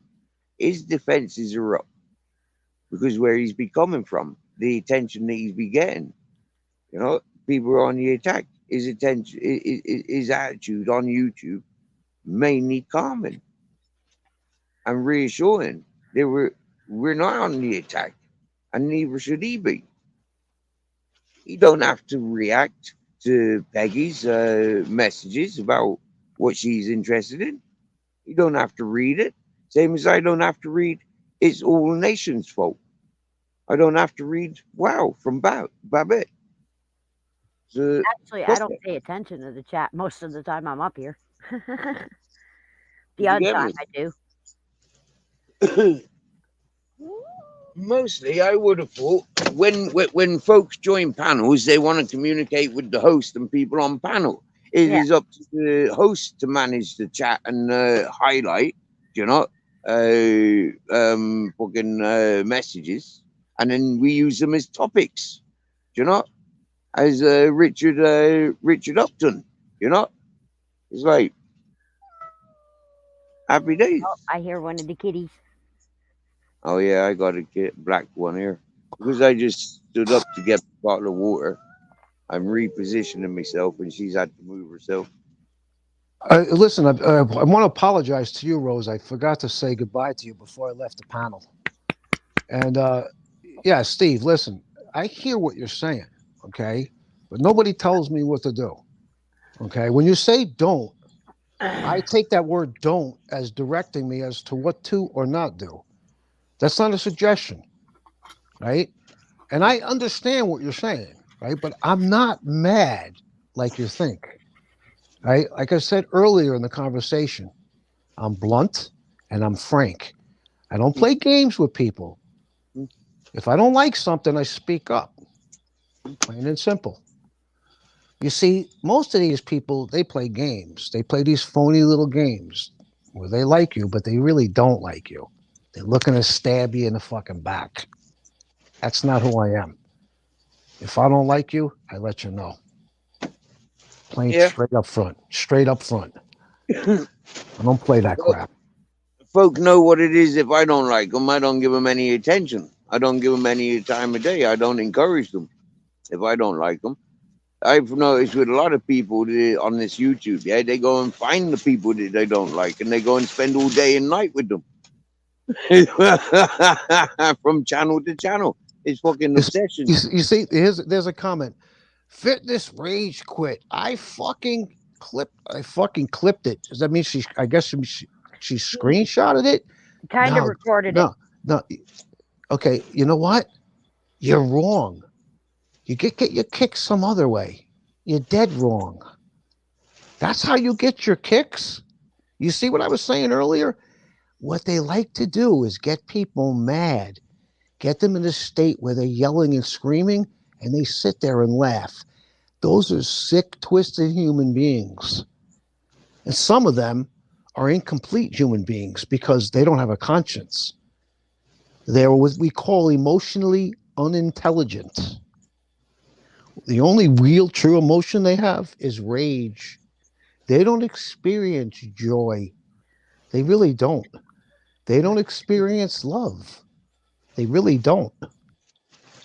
His defenses are up because where he's be coming from, the attention that he's be getting, you know, people are on the attack. His attention, his attitude on YouTube, mainly calming and reassuring. We're not on the attack, and neither should he be. He don't have to react to Peggy's messages about what she's interested in. You don't have to read it. Same as I don't have to read It's All Nations' Fault. I don't have to read Wow from Babette. So, Actually, I fuck don't it. pay attention to the chat most of the time I'm up here. The You odd get time me? I do. Mostly, I would have thought when folks join panels, they want to communicate with the host and people on panel. It Yeah. is up to the host to manage the chat and highlight, you know, fucking messages, and then we use them as topics, you know, as Richard Upton, you know. It's like happy days. Oh, I hear one of the kitties. Oh yeah, I got a black one here because I just stood up to get a bottle of water. I'm repositioning myself, and she's had to move herself. Listen, I want to apologize to you, Rose. I forgot to say goodbye to you before I left the panel. And yeah, Steve, listen, I hear what you're saying, okay? But nobody tells me what to do, okay? When you say don't, I take that word don't as directing me as to what to or not do. That's not a suggestion, right? And I understand what you're saying, right? But I'm not mad like you think, right? Like I said earlier in the conversation, I'm blunt and I'm frank. I don't play games with people. If I don't like something, I speak up, plain and simple. You see, most of these people, they play games. They play these phony little games where they like you, but they really don't like you. They're looking to stab you in the fucking back. That's not who I am. If I don't like you, I let you know. Plain Yeah. straight up front. Straight up front. I don't play that Well, crap. folk know what it is. If I don't like them, I don't give them any attention. I don't give them any time of day. I don't encourage them if I don't like them. I've noticed with a lot of people on this YouTube, yeah, they go and find the people that they don't like, and they go and spend all day and night with them, from channel to channel. It's fucking It's, obsession. you see, there's a comment. Fitness rage quit. I fucking clipped it. Does that mean she? I guess she screenshotted it. Kind of No, recorded it. no. Okay, you know what? You're wrong. You get your kicks some other way. You're dead wrong. That's how you get your kicks. You see what I was saying earlier? What they like to do is get people mad, get them in a state where they're yelling and screaming, and they sit there and laugh. Those are sick, twisted human beings. And some of them are incomplete human beings because they don't have a conscience. They're what we call emotionally unintelligent. The only real true emotion they have is rage. They don't experience joy. They really don't. They don't experience love. They really don't.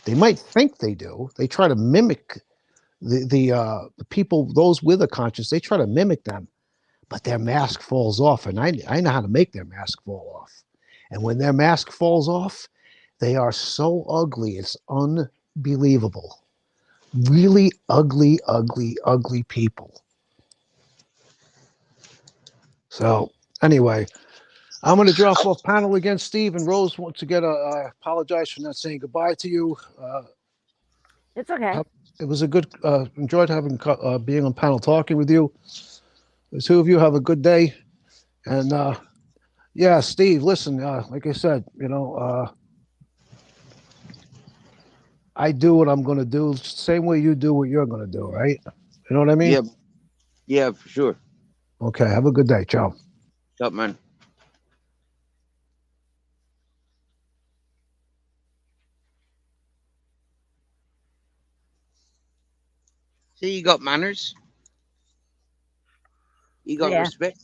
They might think they do. They try to mimic the people, those with a conscience. They try to mimic them, but their mask falls off, and I know how to make their mask fall off. And when their mask falls off, they are so ugly. It's unbelievable. Really ugly, ugly, ugly people. So anyway, I'm going to drop off panel again, Steve and Rose. Once again, I apologize for not saying goodbye to you. It's okay. It was a good, enjoyed having being on panel talking with you. The two of you have a good day. And yeah, Steve, listen, like I said, I do what I'm going to do, same way you do what you're going to do, right? You know what I mean? Yeah, yeah, for sure. Okay, have a good day. Ciao. What's up, man? See, you got manners. You got Yeah. respect.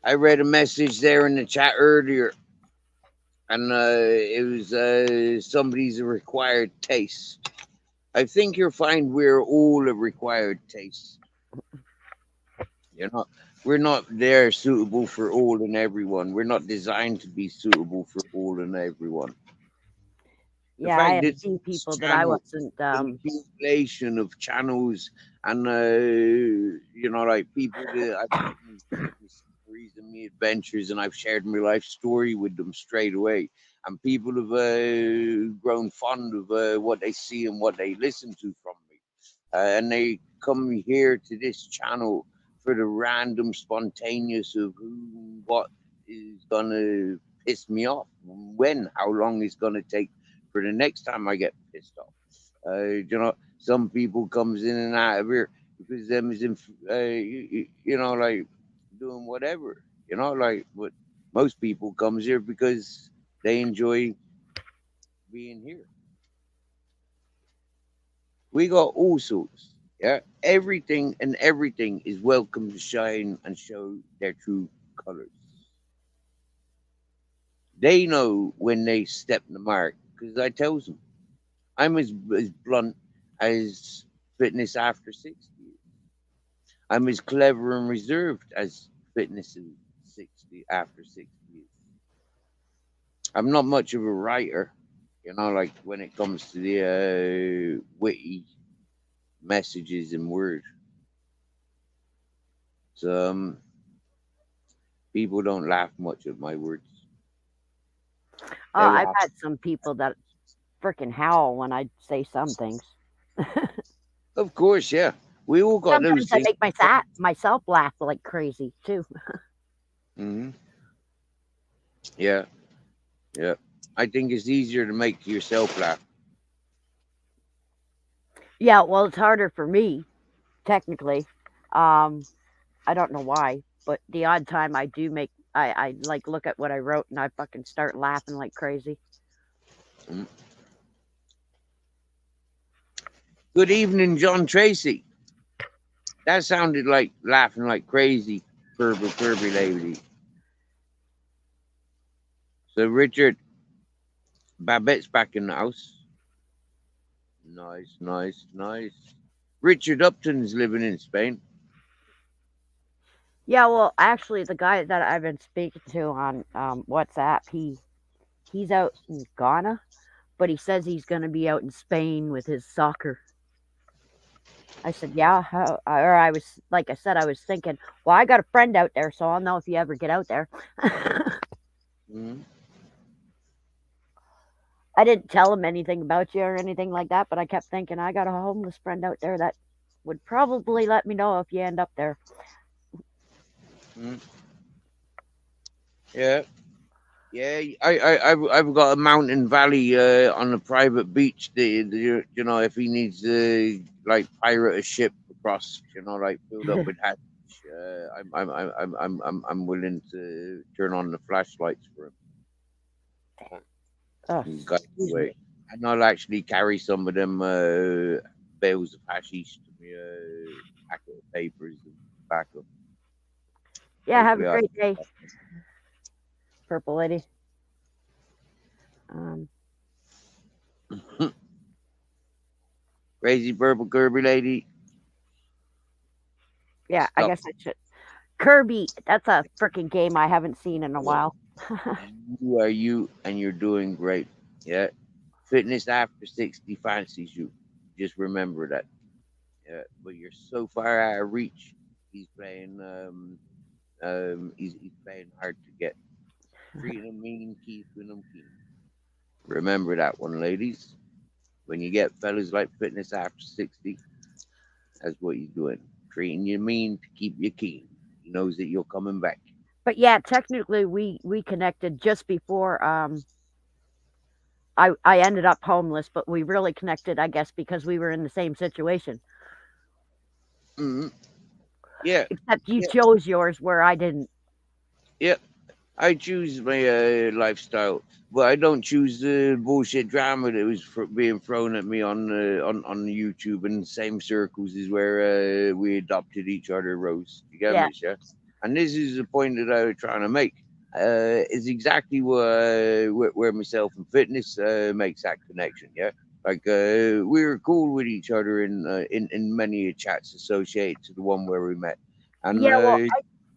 I read a message there in the chat earlier, and it was somebody's required taste. I think you'll find we're all a required taste. We're not there suitable for all and everyone. We're not designed to be suitable for all and everyone. Yeah, I have that seen this people that I channel, wasn't. accumulation of channels, and like people that I've met me stories and me adventures, and I've shared my life story with them straight away. And people have grown fond of what they see and what they listen to from me, and they come here to this channel for the random, spontaneous of who, what is gonna piss me off, when, how long it's gonna take for the next time I get pissed off. Some people comes in and out of here because them is in, like doing whatever. But most people comes here because they enjoy being here. We got all sorts. Yeah, everything and everything is welcome to shine and show their true colors. They know when they step the mark because I tells them. I'm as blunt as fitness after 60 years. I'm as clever and reserved as fitness is 60 after 60 years. I'm not much of a writer, like when it comes to the witty messages and words. So people don't laugh much at my words. I've had some people that freaking howl when I say some things. Of course, yeah. We all got Sometimes those I things. make myself laugh like crazy too. Mm-hmm. Yeah, yeah. I think it's easier to make yourself laugh. Yeah, well, it's harder for me, technically. I don't know why, but the odd time I do make, I like look at what I wrote and I fucking start laughing like crazy. Mm. Good evening, John Tracy. That sounded like laughing like crazy, Furby lady. So Richard, Babette's back in the house. Nice, nice, nice. Richard Upton's living in Spain. Yeah, well, actually, the guy that I've been speaking to on WhatsApp, he's out in Ghana, but he says he's going to be out in Spain with his soccer. I said, yeah, or I was, like I said, I was thinking, well, I got a friend out there, so I'll know if you ever get out there. Mm-hmm. I didn't tell him anything about you or anything like that, but I kept thinking, I got a homeless friend out there that would probably let me know if you end up there. Mm-hmm. Yeah. Yeah, I've got a mountain valley on a private beach. You know, if he needs to like pirate a ship across, you know, like filled up with hatch, I'm willing to turn on the flashlights for him Oh, and guide the excuse me. way. And I'll actually carry some of them bales of hashish to me packet of papers and tobacco. Yeah, have a Hopefully, I. great day, Purple Lady. Um, Crazy purple Kirby lady. yeah, I Stop. guess I should. Kirby, that's a freaking game I haven't seen in a while. You are you, and you're doing great. Yeah. Fitness after 60 fancies you. Just remember that. Yeah. But you're so far out of reach. He's playing he's playing hard to get. Treating him mean, keeping him keen. Remember that one, ladies. When you get fellas like fitness after 60, that's what he's doing. Treating you mean to keep you keen. He knows that you're coming back. But yeah, technically we connected just before I ended up homeless, but we really connected, I guess, because we were in the same situation. Hmm. Yeah. Except you Yeah. chose yours where I didn't. Yeah. I choose my lifestyle, but I don't choose the bullshit drama that was being thrown at me on YouTube and same circles is where we adopted each other, Rose. You get Yeah. me, yeah? And this is the point that I was trying to make. Is exactly where myself and fitness makes that connection. Yeah, like we were cool with each other in many chats associated to the one where we met, and Yeah, well,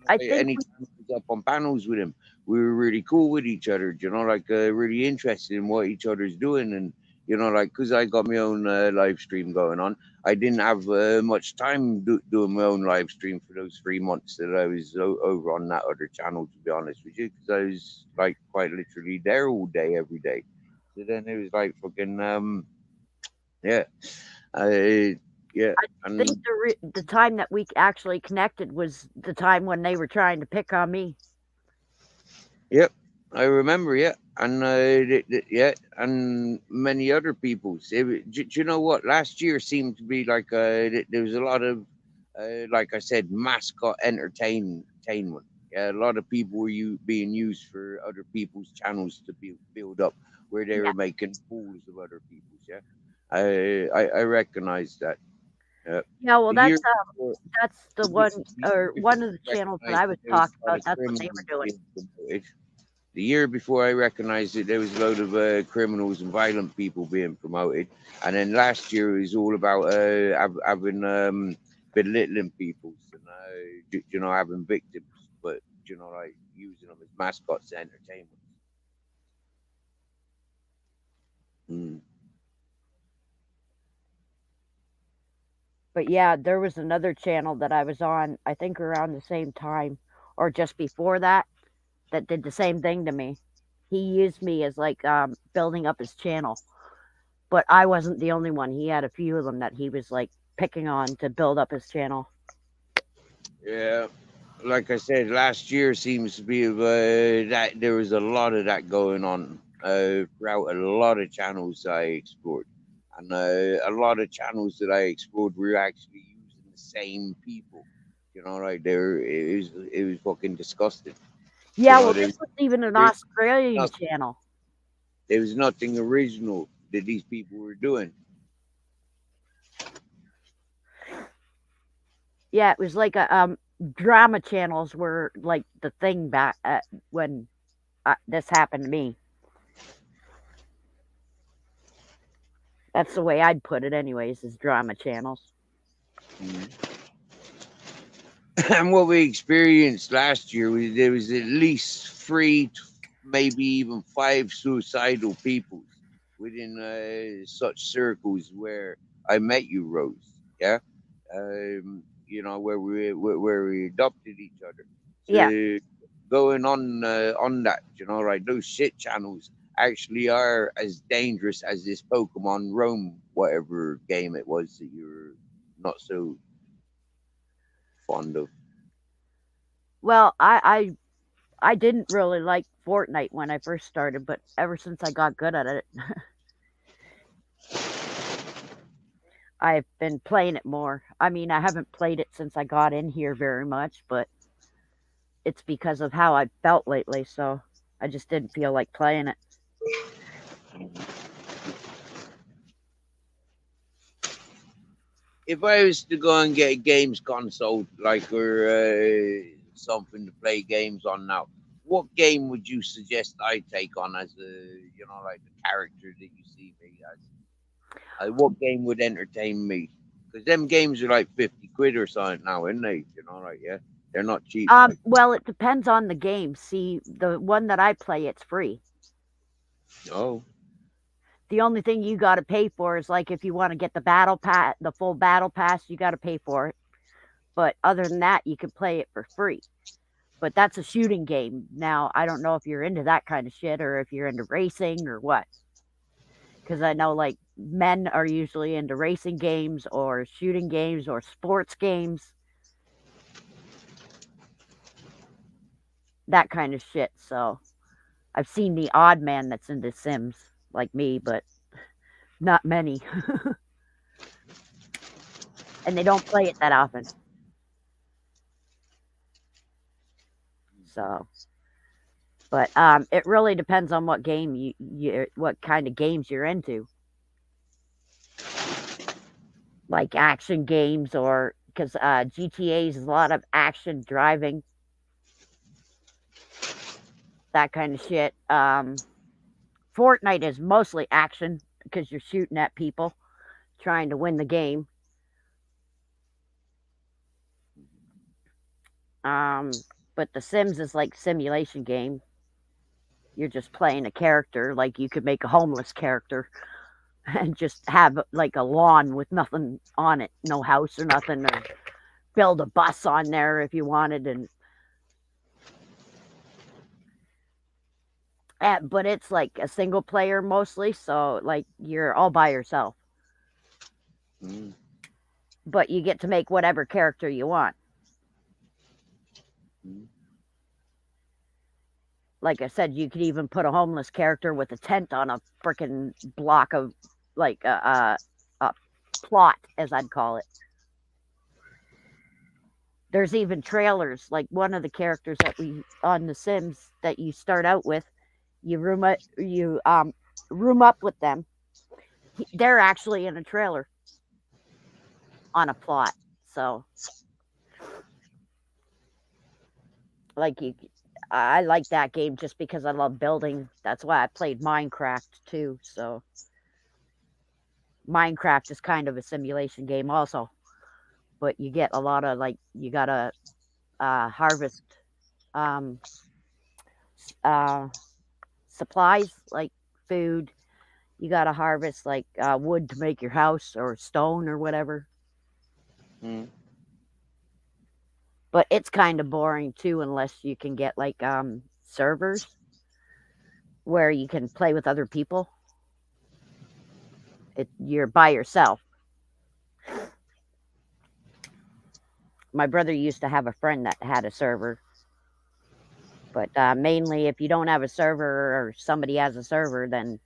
I think anytime I was up on panels with him, we were really cool with each other, you know, like really interested in what each other's doing. And, you know, like, because I got my own live stream going on, I didn't have much time doing my own live stream for those 3 months that I was over on that other channel, to be honest with you, because I was like quite literally there all day, every day. So then it was like fucking, yeah, yeah. think And the time that we actually connected was the time when they were trying to pick on me. yep, I remember. Yeah, and yeah, and many other people. Do you know what? Last year seemed to be like there was a lot of, like I said, mascot entertainment. Yeah, a lot of people were being used for other people's channels to build up, where they Yeah. were making fools of other people's. Yeah, I recognize that. Yeah, well, The year before, that's the the year, one the year or before one of the I channels that recognized I that was there was talking a lot about. of That's what they criminals were doing. being promoted. The year before I recognized it, there was a load of criminals and violent people being promoted. And then last year it was all about having belittling people and, you know, having victims, but, you know, like using them as mascots to entertainment. Mm. But yeah, there was another channel that I was on, I think around the same time or just before that, that did the same thing to me. He used me as like building up his channel, but I wasn't the only one. He had a few of them that he was like picking on to build up his channel. Yeah. Like I said, last year seems to be that there was a lot of that going on throughout a lot of channels I explored, and a lot of channels that I explored were actually using the same people. You know, like it was fucking disgusting. You Yeah, know, well, this was even an there, Australian no- channel. there was nothing original that these people were doing. Yeah, it was like a drama channels were like the thing back when this happened to me. That's the way I'd put it, anyways. Is drama channels. And what we experienced last year, there was at least 3, maybe even 5 suicidal people within such circles where I met you, Rose. Yeah, where we adopted each other. Yeah. So going on that, right? Those shit channels actually are as dangerous as this Pokemon Roam, whatever game it was that you're not so fond of. Well, I didn't really like Fortnite when I first started, but ever since I got good at it, I've been playing it more. I mean, I haven't played it since I got in here very much, but it's because of how I felt lately, so I just didn't feel like playing it. If I was to go and get a games console, or something to play games on now, what game would you suggest I take on as like the character that you see me as? What game would entertain me? Because them games are like 50 quid or something now, isn't they? Yeah, they're not cheap. Well, it depends on the game. See, the one that I play, it's free. Oh. The only thing you got to pay for is like if you want to get the battle pass, the full battle pass, you got to pay for it. But other than that, you can play it for free. But that's a shooting game. Now, I don't know if you're into that kind of shit or if you're into racing or what. Because I know like men are usually into racing games or shooting games or sports games. That kind of shit. So I've seen the odd man that's into Sims like me, but not many. And they don't play it that often. So, but it really depends on what game you what kind of games you're into. Like action games, or because GTA is a lot of action driving, that kind of shit. Fortnite is mostly action because you're shooting at people trying to win the game. But The Sims is like simulation game. You're just playing a character. Like you could make a homeless character and just have like a lawn with nothing on it, no house or nothing, or build a bus on there if you wanted. But it's like a single player mostly, so like you're all by yourself. But you get to make whatever character you want. Like I said, you could even put a homeless character with a tent on a freaking block of like a plot, as I'd call it. There's even trailers. Like one of the characters that we on The Sims that you start out with, you room up with them. They're actually in a trailer on a plot. So, like I like that game just because I love building. That's why I played Minecraft too. So Minecraft is kind of a simulation game also, but you get a lot of like you gotta harvest supplies like food. You gotta harvest like wood to make your house or stone or whatever. But it's kind of boring too unless you can get like servers where you can play with other people. You're by yourself. My brother used to have a friend that had a server, but mainly if you don't have a server or somebody has a server, then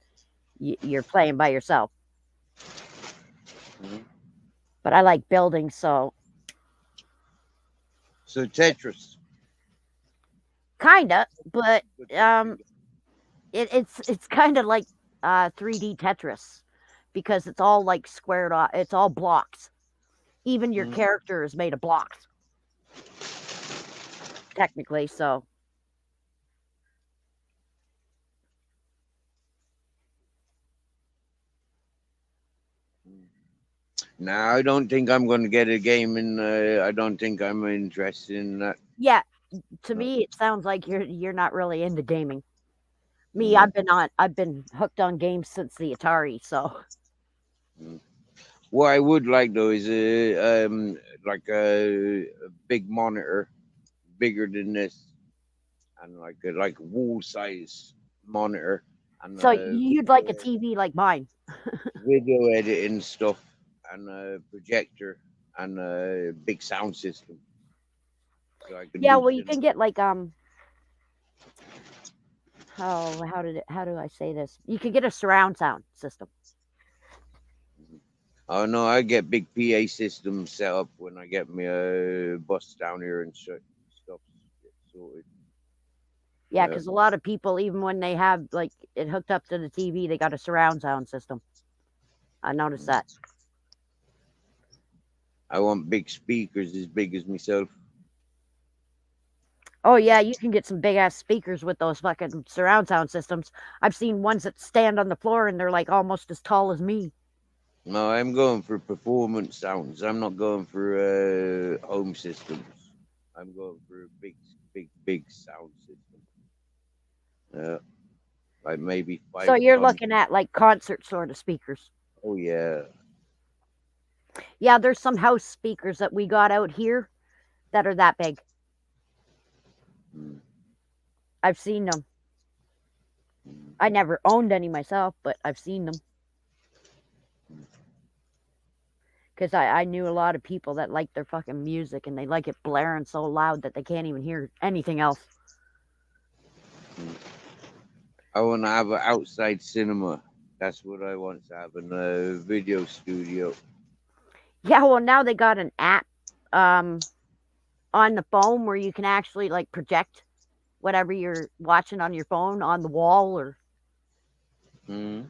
you're playing by yourself. But I like building, so Tetris. Kinda, but it's kind of like 3D Tetris because it's all like squared off. It's all blocks. Even your character is made of blocks, technically. So Nah, I don't think I'm going to get a game, and I don't think I'm interested in that. Yeah, to me, it sounds like you're not really into gaming. Me, Mm. I've been hooked on games since the Atari. So What I would like though is like a big monitor, bigger than this, and like a wall size monitor, and so you'd like a TV like mine. video editing stuff, and a projector, and a big sound system, so I can Yeah, do well, you cinema. can get like how do I say this? You could get a surround sound system. Oh no, I get big PA systems set up when I get my bus down here and stuff get sorted. Yeah, Yeah. because a lot of people, even when they have like it hooked up to the TV, they got a surround sound system. I noticed that. I want big speakers as big as myself. Oh yeah, you can get some big ass speakers with those fucking surround sound systems. I've seen ones that stand on the floor and they're like almost as tall as me. No, I'm going for performance sounds. I'm not going for home systems. I'm going for a big sound system. Like maybe So you're 5 ton. looking at like concert sort of speakers. Oh yeah. Yeah, there's some house speakers that we got out here that are that big. Mm. I've seen them. I never owned any myself, but I've seen them. Because I knew a lot of people that like their fucking music and they like it blaring so loud that they can't even hear anything else. I want to have an outside cinema. That's what I want to have in a video studio. Yeah, well now they got an app on the phone where you can actually like project whatever you're watching on your phone on the wall or Mm.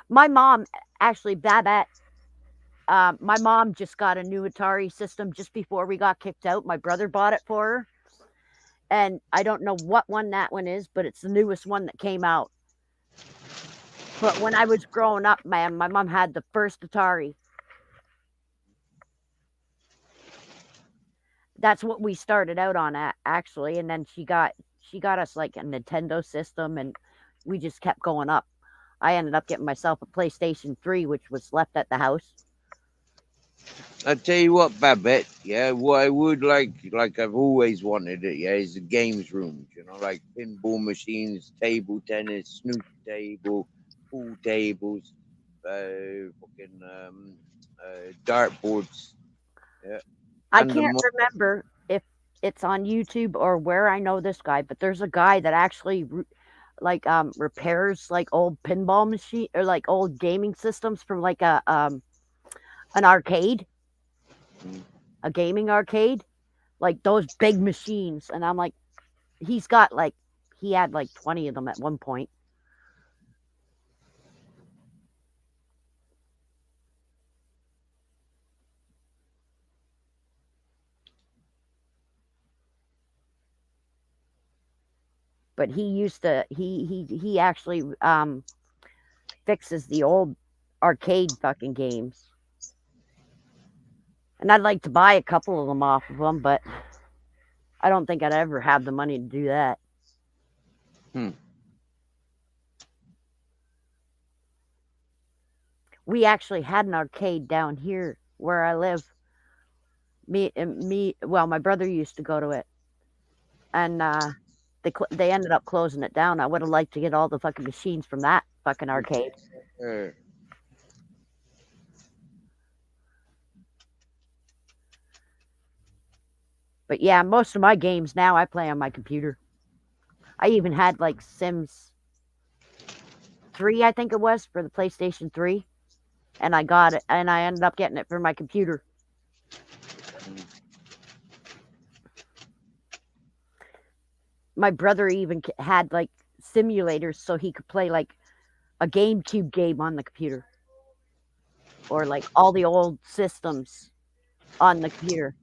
my mom actually Babette my mom just got a new Atari system just before we got kicked out. My brother bought it for her. And I don't know what one that one is, but it's the newest one that came out. But when I was growing up, man, my mom had the first Atari. That's what we started out on actually, and then she got us like a Nintendo system, and we just kept going up. I ended up getting myself a PlayStation 3, which was left at the house. I tell you what, Babette. Yeah, what I would like I've always wanted it. Yeah, is the games rooms. You know, like pinball machines, table tennis, snooker table, pool tables, fucking dartboards. Yeah, I and the can't remember if it's on YouTube or where I know this guy, but there's a guy that actually like repairs like old pinball machine or like old gaming systems from like an arcade, a gaming arcade, like those big machines. And I'm like, he had like 20 of them at one point. But he actually fixes the old arcade fucking games. And I'd like to buy a couple of them off of him, but I don't think I'd ever have the money to do that. We actually had an arcade down here where I live. Well, my brother used to go to it, and they ended up closing it down. I would have liked to get all the fucking machines from that fucking arcade. But yeah, most of my games now I play on my computer. I even had like Sims 3, I think it was, for the PlayStation 3. And I got it, and I ended up getting it for my computer. My brother even had like simulators so he could play like a GameCube game on the computer. Or like all the old systems on the computer.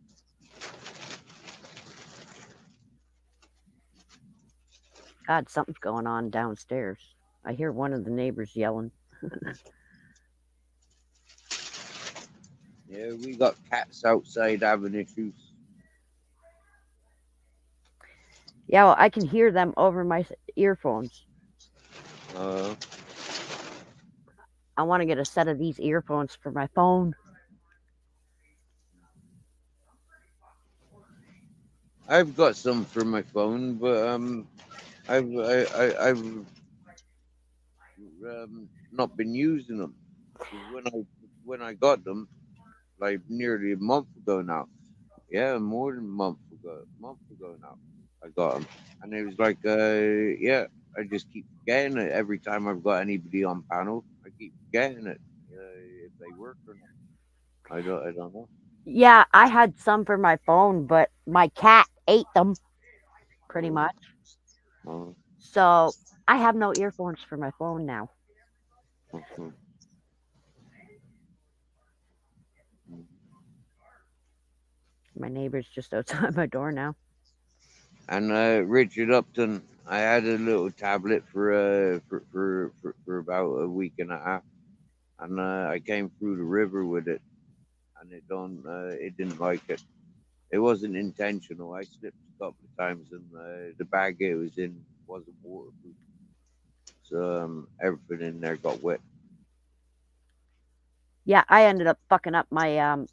God, something's going on downstairs. I hear one of the neighbors yelling. Yeah, we got cats outside having issues. Yeah, well, I can hear them over my earphones. Uh, I want to get a set of these earphones for my phone. I've got some for my phone, but I've not been using them. 'Cause when I got them, like nearly a month ago now. Yeah, more than a month ago now. I got them, and it was like, yeah, I just keep forgetting it every time I've got anybody on panel. I keep forgetting it if they work or not. I don't know. Yeah, I had some for my phone, but my cat ate them pretty Oh, much. oh, So I have no earphones for my phone now. mhm, mhm. My neighbor's just outside my door now. And Richard Upton, I had a little tablet for about a week and a half, and I came through the river with it, and it didn't like it. It wasn't intentional. I slipped a couple of times, and the bag it was in wasn't waterproof, so everything in there got wet. Yeah, I ended up fucking up my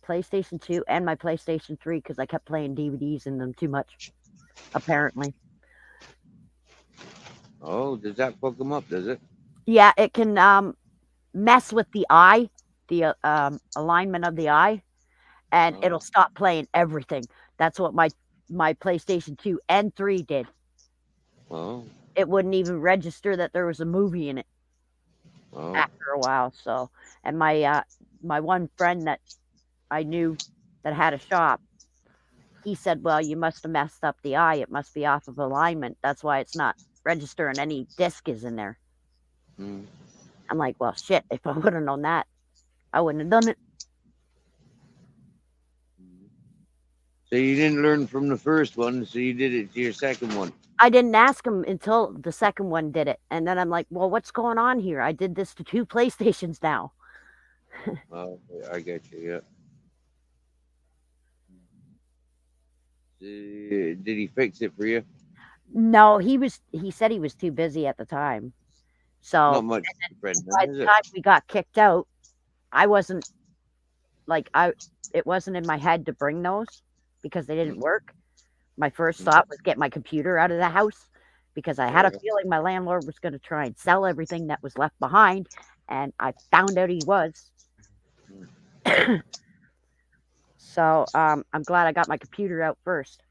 PlayStation 2 and my PlayStation 3 because I kept playing DVDs in them too much, apparently. Oh, does that fuck them up? Does it? Yeah, it can mess with the eye, the alignment of the eye, and Oh, it'll stop playing everything. That's what my PlayStation 2 and 3 did. oh, It wouldn't even register that there was a movie in it oh. after a while. So, and my one friend that I knew that had a shop, he said, "Well, you must have messed up the eye. It must be off of alignment. That's why it's not registering any disc is in there." Mm. I'm like, "Well, shit. If I would have known that, I wouldn't have done it." So you didn't learn from the first one, so you did it to your second one. I didn't ask him until the second one did it, and then I'm like, "Well, what's going on here? I did this to 2 PlayStations now." Oh, I get you. Yeah. Did he fix it for you? No, he said he was too busy at the time. Not So, much different, by then, is the it? time we got kicked out, I wasn't like I it wasn't in my head to bring those because they didn't work. My first Mm. thought was get my computer out of the house because I had a Yeah. feeling my landlord was going to try and sell everything that was left behind, and I found out he was. So, I'm glad I got my computer out first.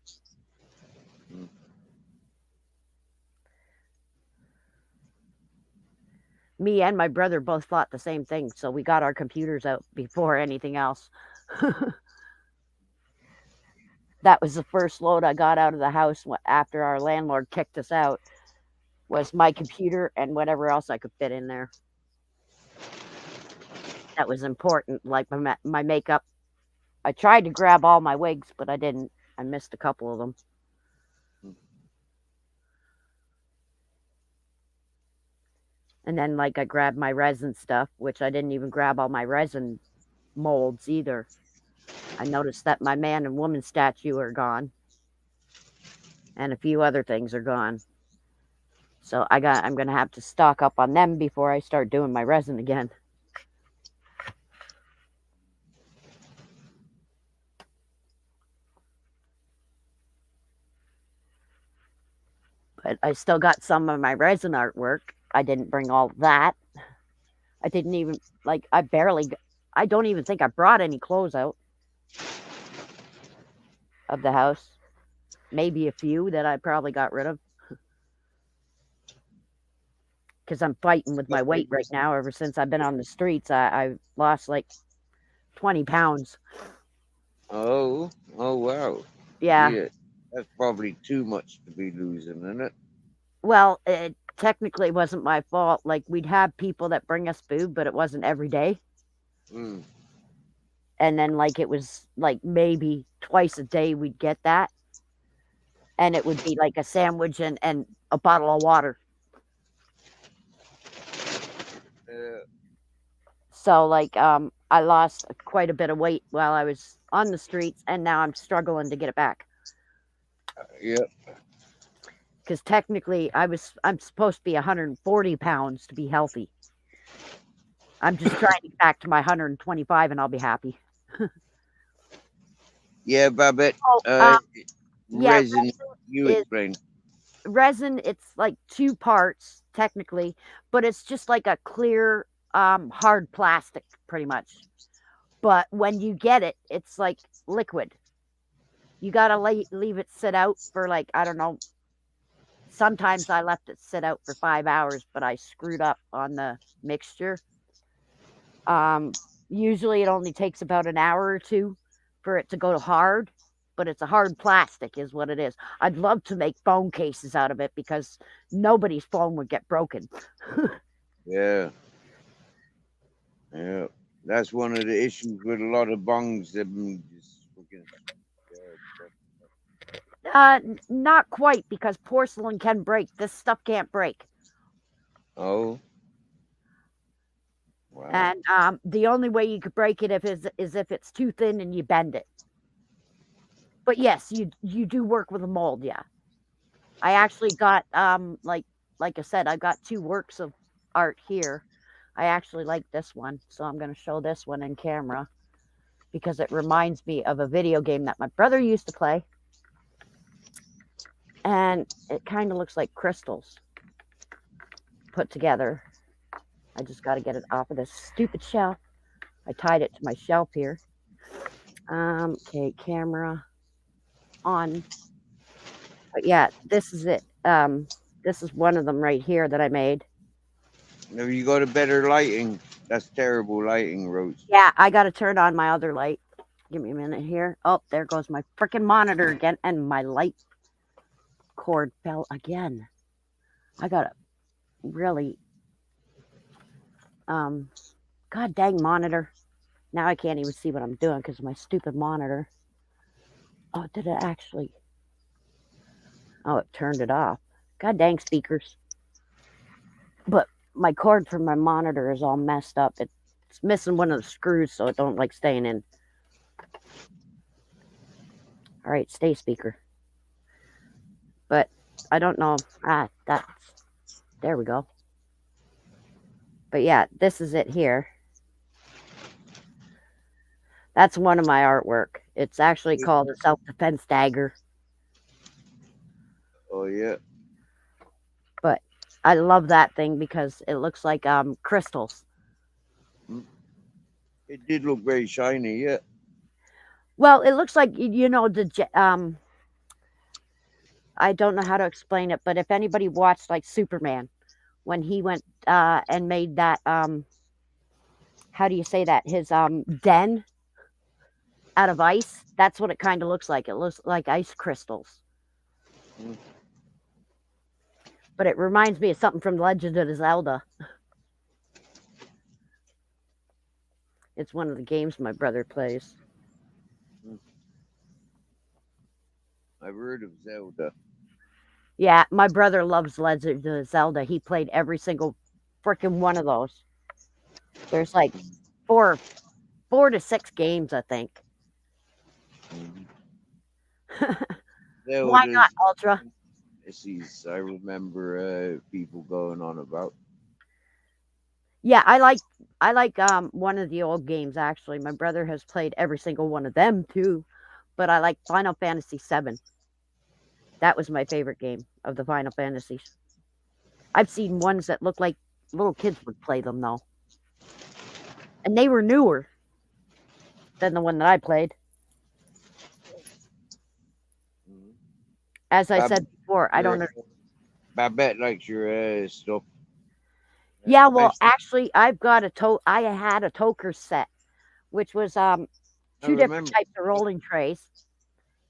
Mm. Me and my brother both thought the same thing, so we got our computers out before anything else. That was the first load I got out of the house after our landlord kicked us out, was my computer and whatever else I could fit in there. That was important, like my makeup. I tried to grab all my wigs, but I didn't. I missed a couple of them. And then, like, I grabbed my resin stuff, which I didn't even grab all my resin molds either. I noticed that my man and woman statue are gone, and a few other things are gone. So I'm gonna have to stock up on them before I start doing my resin again. But I still got some of my resin artwork. I didn't bring all that. I didn't even like. I don't even think I brought any clothes out of the house. Maybe a few that I probably got rid of because I'm fighting with my weight right now. Ever since I've been on the streets, I've lost like 20 pounds. Oh, oh wow. Yeah. Yeah, that's probably too much to be losing, isn't it? Well, it technically wasn't my fault. Like, we'd have people that bring us food, but it wasn't every day. Mm. And then, like, it was like maybe twice a day we'd get that. And it would be like a sandwich and a bottle of water. Yeah. So, like, I lost quite a bit of weight while I was on the streets, and now I'm struggling to get it back. Yep. Because technically, I'm supposed to be 140 pounds to be healthy. I'm just trying to get back to my 125, and I'll be happy. Yeah, Babette. Oh, yeah, Resin. You is- explain. resin. It's like 2 parts technically, but it's just like a clear, hard plastic, pretty much. But when you get it, it's like liquid. You gotta leave it sit out for like, I don't know. Sometimes I left it sit out for 5 hours, but I screwed up on the mixture. Usually it only takes about an hour or two for it to go hard, but it's a hard plastic, is what it is. I'd love to make phone cases out of it because nobody's phone would get broken. Yeah. Yeah. That's one of the issues with a lot of bongs. They've been just freaking. Not quite, because porcelain can break. This stuff can't break. Oh. Wow. And the only way you could break it is if it's too thin and you bend it. But yes, you do work with a mold, yeah. I actually got like I said, I got 2 works of art here. I actually like this one, so I'm going to show this one in camera because it reminds me of a video game that my brother used to play. And it kind of looks like crystals put together. I just got to get it off of this stupid shelf. I tied it to my shelf here. Okay, camera on. But yeah, this is it. This is one of them right here that I made. Have you got a better lighting? That's terrible lighting, Rose. Yeah, I got to turn on my other light. Give me a minute here. Oh, there goes my freaking monitor again, and my light cord fell again. I got to really, god dang monitor. Now I can't even see what I'm doing because of my stupid monitor. Oh, did it actually? Oh, it turned it off. God dang speakers. But my cord for my monitor is all messed up. It's missing one of the screws, so it don't like staying in. All right, stay speaker. But I don't know. There we go. But yeah, this is it here. That's one of my artwork. It's actually called a self-defense dagger. Oh yeah. But I love that thing because it looks like crystals. It did look very shiny, yeah. Well, it looks like I don't know how to explain it, but if anybody watched like Superman, when he went and made that how do you say that? His den out of ice, that's what it kind of looks like. It looks like ice crystals. Mm. But it reminds me of something from Legend of Zelda. It's one of the games my brother plays. I've heard of Zelda. Yeah, my brother loves Legend of Zelda. He played every single freaking one of those. There's like four to 6 games, I think. Why not, Ultra? I remember people going on about. Yeah, I like one of the old games actually. My brother has played every single one of them too, but I like Final Fantasy VII. That was my favorite game of the Final Fantasies. I've seen ones that look like little kids would play them though, and they were newer than the one that I played. As I said before, I don't know. Babette likes your stuff. Yeah, well, actually, I've got I had a toker set, which was 2 different types of rolling trays.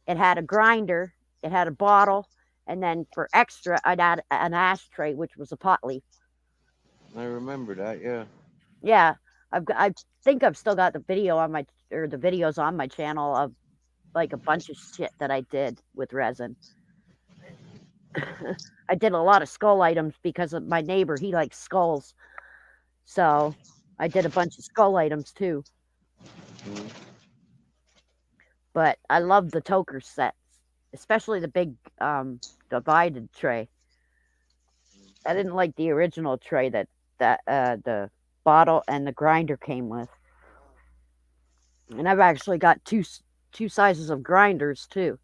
It had a grinder, it had a bottle, and then for extra, I'd add an ashtray, which was a pot leaf. I remember that, yeah. Yeah, I think I've still got the videos on my channel of like a bunch of shit that I did with resin. I did a lot of skull items because of my neighbor. He likes skulls. So I did a bunch of skull items too. Mm. But I love the toker sets, especially the big divided tray. I didn't like the original tray that the bottle and the grinder came with. And I've actually got two sizes of grinders too,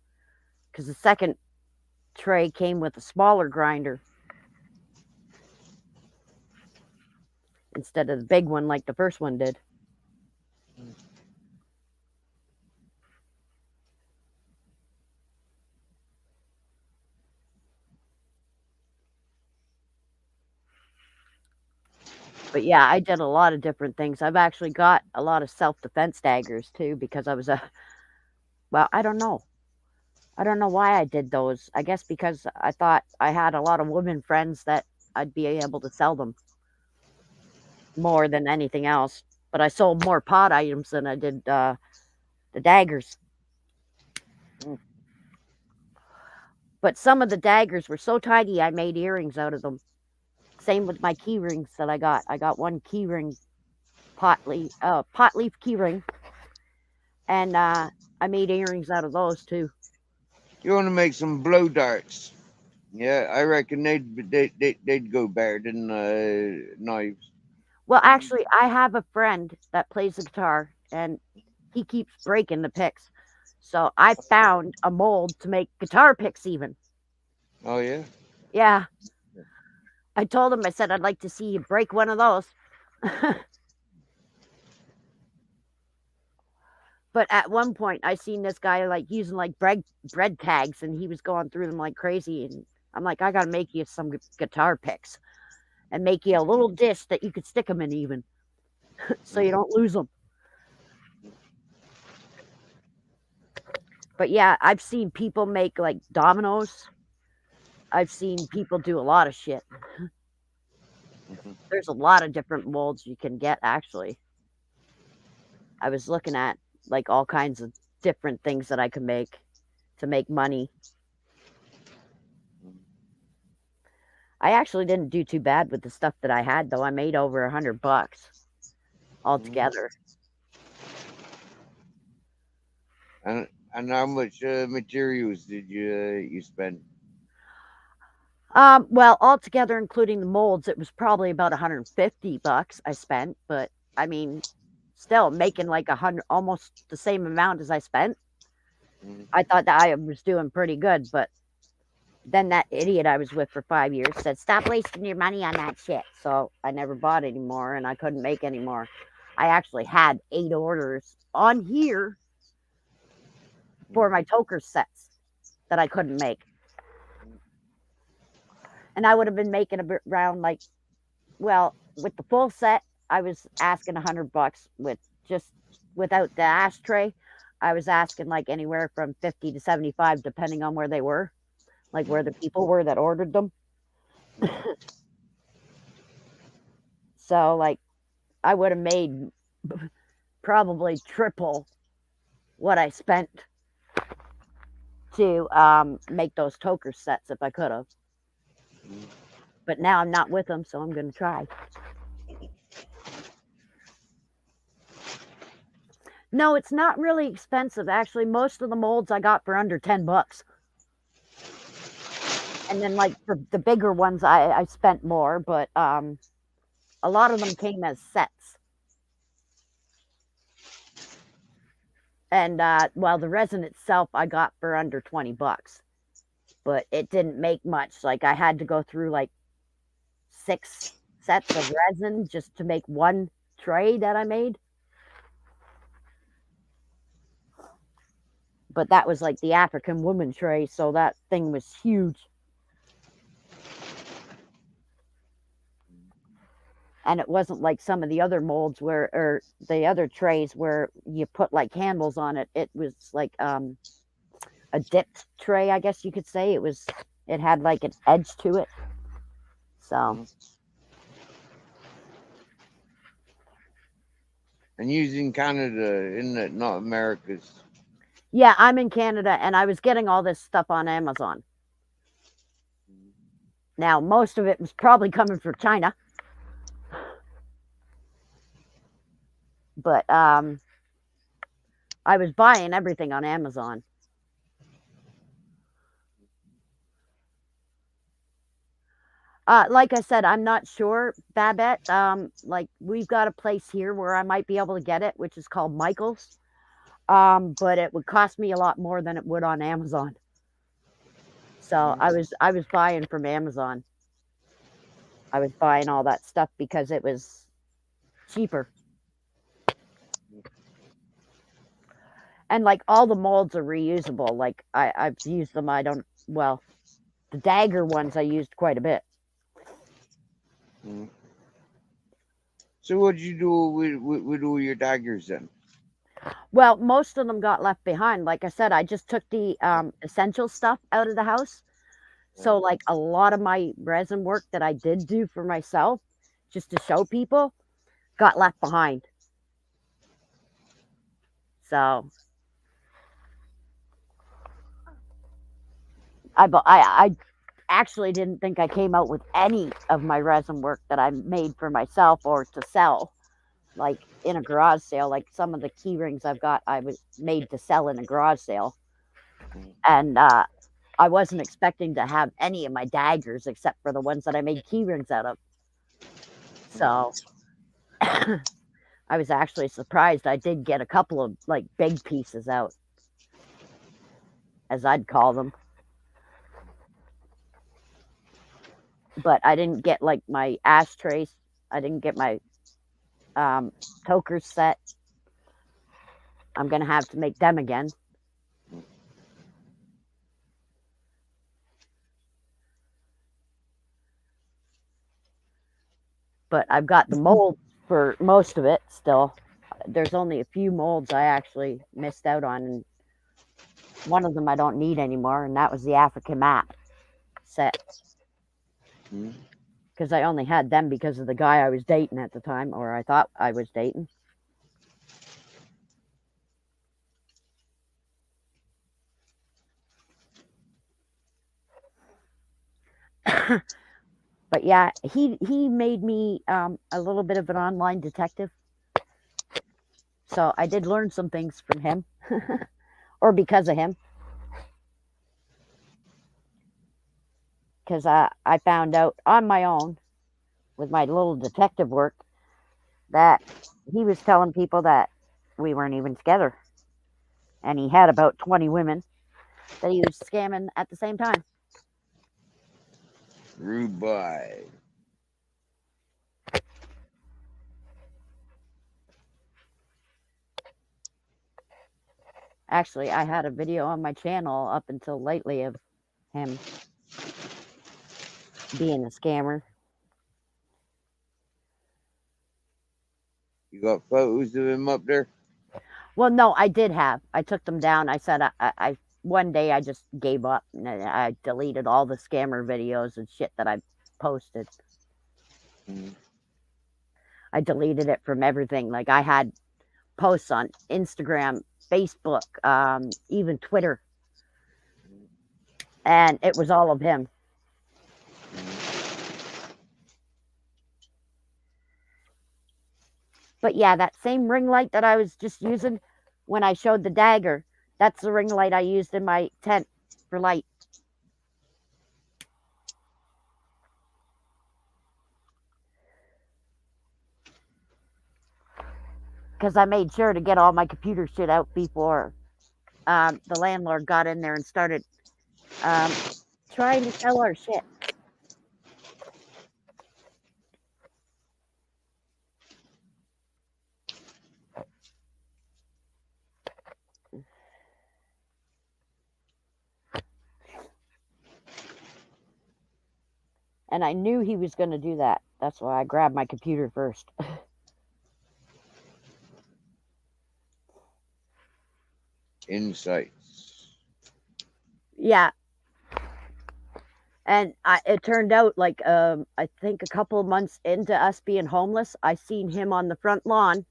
because the second tray came with a smaller grinder instead of the big one like the first one did. But yeah, I did a lot of different things. I've actually got a lot of self-defense daggers too because I was well, I don't know. I don't know why I did those. I guess because I thought I had a lot of women friends that I'd be able to sell them more than anything else. But I sold more pot items than I did the daggers. But some of the daggers were so tiny, I made earrings out of them. Same with my key rings that I got. I got one key ring pot leaf key ring, and I made earrings out of those too. You want to make some blow darts? Yeah, I reckon they'd go better than knives. Well, actually, I have a friend that plays the guitar, and he keeps breaking the picks. So I found a mold to make guitar picks even. Oh yeah. Yeah. I told him, I said, I'd like to see you break one of those. But at one point, I seen this guy like using like bread tags, and he was going through them like crazy. And I'm like, I gotta make you some guitar picks, and make you a little dish that you could stick them in even, so you don't lose them. But yeah, I've seen people make like dominoes. I've seen people do a lot of shit. There's a lot of different molds you can get actually. I was looking at like all kinds of different things that I could make to make money. I actually didn't do too bad with the stuff that I had though. I made over $100 altogether. And how much materials did you spend? Well, altogether, including the molds, it was probably about $150 I spent. But I mean, still making like almost the same amount as I spent. I thought that I was doing pretty good, but then that idiot I was with for 5 years said, "Stop wasting your money on that shit." So I never bought any more, and I couldn't make any more. I actually had 8 orders on here for my toker sets that I couldn't make. And I would have been making around like, well, with the full set, I was asking $100 without the ashtray. I was asking like anywhere from 50 to 75, depending on where they were, like where the people were that ordered them. So like, I would have made probably triple what I spent to make those toker sets if I could have. But now I'm not with them, so I'm going to try. No, it's not really expensive. Actually, most of the molds I got for under $10. And then, like, for the bigger ones, I spent more, but a lot of them came as sets. And, well, the resin itself I got for under $20. But it didn't make much. Like, I had to go through, like, 6 sets of resin just to make one tray that I made. But that was like the African woman tray, so that thing was huge. And it wasn't like some of the other molds or the other trays where you put like handles on it. It was like a dipped tray, I guess you could say. It had like an edge to it. So. And using Canada, isn't it? Not America's. Yeah, I'm in Canada, and I was getting all this stuff on Amazon. Now, most of it was probably coming from China. But I was buying everything on Amazon. Like I said, I'm not sure, Babette. Like we've got a place here where I might be able to get it, which is called Michael's. But it would cost me a lot more than it would on Amazon. So I was buying from Amazon. I was buying all that stuff because it was cheaper. And like all the molds are reusable. Like I've used them. Well, the dagger ones I used quite a bit. So what did you do with all your daggers then? Well, most of them got left behind. Like I said, I just took the essential stuff out of the house. So like a lot of my resin work that I did do for myself, just to show people, got left behind. So I actually didn't think I came out with any of my resin work that I made for myself or to sell, like in a garage sale. Like some of the key rings I've got, I was made to sell in a garage sale, and I wasn't expecting to have any of my daggers except for the ones that I made key rings out of. So I was actually surprised. I did get a couple of like big pieces out, as I'd call them. But I didn't get like my ashtrays. I didn't get my tokers set. I'm going to have to make them again. But I've got the molds for most of it still. There's only a few molds I actually missed out on. And one of them I don't need anymore, and that was the African map set. Because I only had them because of the guy I was dating at the time, or I thought I was dating. But yeah, he made me a little bit of an online detective. So I did learn some things from him, or because of him. Because I found out on my own with my little detective work that he was telling people that we weren't even together. And he had about 20 women that he was scamming at the same time. Rude boy. Actually, I had a video on my channel up until lately of him being a scammer. You got photos of him up there? Well, no, I did have. I took them down. I said I one day I just gave up and I deleted all the scammer videos and shit that I posted. I deleted it from everything. Like I had posts on Instagram, Facebook, even Twitter. And it was all of him. But yeah, that same ring light that I was just using when I showed the dagger, that's the ring light I used in my tent for light. Because I made sure to get all my computer shit out before the landlord got in there and started trying to sell our shit. And I knew he was going to do that. That's why I grabbed my computer first. Insights. Yeah. And it turned out like I think a couple of months into us being homeless, I seen him on the front lawn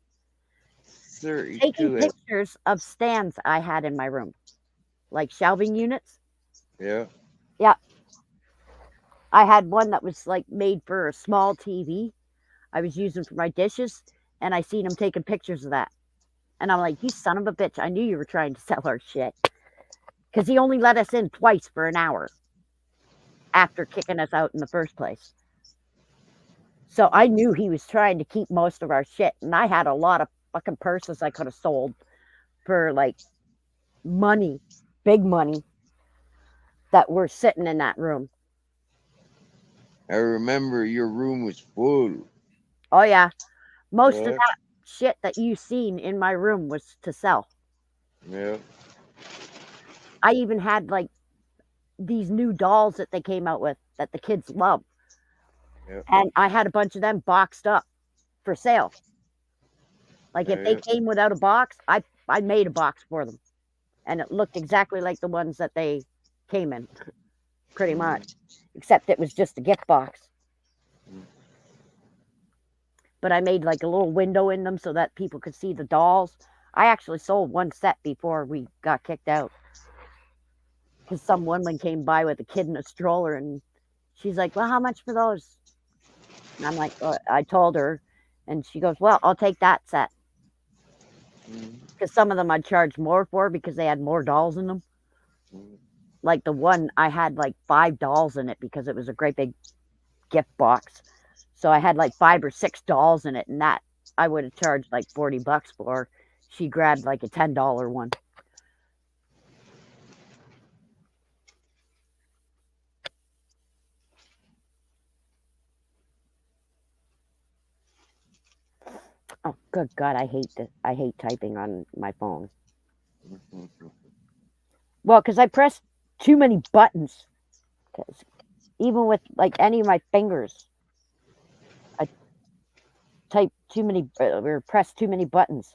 taking pictures of stands I had in my room, like shelving units. Yeah. Yeah. I had one that was like made for a small TV I was using for my dishes, and I seen him taking pictures of that. And I'm like, you son of a bitch, I knew you were trying to sell our shit. Because he only let us in twice for an hour after kicking us out in the first place. So I knew he was trying to keep most of our shit. And I had a lot of fucking purses I could have sold for like money, big money, that were sitting in that room. I remember your room was full. Oh, yeah. Most Yeah. of that shit that you seen in my room was to sell. Yeah. I even had like these new dolls that they came out with that the kids love. Yeah. And I had a bunch of them boxed up for sale. Like if they Yeah. came without a box, I made a box for them. And it looked exactly like the ones that they came in, pretty much. Except it was just a gift box. But I made like a little window in them so that people could see the dolls. I actually sold one set before we got kicked out. Because some woman came by with a kid in a stroller and she's like, well, how much for those? And I'm like, I told her. And she goes, well, I'll take that set. Because some of them I'd charge more for because they had more dolls in them. Like the one, I had like 5 dolls in it because it was a great big gift box. So I had like 5 or 6 dolls in it, and that I would have charged like $40 for. She grabbed like a $10 one. Oh, good God, I hate this. I hate typing on my phone. Well, because I press too many buttons. 'Cause even with like any of my fingers, I type too many or press too many buttons.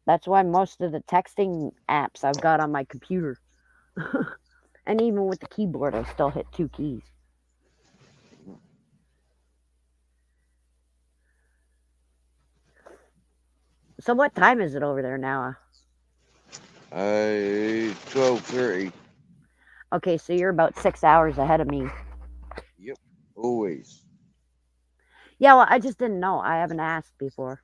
That's why most of the texting apps I've got on my computer. And even with the keyboard, I still hit 2 keys. So what time is it over there now? 12:30. Okay, so you're about 6 hours ahead of me. Yep. Always. Yeah, well, I just didn't know. I haven't asked before.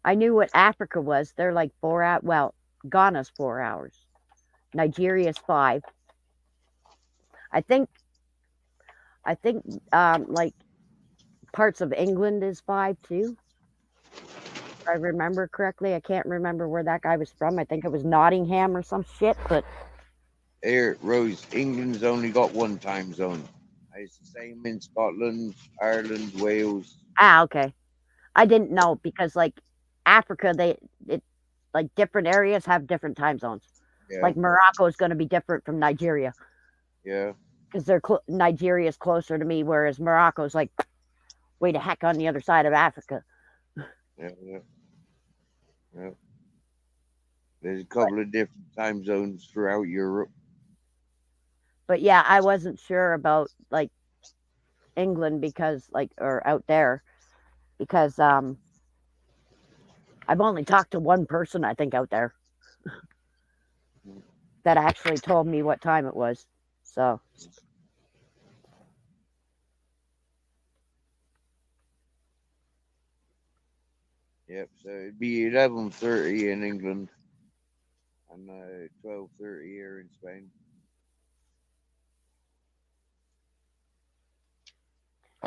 I knew what Africa was. They're like 4 hours. Well, Ghana's 4 hours. Nigeria's 5. I think like parts of England is 5 too. If I remember correctly. I can't remember where that guy was from. I think it was Nottingham or some shit, but Here, Rose, England's only got one time zone. It's the same in Scotland, Ireland, Wales. okay. I didn't know because like Africa, like different areas have different time zones. Yeah. Like Morocco is going to be different from Nigeria. Yeah. Because Nigeria is closer to me, whereas Morocco's like way the heck on the other side of Africa. Yeah. There's a couple of different time zones throughout Europe. But yeah, I wasn't sure about like England because or out there because I've only talked to one person I think out there that actually told me what time it was. So Yep. So it'd be 11:30 in England and 12:30 here in Spain.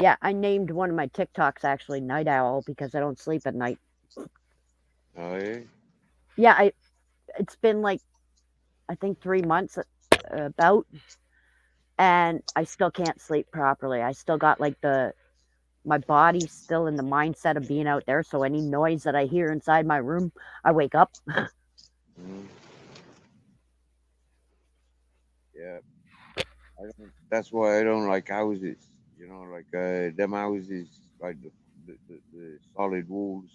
yeah, I named one of my TikToks actually Night Owl because I don't sleep at night. Oh yeah. Yeah, it's been like I think 3 months about, and I still can't sleep properly. I still got like my body's still in the mindset of being out there, so any noise that I hear inside my room, I wake up. Yeah. That's why I don't like houses. You know, like them houses, like the solid walls,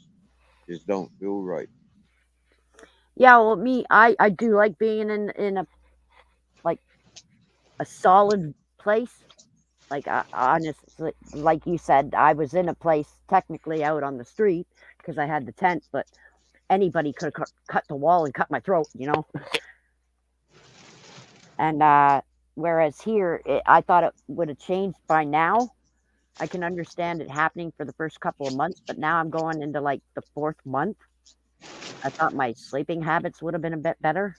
just don't feel right. Yeah, well, I do like being in a like a solid place. Like honestly, like you said, I was in a place technically out on the street because I had the tent, but anybody could have cut the wall and cut my throat, you know. And whereas here, I thought it would have changed by now. I can understand it happening for the first couple of months, but now I'm going into like the 4th month. I thought my sleeping habits would have been a bit better.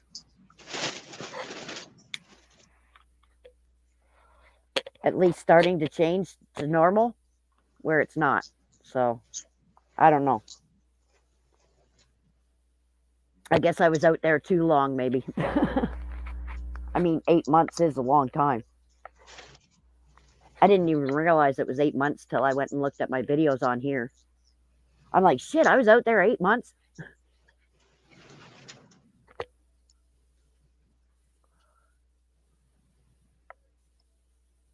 At least starting to change to normal, where it's not. So, I don't know. I guess I was out there too long, maybe. I mean, 8 months is a long time. I didn't even realize it was 8 months till I went and looked at my videos on here. I'm like, shit, I was out there 8 months.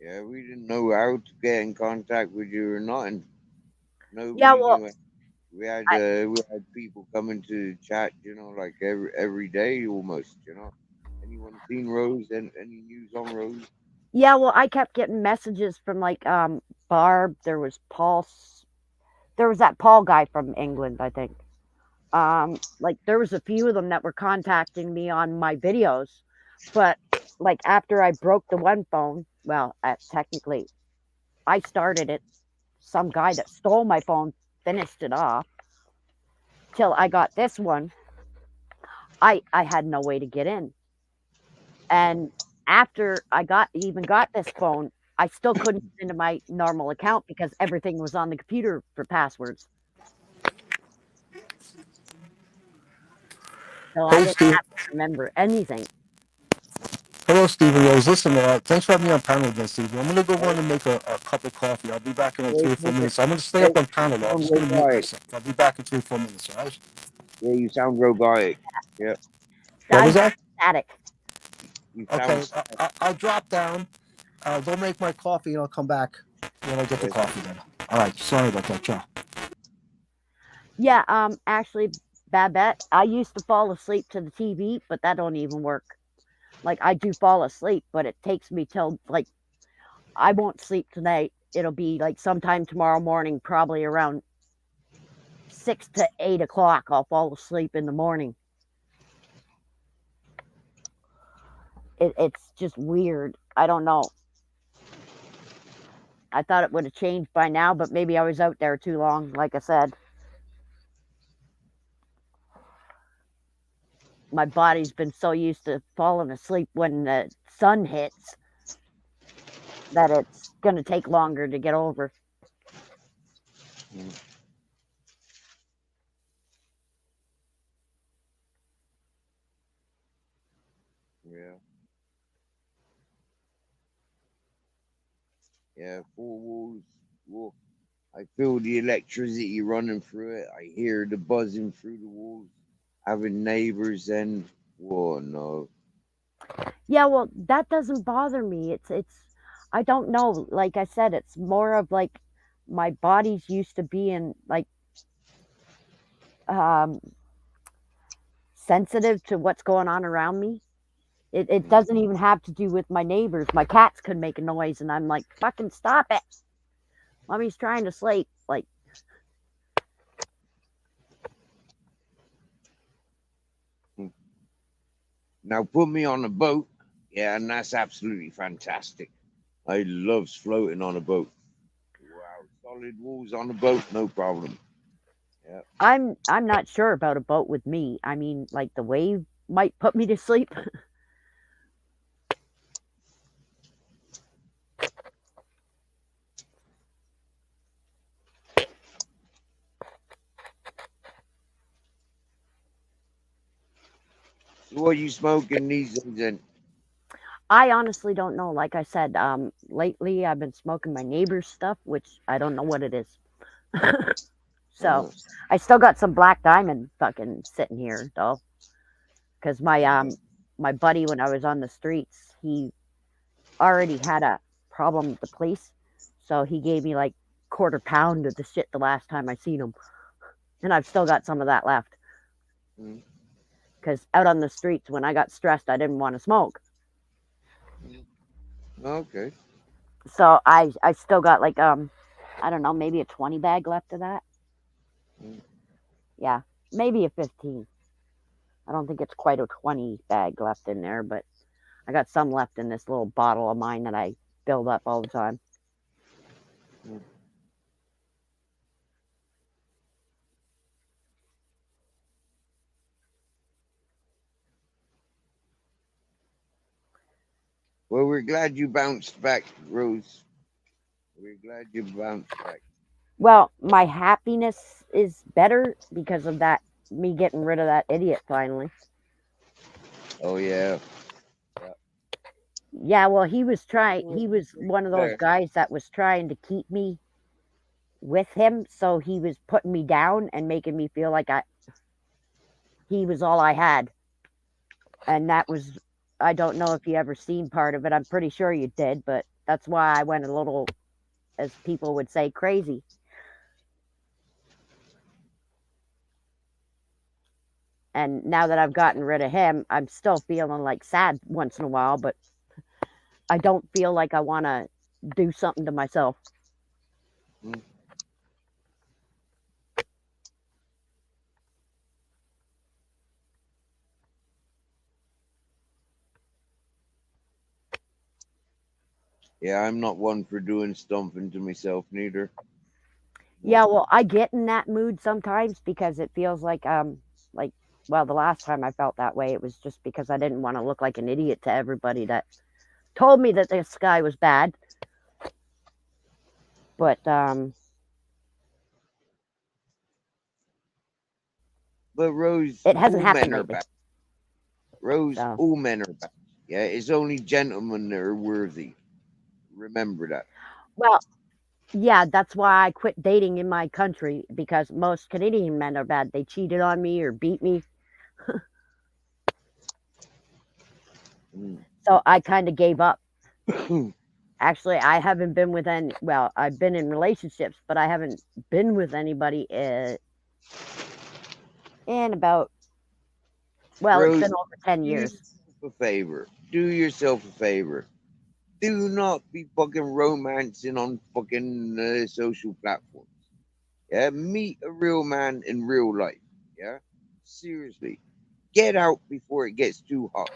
Yeah, we didn't know how to get in contact with you or not, and Yeah, nobody well, knew it. We had I, people coming to chat, like every day almost. Anyone seen Rose and any news on Rose? yeah, well, I kept getting messages from like Barb. There was there was that Paul guy from England, I think. Like there was a few of them that were contacting me on my videos, but like after I broke the one phone, well, technically I started it. Some guy that stole my phone finished it off till I got this one. I had no way to get in, and after I got this phone, I still couldn't get into my normal account because everything was on the computer for passwords. So I Hey, didn't Steve. have to remember anything. Hello, Stephen Rose. Listen, thanks for having me on panel again, Stephen. I'm going to go Hey, run and make a cup of coffee. I'll be back in like hey, 3 or 4 minutes. I'm going to stay hey, up on you panel, though. I'm sound just going to mute robotic. myself. I'll be back in 3 or 4 minutes, all right? Yeah, you sound robotic. Yeah, What I'm was that? static. you Okay, sound. I'll drop down. Go make my coffee, and I'll come back when I get the Yes. coffee then. All right, sorry about that, Ciao. Yeah, actually, Babette, I used to fall asleep to the TV, but that don't even work. Like I do fall asleep, but it takes me till like I won't sleep tonight. It'll be like sometime tomorrow morning, probably around 6 to 8 o'clock. I'll fall asleep in the morning. It's just weird. I don't know. I thought it would have changed by now, but maybe I was out there too long, like I said. My body's been so used to falling asleep when the sun hits that it's going to take longer to get over. Mm, yeah, yeah. Four walls. Whoa. I feel the electricity running through it. I hear the buzzing through the walls. Having neighbors and whoa, no. Yeah, well, that doesn't bother me. It's I don't know. Like I said, it's more of like my body's used to being like um sensitive to what's going on around me. It Mm. doesn't even have to do with my neighbors. My cats could make a noise and I'm like, fucking stop it. Mommy's trying to sleep. Like, Mm. Now put me on a boat. Yeah, and that's absolutely fantastic. I loves floating on a boat. Wow, solid walls on a boat, no problem. Yeah. I'm not sure about a boat with me. I mean, like the wave might put me to sleep. So what you smoking these days then? I honestly don't know. Like I said, lately I've been smoking my neighbor's stuff, which I don't know what it is. So Uh, I still got some black diamond fucking sitting here though, because my buddy when I was on the streets, he already had a problem with the police, so he gave me like quarter pound of the shit the last time I seen him, and I've still got some of that left. mm, Because out on the streets, when I got stressed, I didn't want to smoke, mm. Okay. so I still got like I don't know, maybe a 20 bag left of that. Mm. Yeah, maybe a 15. I don't think it's quite a 20 bag left in there, but I got some left in this little bottle of mine that I build up all the time. Well, we're glad you bounced back, Rose. We're glad you bounced back. Well, my happiness is better because of that, me getting rid of that idiot finally. Oh yeah. Yeah, well, he was one of those There. guys that was trying to keep me with him, so he was putting me down and making me feel like he was all I had. And that was, I don't know if you ever seen part of it. I'm pretty sure you did, but that's why I went a little, as people would say, crazy. And now that I've gotten rid of him, I'm still feeling like sad once in a while, but I don't feel like I want to do something to myself. Mm. Yeah, I'm not one for doing something to myself neither. Yeah, well, I get in that mood sometimes because it feels like well, the last time I felt that way, it was just because I didn't want to look like an idiot to everybody that told me that this guy was bad. But Rose, it hasn't all happened men are lately. bad. Rose, So. all men are bad. Yeah, it's only gentlemen that are worthy. Remember that. Well, yeah, that's why I quit dating in my country, because most Canadian men are bad. They cheated on me or beat me. Mm. So I kind of gave up. Actually, I haven't been with any, well, I've been in relationships, but I haven't been with anybody in about, well, Rose, it's been over 10 do years. yourself a favor. Do yourself a favor. Do not be fucking romancing on fucking social platforms. Yeah, meet a real man in real life. Yeah, seriously, get out before it gets too hot.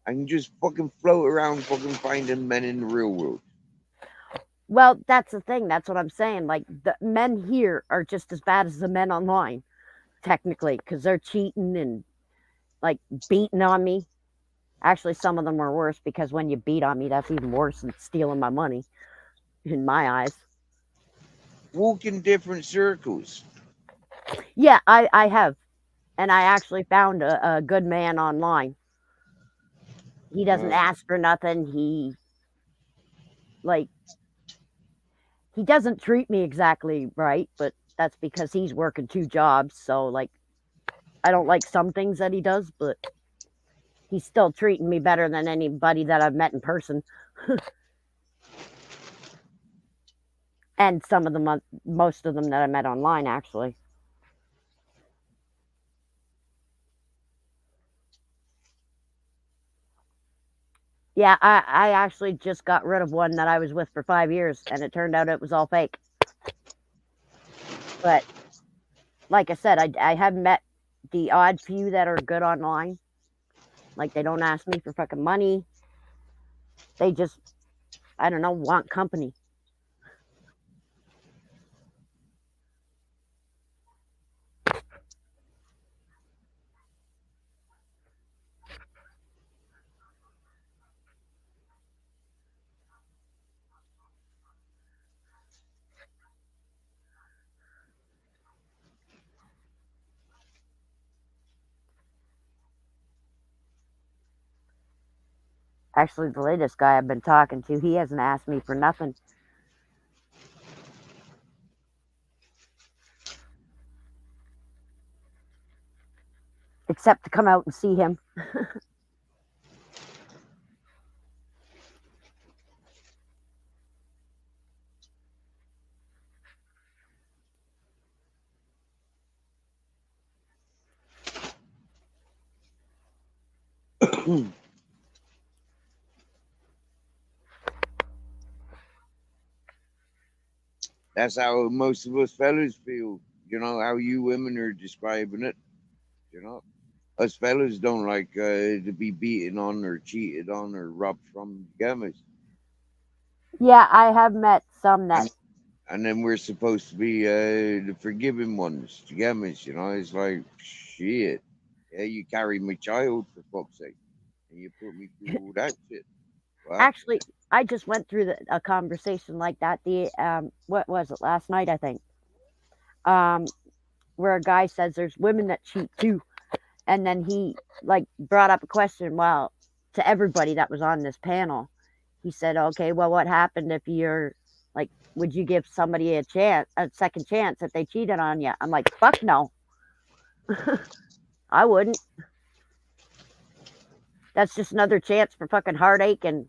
I can just fucking float around, fucking finding men in the real world. Well, that's the thing. That's what I'm saying. Like, the men here are just as bad as the men online, technically, because they're cheating and like beating on me. Actually, some of them are worse, because when you beat on me, that's even worse than stealing my money, in my eyes. Walk in different circles. Yeah, I have. And I actually found a good man online. He doesn't ask for nothing. Like, he doesn't treat me exactly right, but that's because he's working 2 jobs. So, like, I don't like some things that he does, but he's still treating me better than anybody that I've met in person. And some of them, most of them that I met online, actually. Yeah, I actually just got rid of one that I was with for 5 years, and it turned out it was all fake. But like I said, I have met the odd few that are good online. Like, they don't ask me for fucking money. They just, I don't know, want company. Actually, the latest guy I've been talking to, he hasn't asked me for nothing. Except to come out and see him. That's how most of us fellas feel. You know how you women are describing it. You know. Us fellas don't like to be beaten on or cheated on or robbed from gammas. Yeah, I have met some that. And then we're supposed to be the forgiving ones, gammas. You know, it's like shit. Yeah, you carry my child for fuck's sake, and you put me through all that shit. What? Actually, I just went through a conversation like that. The what was it last night? I think um, where a guy says there's women that cheat too, and then he like brought up a question. Well, to everybody that was on this panel, he said, "Okay, well, what happened if you're like, would you give somebody a second chance if they cheated on you?" I'm like, "Fuck no, I wouldn't. That's just another chance for fucking heartache and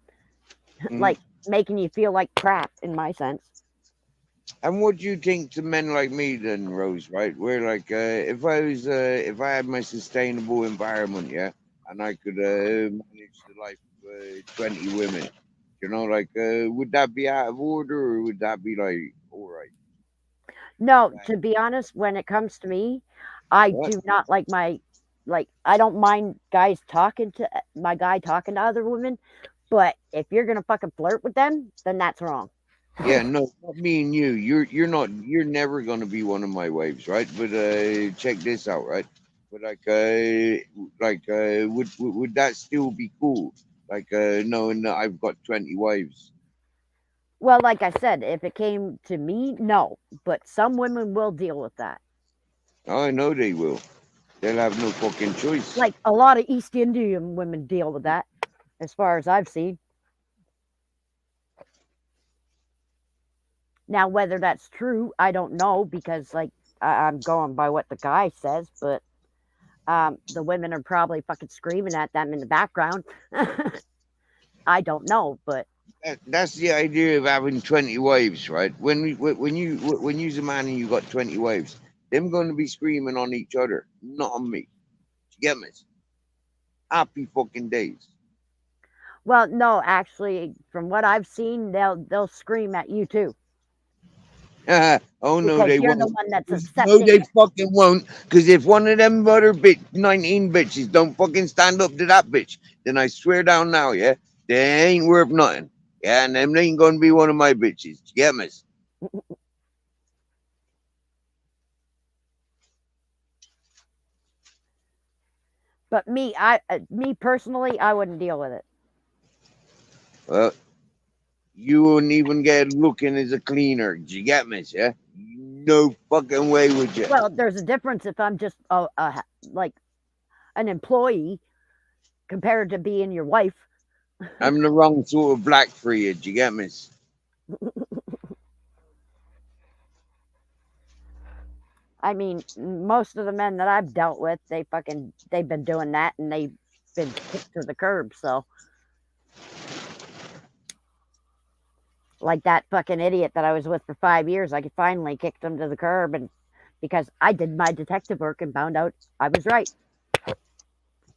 like making you feel like crap." In my sense. And what do you think to men like me then, Rose? Right? Where like, if I had my sustainable environment, yeah, and I could manage the life of 20 women, you know, like, would that be out of order or would that be like, all right? No, to be honest, when it comes to me, I What? do not like I don't mind guys talking to my guy talking to other women, but if you're gonna fucking flirt with them, then that's wrong. Yeah, no, not me and you. You're never gonna be one of my wives, right? But check this out, right? But would that still be cool? Like knowing that I've got 20 wives. Well, like I said, if it came to me, no, but some women will deal with that. Oh, I know they will. They'll have no fucking choice. Like a lot of East Indian women deal with that, as far as I've seen. Now, whether that's true, I don't know because, like, I'm going by what the guy says, but the women are probably fucking screaming at them in the background. I don't know, but That's the idea of having 20 wives, right? When you's a man and you got 20 wives, them going to be screaming on each other, not on me. You get me? Happy fucking days. well, no, actually, from what I've seen, they'll scream at you too Oh no, because they you're the won't. one that's No, accepting they it. fucking won't. Because if one of them other 19 bitches don't fucking stand up to that bitch, then I swear down now, yeah, they ain't worth nothing. Yeah, and them ain't gonna be one of my bitches. You get me? But me personally, I wouldn't deal with it. Well, you wouldn't even get looking as a cleaner. Do you get me? Yeah, no fucking way would you. Well, there's a difference if I'm just like an employee compared to being your wife. I'm the wrong sort of black for you. Do you get me? I mean, most of the men that I've dealt with, they've been doing that and they've been kicked to the curb. So, like that fucking idiot that I was with for 5 years, I finally kicked him to the curb, and because I did my detective work and found out I was right,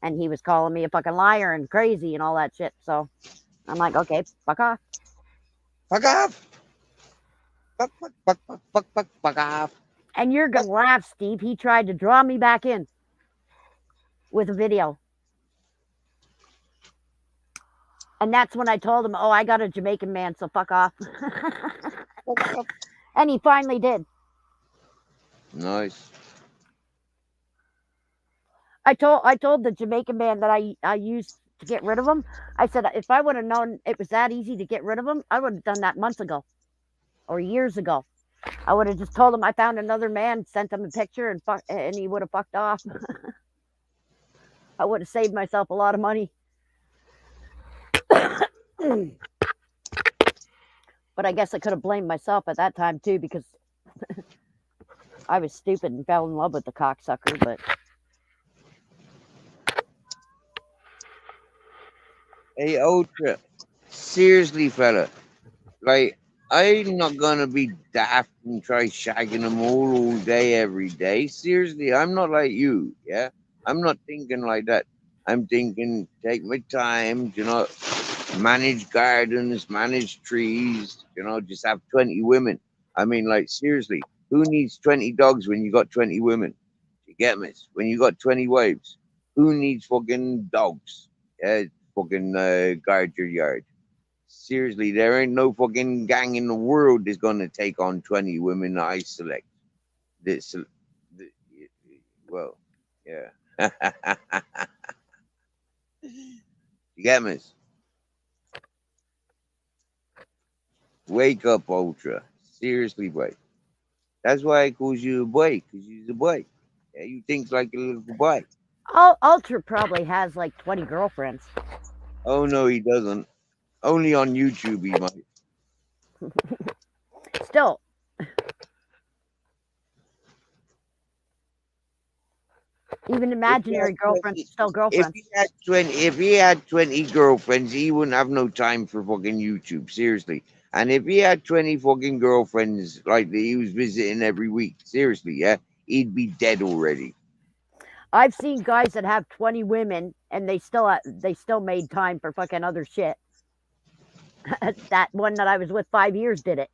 and he was calling me a fucking liar and crazy and all that shit. So I'm like, okay, fuck off. Fuck off. Fuck off. And you're gonna laugh, Steve. He tried to draw me back in with a video. And that's when I told him, oh, I got a Jamaican man, so fuck off. And he finally did. Nice. I told the Jamaican man that I used to get rid of him. I said if I would have known it was that easy to get rid of him, I would have done that months ago or years ago. I would have just told him I found another man, sent him a picture, and he would have fucked off. I would have saved myself a lot of money. But I guess I could have blamed myself at that time too because I was stupid and fell in love with the cocksucker. But Hey, Ultra. Seriously, fella. Like, I'm not gonna be daft and try shagging them all day, every day. Seriously, I'm not like you, yeah? I'm not thinking like that. I'm thinking, take my time, manage gardens, manage trees, just have 20 women. I mean, like, seriously, who needs 20 dogs when you got 20 women? You get me? When you got 20 wives. Who needs fucking dogs? Fucking guard your yard. Seriously, there ain't no fucking gang in the world that's gonna take on 20 women that I select. This, th- well, yeah. You get me? Wake up, Ultra. Seriously, boy. That's why I calls you a boy, because you're a boy. Yeah, you think like a little boy. Ultra probably has like 20 girlfriends. Oh, no, he doesn't. Only on YouTube, he might. Still, even imaginary girlfriends are still girlfriends. If he had 20 girlfriends, he wouldn't have no time for fucking YouTube. Seriously. And if he had 20 fucking girlfriends like that he was visiting every week, seriously, yeah, he'd be dead already. I've seen guys that have 20 women and they still made time for fucking other shit. That one that I was with 5 years did it.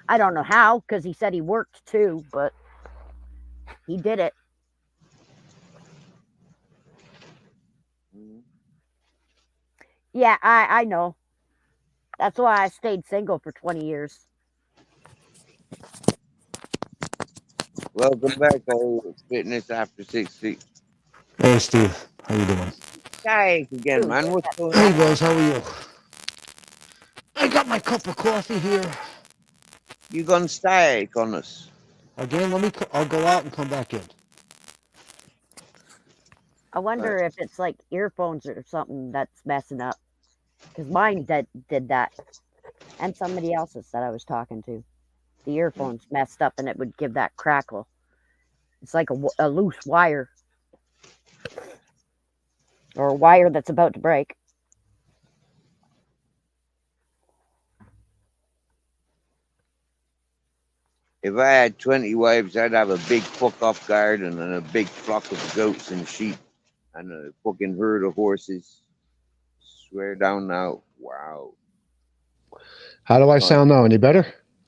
I don't know how, because he said he worked too, but he did it. Yeah, I know. That's why I stayed single for 20 years. Welcome back, old Fitness After 60. Hey, Steve. How you doing? Guys, again, man. What's going Hey, on? Rose. How are you? I got my cup of coffee here. You gone static on us? Again, I'll go out and come back in. I wonder if it's like earphones or something that's messing up. Because mine did that. And somebody else's that I was talking to. The earphones messed up and it would give that crackle. It's like a loose wire. Or a wire that's about to break. If I had 20 wives, I'd have a big fuck off garden and a big flock of goats and sheep and a fucking herd of horses. Swear down now. Wow. How do I sound now? Any better?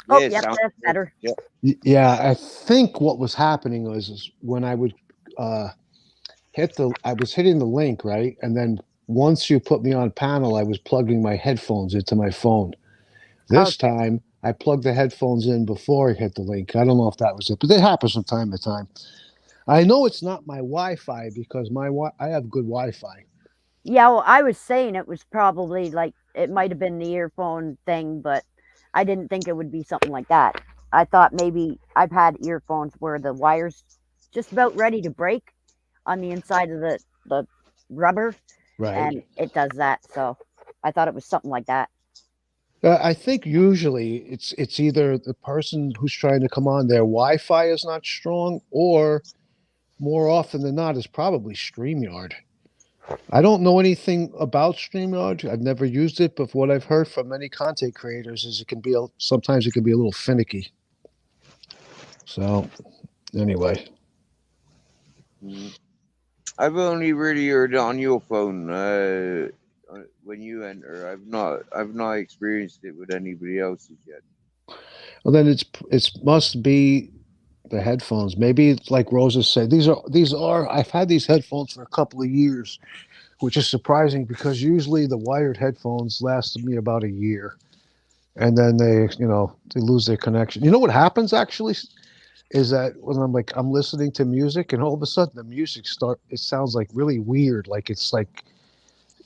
Oh, Yeah, yep, sounds that's good. better. Yeah. Yeah, I think what was happening was when I would I was hitting the link, right? And then once you put me on panel, I was plugging my headphones into my phone. This time, I plugged the headphones in before I hit the link. I don't know if that was it, but it happens from time to time. I know it's not my Wi-Fi because I have good Wi-Fi. Yeah, well, I was saying it was probably like, it might have been the earphone thing, but I didn't think it would be something like that. I thought maybe I've had earphones where the wire's just about ready to break on the inside of the rubber, Right. and it does that. So I thought it was something like that. I think usually it's either the person who's trying to come on, their Wi-Fi is not strong, or more often than not is probably StreamYard. I don't know anything about StreamYard. I've never used it, but what I've heard from many content creators is sometimes it can be a little finicky. So anyway, I've only really heard it on your phone when you enter. I've not experienced it with anybody else's yet. well then it must be the headphones. Maybe it's like Rosa said, these are I've had these headphones for a couple of years, which is surprising because usually the wired headphones lasted me about a year, and then they lose their connection. You know what happens actually is that when I'm listening to music and all of a sudden the music it sounds like really weird, like it's like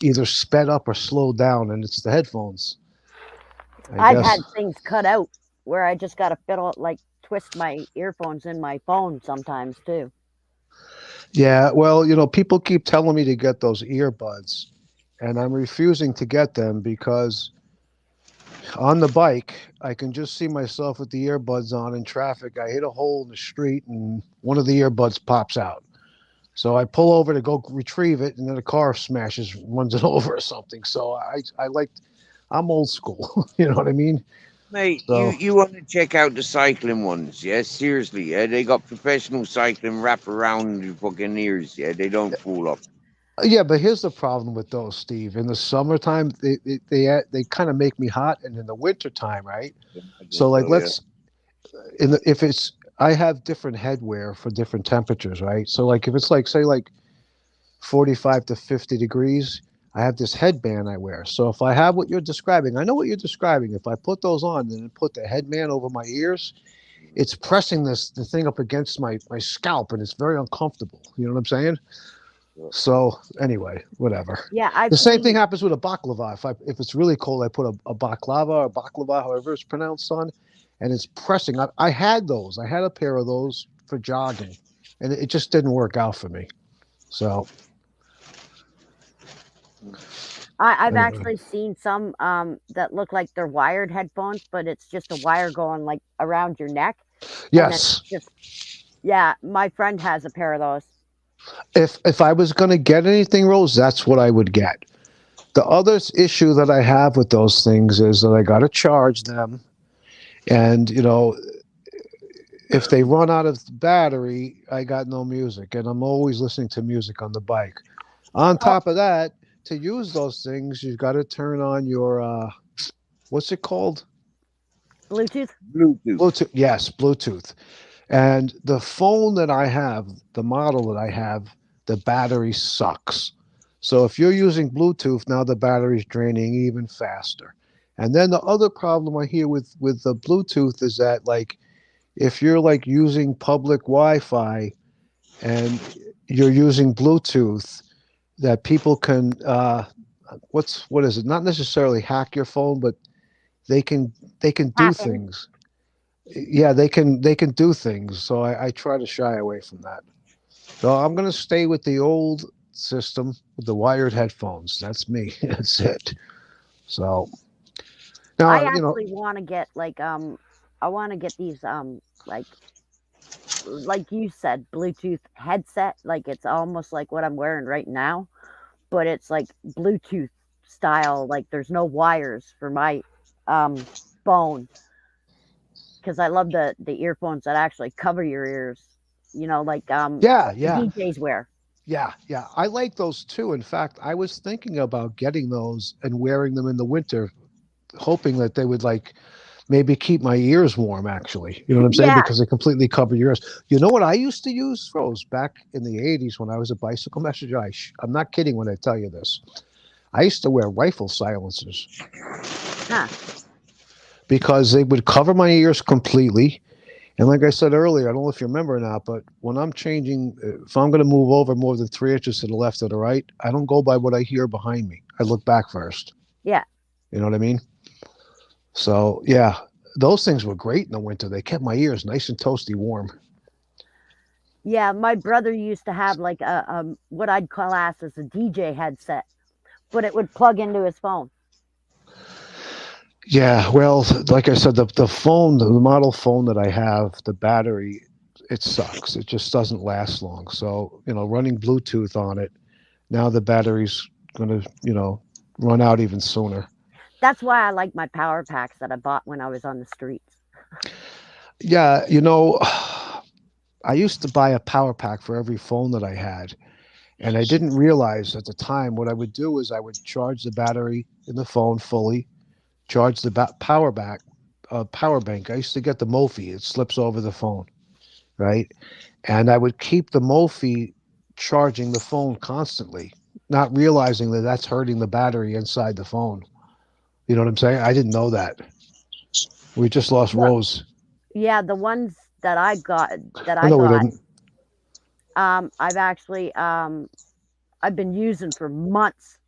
either sped up or slowed down, and it's the headphones. I've had things cut out where I just got to twist my earphones in my phone sometimes too. Yeah, well, people keep telling me to get those earbuds, and I'm refusing to get them because on the bike, I can just see myself with the earbuds on in traffic. I hit a hole in the street, and one of the earbuds pops out. So I pull over to go retrieve it, and then a car runs it over or something. So I'm old school. You know what I mean? Mate, So, you want to check out the cycling ones, yeah? Seriously, yeah? They got professional cycling wrap around your fucking ears, yeah? They don't fall off. yeah, but here's the problem with those, Steve. In the summertime, they kind of make me hot, and in the wintertime, right? So like yeah. if it's I have different headwear for different temperatures, right? So like if it's like say like 45 to 50 degrees, I have this headband I wear. So if I have what you're describing, I know what you're describing. If I put those on and then put the headband over my ears, it's pressing the thing up against my scalp and it's very uncomfortable. You know what I'm saying? So anyway, whatever. Yeah, I've The same seen. thing happens with a baklava. If it's really cold, I put a baklava or baklava, however it's pronounced, on, and it's pressing. I had those. I had a pair of those for jogging, and it just didn't work out for me. So I've anyway. actually seen some that look like they're wired headphones, but it's just a wire going like around your neck. And then Yes, just yeah, my friend has a pair of those. if I was going to get anything, Rose, that's what I would get. The other issue that I have with those things is that I got to charge them, and if they run out of battery, I got no music, and I'm always listening to music on the bike. On Oh, top of that, to use those things, you've got to turn on your what's it called? Bluetooth. Bluetooth. Bluetooth. Yes, Bluetooth. And the phone that I have, the model that I have, the battery sucks. So if you're using Bluetooth, now the battery's draining even faster. And then the other problem I hear with the Bluetooth is that like if you're like using public Wi-Fi and you're using Bluetooth, that people can what is it? Not necessarily hack your phone, but they can do Hacking. things. Yeah, they can do things. So I try to shy away from that. So I'm gonna stay with the old system with the wired headphones. That's me. That's it. So I now actually want to get like I want to get these like you said, Bluetooth headset. Like it's almost like what I'm wearing right now, but it's like Bluetooth style. Like there's no wires for my phone because I love the earphones that actually cover your ears. Like yeah, the yeah, DJs wear. yeah. I like those too. In fact, I was thinking about getting those and wearing them in the winter, hoping that they would like maybe keep my ears warm. Actually, you know what I'm saying? Yeah, Because they completely cover your ears. You know what I used to use, Rose, back in the '80s when I was a bicycle messenger. I'm not kidding when I tell you this. I used to wear rifle silencers huh? because they would cover my ears completely. And like I said earlier, I don't know if you remember or not, but when I'm changing, if I'm going to move over more than 3 inches to the left or the right, I don't go by what I hear behind me. I look back first. Yeah, You know what I mean? So, yeah, those things were great in the winter. They kept my ears nice and toasty warm. yeah. My brother used to have like a what I'd class as a DJ headset, but it would plug into his phone. Yeah, well, like I said, the phone, the model phone that I have, the battery, it sucks. It just doesn't last long. So, running Bluetooth on it, now the battery's going to, run out even sooner. That's why I like my power packs that I bought when I was on the streets. Yeah, I used to buy a power pack for every phone that I had. And I didn't realize at the time what I would do is I would charge the battery in the phone fully, charge the power bank. I used to get the Mophie. It slips over the phone, right? And I would keep the Mophie charging the phone constantly, not realizing that that's hurting the battery inside the phone. You know what I'm saying? I didn't know that. We just lost Well, Rose. yeah, the ones that Oh I no, we got, didn't. I've actually I've been using for months,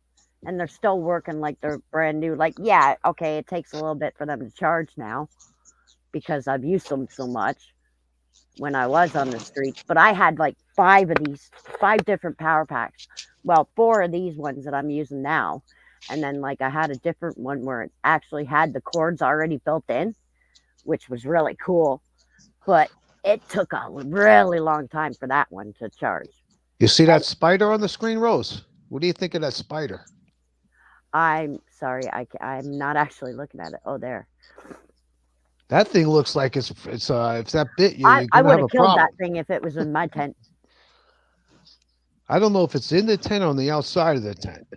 and they're still working like they're brand new. Like, yeah, okay, it takes a little bit for them to charge now because I've used them so much when I was on the streets. But I had like 5 different power packs. Well, 4 of these ones that I'm using now, and then like I had a different one where it actually had the cords already built in, which was really cool. But it took a really long time for that one to charge. You see And that spider on the screen, Rose? What do you think of that spider? I'm sorry, I'm not actually looking at it. Oh, there. That thing looks like if that bit you, I, you're I gonna would have have a killed that problem. thing if it was in my tent. I don't know if it's in the tent or on the outside of the tent.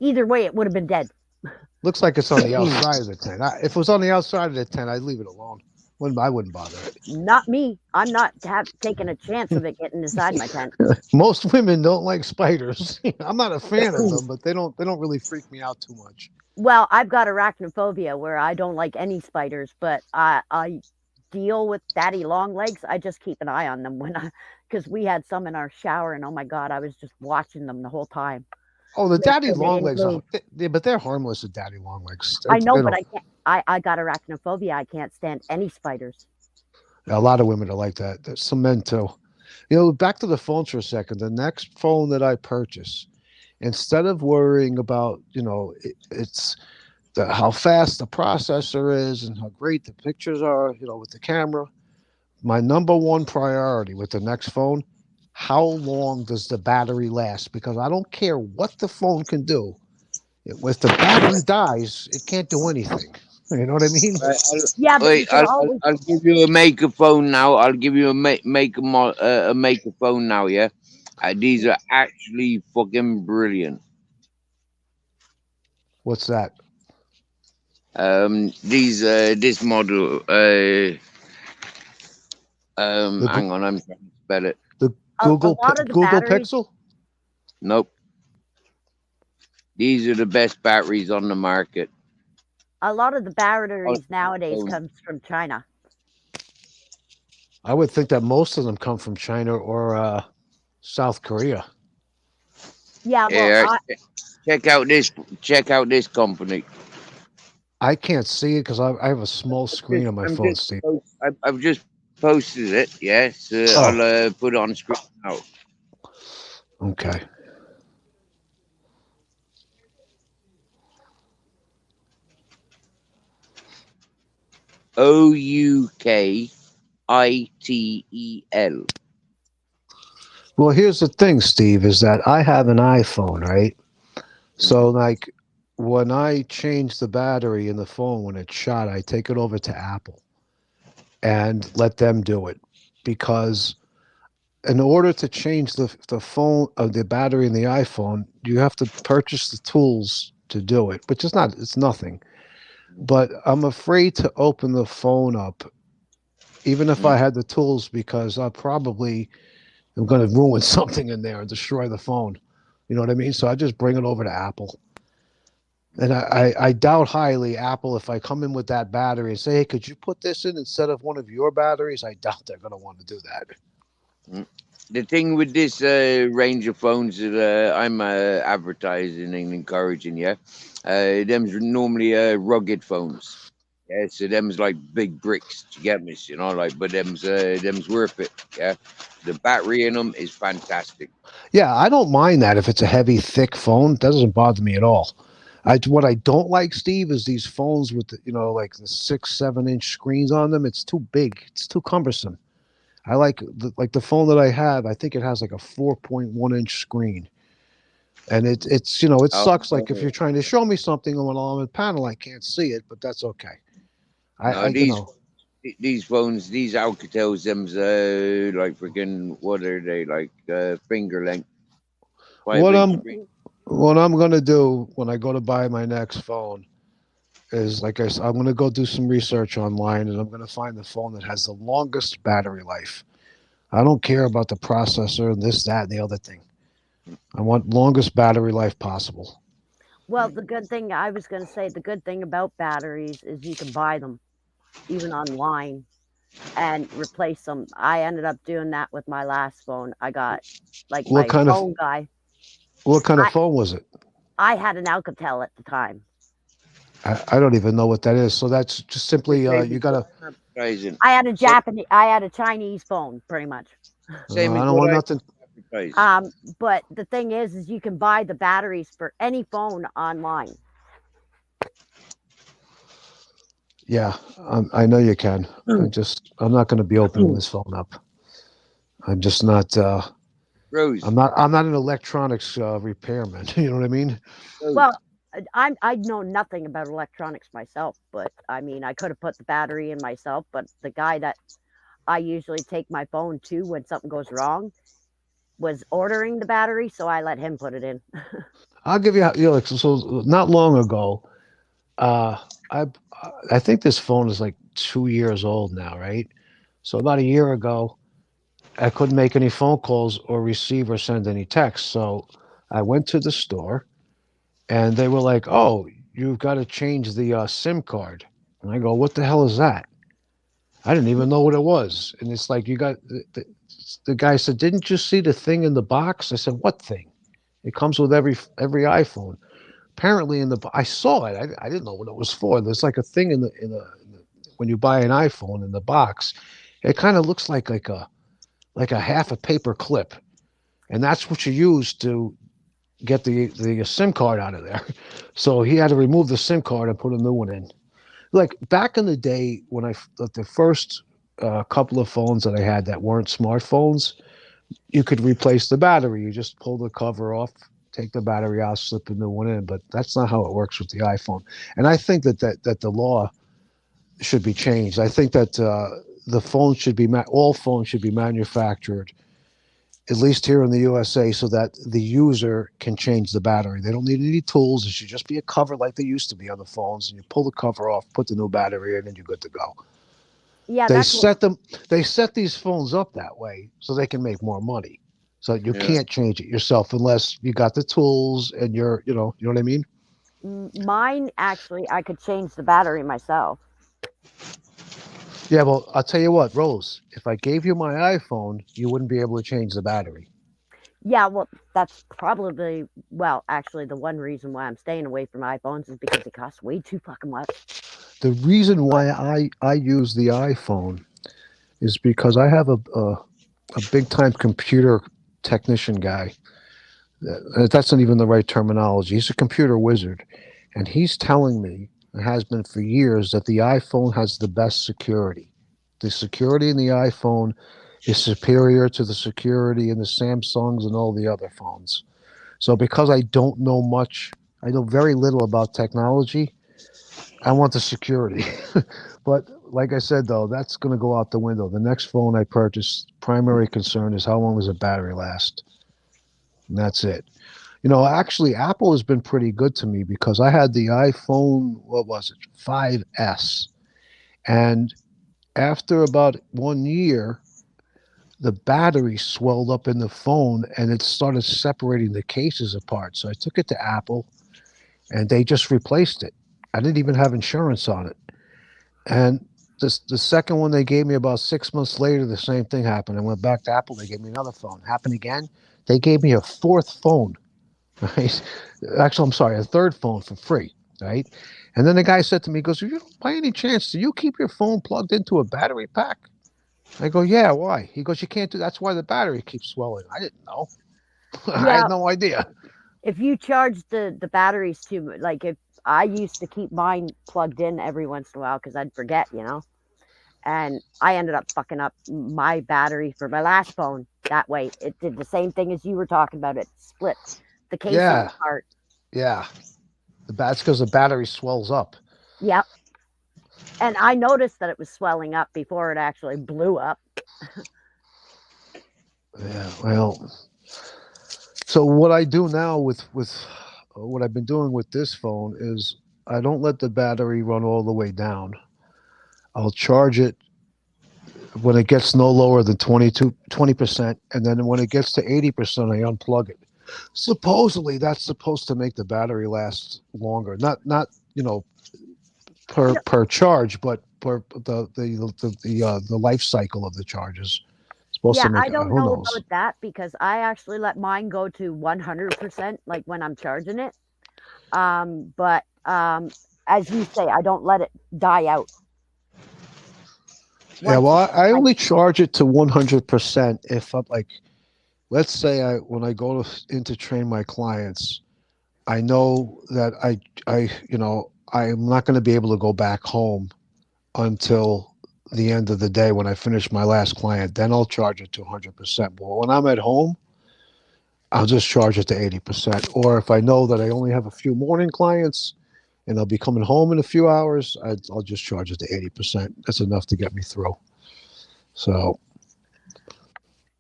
Either way, it would have been dead. Looks like it's on the outside of the tent. If it was on the outside of the tent, I'd leave it alone. I wouldn't bother Not me. I'm not taking a chance of it getting inside my tent. it. Most women don't like spiders. I'm not a fan of them, but they don't really freak me out too much. Well, I've got arachnophobia where I don't like any spiders, but I deal with daddy long legs. I just keep an eye on them because we had some in our shower, and oh my god, I was just watching them the whole time. Oh, the Make daddy sure they long didn't legs move. but they're harmless. The daddy long legs. I know, They but don't. I can't. I got arachnophobia. I can't stand any spiders. A lot of women are like that. There's some men too. Back to the phones for a second. The next phone that I purchase, instead of worrying about, it's how fast the processor is and how great the pictures are, with the camera, my number one priority with the next phone, how long does the battery last? Because I don't care what the phone can do. If the battery dies, it can't do anything. You know what I mean? Right, Yeah, but you wait, can always. I'll give you a maker phone now. I'll give you a maker phone now. Yeah, these are actually fucking brilliant. What's that? This model. The, Hang on, I'm trying to spell it. the A lot of the Google batteries. Pixel? Nope. These are the best batteries on the market. A lot of the batteries nowadays phone. comes from China. I would think that most of them come from China or South Korea. Yeah, Yeah, well, check out this company. I can't see it because I have a small screen on my phone, Steve. I've just posted it. Yeah, so Oh. I'll put it on screen now. Okay. OUKITEL. Well, here's the thing, Steve, is that I have an iPhone, right? So, like, when I change the battery in the phone when it's shot, I take it over to Apple and let them do it. Because in order to change the phone of the battery in the iPhone, you have to purchase the tools to do it, which is it's nothing. But I'm afraid to open the phone up, even if I had the tools, because I probably am going to ruin something in there and destroy the phone. You know what I mean? So I just bring it over to Apple. And I doubt highly Apple, if I come in with that battery and say, hey, could you put this in instead of one of your batteries? I doubt they're going to want to do that. The thing with this range of phones that I'm advertising and encouraging, them's normally rugged phones. Yeah, so them's like big bricks. Do you get me? But them's worth it. Yeah, the battery in them is fantastic. Yeah, I don't mind that if it's a heavy, thick phone. That doesn't bother me at all. What I don't like, Steve, is these phones with like the 6-7 inch screens on them. It's too big. It's too cumbersome. I like the phone that I have. I think it has like a 4.1 inch screen, and it sucks. Like if you're trying to show me something on a panel, I can't see it, but that's okay. These phones, these Alcatels, them's like freaking, what are they, like finger length? What I'm gonna do when I go to buy my next phone is, like I said, I'm gonna go do some research online, and I'm gonna find the phone that has the longest battery life. I don't care about the processor and this, that, and the other thing. I want longest battery life possible. well, the good thing about batteries is you can buy them even online and replace them. I ended up doing that with my last phone. I got like What my kind of phone guy. What kind of phone was it? I had an Alcatel at the time. I don't even know what that is. So that's just simply you gotta. I had a Chinese phone, pretty much. Same I as don't what want nothing. But the thing is you can buy the batteries for any phone online. Yeah, I know you can. I'm not going to be opening this phone up. I'm just not. Rose. I'm not an electronics repairman. You know what I mean? Well, I know nothing about electronics myself, but I mean, I could have put the battery in myself. But the guy that I usually take my phone to when something goes wrong was ordering the battery, so I let him put it in. I'll give you. So not long ago, Uh, I I think this phone is like 2 years old now, right? So about a year ago, I couldn't make any phone calls or receive or send any texts. So I went to the store and they were like, "Oh, you've got to change the SIM card." And I go, "What the hell is that?" I didn't even know what it was. And it's like, you got the guy said, "Didn't you see the thing in the box?" I said, "What thing?" It comes with every iPhone. Apparently, I saw it. I didn't know what it was for. There's like a thing in the when you buy an iPhone in the box. It kind of looks like a half a paper clip, and that's what you use to get the SIM card out of there. So he had to remove the SIM card and put a new one in. Like back in the day when the first couple of phones that I had that weren't smartphones, you could replace the battery. You just pull the cover off, take the battery out, slip a new one in. But that's not how it works with the iPhone. And I think that the law should be changed. I think that the phone should be all phones should be manufactured at least here in the USA, so that the user can change the battery. They don't need any tools. It should just be a cover like they used to be on the phones, and you pull the cover off, put the new battery in, and you're good to go. Yeah, They that's what. set them. They set these phones up that way so they can make more money. So you Yeah. can't change it yourself unless you got the tools and you know what I mean. Mine actually, I could change the battery myself. Yeah, well, I'll tell you what, Rose. If I gave you my iPhone, you wouldn't be able to change the battery. Yeah, well, that's probably, well, actually, the one reason why I'm staying away from iPhones is because it costs way too fucking much. The reason But why I use the iPhone is because I have a big time computer technician guy. That's not even the right terminology. He's a computer wizard, and he's telling me, and has been for years, that the iPhone has the best security. The security in the iPhone is superior to the security in the Samsungs and all the other phones. So because I don't know much, I know very little about technology. I want the security. But like I said, though, that's going to go out the window. The next phone I purchase, primary concern is how long does the battery last? And that's it. Actually, Apple has been pretty good to me because I had the iPhone, what was it, 5S. And after about 1 year, the battery swelled up in the phone and it started separating the cases apart. So I took it to Apple and they just replaced it. I didn't even have insurance on it. And the second one they gave me about 6 months later, the same thing happened. I went back to Apple. They gave me another phone. Happened again. They gave me a fourth phone. Right? Actually, I'm sorry, a third phone for free. Right? And then the guy said to me, he goes, "You by any chance, do you keep your phone plugged into a battery pack?" I go, "Yeah, why?" He goes, "You can't do that's why the battery keeps swelling." I didn't know. I yeah, had no idea. if you charge the batteries too much, like if I used to keep mine plugged in every once in a while because I'd forget. And I ended up fucking up my battery for my last phone. That way, it did the same thing as you were talking about. It split the casing Yeah, apart. yeah. That's because the battery swells up. Yep. And I noticed that it was swelling up before it actually blew up. Yeah, well, so what I do now with what I've been doing with this phone is I don't let the battery run all the way down. I'll charge it when it gets no lower than 20%, and then when it gets to 80%, I unplug it. Supposedly, that's supposed to make the battery last longer. Not No, per charge, but per the life cycle of the charges. Supposed to yeah, make I it. don't Who know knows? about that because I actually let mine go to 100%, like when I'm charging it. But as you say, I don't let it die out. Yeah, Once well, it's I like, only charge it to 100% if I'm like, let's say when I go in to train my clients, I know that I'm not going to be able to go back home until the end of the day when I finish my last client. Then I'll charge it to 100%. But when I'm at home, I'll just charge it to 80%. Or if I know that I only have a few morning clients and I'll be coming home in a few hours, I'll just charge it to 80%. That's enough to get me through. So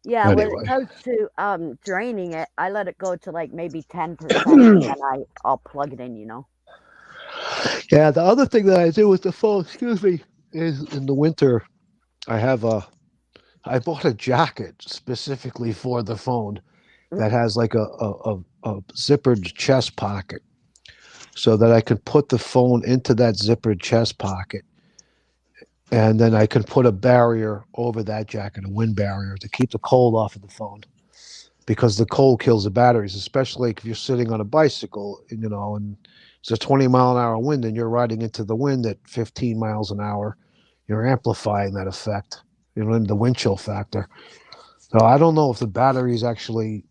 yeah, when it anyway, goes to draining it, I let it go to like maybe 10%, and then I'll plug it in. Yeah, the other thing that I do with the phone, excuse me, is in the winter I bought a jacket specifically for the phone that has like a zippered chest pocket so that I could put the phone into that zippered chest pocket, and then I could put a barrier over that jacket, a wind barrier, to keep the cold off of the phone, because the cold kills the batteries, especially if you're sitting on a bicycle, and it's a 20-mile-an-hour wind and you're riding into the wind at 15 miles an hour. You're amplifying that effect, the wind chill factor. So I don't know if the batteries actually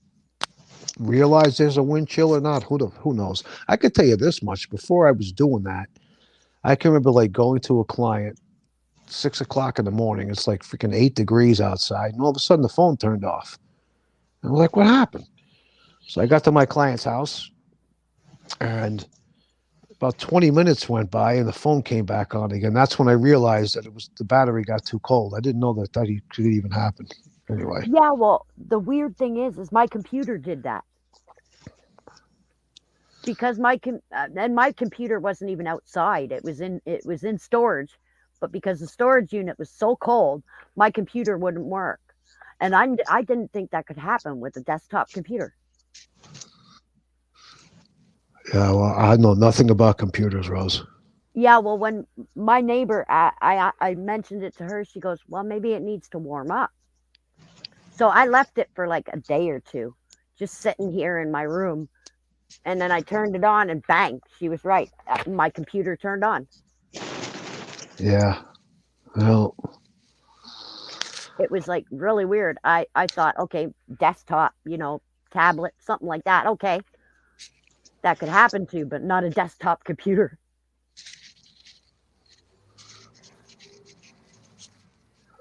realize there's a wind chill or not. Who knows? I could tell you this much. Before I was doing that, I can remember like going to a client 6 o'clock in the morning. It's like freaking 8 degrees outside, and all of a sudden the phone turned off. And I'm like, what happened? So I got to my client's house, and about 20 minutes went by, and the phone came back on again. That's when I realized that the battery got too cold. I didn't know that could even happen. Anyway. Yeah, well, the weird thing is my computer did that because my computer wasn't even outside. It was in storage, but because the storage unit was so cold, my computer wouldn't work, and I didn't think that could happen with a desktop computer. Yeah, well, I know nothing about computers, Rose. Yeah, well, when my neighbor, I mentioned it to her, she goes, well, maybe it needs to warm up. So I left it for like a day or two, just sitting here in my room. And then I turned it on and bang, she was right. My computer turned on. Yeah. Well, It was like really weird. I thought, okay, desktop, tablet, something like that. Okay, that could happen to, but not a desktop computer.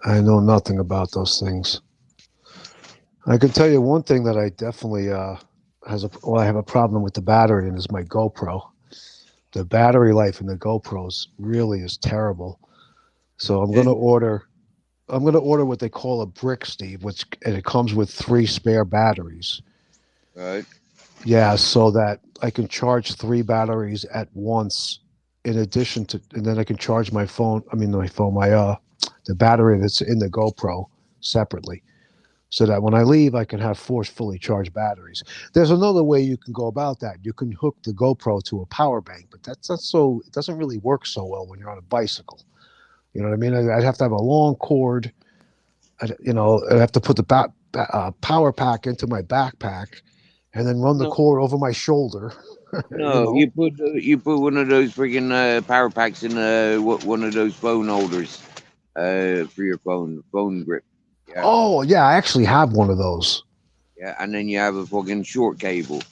I know nothing about those things. I can tell you one thing that I definitely I have a problem with the battery, and is my GoPro. The battery life in the GoPros really is terrible. So I'm going to order what they call a brick, Steve, and it comes with 3 spare batteries. Right. Yeah, so that I can charge 3 batteries at once, in addition to, and then I can charge my phone. I mean, the battery that's in the GoPro separately, so that when I leave, I can have 4 fully charged batteries. There's another way you can go about that. You can hook the GoPro to a power bank, but that's not so. It doesn't really work so well when you're on a bicycle. You know what I mean? I'd have to have a long cord. I'd have to put the power pack into my backpack, and then run the No, cord over my shoulder. no, you put one of those freaking power packs in one of those phone holders for your phone grip. Yeah, Oh yeah, I actually have one of those. yeah, and then you have a fucking short cable.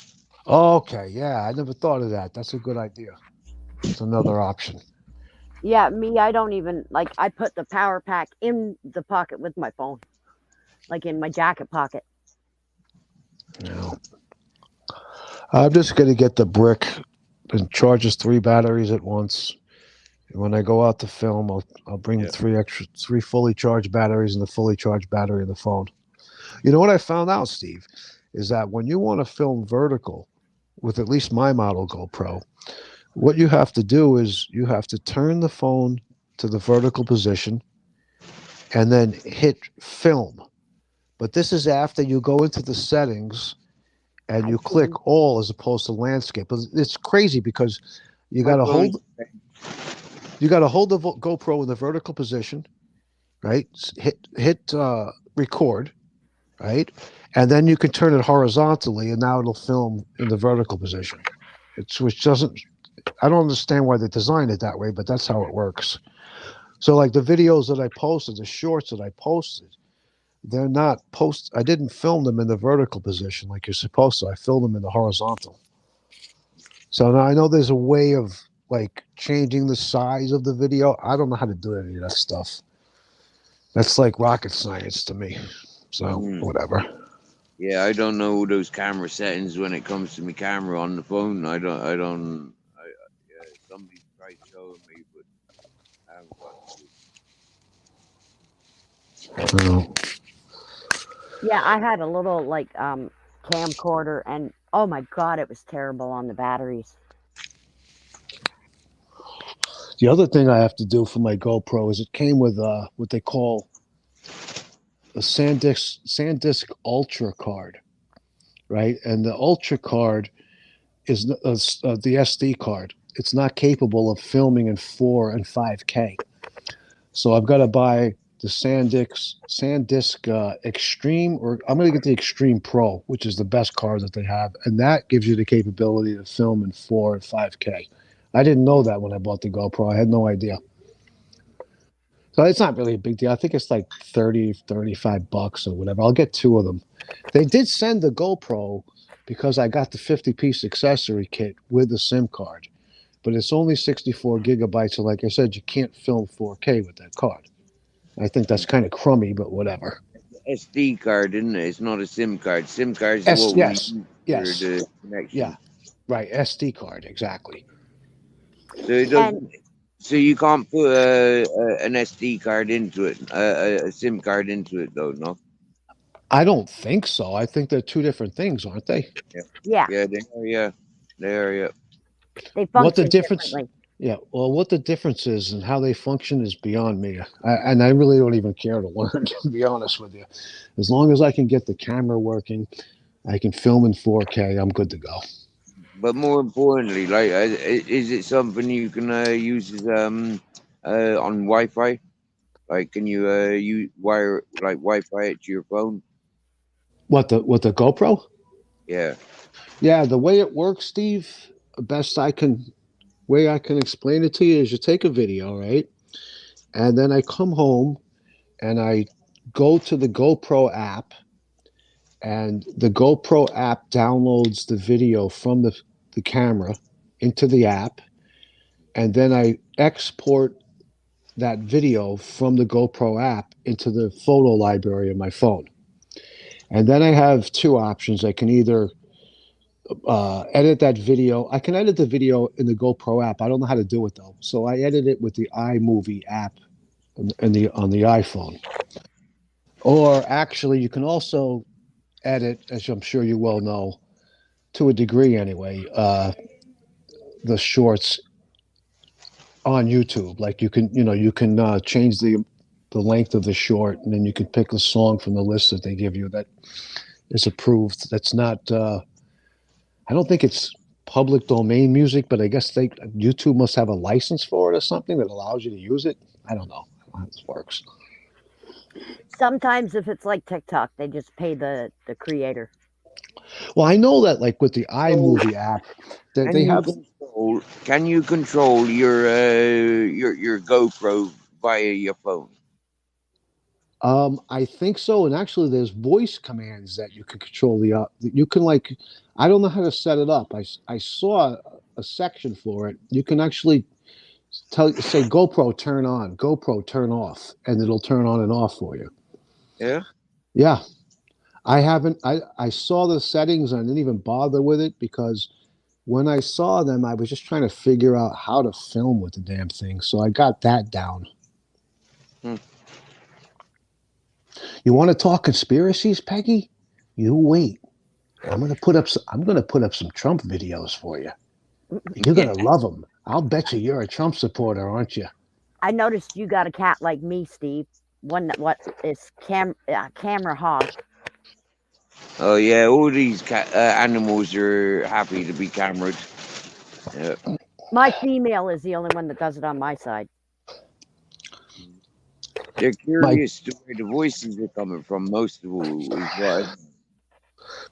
Okay, yeah, I never thought of that. That's a good idea. It's another option. Yeah, me, I don't even like. I put the power pack in the pocket with my phone, like in my jacket pocket. No. I'm just gonna get the brick and charges 3 batteries at once. And when I go out to film, I'll bring Yeah. 3 fully charged batteries and the fully charged battery in the phone. You know what I found out, Steve, is that when you want to film vertical with at least my model GoPro, what you have to do is you have to turn the phone to the vertical position and then hit film. But this is after you go into the settings and you I've click seen all as opposed to landscape. It's crazy because you My got to phone. hold the GoPro in the vertical position, right? Hit record, right? And then you can turn it horizontally, and now it'll film in the vertical position. Which doesn't. I don't understand why they designed it that way, but that's how it works. So, like the videos that I posted, the shorts that I posted, they're not I didn't film them in the vertical position like you're supposed to. I filmed them in the horizontal. So now I know there's a way of like changing the size of the video. I don't know how to do any of that stuff. That's like rocket science to me. So whatever. Yeah, I don't know those camera settings when it comes to my camera on the phone. I don't. Yeah, somebody tried showing me, but I haven't got to. Oh. Yeah, I had a little like camcorder, and oh my god, it was terrible on the batteries. The other thing I have to do for my GoPro is it came with what they call a SanDisk Ultra card, right? And the Ultra card is the SD card. It's not capable of filming in 4 and 5K. So I've got to buy the SanDisk Extreme, or I'm going to get the Extreme Pro, which is the best card that they have, and that gives you the capability to film in 4 and 5K. I didn't know that when I bought the GoPro. I had no idea. So it's not really a big deal. I think it's like 30, 35 bucks or whatever. I'll get 2 of them. They did send the GoPro because I got the 50-piece accessory kit with the SIM card, but it's only 64 gigabytes. So like I said, you can't film 4K with that card. I think that's kind of crummy, but whatever. SD card, isn't it? It's not a SIM card. SIM cards are what we use Yes. for the connection. Yeah, right. SD card, exactly. So it doesn't. So you can't put an SD card into it, a SIM card into it, though, no? I don't think so. I think they're 2 different things, aren't they? Yeah, Yeah, they are, yeah. They are, yeah. they What the function difference? differently. Yeah. Well, what the difference is and how they function is beyond me. And I really don't even care to learn, to be honest with you. As long as I can get the camera working, I can film in 4K. I'm good to go. But more importantly, like, is it something you can use on Wi-Fi? Like, can you wire like Wi-Fi it to your phone? What the GoPro? Yeah. Yeah, the way it works, Steve, way I can explain it to you is you take a video, right? And then I come home and I go to the GoPro app, and the GoPro app downloads the video from the camera into the app, and then I export that video from the GoPro app into the photo library of my phone. And then I have 2 options. I can either edit that video. I can edit the video in the GoPro app. I don't know how to do it though. So I edit it with the iMovie app on the iPhone. Or actually, you can also edit, as I'm sure you well know, to a degree anyway, the shorts on YouTube. Like you can change the length of the short, and then you can pick a song from the list that they give you that is approved. That's not. I don't think it's public domain music, but I guess YouTube must have a license for it or something that allows you to use it. I don't know how this works. Sometimes if it's like TikTok, they just pay the creator. Well, I know that like with the iMovie app, they have. Can you control your GoPro via your phone? I think so, and actually, there's voice commands that you can control you can like. I don't know how to set it up. I saw a section for it. You can actually say GoPro turn on, GoPro turn off, and it'll turn on and off for you. Yeah. Yeah. I haven't. I saw the settings and I didn't even bother with it because when I saw them, I was just trying to figure out how to film with the damn thing. So I got that down. You want to talk conspiracies, Peggy? You wait. I'm gonna put up some Trump videos for you. You're gonna love them. I'll bet you're a Trump supporter, aren't you? I noticed you got a cat like me, Steve. One that is camera hog. Oh yeah, all these animals are happy to be camered. Yeah. My female is the only one that does it on my side. They're curious to where the voices are coming from. Most of all,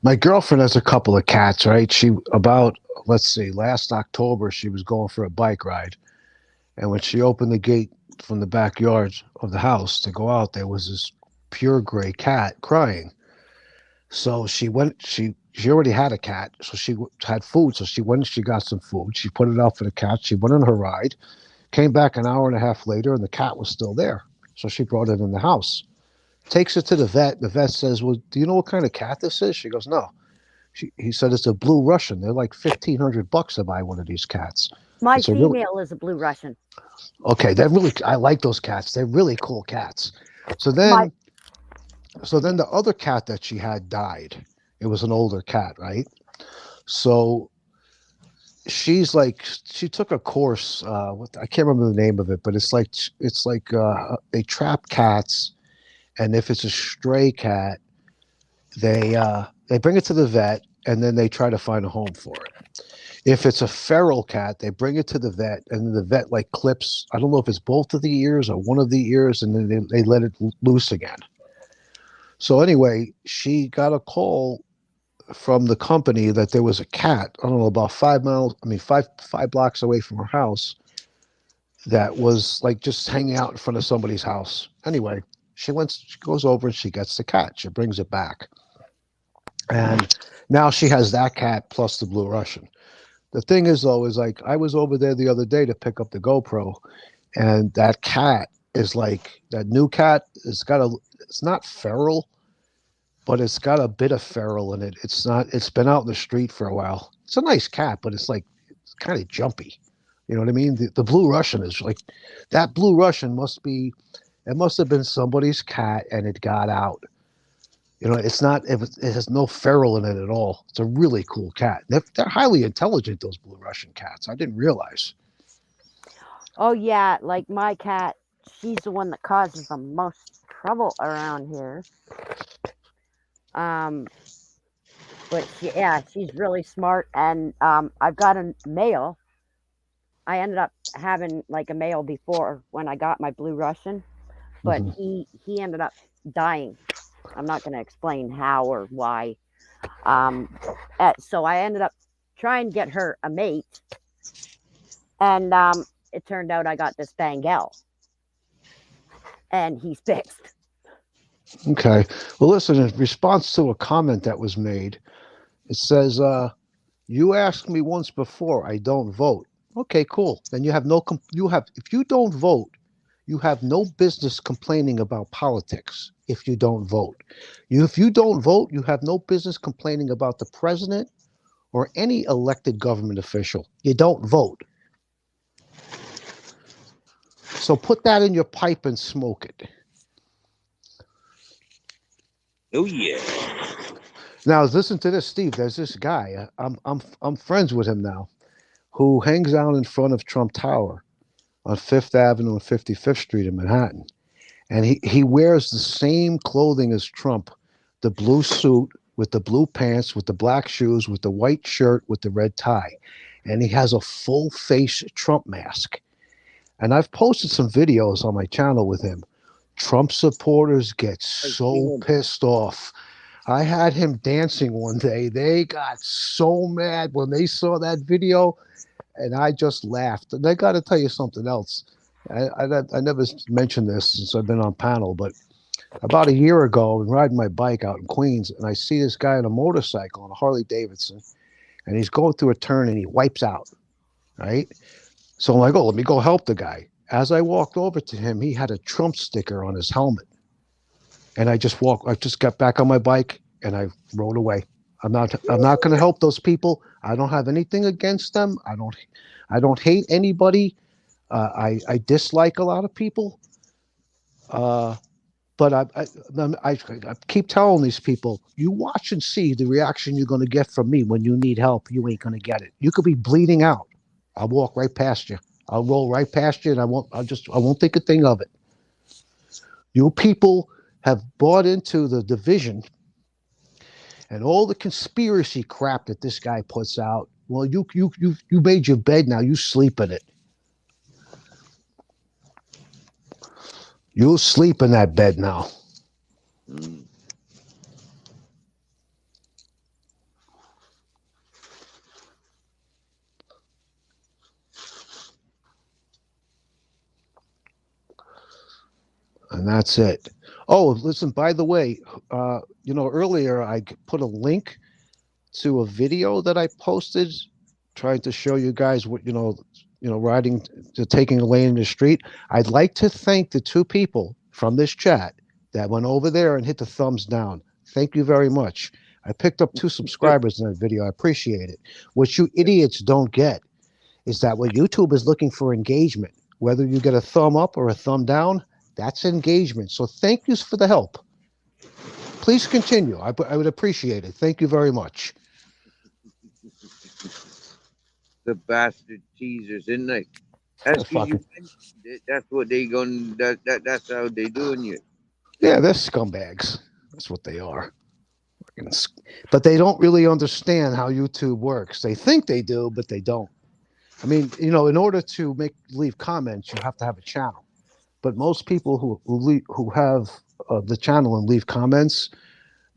my girlfriend has a couple of cats, right? Last October she was going for a bike ride, and when she opened the gate from the backyard of the house to go out, there was this pure gray cat crying. So she went. She already had a cat, so she had food. So she went and she got some food. She put it out for the cat. She went on her ride, came back an hour and a half later, and the cat was still there. So she brought it in the house. Takes it to the vet. The vet says, "Well, do you know what kind of cat this is?" She goes, "No." He said, "It's a blue Russian. They're like $1,500 to buy one of these cats." My female is a blue Russian. Okay, I like those cats. They're really cool cats. So then the other cat that she had died. It was an older cat, right? So she's like she took a course. I can't remember the name of it, but it's like they trap cats, and if it's a stray cat, they bring it to the vet, and then they try to find a home for it. If it's a feral cat, they bring it to the vet, and then the vet like clips. I don't know if it's both of the ears or one of the ears, and then they let it loose again. So anyway, she got a call from the company that there was a cat. I don't know, about 5 miles. I mean, five blocks away from her house that was like just hanging out in front of somebody's house. Anyway, she goes over and she gets the cat. She brings it back. And now she has that cat plus the Blue Russian. The thing is, though, is like I was over there the other day to pick up the GoPro, and that cat is like that new cat. It's not feral, but it's got a bit of feral in it. It's not. It's been out in the street for a while. It's a nice cat, but it's kind of jumpy. You know what I mean? The Blue Russian is like that. Blue Russian must have been somebody's cat, and it got out. You know, it's not. It has no feral in it at all. It's a really cool cat. They're highly intelligent. Those Blue Russian cats. I didn't realize. Oh yeah, like my cat, she's the one that causes the most trouble around here. But she's really smart, and I've got a male. I ended up having like a male before when I got my Blue Russian, but he ended up dying. I'm not going to explain how or why. So I ended up trying to get her a mate, and it turned out I got this Bengal, and he's fixed. Okay. Well, listen, in response to a comment that was made, it says, you asked me once before, I don't vote. Okay, cool. Then if you don't vote, you have no business complaining about politics if you don't vote. If you don't vote, you have no business complaining about the president or any elected government official. You don't vote. So put that in your pipe and smoke it. Oh yeah. Now listen to this, Steve. There's this guy. I'm friends with him now, who hangs out in front of Trump Tower on Fifth Avenue and 55th Street in Manhattan, and he wears the same clothing as Trump, the blue suit with the blue pants, with the black shoes, with the white shirt, with the red tie, and he has a full face Trump mask. And I've posted some videos on my channel with him. Trump supporters get so pissed off. I had him dancing one day. They got so mad when they saw that video, and I just laughed. And I got to tell you something else. I never mentioned this since I've been on panel, but about a year ago, I'm riding my bike out in Queens, and I see this guy on a motorcycle on a Harley Davidson, and he's going through a turn, and he wipes out, right? So I'm like, oh, let me go help the guy. As I walked over to him, he had a Trump sticker on his helmet. And I just got back on my bike and I rode away. I'm not going to help those people. I don't have anything against them. I don't hate anybody. I dislike a lot of people. But I keep telling these people, you watch and see the reaction you're going to get from me when you need help. You ain't going to get it. You could be bleeding out. I'll walk right past you. I'll roll right past you, and I won't think a thing of it. You people have bought into the division and all the conspiracy crap that this guy puts out. Well, you made your bed, now you sleep in it. You'll sleep in that bed now. And that's it. Oh, listen, by the way, earlier I put a link to a video that I posted trying to show you guys what, taking a lane in the street. I'd like to thank the two people from this chat that went over there and hit the thumbs down. Thank you very much. I picked up 2 subscribers in that video. I appreciate it. What you idiots don't get is that what YouTube is looking for engagement, whether you get a thumb up or a thumb down, that's engagement. So thank you for the help. Please continue. I would appreciate it. Thank you very much. The bastard teasers, isn't they? That's because you Fucking mentioned it. That's what they going. That's how they doing you. yeah, they're scumbags. That's what they are. But they don't really understand how YouTube works. They think they do, but they don't. I mean, in order to leave comments, you have to have a channel. But most people who have the channel and leave comments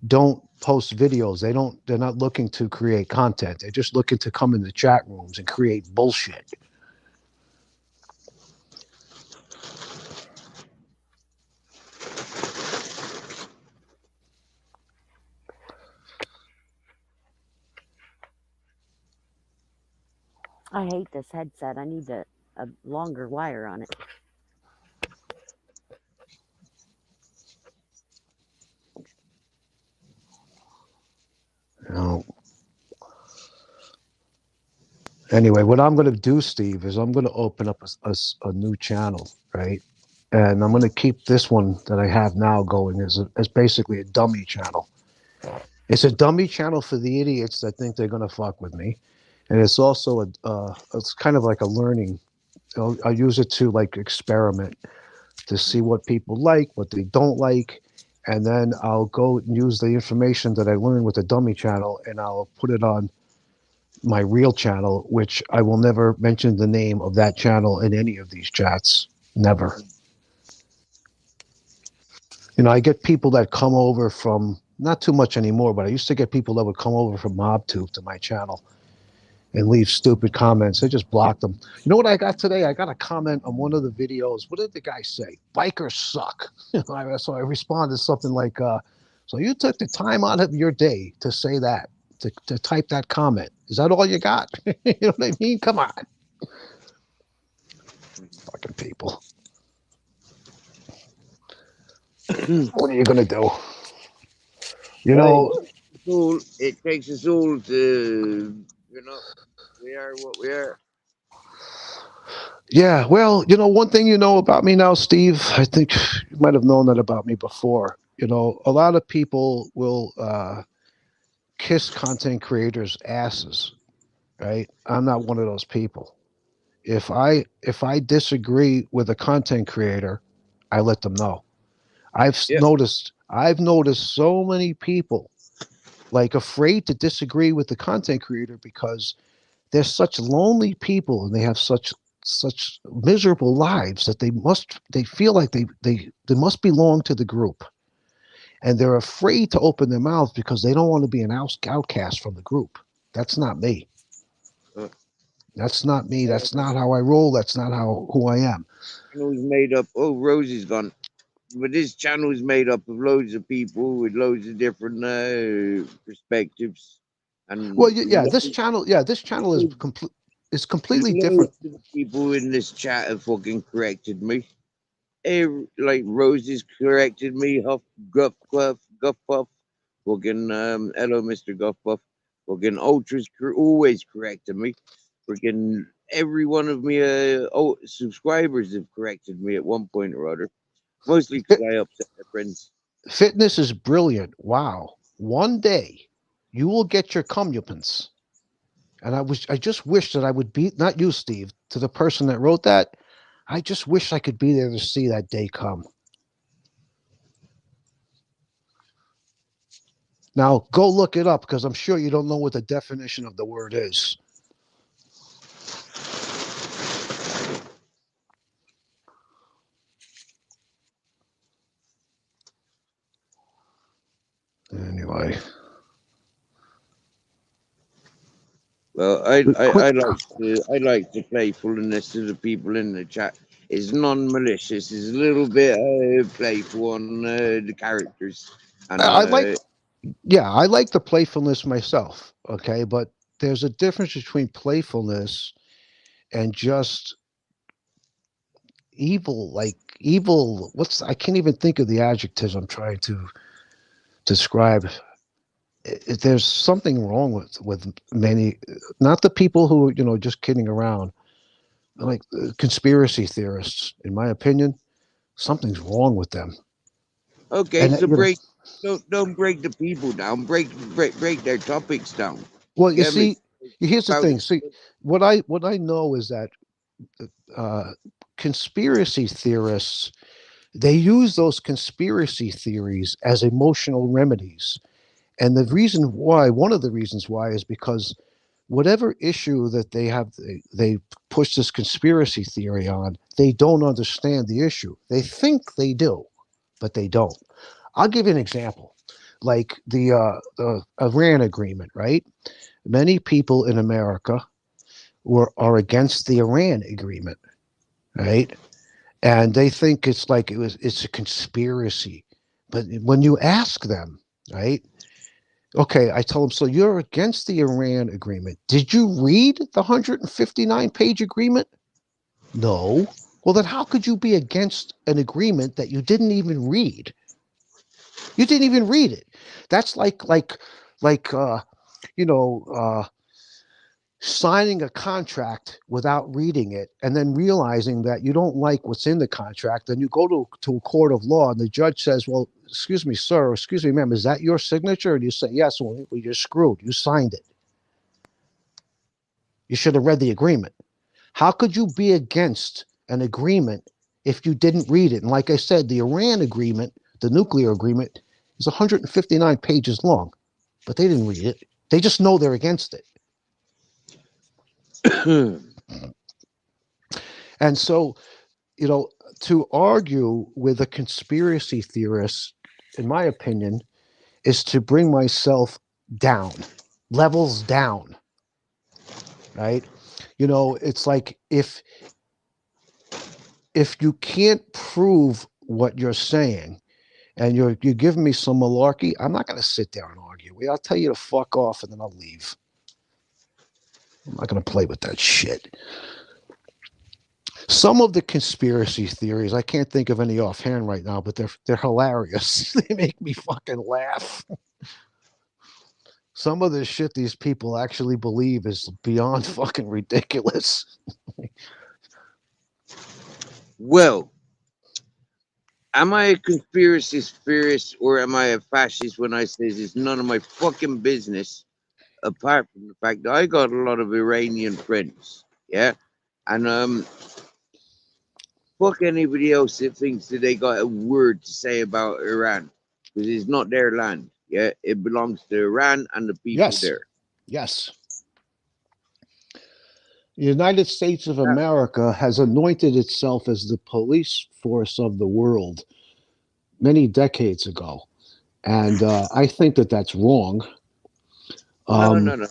don't post videos. They're not looking to create content. They're just looking to come in the chat rooms and create bullshit. I hate this headset. I need a longer wire on it. Anyway, what I'm going to do, Steve, is I'm going to open up a new channel, right? And I'm going to keep this one that I have now going as basically a dummy channel. It's a dummy channel for the idiots that think they're going to fuck with me. And it's also it's kind of like a learning. I'll use it to like experiment to see what people like, what they don't like. And then I'll go and use the information that I learned with the dummy channel and I'll put it on my real channel, which I will never mention the name of that channel in any of these chats. Never. I get people that come over from, not too much anymore, but I used to get people that would come over from MobTube to my channel and leave stupid comments. I just blocked them. You know what I got today? I got a comment on one of the videos. What did the guy say? Bikers suck. So I responded something like, so you took the time out of your day to say that, to type that comment. Is that all you got? You know what I mean? Come on. Fucking people. What are you going to do? It takes us all to, we are what we are. Yeah, well, one thing about me now, Steve, I think you might have known that about me before. A lot of people will kiss content creators' asses, right? I'm not one of those people. If I disagree with a content creator, I let them know. Yep. I've noticed so many people like afraid to disagree with the content creator because they're such lonely people and they have such miserable lives that they feel like they must belong to the group, and they're afraid to open their mouths because they don't want to be an outcast from the group. That's not me. That's not me. That's not how I roll. That's not who I am. Channel's made up. Oh, Rosie's gone. But this channel is made up of loads of people with loads of different perspectives. And well, yeah, this channel is completely different. Loads of people in this chat have fucking corrected me. Like Rosie's corrected me. Guff Puff. Fucking hello, Mr. Guff Puff. Fucking Ultra's always corrected me. Freaking every one of me subscribers have corrected me at one point or other. Mostly because I upset their friends. Fitness is brilliant. Wow. One day you will get your comeuppance. And I just wish that I would be, not you, Steve, to the person that wrote that. I just wish I could be there to see that day come. Now, go look it up because I'm sure you don't know what the definition of the word is. Anyway. Well, I like the playfulness of the people in the chat. It's non-malicious. It's a little bit playful on the characters. And I like the playfulness myself. Okay, but there's a difference between playfulness and just evil. Like evil. I can't even think of the adjectives I'm trying to describe. There's something wrong with many, not the people who just kidding around, like conspiracy theorists. In my opinion, something's wrong with them. okay, so don't break the people down. Break their topics down. Well, you see, here's the about thing. See, what I know is that conspiracy theorists, they use those conspiracy theories as emotional remedies. And the reason why, one of the reasons why, is because whatever issue that they have, they push this conspiracy theory on, they don't understand the issue. They think they do, but they don't. I'll give you an example, like the Iran agreement, right? Many people in America are against the Iran agreement, right? And they think it's a conspiracy. But when you ask them, right? Okay, I tell them, so you're against the Iran agreement. Did you read the 159-page agreement? No. Well, then how could you be against an agreement that you didn't even read? You didn't even read it. That's you know, signing a contract without reading it and then realizing that you don't like what's in the contract. Then you go to a court of law and the judge says, well, excuse me, sir, or excuse me, ma'am, is that your signature? And you say, yes. Well, you're screwed. You signed it. You should have read the agreement. How could you be against an agreement if you didn't read it? And like I said, the Iran agreement, the nuclear agreement, is 159 pages long, but they didn't read it. They just know they're against it. And so, to argue with a conspiracy theorist, in my opinion, is to bring myself down, levels down, right? It's like if you can't prove what you're saying and you're giving me some malarkey, I'm not going to sit there and argue with you. I'll tell you to fuck off and then I'll leave. I'm not going to play with that shit. Some of the conspiracy theories, I can't think of any offhand right now, but they're hilarious. They make me fucking laugh. Some of the shit these people actually believe is beyond fucking ridiculous. Well, am I a conspiracy theorist or am I a fascist when I say it's none of my fucking business, apart from the fact that I got a lot of Iranian friends, yeah? And fuck anybody else that thinks that they got a word to say about Iran, because it's not their land, yeah? It belongs to Iran and the people there. Yes. The United States of America has anointed itself as the police force of the world many decades ago. And I think that that's wrong. No.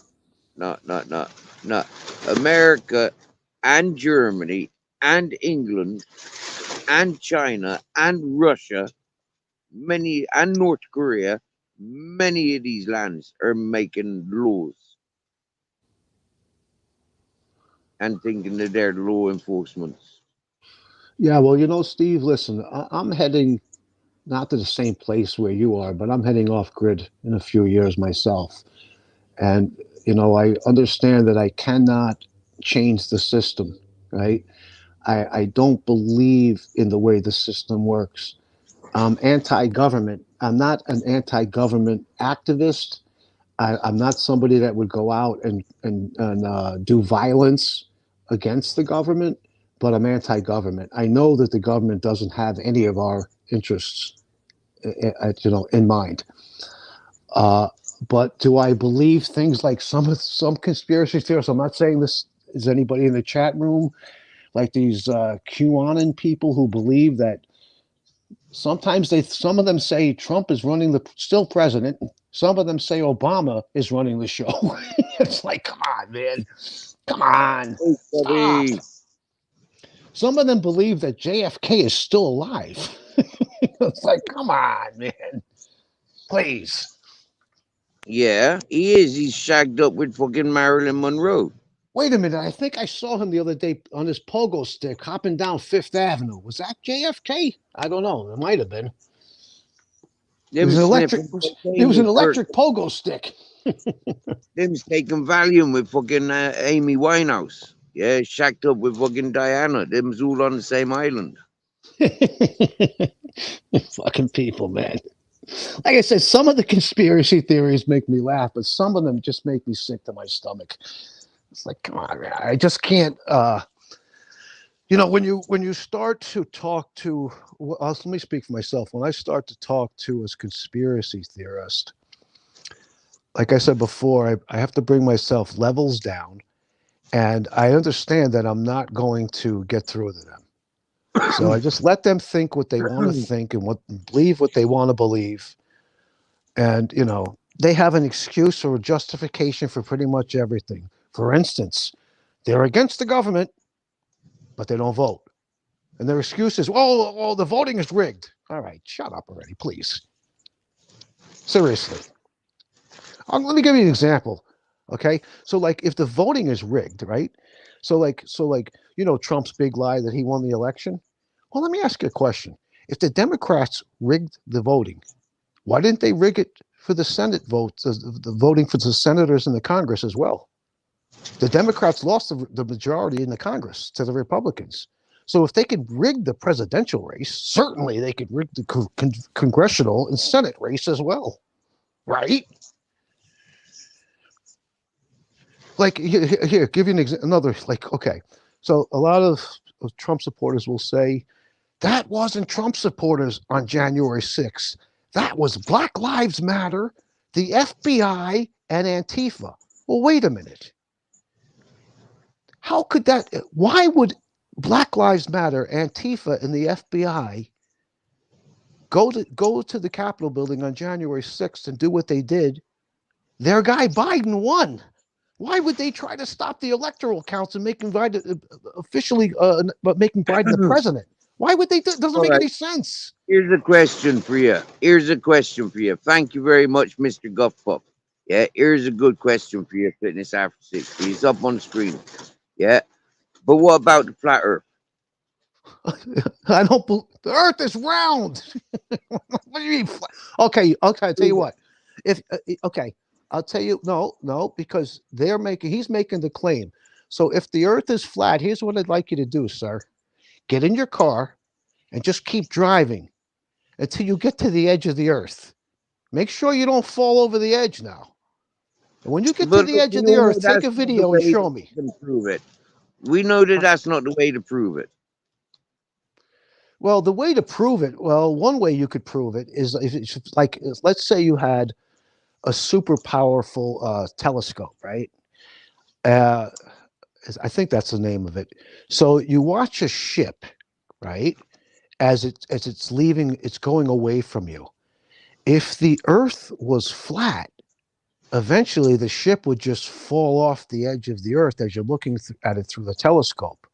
America and Germany and England and China and Russia, and North Korea, many of these lands are making laws and thinking that they're law enforcement. Yeah, well, Steve, listen, I'm heading not to the same place where you are, but I'm heading off grid in a few years myself. And, I understand that I cannot change the system, right? I don't believe in the way the system works. I'm anti-government. I'm not an anti-government activist. I'm not somebody that would go out and do violence against the government, but I'm anti-government. I know that the government doesn't have any of our interests, in mind. But do I believe things like some conspiracy theorists? I'm not saying this is anybody in the chat room, like these QAnon people who believe that sometimes some of them say Trump is still president. Some of them say Obama is running the show. It's like, come on, man. Come on. Stop. Some of them believe that JFK is still alive. It's like, come on, man. Please. Yeah, he is. He's shagged up with fucking Marilyn Monroe. Wait a minute. I think I saw him the other day on his pogo stick hopping down Fifth Avenue. Was that JFK? I don't know. It might have been. It was an electric pogo stick. Them's taking Valium with fucking Amy Winehouse. Yeah, shacked up with fucking Diana. Them's all on the same island. Fucking people, man. Like I said, some of the conspiracy theories make me laugh, but some of them just make me sick to my stomach. It's like, come on, man. I just can't. When you start to talk to, let me speak for myself. When I start to talk to as conspiracy theorist, like I said before, I have to bring myself levels down, and I understand that I'm not going to get through to them. So I just let them think what they want to think and believe what they want to believe. And, they have an excuse or a justification for pretty much everything. For instance, they're against the government, but they don't vote. And their excuse is, oh, the voting is rigged. All right, shut up already, please. Seriously. Let me give you an example. Okay. So like if the voting is rigged, right? So Trump's big lie that he won the election. Well, let me ask you a question. If the Democrats rigged the voting, why didn't they rig it for the Senate votes, the voting for the senators in the Congress as well? The Democrats lost the majority in the Congress to the Republicans. So if they could rig the presidential race, certainly they could rig the congressional and Senate race as well, right? Like here, give you another. Like, okay, so a lot of Trump supporters will say that wasn't Trump supporters on January 6th. That was Black Lives Matter, the FBI, and Antifa. Well, wait a minute. How could that? Why would Black Lives Matter, Antifa, and the FBI go to the Capitol building on January 6th and do what they did? Their guy Biden won. Why would they try to stop the electoral counts and making Biden making Biden the president? Why would they? It doesn't make any sense. Here's a question for you. Thank you very much, Mr. Guffpup. Yeah, here's a good question for you, Fitness After 60. It's up on the screen. Yeah. But what about the flat Earth? I don't believe the Earth is round. What do you mean? Okay, I'll tell you what. I'll tell you no, because he's making the claim. So if the Earth is flat, here's what I'd like you to do, sir. Get in your car and just keep driving until you get to the edge of the Earth. Make sure you don't fall over the edge now. And when you get to the edge of the Earth, take a video and show me. Prove it. We know that that's not the way to prove it. Well, the way to prove it, one way you could prove it is let's say you had a super powerful telescope, right? I think that's the name of it. So you watch a ship, right? As it's leaving, it's going away from you. If the Earth was flat, eventually the ship would just fall off the edge of the Earth as you're looking at it through the telescope.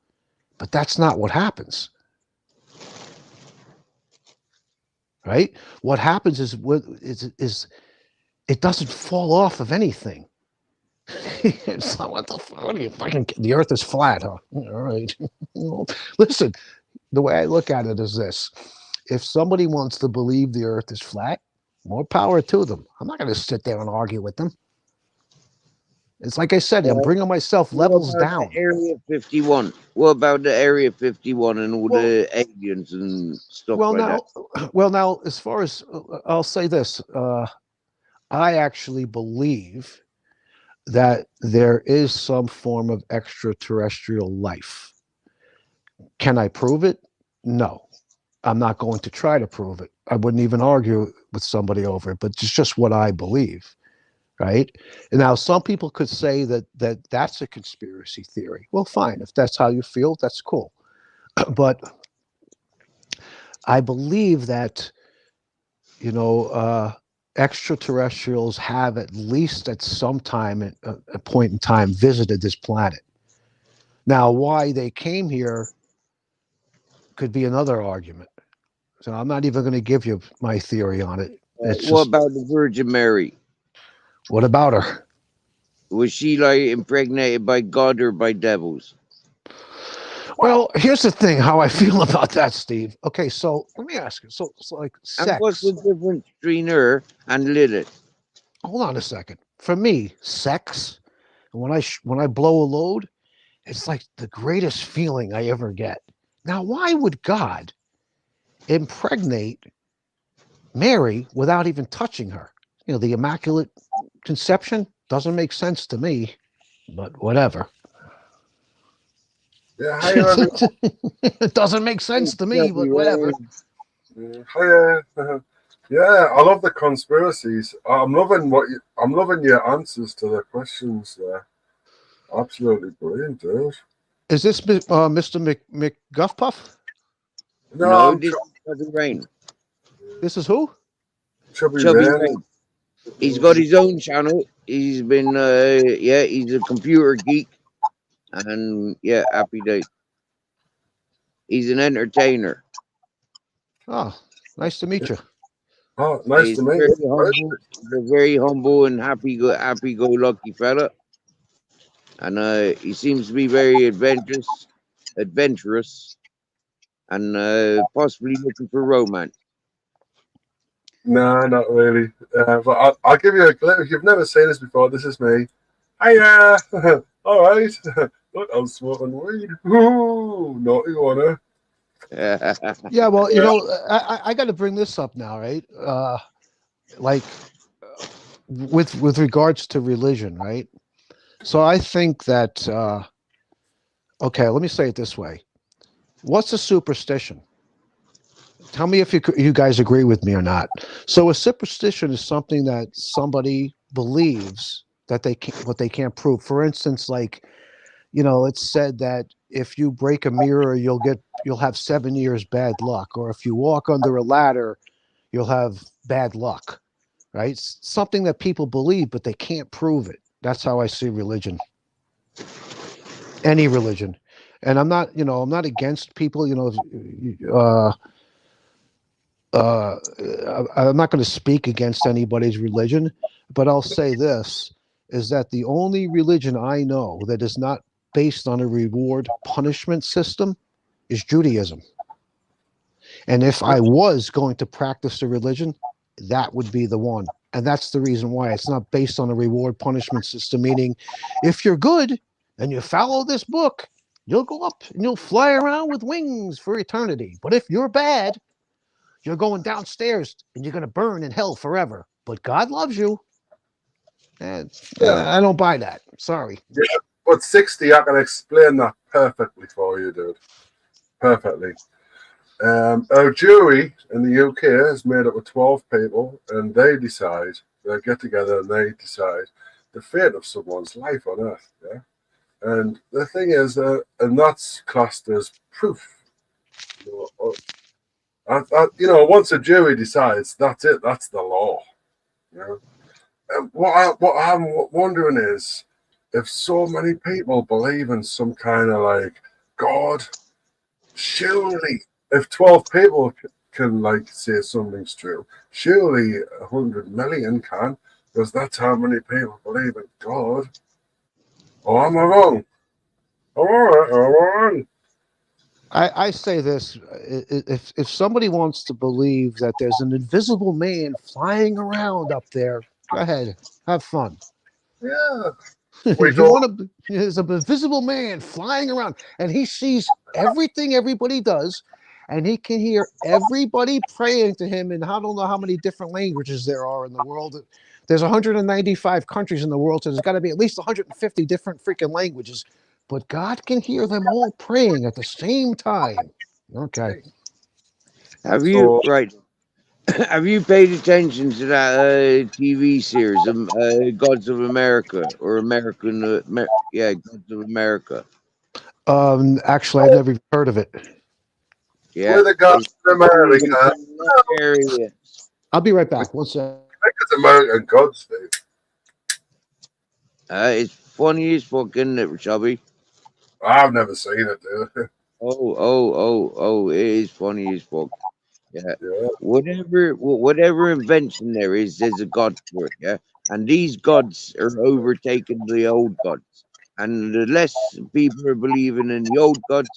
But that's not what happens. Right? What happens is it doesn't fall off of anything. It's not, what are you fucking? The Earth is flat, huh? All right. Listen, the way I look at it is this: if somebody wants to believe the Earth is flat, more power to them. I'm not going to sit there and argue with them. It's like I said, I'm bringing myself levels down. Area 51. What about the Area 51 and all the aliens and stuff that? Well, now, as far as I'll say this, I actually believe that there is some form of extraterrestrial life. Can I prove it? No. I'm not going to try to prove it. I wouldn't even argue with somebody over it, but it's just what I believe. Right? And now some people could say that's a conspiracy theory. Well, fine. If that's how you feel, that's cool. But I believe that, extraterrestrials have at least at some time, at a point in time, visited this planet. Now, why they came here could be another argument. So I'm not even going to give you my theory on it. What about the Virgin Mary? What about her? Was she like impregnated by God or by devils? Well, here's the thing, how I feel about that, Steve. Okay, so let me ask you. So like sex. And what's the difference between her and Lilith? Hold on a second. For me, sex, when I blow a load, it's like the greatest feeling I ever get. Now, why would God impregnate Mary without even touching her. You know, the Immaculate Conception doesn't make sense to me, but whatever. Yeah, hi everyone. It doesn't make sense to me, but whatever. Hi, yeah, I love the conspiracies. I'm loving I'm loving your answers to the questions there. Absolutely brilliant, dude. Is this Mr. McGuffpuff? No, No, I'm this is Chubby Rain. This is who? Chubby Chubby Rain. Rain. He's got his own channel. He's been, yeah, he's a computer geek, and yeah, happy day. He's an entertainer. Oh, nice to meet you. Oh, nice He's to meet you. he's a very humble and happy-go-lucky fella, and he seems to be very adventurous, and possibly looking for romance. No, not really. But I'll give you a glimpse. If you've never seen this before, this is me. Hiya! All right. Look, I'm smoking weed. Ooh, naughty one, eh? Yeah, well, you know, I got to bring this up now, right? Like with regards to religion, right? So I think that okay, let me say it this way: what's a superstition? Tell me if you guys agree with me or not. So a superstition is something that somebody believes that what they can't prove. For instance, like, you know, it's said that if you break a mirror, you'll have 7 years bad luck, or if you walk under a ladder, you'll have bad luck. Right? Something that people believe, but they can't prove it. That's how I see religion. Any religion. And I'm not, you know, I'm not against people, you know, I'm not going to speak against anybody's religion, but I'll say this is that the only religion I know that is not based on a reward punishment system is Judaism. And if I was going to practice a religion, that would be the one. And that's the reason why it's not based on a reward punishment system, meaning if you're good and you follow this book, you'll go up and you'll fly around with wings for eternity. But if you're bad, you're going downstairs and you're going to burn in hell forever. But God loves you. And Yeah. I don't buy that. Sorry. Yeah. But 60, I can explain that perfectly for you, dude. Perfectly. Our jury in the UK is made up of 12 people, and they get together and they decide the fate of someone's life on Earth. Yeah. And the thing is, and that's classed as proof. You know, once a jury decides, that's it. That's the law. You know? And what I'm wondering is, if so many people believe in some kind of like God, surely if 12 people can like say something's true, surely 100 million can, because that's how many people believe in God. Or am I wrong? Am I right or am I wrong? I say this: if somebody wants to believe that there's an invisible man flying around up there, go ahead, have fun. Yeah. We If you go. want to, there's an invisible man flying around, and he sees everything everybody does, and he can hear everybody praying to him. And I don't know how many different languages there are in the world. There's 195 countries in the world, so there's got to be at least 150 different freaking languages. But God can hear them all praying at the same time. Okay. Have you So right? Have you paid attention to that TV series, Gods of America or American? Yeah, Gods of America. Actually, I've never heard of it. Yeah, with the gods it's of America, hilarious. I'll be right back. One sec. I think it's American gods, Steve. It's funny as fucking it, Chubby. I've never seen it, dude. Oh! It is funny as fuck. Yeah. Yeah. Whatever invention there is, there's a god for it. Yeah, and these gods are overtaking the old gods, and the less people are believing in the old gods,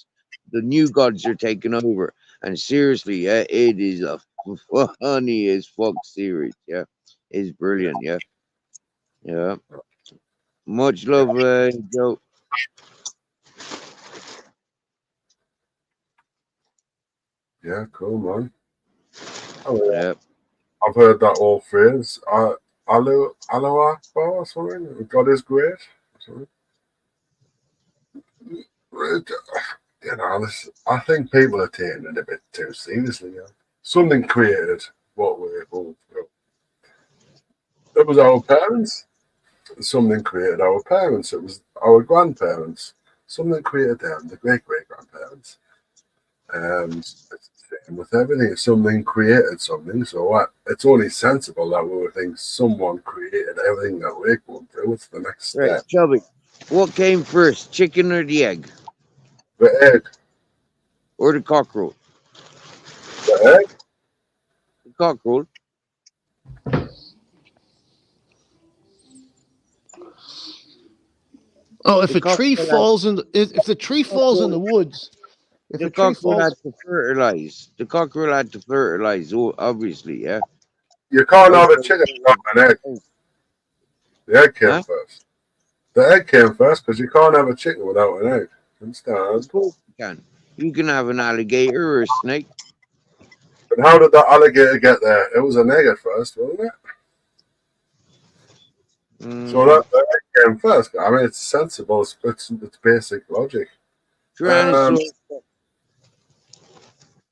the new gods are taking over. And seriously, yeah, it is a funny as fuck series. Yeah, it's brilliant. Yeah, yeah. Much love, Joe. Yeah, cool, man. Oh, yeah. Yeah. I've heard that old phrase. Allah Akbar or something. God is great. Something. You know, I think people are taking it a bit too seriously. Yeah. Something created what we're called. It was our parents. Something created our parents. It was our grandparents. Something created them, the great grandparents. It's the same with everything. Something created something. So what? It's only sensible that we would think someone created everything that we're going through. What's the next Right, step? Chubby. What came first, chicken or the egg? The egg. Or the cockroach? The egg. The cockroach. Oh, if The a tree cockroach had, falls in if the tree falls in the woods, if the a tree cockroach falls, had to fertilize. The cockroach had to fertilize, obviously, yeah. You can't have a Also, chicken without an egg. The egg came huh? first. The egg came first because you can't have a chicken without an egg. Of Understand? course you can. You can have an alligator or a snake. But how did that alligator get there? It was an egg at first, wasn't it? So Mm, that the egg came first. I mean, it's sensible. It's basic logic. Tyrannosaurus,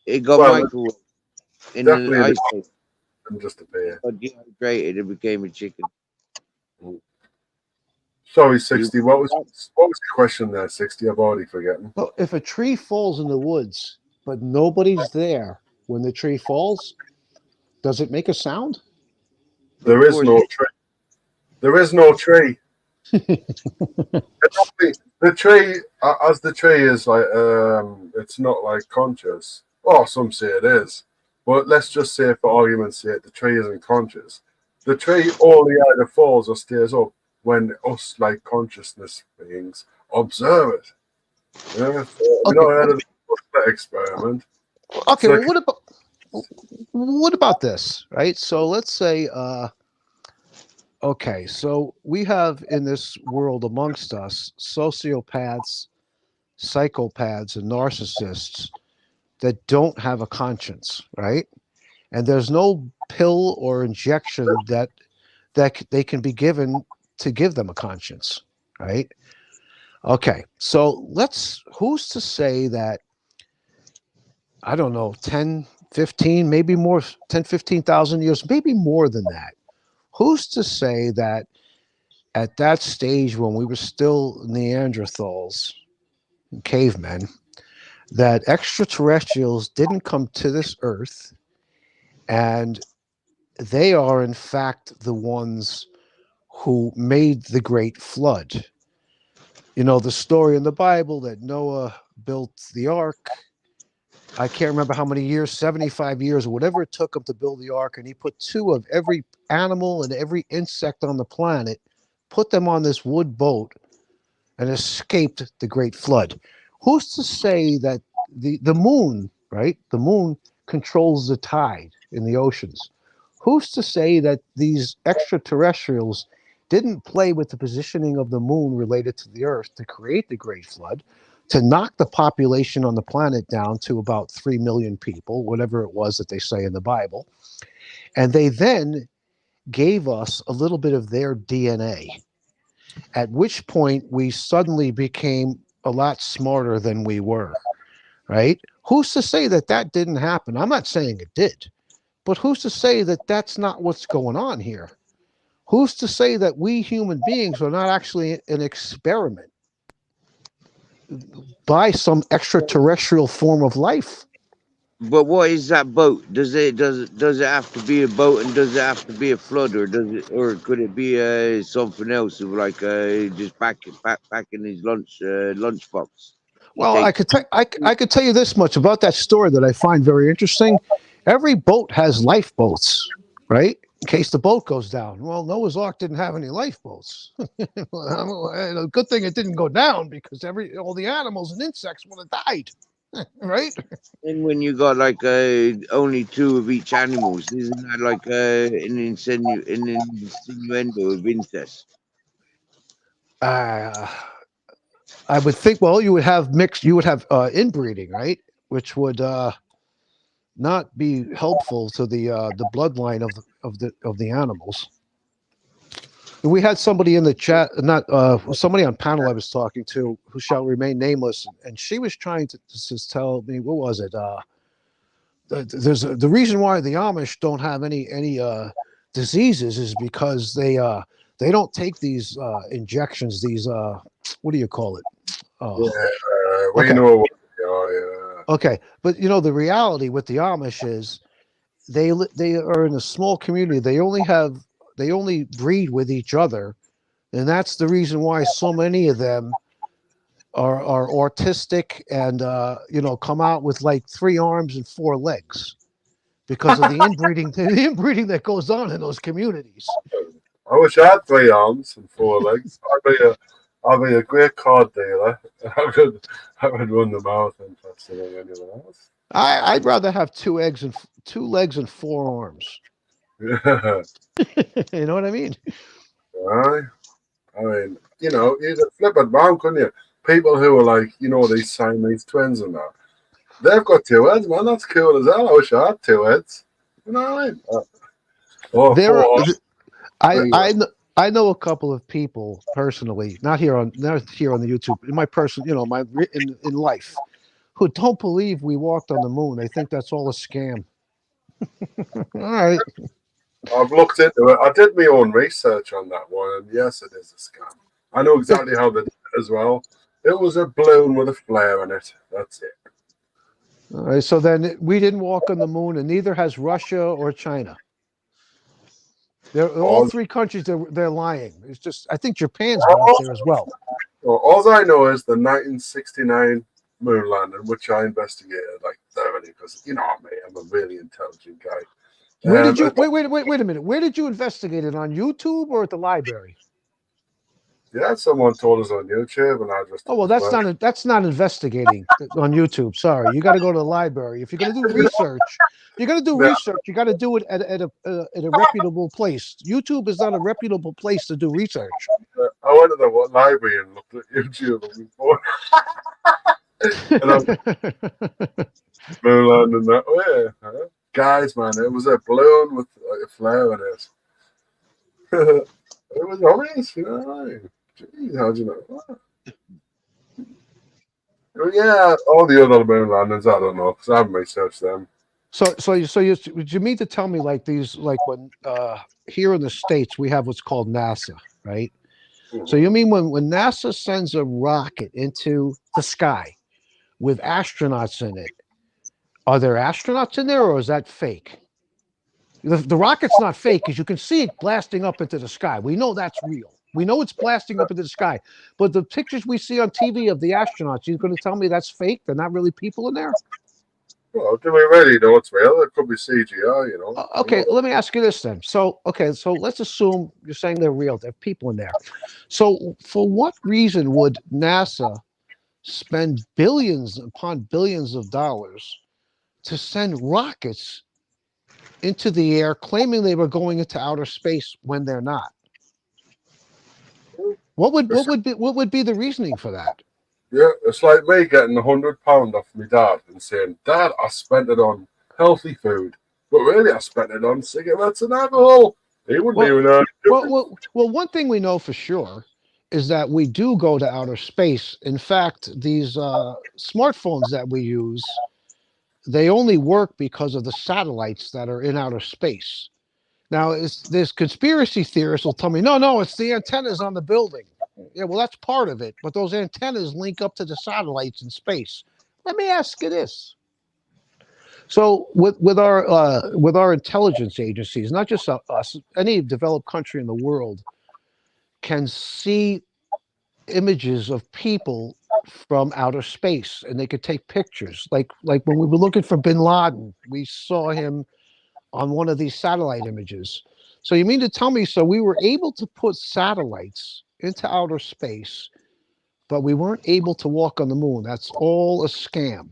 it got Well, microwaved in the definitely ice age. just a It beer. got dehydrated. It became a chicken. Sorry, You 60. What was the question there, 60? I've already forgotten. well, if a tree falls in the woods, but nobody's there when the tree falls, does it make a sound? Of There is course, no tree. There is no tree. The tree, as the tree is like, it's not like conscious. Oh, some say it is, but let's just say, for argument's sake, the tree isn't conscious. The tree only either falls or stays up when us, like consciousness beings, observe it. Yeah, so we Okay, don't have an experiment. It's okay. Well, like what about this, right? So let's say, okay, so we have in this world amongst us sociopaths, psychopaths, and narcissists that don't have a conscience, right? And there's no pill or injection that they can be given to give them a conscience, right? Okay, so who's to say that, I don't know, 10, 15, maybe more, 10, 15,000 years, maybe more than that. Who's to say that at that stage when we were still Neanderthals, cavemen, that extraterrestrials didn't come to this earth and they are in fact the ones who made the great flood? You know, the story in the Bible that Noah built the ark. I can't remember how many years, 75 years or whatever it took him to build the ark. And he put two of every animal and every insect on the planet, put them on this wood boat, and escaped the great flood. Who's to say that the moon, right? The moon controls the tide in the oceans. Who's to say that these extraterrestrials didn't play with the positioning of the moon related to the earth to create the great flood, to knock the population on the planet down to about 3 million people, whatever it was that they say in the Bible. And they then gave us a little bit of their DNA, at which point we suddenly became a lot smarter than we were, right? Who's to say that that didn't happen? I'm not saying it did, but who's to say that that's not what's going on here? Who's to say that we human beings are not actually an experiment by some extraterrestrial form of life? but what is that boat? Does it have to be a boat, and does it have to be a flood, or could it be something else, of like just packing his lunchbox? He Well, takes. I could tell you this much about that story that I find very interesting. Every boat has lifeboats, right? In case the boat goes down. Well, Noah's Ark didn't have any lifeboats. A good thing it didn't go down because all the animals and insects would have died, right? And when you got like only two of each animals, isn't that like an insinuendo of incest? Uh, I would think. Well, you would have inbreeding, right? Which would not be helpful to the bloodline of the animals. We had somebody in the chat, not somebody on panel I was talking to, who shall remain nameless, and she was trying to just tell me, what was it? The reason why the Amish don't have any diseases is because they don't take these injections. These what do you call it? We Okay. know what they are, yeah. Okay, but you know the reality with the Amish is they are in a small community. They only breed with each other, and that's the reason why so many of them are autistic and come out with like 3 arms and 4 legs because of the inbreeding that goes on in those communities. I wish I had 3 arms and 4 legs. I'd be a great card dealer. I could run the marathon faster than anyone else. I'd rather have 2 legs and 4 arms. Yeah. You know what I mean? Aye. I mean, you could flip it round, couldn't you? People who are like, these Siamese twins and that. They've got 2 heads, man. That's cool as hell. I wish I had 2 heads. You know what I mean? Or There, 4. I know a couple of people personally, not here on the YouTube, in my personal, in life, who don't believe we walked on the moon. They think that's all a scam. All right. I've looked into it. I did my own research on that one, and yes, it is a scam. I know exactly how they did it as well. It was a balloon with a flare in it. That's it. All right. So then we didn't walk on the moon, and neither has Russia or China. They're all 3 countries. They're lying. It's just I think Japan's been up there as well. Well, all I know is the 1969 moon landing, which I investigated like thoroughly because me, I'm a really intelligent guy. Where did you wait a minute? Where did you investigate it, on YouTube or at the library? Yeah, someone told us on YouTube, and I just. Oh well, that's not investigating on YouTube. Sorry, you got to go to the library if you're going to do research. You're going to do research. You got to do it at a reputable place. YouTube is not a reputable place to do research. I went to the library and looked at YouTube before. Moon landing that way, huh? Guys, man, it was a balloon with like a flare in it. It was obvious, Jeez, how'd you know that? Yeah, all the other moon landings, I don't know, because I haven't researched them. So you mean to tell me like these, like when here in the States we have what's called NASA, right? Mm-hmm. So you mean when NASA sends a rocket into the sky with astronauts in it, are there astronauts in there, or is that fake? The rocket's not fake because you can see it blasting up into the sky. We know that's real. We know it's blasting up into the sky. But the pictures we see on TV of the astronauts, you're going to tell me that's fake? They're not really people in there? Well, do we really know it's real? It could be CGI, Okay, let me ask you this then. So let's assume you're saying they're real. There are people in there. So for what reason would NASA spend billions upon billions of dollars to send rockets into the air, claiming they were going into outer space when they're not? What would be the reasoning for that? Yeah, it's like me getting £100 off my dad and saying, "Dad, I spent it on healthy food, but really I spent it on cigarettes and alcohol." He wouldn't even know. Well, one thing we know for sure is that we do go to outer space. In fact, these smartphones that we use, they only work because of the satellites that are in outer space. Now, there's conspiracy theorists will tell me, no, it's the antennas on the building. Yeah, well, that's part of it, but those antennas link up to the satellites in space. Let me ask you this. So, with our intelligence agencies, not just us, any developed country in the world can see images of people from outer space, and they could take pictures. Like when we were looking for Bin Laden, we saw him on one of these satellite images. So you mean to tell me, so we were able to put satellites into outer space, but we weren't able to walk on the moon? That's all a scam.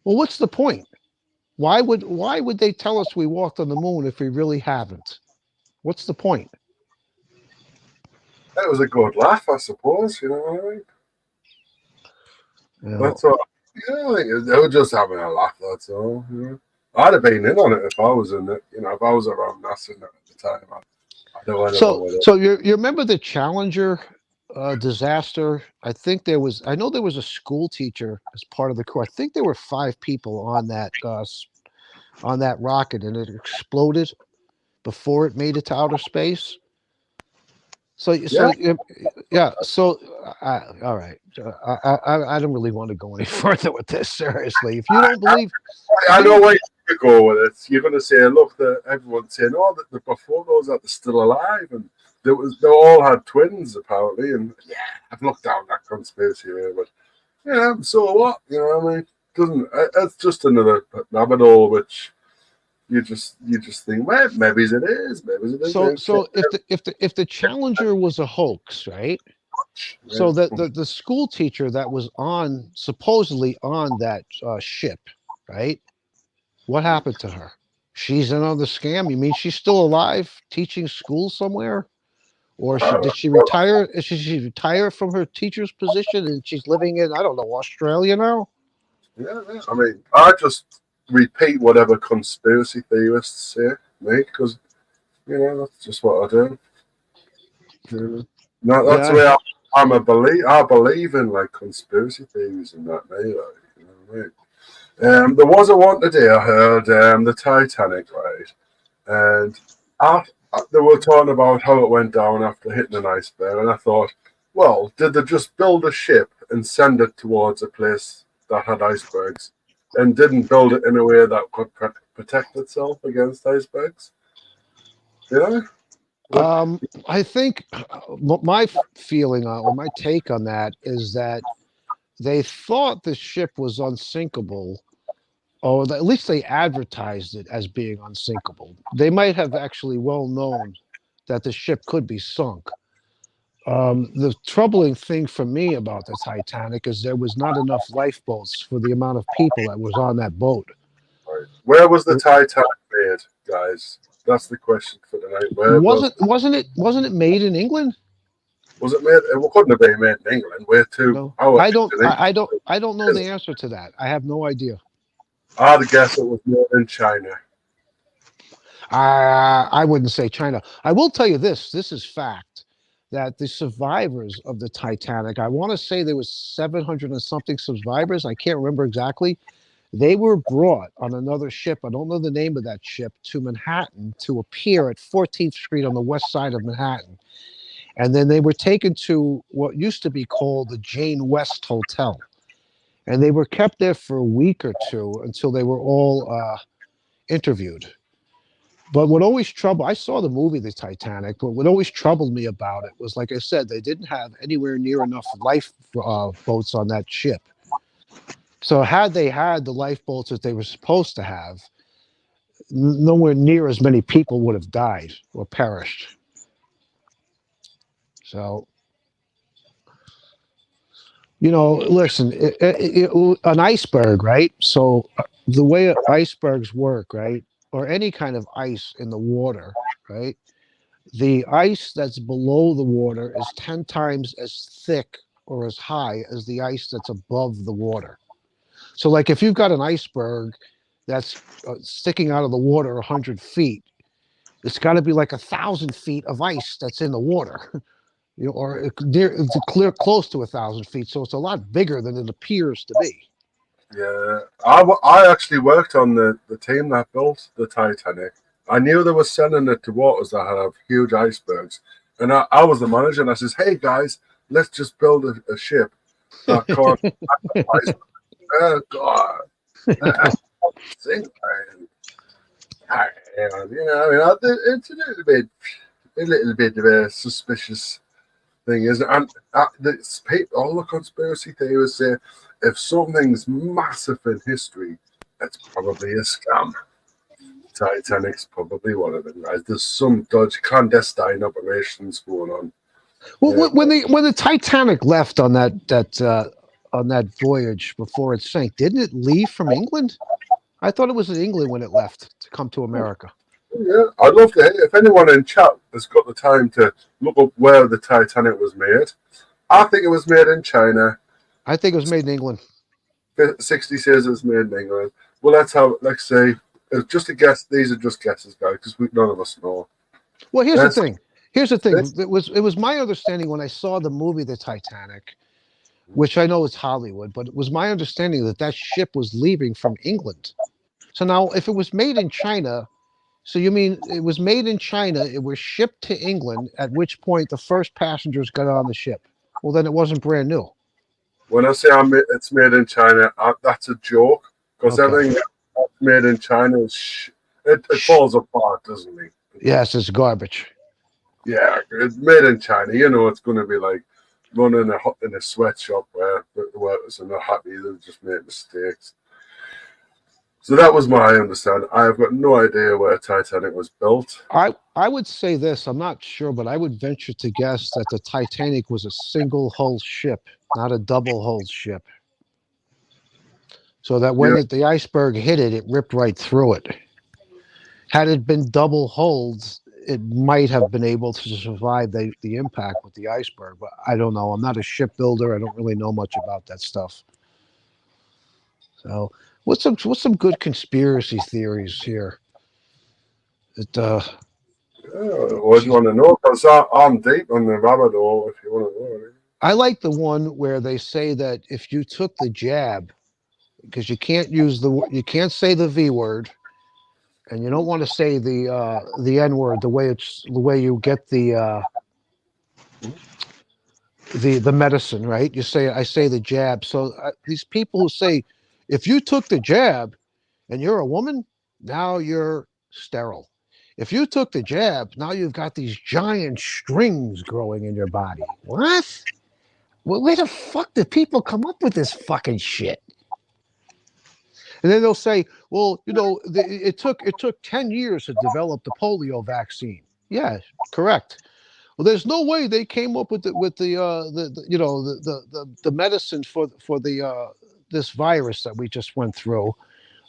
Well, what's the point? Why would they tell us we walked on the moon if we really haven't? What's the point? That was a good laugh, I suppose. You know what I mean? You know, That's all. Yeah, they were just having a laugh. That's all. I'd have been in on it if I was in it. You know, if I was around NASA at the time, I'd have went along So, with it. so you remember the Challenger disaster? I know there was a school teacher as part of the crew. I think there were 5 people on that rocket, and it exploded before it made it to outer space. So, Yeah, yeah. So, all right. I don't really want to go any further with this. Seriously, if you don't believe, if I you know don't, where you go with it. You're going to say, look, everyone's saying, oh, the before those that they're still alive, and they all had twins apparently, and yeah, I've looked down that conspiracy here, but yeah, so what? You know what I mean? Doesn't it's just another rabbit hole which you just think, well, maybe it is, maybe it isn't. so if the Challenger was a hoax, right? So Yeah. the school teacher that was on supposedly on that ship, right? What happened to her? She's in on the scam. You mean she's still alive, teaching school somewhere, or did she retire? She retire from her teacher's position and she's living in, I don't know, Australia now? Yeah, yeah. I mean, I just repeat whatever conspiracy theorists say, mate, because that's just what I do. No, that's Yeah. where I'm a believe. I believe in like conspiracy theories and that, mate. Like, you know what I mean? There was a one today. I heard the Titanic, right? And they were talking about how it went down after hitting an iceberg, and I thought, well, did they just build a ship and send it towards a place that had icebergs, and didn't build it in a way that could protect itself against icebergs? You know? I think my feeling or my take on that is that they thought the ship was unsinkable, or at least they advertised it as being unsinkable. They might have actually well known that the ship could be sunk. The troubling thing for me about the Titanic is there was not enough lifeboats for the amount of people that was on that boat. Right. Where was the Titanic made, guys? That's the question for tonight. Where Wasn't it made in England? was it made? It couldn't have been made in England. Where to? No, Our I don't know the answer to that. I have no idea. I'd guess it was made in China. I wouldn't say China. I will tell you this. This is fact that the survivors of the Titanic, I want to say there was 700 and something survivors. I can't remember exactly. They were brought on another ship. I don't know the name of that ship, to Manhattan to appear at 14th Street on the west side of Manhattan. And then they were taken to what used to be called the Jane West Hotel. And they were kept there for a week or two until they were all interviewed. But what always troubled, I saw the movie The Titanic, but what always troubled me about it was, like I said, they didn't have anywhere near enough lifeboats on that ship. So had they had the lifeboats that they were supposed to have, nowhere near as many people would have died or perished. So, listen, an iceberg, right? So the way icebergs work, right, or any kind of ice in the water, right? The ice that's below the water is 10 times as thick or as high as the ice that's above the water. So, like, if you've got an iceberg that's sticking out of the water 100 feet, it's got to be like 1,000 feet of ice that's in the water, or it's clear close to 1,000 feet. So it's a lot bigger than it appears to be. Yeah, I actually worked on the team that built the Titanic. I knew they were sending it to waters that had huge icebergs, and I was the manager, and I says, "Hey guys, let's just build a ship that caught icebergs." Oh God, sink, man. It's a little bit of a suspicious thing, isn't it? And all the conspiracy theorists say if something's massive in history, it's probably a scam. Titanic's probably one of them, guys. There's some dodgy clandestine operations going on. Well, when the Titanic left on that voyage before it sank, didn't it leave from England? I thought it was in England when it left to come to America. Yeah, I'd love to hear if anyone in chat has got the time to look up where the Titanic was made. I think it was made in China. I think it was made in England. 60 says it was made in England. Well, let's say it's just a guess. These are just guesses, guys, because none of us know. Well, here's the That's- thing. Here's the thing. that's- It was my understanding when I saw the movie The Titanic, which I know is Hollywood, but it was my understanding that that ship was leaving from England. So now, if it was made in China, so you mean it was made in China, it was shipped to England, at which point the first passengers got on the ship. Well, then it wasn't brand new. When I say it's made in China, that's a joke, because Okay. everything that's made in China is it falls apart, doesn't it? Yes, it's garbage. Yeah, it's made in China. You know, it's going to be like running in a sweatshop where the workers are not happy. They just make mistakes. So that was my understanding. I have got no idea where Titanic was built. I would say this, I'm not sure, but I would venture to guess that the Titanic was a single hull ship, not a double hull ship. So that when Yeah. the iceberg hit it, it ripped right through it. Had it been double hulled, it might have been able to survive the impact with the iceberg, but I don't know. I'm not a shipbuilder. I don't really know much about that stuff. So what's some good conspiracy theories here? What What do you want to know? Because I'm deep on the rabbit hole. If you want to know, I like the one where they say that if you took the jab, because you can't say the V word, and you don't want to say the N word the way you get the medicine, right? I say the jab. So these people who say if you took the jab and you're a woman, now you're sterile. If you took the jab, now you've got these giant strings growing in your body. What? Well, where the fuck did people come up with this fucking shit? And then they'll say, well, it took 10 years to develop the polio vaccine. Yeah, correct. Well, there's no way they came up with the medicine for this virus that we just went through,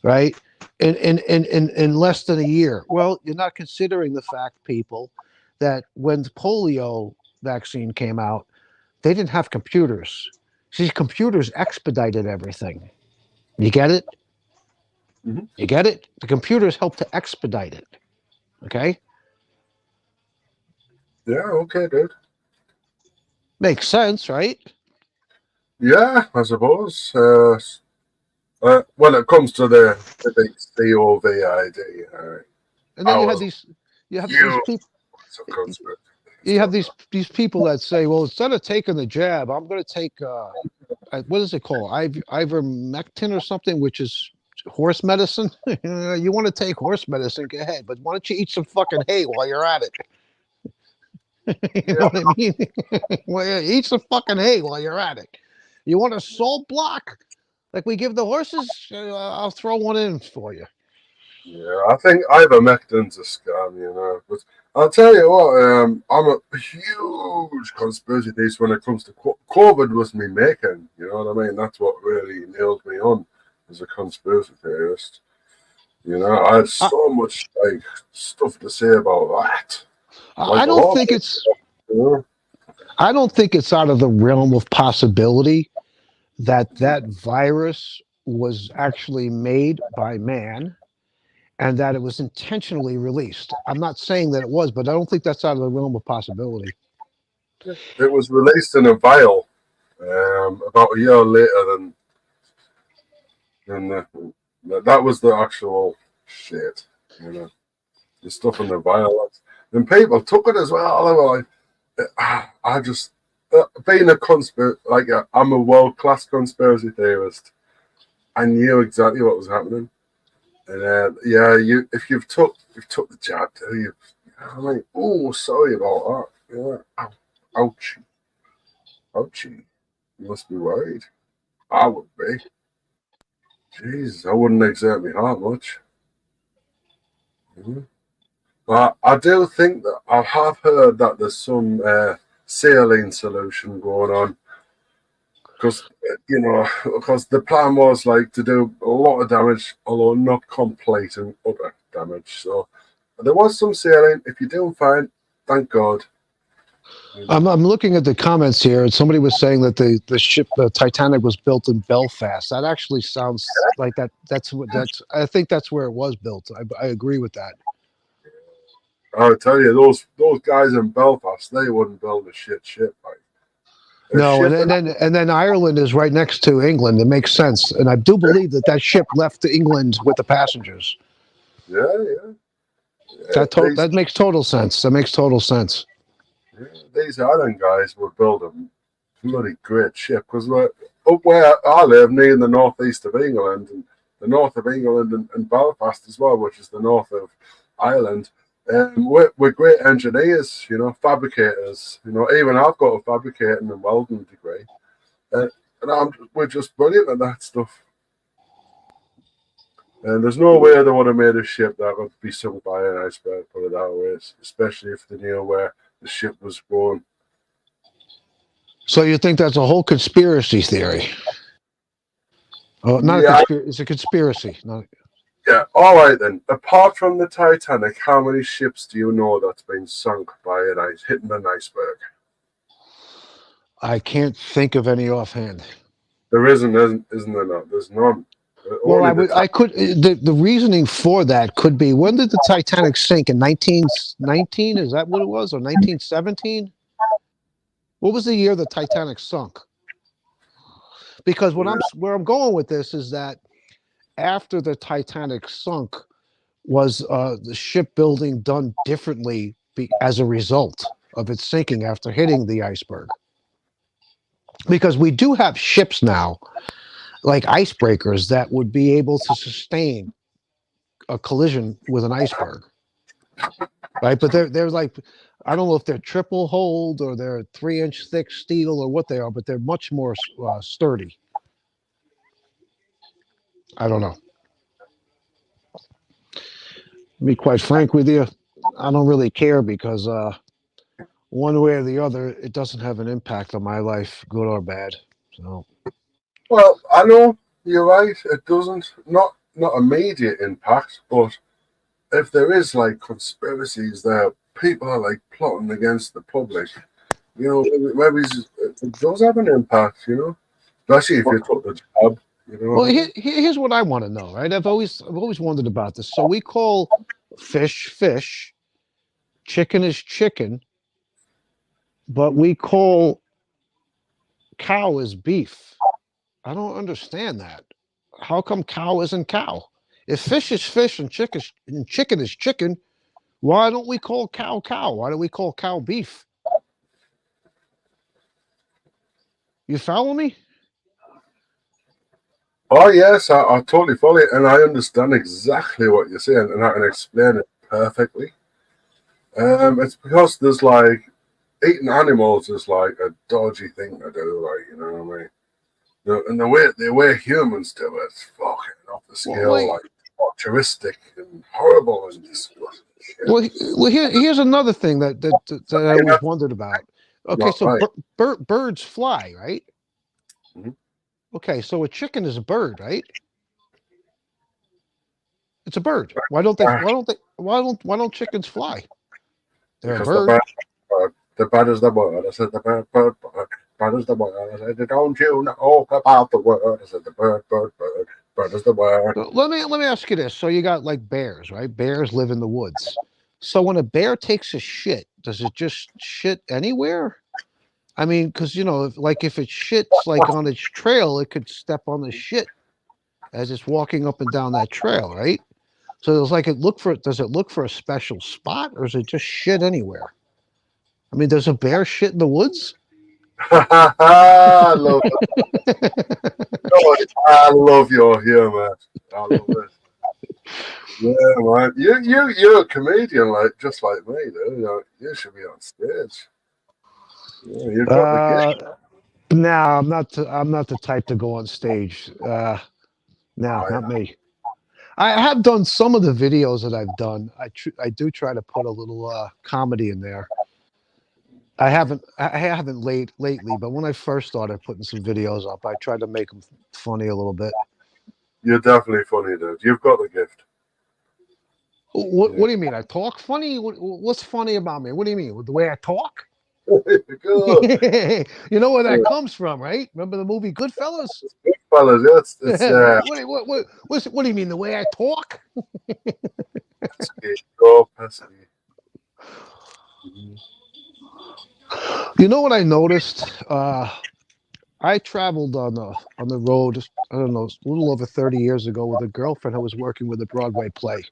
right? In less than a year. Well, you're not considering the fact, people, that when the polio vaccine came out, they didn't have computers. See, computers expedited everything. You get it? Mhm. You get it? The computers help to expedite it. Okay? yeah, okay, dude. Makes sense, right? Yeah, I suppose. When it comes to the big COVID, And then I you have was these huge people conspiracy. you have these people that say, well, instead of taking the jab, I'm going to take what is it called? Ivermectin or something, which is horse medicine. You want to take horse medicine, go ahead, but why don't you eat some fucking hay while you're at it? You know what I mean? Well, yeah, eat some fucking hay while you're at it. You want a salt block like we give the horses? I'll throw one in for you. Yeah, I think ivermectin's a scam, But I'll tell you what, I'm a huge conspiracy theorist when it comes to COVID. Was me making, you know what I mean? That's what really nailed me on as a conspiracy theorist. I had so much stuff to say about that. I don't think it's. You know? I don't think it's out of the realm of possibility that virus was actually made by man and that it was intentionally released. I'm not saying that it was, but I don't think that's out of the realm of possibility. It was released in a vial about a year later than that was the actual shit. The stuff in the vial. And people took it as well. They were like, I just being a I'm a world-class conspiracy theorist. I knew exactly what was happening. And if you've took the jab, I'm like, oh, sorry about that. Yeah, ouchie, ouchie. You must be worried. I would be. Jeez, I wouldn't exert me heart much. But I do think that I have heard that there's some saline solution going on. Because the plan was to do a lot of damage, although not complete and utter damage. So there was some saline. If you're doing fine, thank God. I'm looking at the comments here, and somebody was saying that the ship, the Titanic, was built in Belfast. That actually sounds like that. I think that's where it was built. I agree with that. I'll tell you, those guys in Belfast, they wouldn't build a shit ship, like. No, and then Ireland is right next to England. It makes sense, and I do believe that ship left to England with the passengers. Yeah. That makes total sense. That makes total sense. Yeah, these island guys would build a bloody great ship because up where I live, near the northeast of England, and the north of England and Belfast as well, which is the north of Ireland. We're great engineers, fabricators. Even I've got a fabricating and welding degree, and we're just brilliant at that stuff. And there's no way they would have made a ship that would be sunk by an iceberg, put it that way, especially if they knew where the ship was going. So you think that's a whole conspiracy theory? Oh, not yeah. It's a conspiracy. Yeah, all right then. Apart from the Titanic, how many ships do you know that's been sunk by hitting an iceberg? I can't think of any offhand. There isn't there not? There's none. Well, I could. The reasoning for that could be, when did the Titanic sink? In 1919? Is that what it was, or 1917? What was the year the Titanic sunk? Because where I'm going with this is that after the Titanic sunk, was the shipbuilding done differently as a result of its sinking after hitting the iceberg? Because we do have ships now, like icebreakers, that would be able to sustain a collision with an iceberg, right? But they're like, I don't know if they're triple hulled or they're 3-inch thick steel or what they are, but they're much more sturdy. I don't know. To be quite frank with you, I don't really care, because one way or the other, it doesn't have an impact on my life, good or bad. So, well, I know you're right. It doesn't, not immediate impact, but if there is like conspiracies there, people are like plotting against the public. Maybe it does have an impact. Especially if you took the job. Well, here's what I want to know, right? I've always wondered about this. So we call fish, chicken is chicken, but we call cow is beef. I don't understand that. How come cow isn't cow? If fish is fish and chicken is chicken, why don't we call cow cow? Why do we call cow beef? You follow me? Oh yes, I totally follow it, and I understand exactly what you're saying, and I can explain it perfectly. It's because there's like, eating animals is like a dodgy thing to do, like, you know what I mean? And the way humans do it, it's fucking off the scale, like altruistic and horrible and disgusting. Well, here's another thing that I always wondered about. Okay, so birds fly, right? Mm-hmm. Okay, so a chicken is a bird, right? It's a bird. Why don't chickens fly? They're a bird. The bird is the word. I said the bird is the word. I said, don't you know about the word? I said the bird is the word. Let me ask you this. So you got like bears, right? Bears live in the woods. So when a bear takes a shit, does it just shit anywhere? I mean, because if it shits like on its trail, it could step on the shit as it's walking up and down that trail, right? So it's like does it look for a special spot, or is it just shit anywhere? I mean, does a bear shit in the woods? I love it. I love your humor. I love it. Yeah, man. You're a comedian, just like me, dude. You should be on stage. Yeah, you've got the gift. No, I'm not the type to go on stage. No, not me. I have done some of the videos that I've done. I do try to put a little comedy in there. I haven't lately, but when I first started putting some videos up, I tried to make them funny a little bit. You're definitely funny, dude. You've got the gift. What do you mean? I talk funny? What's funny about me? What do you mean? The way I talk? There you go. You know where that comes from, right? Remember the movie Goodfellas? Fellas, it's What do you mean, the way I talk? pesky. Go pesky. You know what I noticed? I traveled on the road, I don't know, a little over 30 years ago with a girlfriend who was working with a Broadway play.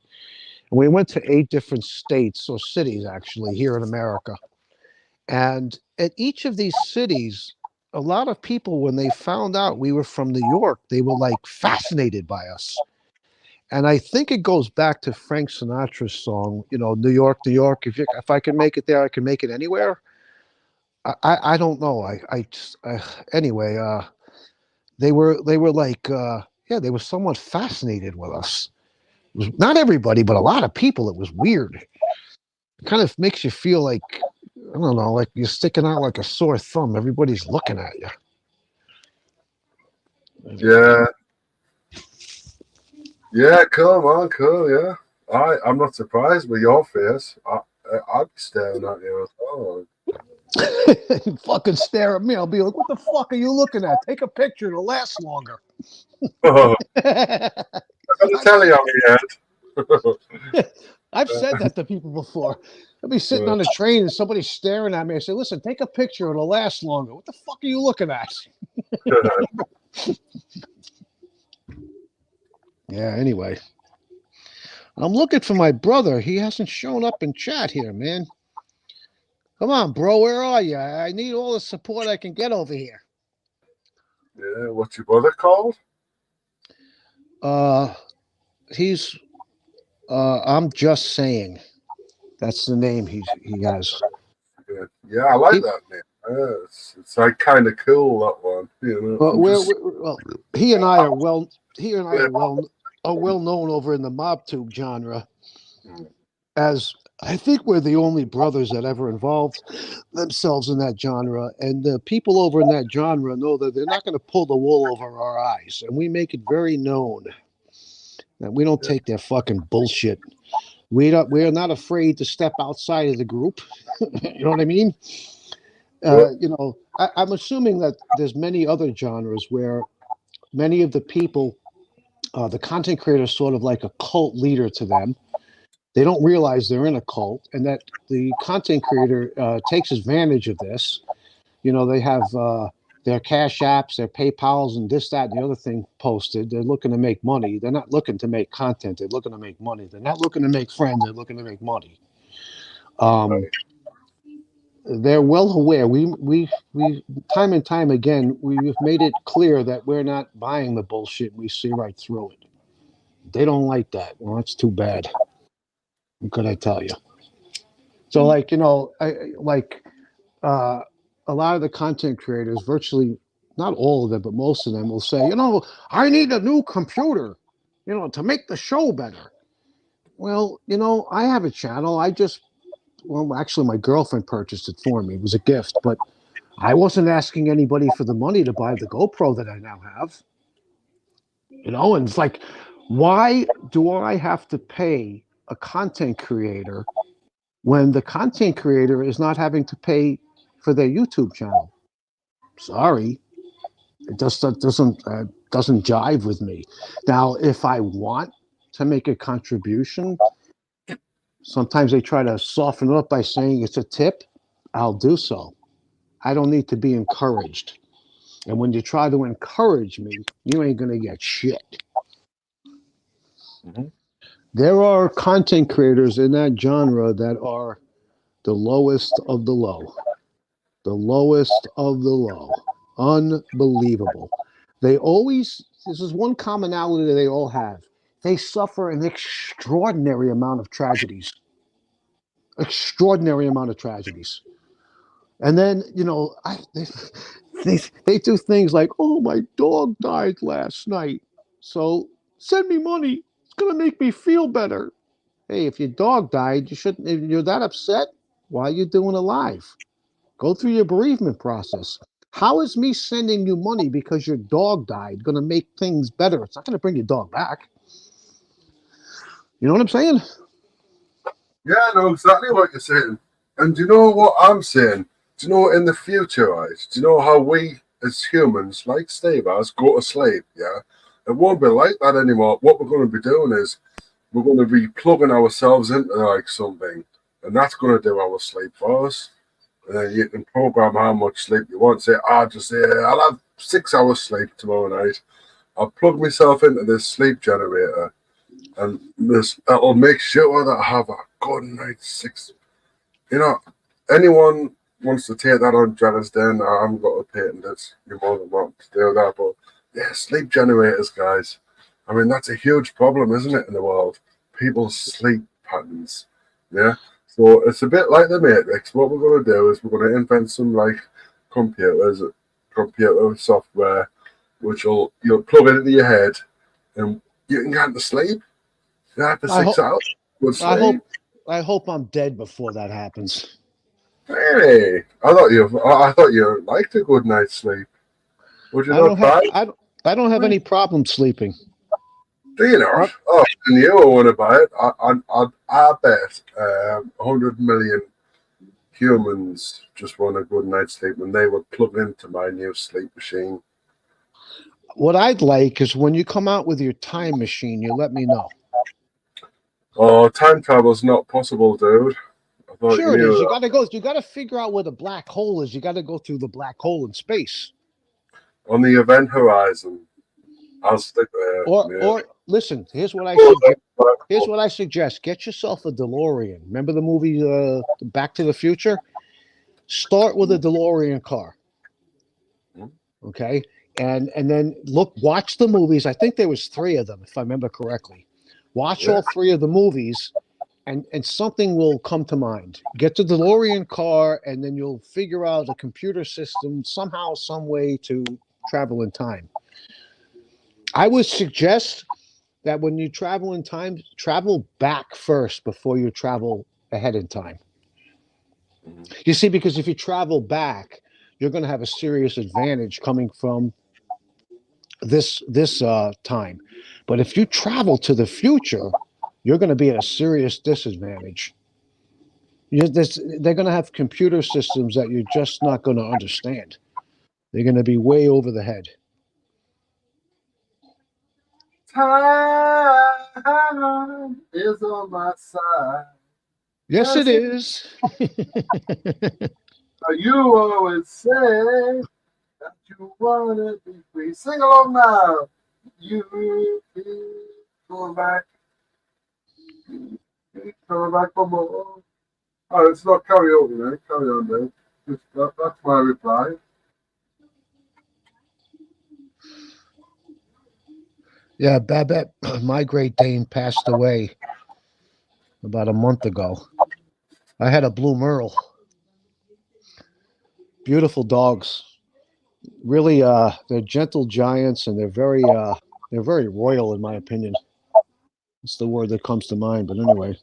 And we went to 8 different states or cities, actually, here in America. And at each of these cities, a lot of people, when they found out we were from New York, they were like fascinated by us. And I think it goes back to Frank Sinatra's song, New York, New York. If I can make it there, I can make it anywhere. I don't know. Anyway. They were like yeah, they were somewhat fascinated with us. It was not everybody, but a lot of people. It was weird. It kind of makes you feel like, I don't know, like you're sticking out like a sore thumb. Everybody's looking at you. Yeah. Yeah, cool, man, cool, yeah. I'm not surprised with your face. I'd be staring at you as well. You fucking stare at me. I'll be like, what the fuck are you looking at? Take a picture. It'll last longer. I'm gonna tell you on the end. I've said that to people before. I'll be sitting on a train and somebody's staring at me. I say, listen, take a picture. It'll last longer. What the fuck are you looking at? Yeah, anyway. I'm looking for my brother. He hasn't shown up in chat here, man. Come on, bro. Where are you? I need all the support I can get over here. Yeah, what's your brother called? He's I'm just saying. That's the name he has. Yeah, I like that name. It's like kind of cool, that one. Well, he and I are well known over in the mob tube genre, as I think we're the only brothers that ever involved themselves in that genre, and the people over in that genre know that they're not going to pull the wool over our eyes, and we make it very known that we don't take their fucking bullshit. We are not afraid to step outside of the group. You know what I mean? I'm assuming that there's many other genres where many of the people, the content creators, sort of like a cult leader to them. They don't realize they're in a cult, and that the content creator takes advantage of this. They have their Cash Apps, their PayPals, and this, that, and the other thing posted. They're looking to make money. They're not looking to make content. They're looking to make money. They're not looking to make friends. They're looking to make money. They're well aware. We time and time again, we've made it clear that we're not buying the bullshit. We see right through it. They don't like that. Well, that's too bad. What could I tell you? So, a lot of the content creators, virtually not all of them, but most of them will say, I need a new computer, to make the show better. Well, I have a channel. Actually, my girlfriend purchased it for me. It was a gift, but I wasn't asking anybody for the money to buy the GoPro that I now have. And it's like, why do I have to pay a content creator when the content creator is not having to pay for their YouTube channel? Sorry, it just doesn't jive with me. Now, if I want to make a contribution, sometimes they try to soften it up by saying it's a tip. I'll do so. I don't need to be encouraged. And when you try to encourage me, you ain't gonna get shit. Mm-hmm. There are content creators in that genre that are the lowest of the low. The lowest of the low. Unbelievable. This is one commonality they all have. They suffer an extraordinary amount of tragedies. Extraordinary amount of tragedies. And then, they do things like, oh, my dog died last night, so send me money. It's going to make me feel better. Hey, if your dog died, if you're that upset, why are you doing it live? Go through your bereavement process. How is me sending you money because your dog died going to make things better? It's not going to bring your dog back. You know what I'm saying? Yeah, I know exactly what you're saying. And do you know what I'm saying? Do you know in the future, right? Do you know how we as humans, like Steve has, go to sleep? Yeah, it won't be like that anymore. What we're going to be doing is we're going to be plugging ourselves into like something, and that's going to do our sleep for us. And then you can program how much sleep you want. Say, just say, I'll have 6 hours sleep tomorrow night. I'll plug myself into this sleep generator, and that'll make sure that I have a good night's 6. You know, anyone wants to take that on Janice Den, I haven't got a patent it. You're more than welcome to do that. But yeah, sleep generators, guys. I mean, that's a huge problem, isn't it, in the world? People's sleep patterns. Yeah. So it's a bit like the Matrix. What we're going to do is we're going to invent some like computer software, which you'll plug it into your head, and you can get to sleep. Yeah, for 6 hours. Good sleep. I hope I'm dead before that happens. Really? I thought you liked a good night's sleep. Would you not try? I don't have any problem sleeping. Do you not? Oh, and you want to buy it? I bet 100 million humans just want a good night's sleep, and they would plug into my new sleep machine. What I'd like is when you come out with your time machine, you let me know. Oh, time travel's not possible, dude. Sure it is. You got to figure out where the black hole is. You got to go through the black hole in space. On the event horizon, I'll stick there. Or listen, here's what I suggest. Get yourself a DeLorean. Remember the movie Back to the Future? Start with a DeLorean car. Okay? And then watch the movies. I think there was 3 of them, if I remember correctly. Watch all 3 of the movies, and something will come to mind. Get the DeLorean car, and then you'll figure out a computer system somehow, some way to travel in time. I would suggest that when you travel in time, travel back first before you travel ahead in time. You see, because if you travel back, you're going to have a serious advantage coming from this time. But if you travel to the future, you're going to be at a serious disadvantage. They're going to have computer systems that you're just not going to understand. They're going to be way over the head. Time is on my side. Yes, it is. You always say that you want to be free. Sing along now. You keep going back. Keep coming back for more. Oh, it's not karaoke, man. Carry on, Dave. That's my reply. Yeah, Babette, my Great Dane, passed away about a month ago. I had a Blue Merle. Beautiful dogs. Really, they're gentle giants, and they're very royal, in my opinion. It's the word that comes to mind. But anyway,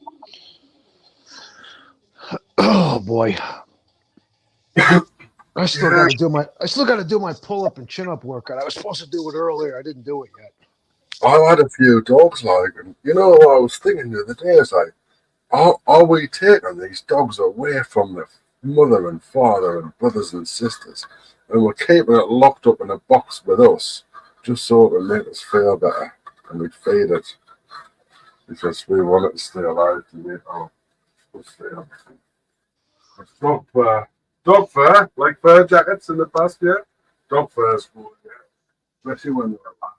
oh boy, I still got to do my pull up and chin up workout. I was supposed to do it earlier. I didn't do it yet. I had a few dogs, like, and you know what I was thinking the other day is like, are we taking these dogs away from their mother and father and brothers and sisters, and we're keeping it locked up in a box with us, just so it will make us feel better, and we feed it because we want it to stay alive to make our stay alive. Dog fur, like fur jackets in the past, yeah. Dog fur is cool, yeah, especially when they're alive.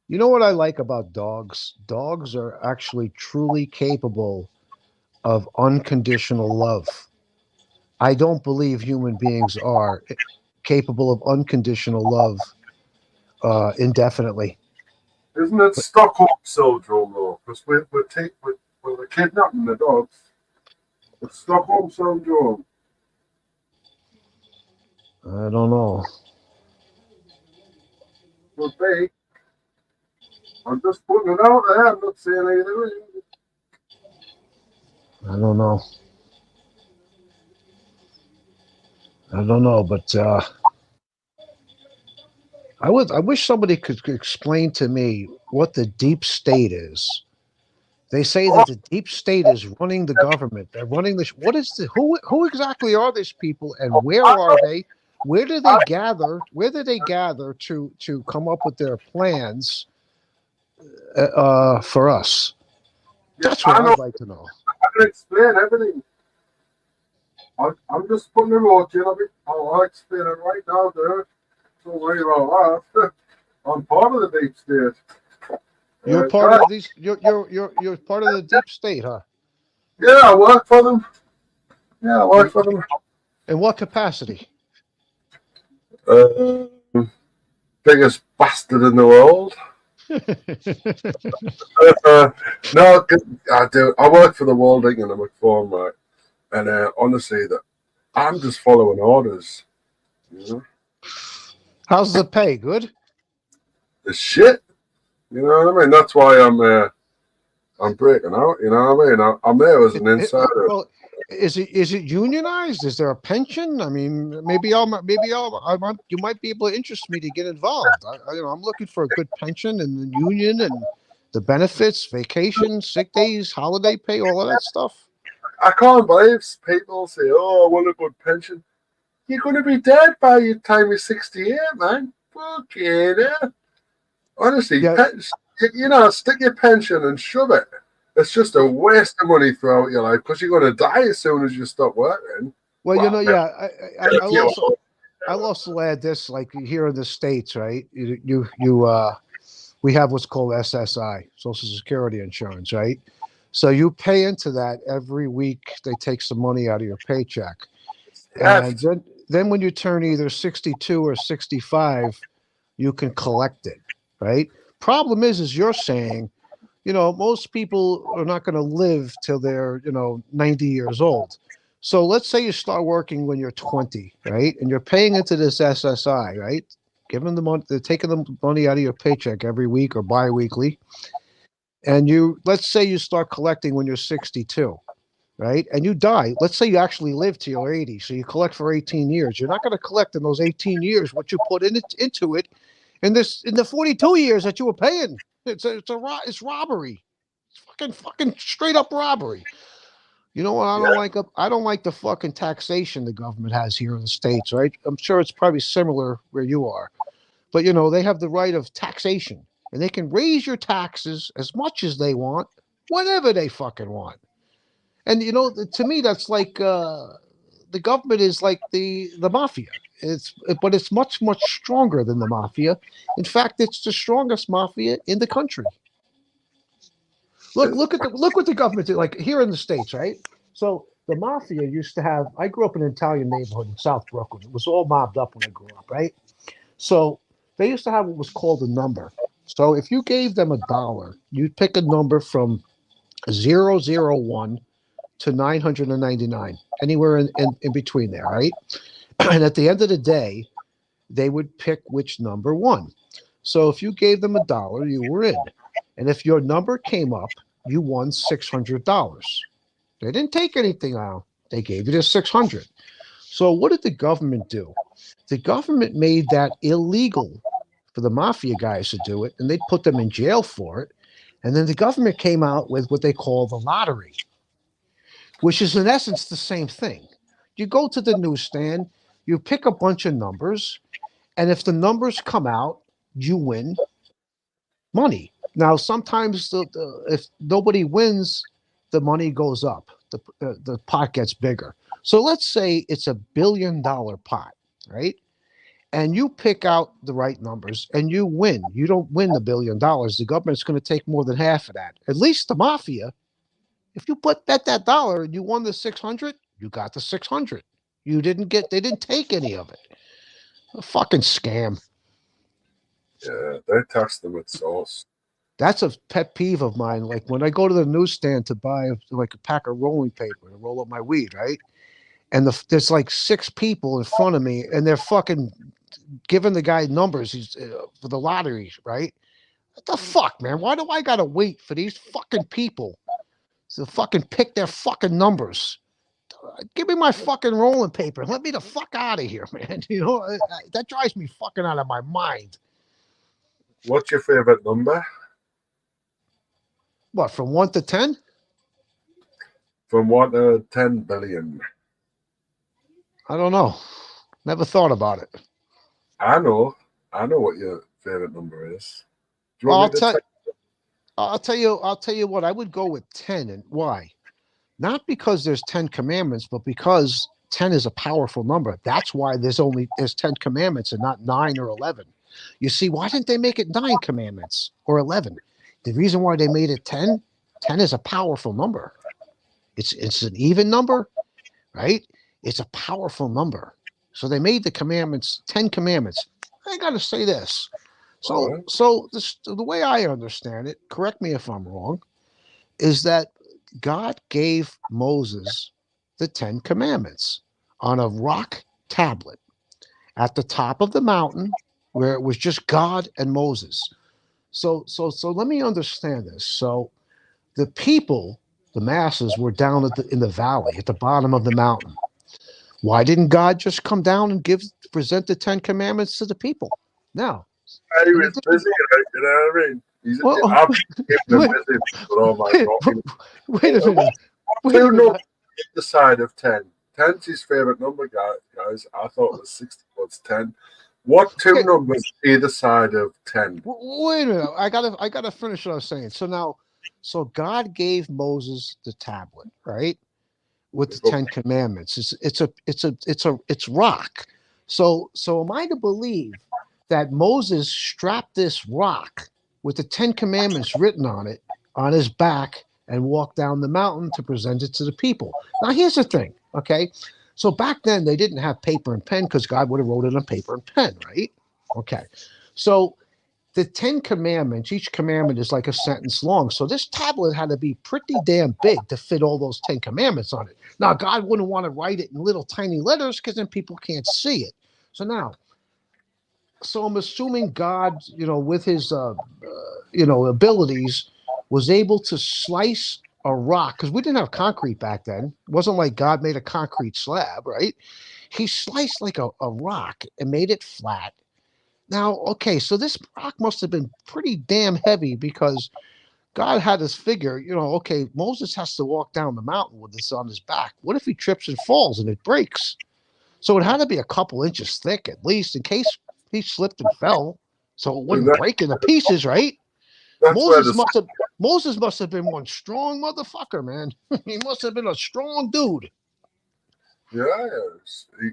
You know what I like about dogs? Dogs are actually truly capable of unconditional love. I don't believe human beings are capable of unconditional love indefinitely. Isn't it Stockholm syndrome, though? Because we're kidnapping the dogs. It's Stockholm syndrome. I don't know. Could be. I'm just putting it out there. I'm not saying anything. I don't know. But I wish somebody could explain to me what the deep state is They say that the deep state is running the government. They're running the. What is the who exactly are these people, and where are they? Where do they gather? Where do they gather to come up with their plans for us? Yeah, That's what I know. I'd like to know. I can explain everything. I'm just putting the road in. I'll explain it right now, dude. Don't worry about that. I'm part of the deep state. You're part guys, of these. You're part of the deep state, huh? yeah, I work for them. Yeah, I work for them. In what capacity? Biggest bastard in the world. No, 'cause I do. I work for the Walding and the McFarm, right? And honestly, that I'm just following orders. You know, How's the pay? Good. the shit. You know what I mean? That's why I'm breaking out. You know what I mean? I'm there as an insider. Well, is it unionized? Is there a pension? I mean, you might be able to interest me to get involved. I'm looking for a good pension and the union and the benefits, vacation, sick days, holiday pay, all of that stuff. I can't believe people say, "Oh, I want a good pension." You're going to be dead by the time you're 68, man. Fucking hell. Honestly, Yeah. Stick your pension and shove it. It's just a waste of money throughout your life because you're going to die as soon as you stop working. Well, Wow, I'll also add this, like here in the States, right? We have what's called SSI, Social Security Insurance, right? So you pay into that every week. They take some money out of your paycheck, and then when you turn either 62 or 65, you can collect it, right? Problem is you're saying, most people are not going to live till they're, 90 years old. So let's say you start working when you're 20, right? And you're paying into this SSI, right? Giving the money, they're taking the money out of your paycheck every week or bi-weekly. And let's say you start collecting when you're 62, right? And you die. Let's say you actually live till you're 80. So you collect for 18 years. You're not going to collect in those 18 years what you put into it in the 42 years that you were paying. It's robbery. It's fucking straight up robbery. You know what I don't like? I don't like the fucking taxation the government has here in the States, right? I'm sure it's probably similar where you are. But they have the right of taxation. And they can raise your taxes as much as they want, whatever they fucking want. And to me, that's like the government is like the mafia. But it's much stronger than the mafia. In fact, it's the strongest mafia in the country. Look what the government did. Like here in the States, right? So the mafia used to have. I grew up in an Italian neighborhood in South Brooklyn. It was all mobbed up when I grew up, right? So they used to have what was called a number. So if you gave them $1, you'd pick a number from 001 to 999, anywhere in between there, right? And at the end of the day, they would pick which number won. So if you gave them $1, you were in. And if your number came up, you won $600. They didn't take anything out. They gave you the 600. So what did the government do? The government made that illegal for the mafia guys to do it, and they put them in jail for it. And then the government came out with what they call the lottery, which is in essence the same thing. You go to the newsstand, you pick a bunch of numbers, and if the numbers come out, you win money. Now, sometimes if nobody wins, the money goes up. The pot gets bigger. So let's say it's $1 billion pot, right? And you pick out the right numbers and you win. You don't win the $1 billion. The government's going to take more than half of that. At least the mafia. If you bet that dollar and you won the 600, you got the 600. They didn't take any of it. A fucking scam. Yeah, they tax them with sauce. That's a pet peeve of mine. Like when I go to the newsstand to buy like a pack of rolling paper to roll up my weed, right? And there's like 6 people in front of me, and they're fucking giving the guy numbers for the lottery, right? What the fuck, man? Why do I gotta wait for these fucking people to fucking pick their fucking numbers? Give me my fucking rolling paper and let me the fuck out of here, man. That drives me fucking out of my mind. What's your favorite number? What, from 1 to 10? From 1 to 10 billion. I don't know. Never thought about it. I know what your favorite number is. Do you Well, want me to tell I'll tell you what, I would go with 10. And why? Not because there's 10 commandments, but because 10 is a powerful number. That's why there's 10 commandments and not 9 or 11. You see, why didn't they make it 9 commandments or 11? The reason why they made it 10, 10 is a powerful number. It's an even number, right? It's a powerful number. So they made the commandments 10 commandments. I got to say this. So the way I understand it, correct me if I'm wrong, is that God gave Moses the 10 commandments on a rock tablet at the top of the mountain where it was just God and Moses. So let me understand this. So the people, the masses, were down in the valley at the bottom of the mountain. Why didn't God just come down and present the 10 commandments to the people? Now, He was busy, you know what I mean? I'm keeping him busy, but oh my God. Wait a minute. Two numbers either side of 10. 10's his favourite number, guys. I thought it was 60 was 10. What two numbers either side of 10? Wait a minute. I gotta finish what I was saying. So God gave Moses the tablet, right? With the 10 commandments. It's rock. So am I to believe that Moses strapped this rock with the 10 commandments written on it on his back and walked down the mountain to present it to the people? Now here's the thing, okay? So back then they didn't have paper and pen because God would have wrote it on paper and pen, right? Okay. So the 10 commandments, each commandment is like a sentence long. So this tablet had to be pretty damn big to fit all those 10 commandments on it. Now, God wouldn't want to write it in little tiny letters because then people can't see it. So I'm assuming God, with his, abilities, was able to slice a rock, because we didn't have concrete back then. It wasn't like God made a concrete slab, right? He sliced like a rock and made it flat. Now, okay, so this rock must have been pretty damn heavy because God had us figure, okay, Moses has to walk down the mountain with this on his back. What if he trips and falls and it breaks? So it had to be a couple inches thick at least in case he slipped and fell, so it wouldn't break into pieces, right? Moses must have been one strong motherfucker, man. He must have been a strong dude. Yeah,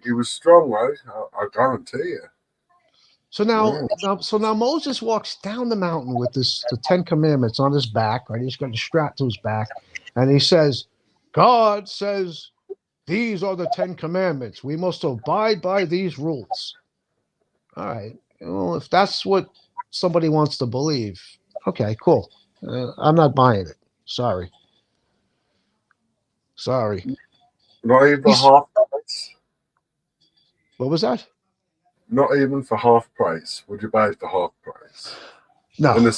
he was strong, right? I guarantee you. So now Moses walks down the mountain with the 10 commandments on his back, right? He's got it strapped to his back, and he says, God says, these are the 10 commandments. We must abide by these rules. All right. Well, if that's what somebody wants to believe, okay, cool. I'm not buying it. Sorry. Not even for half price? What was that? Not even for half price. Would you buy it for half price? No. In the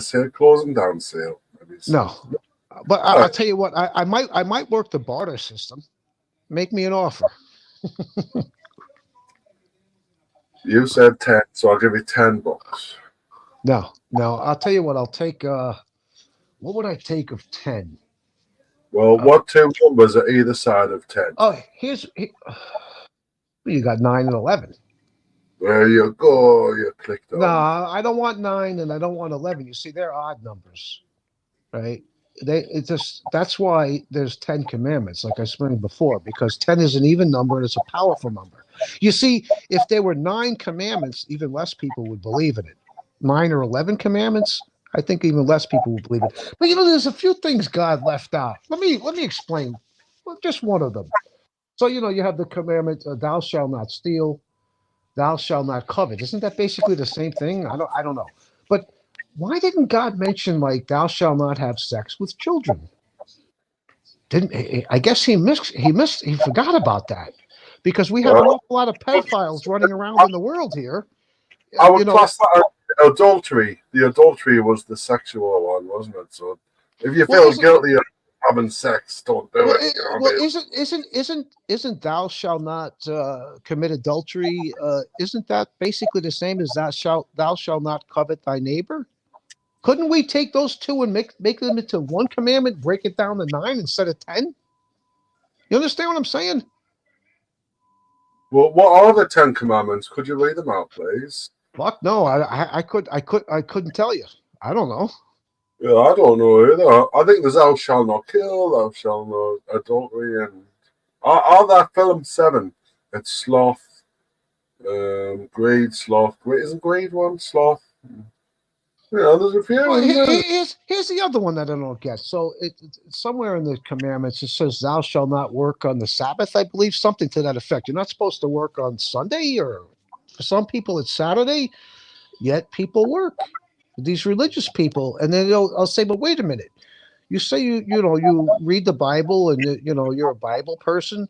sale, closing down sale. No. But I'll tell you what, I might work the barter system. Make me an offer. You said 10, so I'll give you $10. No. I'll tell you what, I'll take what would I take of 10? Well, what two numbers are either side of 10? Oh, you got 9 and 11. There you go. You clicked on. No, I don't want 9 and I don't want 11. You see, they're odd numbers, right? That's why there's 10 commandments, like I explained before, because 10 is an even number and it's a powerful number. You see, if there were 9 commandments, even less people would believe in it. 9 or 11 commandments, I think even less people would believe it. But there's a few things God left out. Let me explain. Well, just one of them. So you have the commandment, "Thou shalt not steal, thou shalt not covet." Isn't that basically the same thing? I don't know. But why didn't God mention like "Thou shalt not have sex with children"? I guess he forgot about that because we have an awful lot of pedophiles running around in the world here. I would class that as adultery. The adultery was the sexual one, wasn't it? So if you feel guilty of having sex, don't do it. Isn't "thou shalt not commit adultery"? Isn't that basically the same as "thou shalt not covet thy neighbor"? Couldn't we take those two and make them into one commandment, break it down to 9 instead of 10? You understand what I'm saying? Well, what are the 10 Commandments? Could you read them out, please? Fuck no, I couldn't tell you. I don't know. Yeah, I don't know either. I think there's thou shalt not kill, thou shalt not adultery, and are that film 7? It's sloth, greed, sloth. Isn't greed one? Sloth. Yeah, there's a few. Well, Isn't there? here's the other one that I don't get. So somewhere in the commandments it says, "Thou shalt not work on the Sabbath." I believe something to that effect. You're not supposed to work on Sunday, or for some people it's Saturday. Yet people work. These religious people, and then I'll say, "But wait a minute. You say you read the Bible, and you're a Bible person.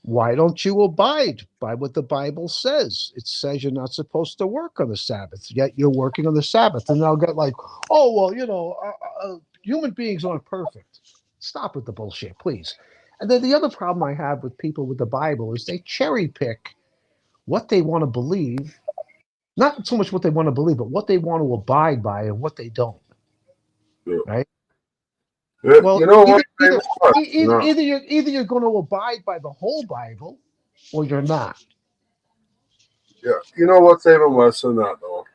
Why don't you abide by what the Bible says? It says you're not supposed to work on the Sabbath, yet you're working on the Sabbath." And they'll get like, "Oh, well, human beings aren't perfect." Stop with the bullshit, please. And then the other problem I have with people with the Bible is they cherry pick what they want to believe, not so much what they want to believe, but what they want to abide by and what they don't. Yeah. Right? Yeah, Well, you know either what? either You know, either you're going to abide by the whole Bible, or you're not. yeah, you know what's even worse than that, though?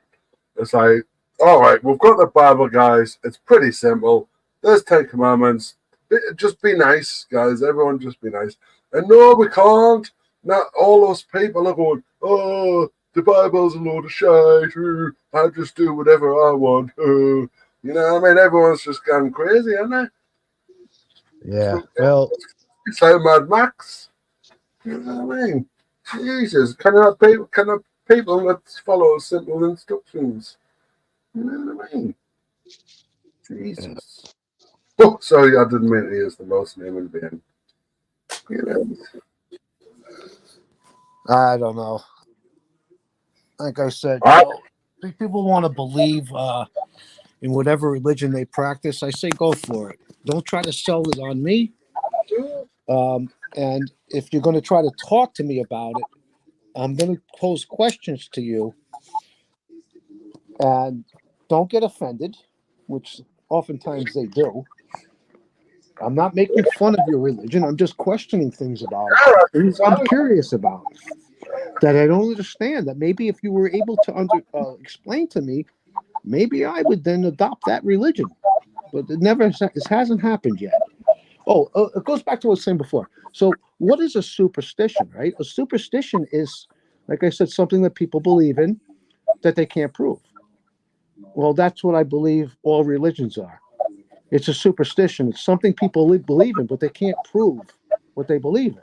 It's like, all right, we've got the Bible, guys. It's pretty simple. There's 10 Commandments. Just be nice, guys. Everyone just be nice. And no, we can't. Not all those people are going, oh, the Bible's a load of shite. I just do whatever I want. You know what I mean? Everyone's just going crazy, aren't they? Yeah. Well, It's like Mad Max. You know what I mean? Jesus, cannot people let's follow simple instructions. You know what I mean? Jesus. Oh, sorry, I didn't mean to use the most human being. You know. I don't know. Like I said, I, people want to believe in whatever religion they practice. I say go for it. Don't try to sell it on me. And if you're going to try to talk to me about it, I'm going to pose questions to you. And don't get offended, which oftentimes they do. I'm not making fun of your religion. I'm just questioning things about it. Things I'm curious about that I don't understand. That maybe if you were able to explain to me, maybe I would then adopt that religion. But it hasn't happened yet. Oh, it goes back to what I was saying before. So, what is a superstition, right? A superstition is, like I said, something that people believe in that they can't prove. Well, that's what I believe all religions are. It's a superstition. It's something people believe in, but they can't prove what they believe in.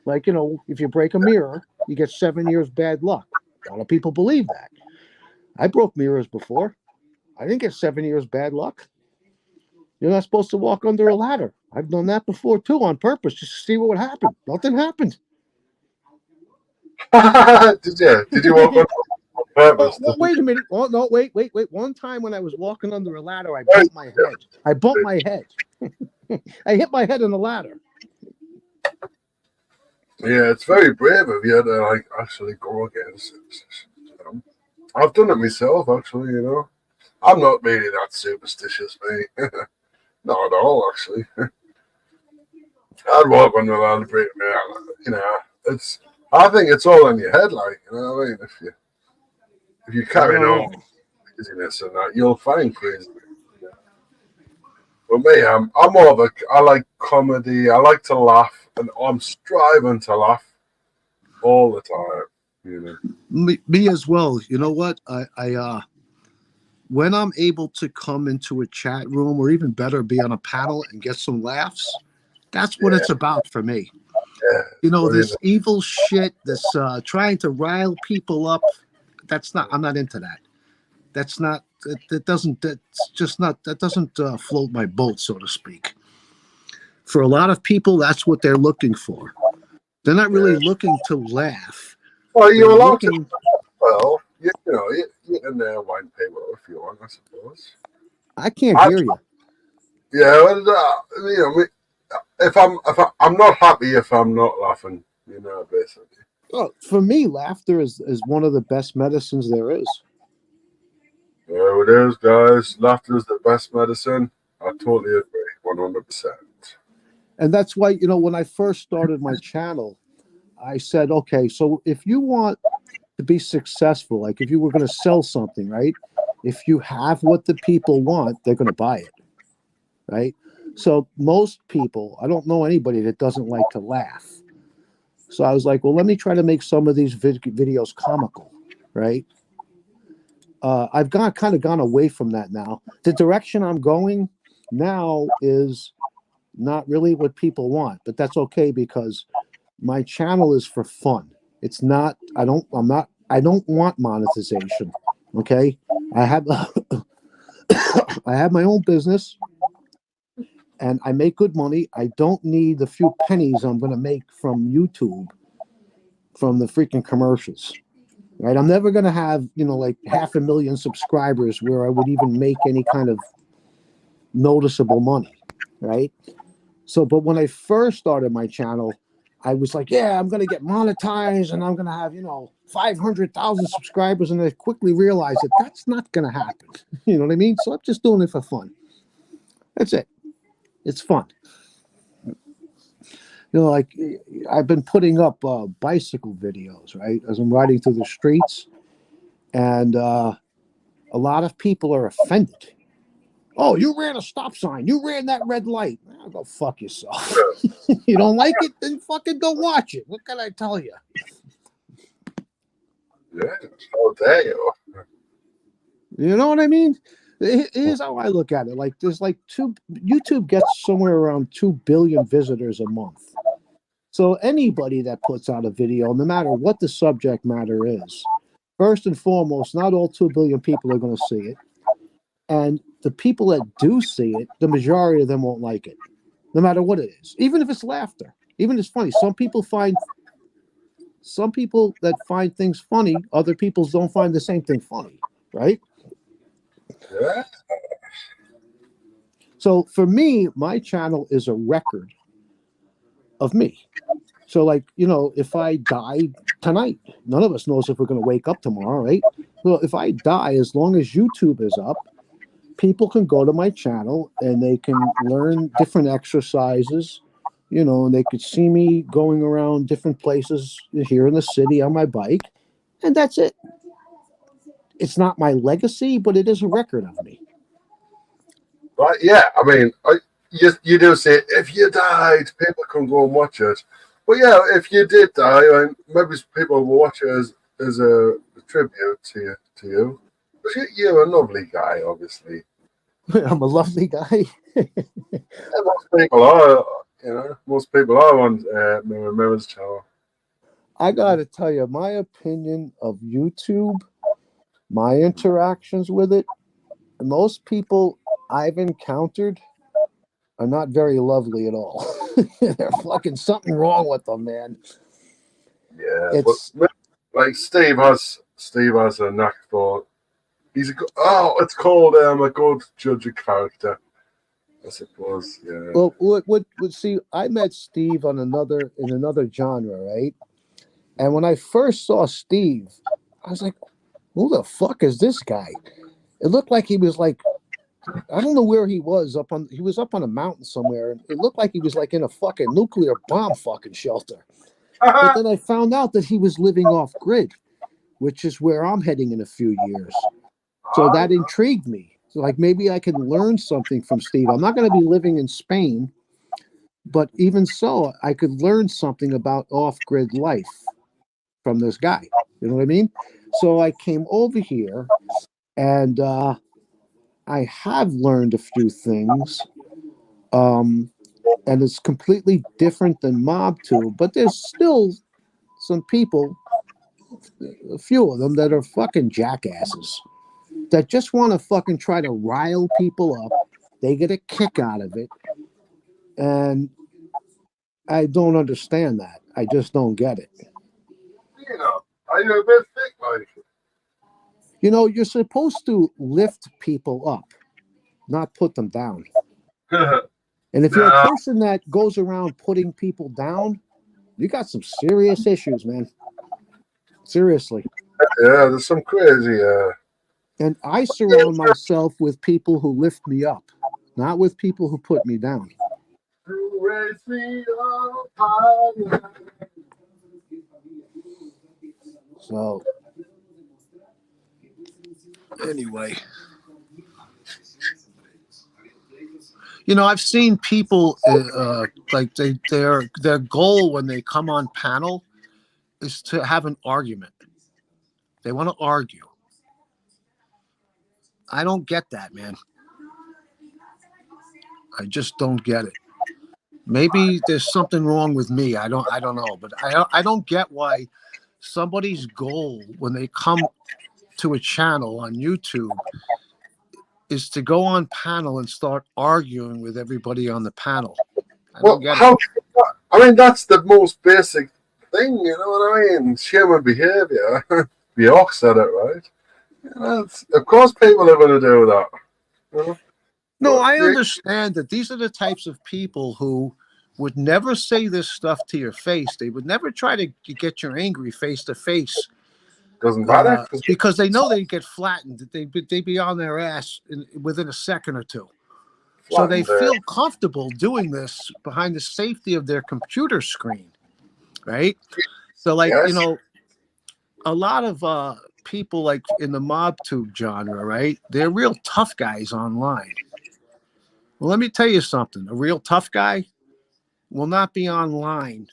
Like, if you break a mirror, you get 7 years bad luck. A lot of people believe that. I broke mirrors before. I didn't get 7 years bad luck. You're not supposed to walk under a ladder. I've done that before too, on purpose, just to see what would happen. Nothing happened. Did you walk on purpose? Well, wait a minute. Oh no, wait. One time when I was walking under a ladder, I bumped my head. I hit my head on the ladder. Yeah, it's very brave of you to actually go against it. I've done it myself, actually. I'm not really that superstitious, mate. Not at all, actually. I'd walk on the ladder, break me out. I think it's all in your head, you know what I mean? If you carry on craziness and that, you'll find crazy. But me, I'm more of I like comedy. I like to laugh, and I'm striving to laugh all the time. Me as well. You know what? I when I'm able to come into a chat room, or even better, be on a panel and get some laughs, that's what it's about for me. Yeah. This evil shit, this trying to rile people up. I'm not into that. That's not. That doesn't float my boat, so to speak. For a lot of people, that's what they're looking for. They're not really looking to laugh. Well, you're allowed to. Well, you can wind people if you want, I suppose. I can't hear you. Yeah, well, if I'm not happy if I'm not laughing, basically. Well, for me, laughter is one of the best medicines there is. There it is, guys. Laughter is the best medicine. I totally agree, 100%. And that's why, when I first started my channel, I said, okay, so if you want to be successful, like if you were going to sell something, right? If you have what the people want, they're going to buy it, right? So most people, I don't know anybody that doesn't like to laugh. So I was like, well, let me try to make some of these videos comical, right? I've kind of gone away from that now. The direction I'm going now is not really what people want, but that's okay because my channel is for fun. It's not. I don't want monetization. Okay, I have I have my own business and I make good money. I don't need the few pennies I'm going to make from YouTube from the freaking commercials. Right? I'm never going to have, like 500,000 subscribers where I would even make any kind of noticeable money. Right? So, but when I first started my channel, I was like, yeah, I'm going to get monetized and I'm going to have, 500,000 subscribers. And I quickly realized that that's not going to happen. You know what I mean? So I'm just doing it for fun. That's it. It's fun. Like I've been putting up bicycle videos, right? As I'm riding through the streets. And a lot of people are offended. Oh, you ran a stop sign. You ran that red light. Oh, go fuck yourself. You don't like it? Then fucking go watch it. What can I tell you? Yeah, how dare you? You know what I mean? Here's how I look at it. Like there's like YouTube gets somewhere around 2 billion visitors a month. So anybody that puts out a video, no matter what the subject matter is, first and foremost, not all 2 billion people are going to see it. And the people that do see it, the majority of them won't like it, no matter what it is. Even if it's laughter, even if it's funny. Some people that find things funny, other people don't find the same thing funny, right? Yeah. So for me, my channel is a record of me. So like, if I die tonight, none of us knows if we're going to wake up tomorrow, right? Well, if I die, as long as YouTube is up, people can go to my channel and they can learn different exercises, and they could see me going around different places here in the city on my bike, and that's it. It's not my legacy, but it is a record of me. Right, yeah, I mean, you do say if you died, people can go and watch it. But yeah, if you did die, maybe people will watch it as a tribute to you. Because you're a lovely guy, obviously. I'm a lovely guy. Most people are, most people are on Mirror's channel. I got to tell you, my opinion of YouTube, my interactions with it, most people I've encountered are not very lovely at all. There's fucking something wrong with them, man. Yeah, it's like Steve has a knack for. It's called a good judge of character, I suppose. Yeah. Well, see, I met Steve in another genre, right? And when I first saw Steve, I was like, "Who the fuck is this guy?" It looked like he was like, I don't know where he was he was up on a mountain somewhere, and it looked like he was like in a fucking nuclear bomb fucking shelter. But then I found out that he was living off grid, which is where I'm heading in a few years. So that intrigued me. So like maybe I can learn something from Steve. I'm not going to be living in Spain, but even so, I could learn something about off-grid life from this guy. You know what I mean? So I came over here, and I have learned a few things. And it's completely different than MobTube, but there's still some people, a few of them, that are fucking jackasses that just want to fucking try to rile people up. They get a kick out of it. And I don't understand that. I just don't get it. Are you a bit thick, like? You're supposed to lift people up, not put them down. And if you're a person that goes around putting people down, you got some serious issues, man. Seriously. Yeah, there's some crazy And I surround myself with people who lift me up, not with people who put me down. Raise me up higher. So, anyway, I've seen people like their goal when they come on panel is to have an argument. They want to argue. I don't get that, man. I just don't get it. Maybe there's something wrong with me. I don't know, but I don't get why somebody's goal when they come to a channel on YouTube is to go on panel and start arguing with everybody on the panel. I don't get it. I mean, that's the most basic thing, you know what I mean? It's human behavior. Bjork said it, right? Of course people are going to do that. You know? No, I understand that these are the types of people who would never say this stuff to your face. They would never try to get you angry face to face. Doesn't matter. Because they know they get flattened. They'd be on their ass within a second or two. So they feel comfortable doing this behind the safety of their computer screen, right? So, like, Yes. A lot of people like in the mob tube genre, right? They're real tough guys online. Well, let me tell you something. A real tough guy will not be online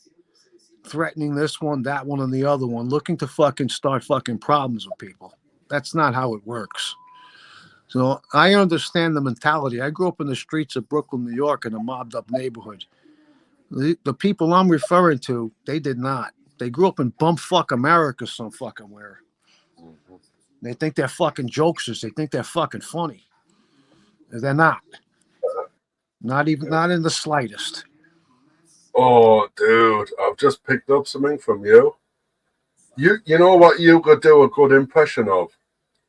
threatening this one, that one, and the other one, looking to fucking start fucking problems with people. That's not how it works. So I understand the mentality. I grew up in the streets of Brooklyn, New York, in a mobbed up neighborhood. The people I'm referring to, they did not. They grew up in bumfuck America some fucking where. They think they're fucking jokesters. They think they're fucking funny. They're not. Not in the slightest. Oh, dude, I've just picked up something from you. You know what you could do a good impression of?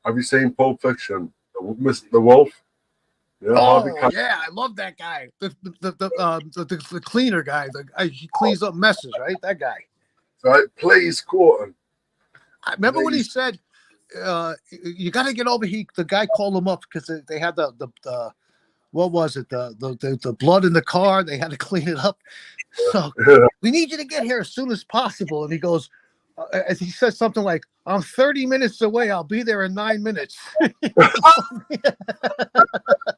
Have you seen Pulp Fiction? The Wolf? You know, yeah, I love that guy. The cleaner guy. He cleans up messes, right? That guy. Right, please quote him. I remember when he said, "You got to get over." The guy called him up because they had the what was it? The blood in the car. They had to clean it up. So we need you to get here as soon as possible. And he goes, as he says something like, "I'm 30 minutes away. I'll be there in 9 minutes."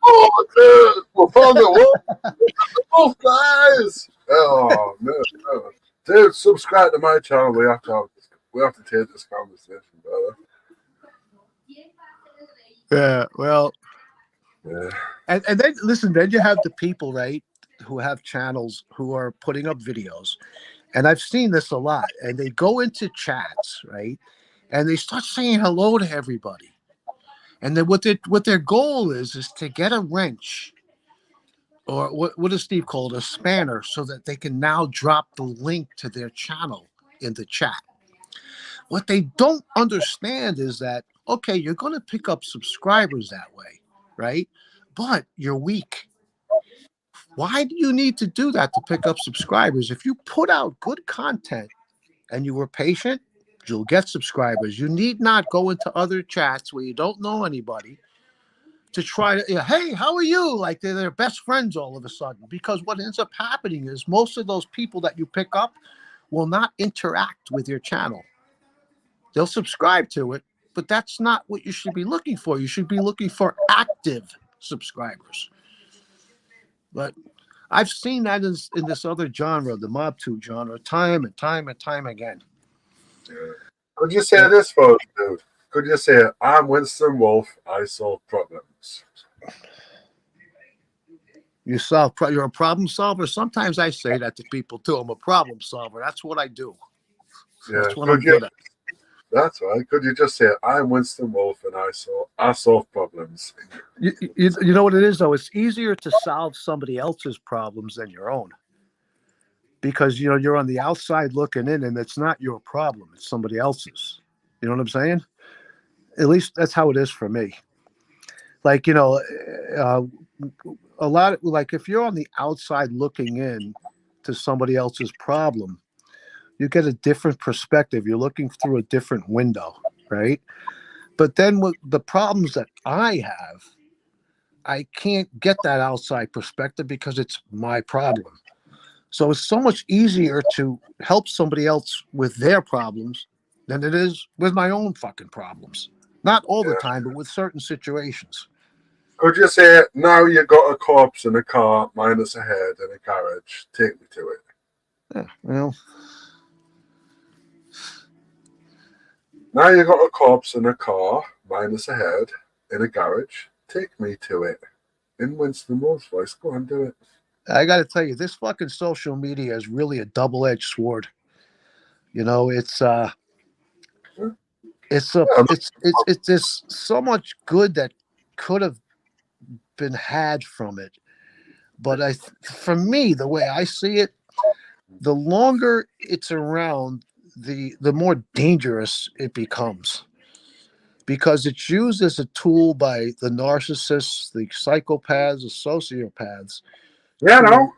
Oh, dude, we'll find the wolf, guys. Oh no, dude, subscribe to my channel. We have to take this conversation, brother. Yeah, well, yeah. And then listen. Then you have the people, right, who have channels who are putting up videos, and I've seen this a lot. And they go into chats, right, and they start saying hello to everybody. And then what their goal is to get a wrench, or what does Steve call it, a spanner, so that they can now drop the link to their channel in the chat. What they don't understand is that, okay, you're going to pick up subscribers that way, right? But you're weak. Why do you need to do that to pick up subscribers? If you put out good content and you were patient, you'll get subscribers. You need not go into other chats where you don't know anybody to try to, hey, how are you? Like they're their best friends all of a sudden. Because what ends up happening is most of those people that you pick up will not interact with your channel. They'll subscribe to it, but that's not what you should be looking for. You should be looking for active subscribers. But I've seen that in this other genre, the mob tube genre, time and time and time again. Could you say this for us, dude? Could you say, I'm Winston Wolf, I solve problems? You're a problem solver? Sometimes I say that to people too. I'm a problem solver. That's what I do. That's what I'm good at. That's right. Could you just say, I'm Winston Wolf and I solve problems? You know what it is, though? It's easier to solve somebody else's problems than your own. Because, you're on the outside looking in and it's not your problem. It's somebody else's. You know what I'm saying? At least that's how it is for me. Like, a lot of, like, if you're on the outside looking in to somebody else's problem, you get a different perspective. You're looking through a different window, right? But then with the problems that I have, I can't get that outside perspective because it's my problem. So it's so much easier to help somebody else with their problems than it is with my own fucking problems. Not all the time, but with certain situations. Could you say, now you got a corpse in a car minus a head in a garage, take me to it? Yeah, well, Now you got a corpse in a car minus a head in a garage, take me to it. In Winston Moore's voice, go on, do it. I got to tell you, this fucking social media is really a double-edged sword. You know, it's there's so much good that could have been had from it, but for me, the way I see it, the longer it's around, the more dangerous it becomes, because it's used as a tool by the narcissists, the psychopaths, the sociopaths Yeah, no.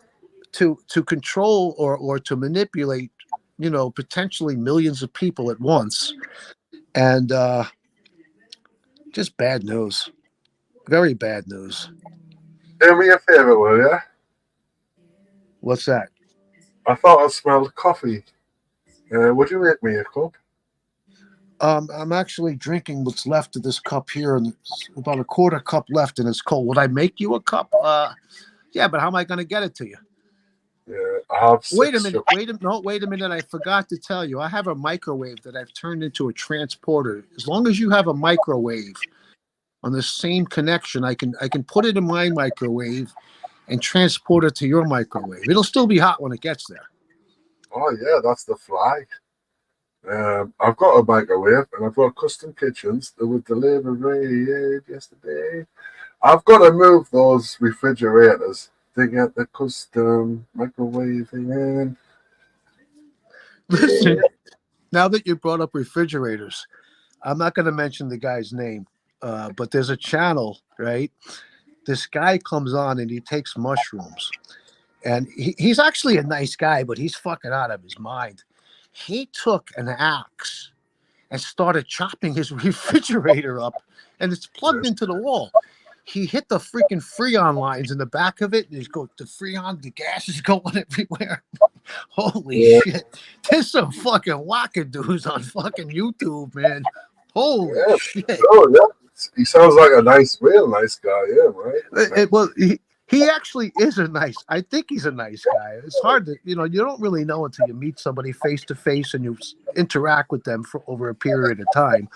to control or to manipulate, potentially millions of people at once. And just bad news. Very bad news. Do me a favour, will you? What's that? I thought I smelled coffee. Would you make me a cup? I'm actually drinking what's left of this cup here, and it's about a quarter cup left, and it's cold. Would I make you a cup? Yeah, but how am I going to get it to you? Yeah, I have six. Wait a minute. Wait a minute. I forgot to tell you. I have a microwave that I've turned into a transporter. As long as you have a microwave on the same connection, I can put it in my microwave and transport it to your microwave. It'll still be hot when it gets there. Oh yeah, that's the flag. I've got a microwave and I've got custom kitchens that were delivered yesterday. I've got to move those refrigerators to get the custom microwave in. Listen, now that you brought up refrigerators, I'm not going to mention the guy's name, but there's a channel, right? This guy comes on and he takes mushrooms. And he's actually a nice guy, but he's fucking out of his mind. He took an axe and started chopping his refrigerator up, and it's plugged into the wall. He hit the freaking Freon lines in the back of it, and the Freon, the gas is going everywhere. Holy shit. There's some fucking wackadoos on fucking YouTube, man. Holy shit. Oh, yeah. He sounds like a real nice guy, yeah, right? Well, he actually is I think he's a nice guy. It's hard to, you don't really know until you meet somebody face to face and you interact with them for over a period of time.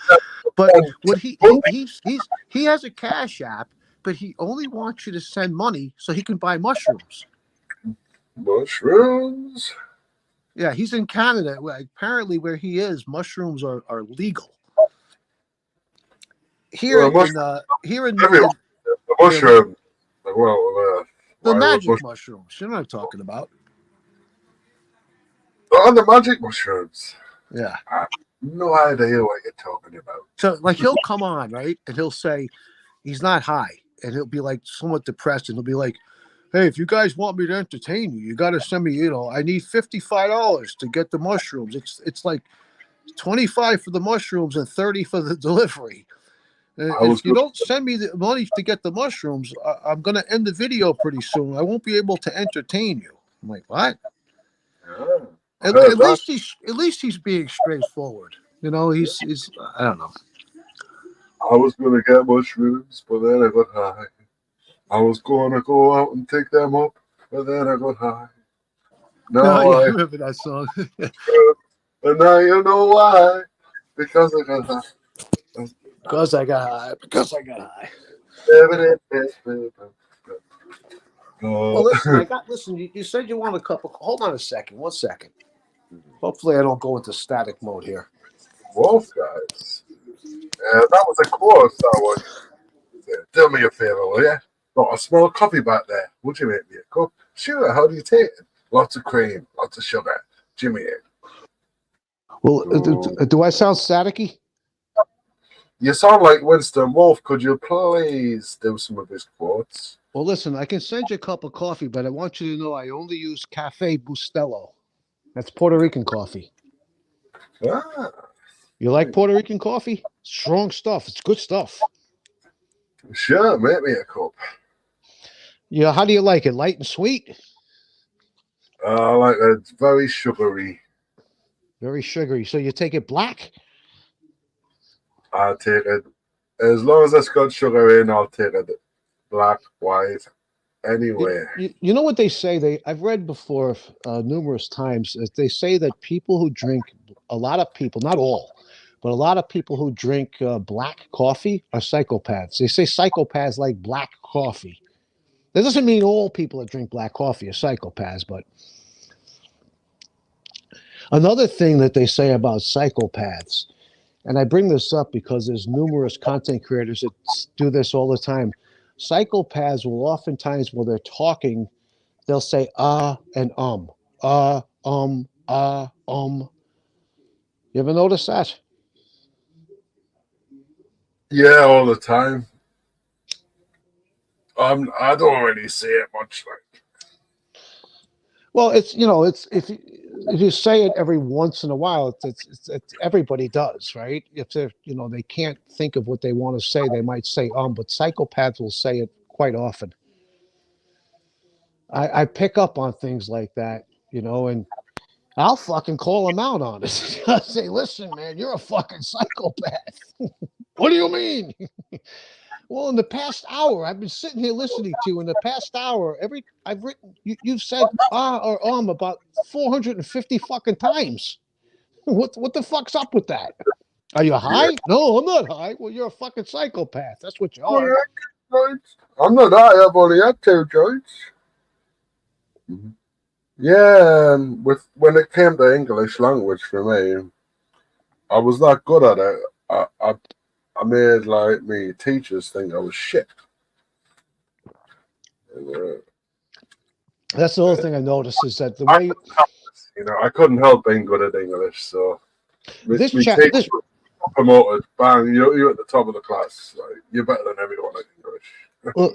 But what he has a Cash App, but he only wants you to send money so he can buy mushrooms. Mushrooms? Yeah, he's in Canada. Apparently, where he is, mushrooms are legal. Here in the mushroom. The magic mushrooms. You know what I'm talking about. Oh, the magic mushrooms. Yeah. I have no idea what you're talking about. So, he'll come on, right? And he'll say he's not high. And he'll be, somewhat depressed. And he'll be like, hey, if you guys want me to entertain you, you got to send me, I need $55 to get the mushrooms. It's like $25 for the mushrooms and $30 for the delivery. If you don't send me the money to get the mushrooms, I'm going to end the video pretty soon. I won't be able to entertain you. I'm like, what? At least he's being straightforward. He's I don't know. I was going to get mushrooms, but then I got high. I was going to go out and take them up, but then I got high. I remember that song. And now you know why. Because I got high. Because I got high. Well, listen, you said you want a cup of... Hold on a second. 1 second. Hopefully I don't go into static mode here. Wolf, guys. That was a chorus, that one. Do me a favor, will you? Got a small coffee back there. Would you make me a cup? Sure, how do you take it? Lots of cream, lots of sugar. Jimmy. Well, do I sound staticky? You sound like Winston Wolf. Could you please do some of his quotes? Well, listen, I can send you a cup of coffee, but I want you to know I only use Cafe Bustelo. That's Puerto Rican coffee. Ah. You like Puerto Rican coffee? Strong stuff. It's good stuff. Sure, make me a cup. Yeah, how do you like it? Light and sweet? I like it. It's very sugary. Very sugary. So you take it black? I'll take it. As long as it's got sugar in, I'll take it. Black, white, anywhere. You know what they say? I've read before numerous times that they say that people who drink, a lot of people, not all, but a lot of people who drink black coffee are psychopaths. They say psychopaths like black coffee. That doesn't mean all people that drink black coffee are psychopaths, but another thing that they say about psychopaths, and I bring this up because there's numerous content creators that do this all the time. Psychopaths will oftentimes, while they're talking, they'll say and You ever notice that? Yeah, all the time. I don't really see it much. Like, Well, it's if you say it every once in a while, it's everybody does, right? If they can't think of what they want to say, they might say but psychopaths will say it quite often. I pick up on things like that, and I'll fucking call them out on it. I say, listen, man, you're a fucking psychopath. What do you mean? Well, in the past hour, I've been sitting here listening to you. In the past hour, you've said or about 450 fucking times. What the fuck's up with that? Are you high? yeah. No, I'm not high. Well, you're a fucking psychopath. That's what you are. I'm not high. I've only had 2 joints. Yeah, and when it came to English language for me, I was not good at it. I made like me teachers think I was shit. And, That's the whole thing I noticed is that the way I couldn't help being good at English, so this teachers were promoted. Bang, you're at the top of the class. Like, you're better than everyone at English. well,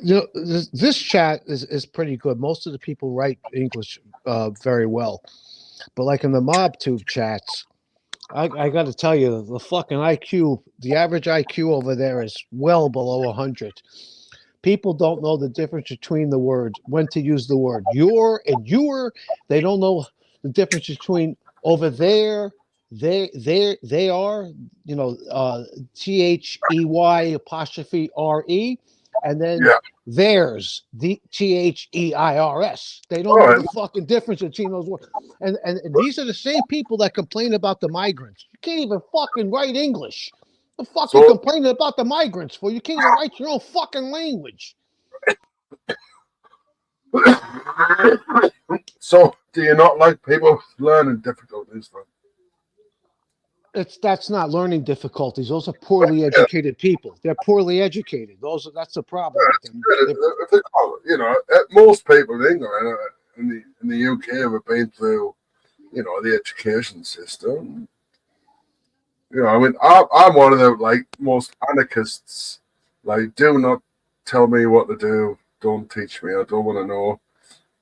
this chat is pretty good. Most of the people write English very well, but like in the mob tube chats, I got to tell you, the fucking IQ, the average IQ over there is well below 100. People don't know the difference between the words, when to use the word your and your. They don't know the difference between over there, they are, THEY apostrophe RE, and then Yeah. theirs, THEIRS. They don't All know right. the fucking difference between those words. And these are the same people that complain about the migrants. You can't even fucking write English. The fuck you complaining about the migrants for? You can't even write your own fucking language. So, do you not like people learning difficulties? That's not learning difficulties. Those are poorly educated people. They're poorly educated. That's the problem with them. Most people in England, in the UK, have been through, the education system. I mean, I'm one of the most anarchists. Like, do not tell me what to do. Don't teach me. I don't want to know.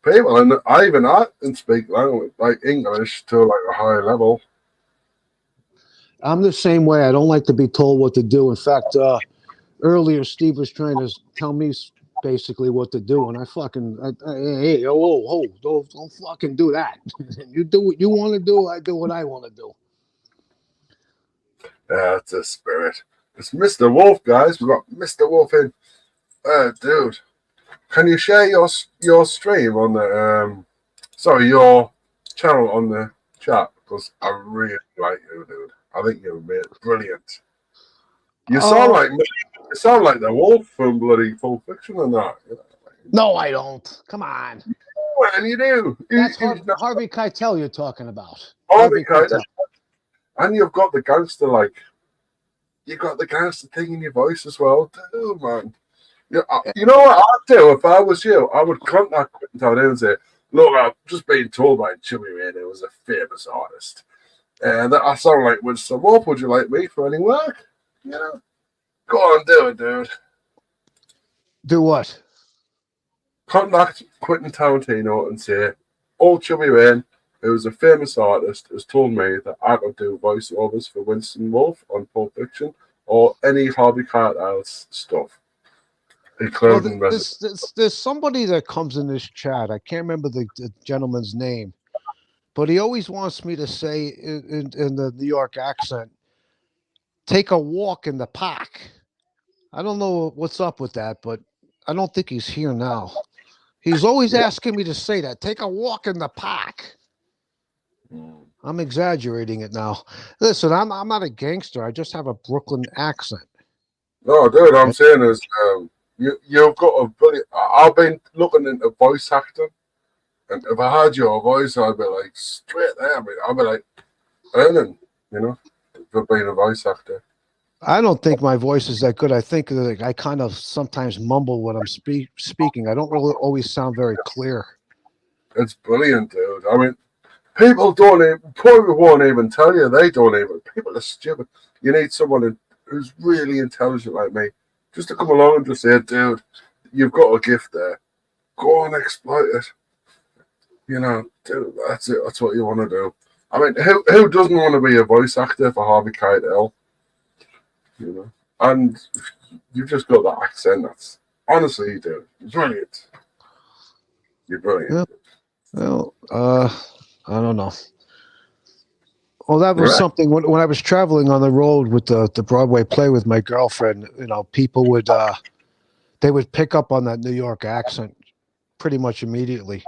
People, and I even speak language like English to a high level. I'm the same way. I don't like to be told what to do. In fact, earlier Steve was trying to tell me basically what to do, and hey, don't fucking do that. You do what you want to do. I do what I want to do. That's a spirit. It's Mr. Wolf, guys. We've got Mr. Wolf in. Dude, can you share your stream on the your channel on the chat? Because I really like you, dude. I think you're brilliant. You sound like me. You sound like the wolf from bloody Full Fiction and that. No, I don't. Come on. And you do. That's Harvey Keitel you're talking about. Harvey Keitel. And you've got the gangster, you've got the gangster thing in your voice as well, too, man. You know what I'd do if I was you? I would contact Quentin Tarantino and say, look, I've just been told by Chubby Ray who was a famous artist. And that I sound like with some up. Would you like me for any work? Go on, do it, dude. Do what? Contact Quentin Tarantino and say, old Chubby Ray who's a famous artist, has told me that I could do voiceovers for Winston Wolfe on Pulp Fiction or any Harvey Keitel's stuff, Well, including Resident. there's somebody that comes in this chat. I can't remember the gentleman's name, but he always wants me to say in the New York accent, take a walk in the park. I don't know what's up with that, but I don't think he's here now. He's always asking me to say that. Take a walk in the park. I'm exaggerating it now. Listen, I'm not a gangster. I just have a Brooklyn accent. No, dude, I'm saying is you've got a brilliant. I've been looking into voice acting, and if I had your voice, I'd be like straight there. I'd be like earning, for being a voice actor. I don't think my voice is that good. I think that I kind of sometimes mumble when I'm speaking. I don't really always sound very clear. It's brilliant, dude. I mean, people probably won't even tell you. They don't even. People are stupid. You need someone who's really intelligent like me just to come along and just say, dude, you've got a gift there. Go and exploit it. Dude, that's it. That's what you want to do. I mean, who doesn't want to be a voice actor for Harvey Keitel? And you've just got that accent. That's honestly, you do. Brilliant. You're brilliant. Well, I don't know. Well, that was something when I was traveling on the road with the Broadway play with my girlfriend. People would they would pick up on that New York accent pretty much immediately.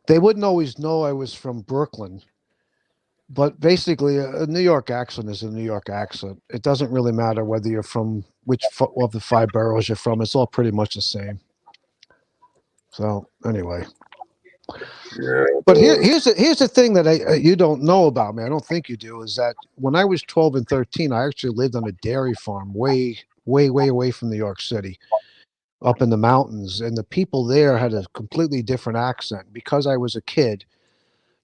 They wouldn't always know I was from Brooklyn, but basically, a New York accent is a New York accent. It doesn't really matter whether you're from which of the 5 boroughs you're from. It's all pretty much the same. So anyway. Yeah, but here's the thing that you don't know about me. I don't think you do. Is that when I was 12 and 13, I actually lived on a dairy farm way away from New York City, up in the mountains, and the people there had a completely different accent. Because I was a kid,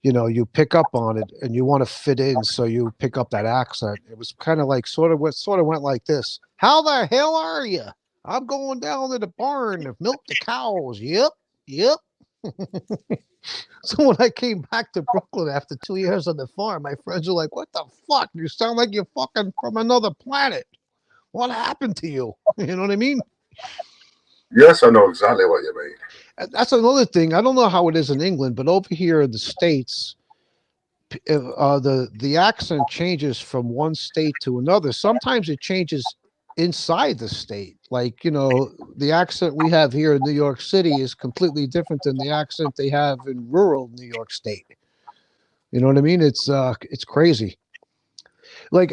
you pick up on it and you want to fit in, so you pick up that accent. It was kind of like sort of went like this. How the hell are you? I'm going down to the barn to milk the cows. Yep. So when I came back to Brooklyn after 2 years on the farm, my friends were like, what the fuck? You sound like you're fucking from another planet. What happened to you? You know what I mean? Yes, I know exactly what you mean. And that's another thing. I don't know how it is in England, but over here in the States, the accent changes from one state to another. Sometimes it changes inside the state. Like, the accent we have here in New York City is completely different than the accent they have in rural New York State. You know what I mean? It's crazy. Like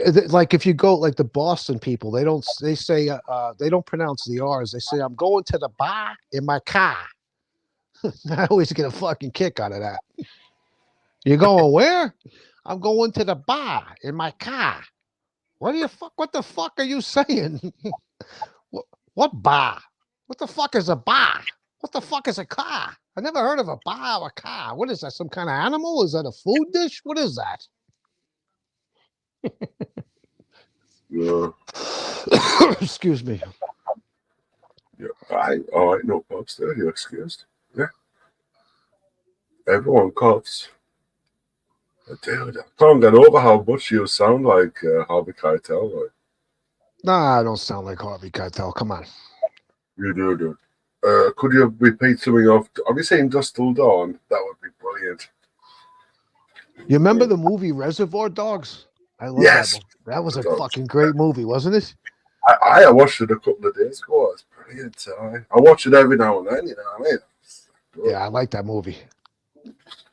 if you go like the Boston people, they say they don't pronounce the R's. They say, I'm going to the bar in my car. I always get a fucking kick out of that. You're going where? I'm going to the bar in my car. What the fuck are you saying? What bar? What the fuck is a bar? What the fuck is a car? I never heard of a bar or a car. What is that? Some kind of animal? Is that a food dish? What is that? Yeah. Excuse me. Yeah. All right, no pops there. You're excused. Yeah. Everyone coughs. Dude, I can't get over how much you sound like Harvey Keitel. Like. Nah, I don't sound like Harvey Keitel. Come on. You do, dude. Could you repeat something off? Have you seen Dust Till Dawn? That would be brilliant. You remember the movie Reservoir Dogs? I love Yes. that movie. That was a fucking great movie, wasn't it? I watched it a couple of days ago. It's brilliant. I watch it every now and then, you know what I mean? Yeah, I like that movie.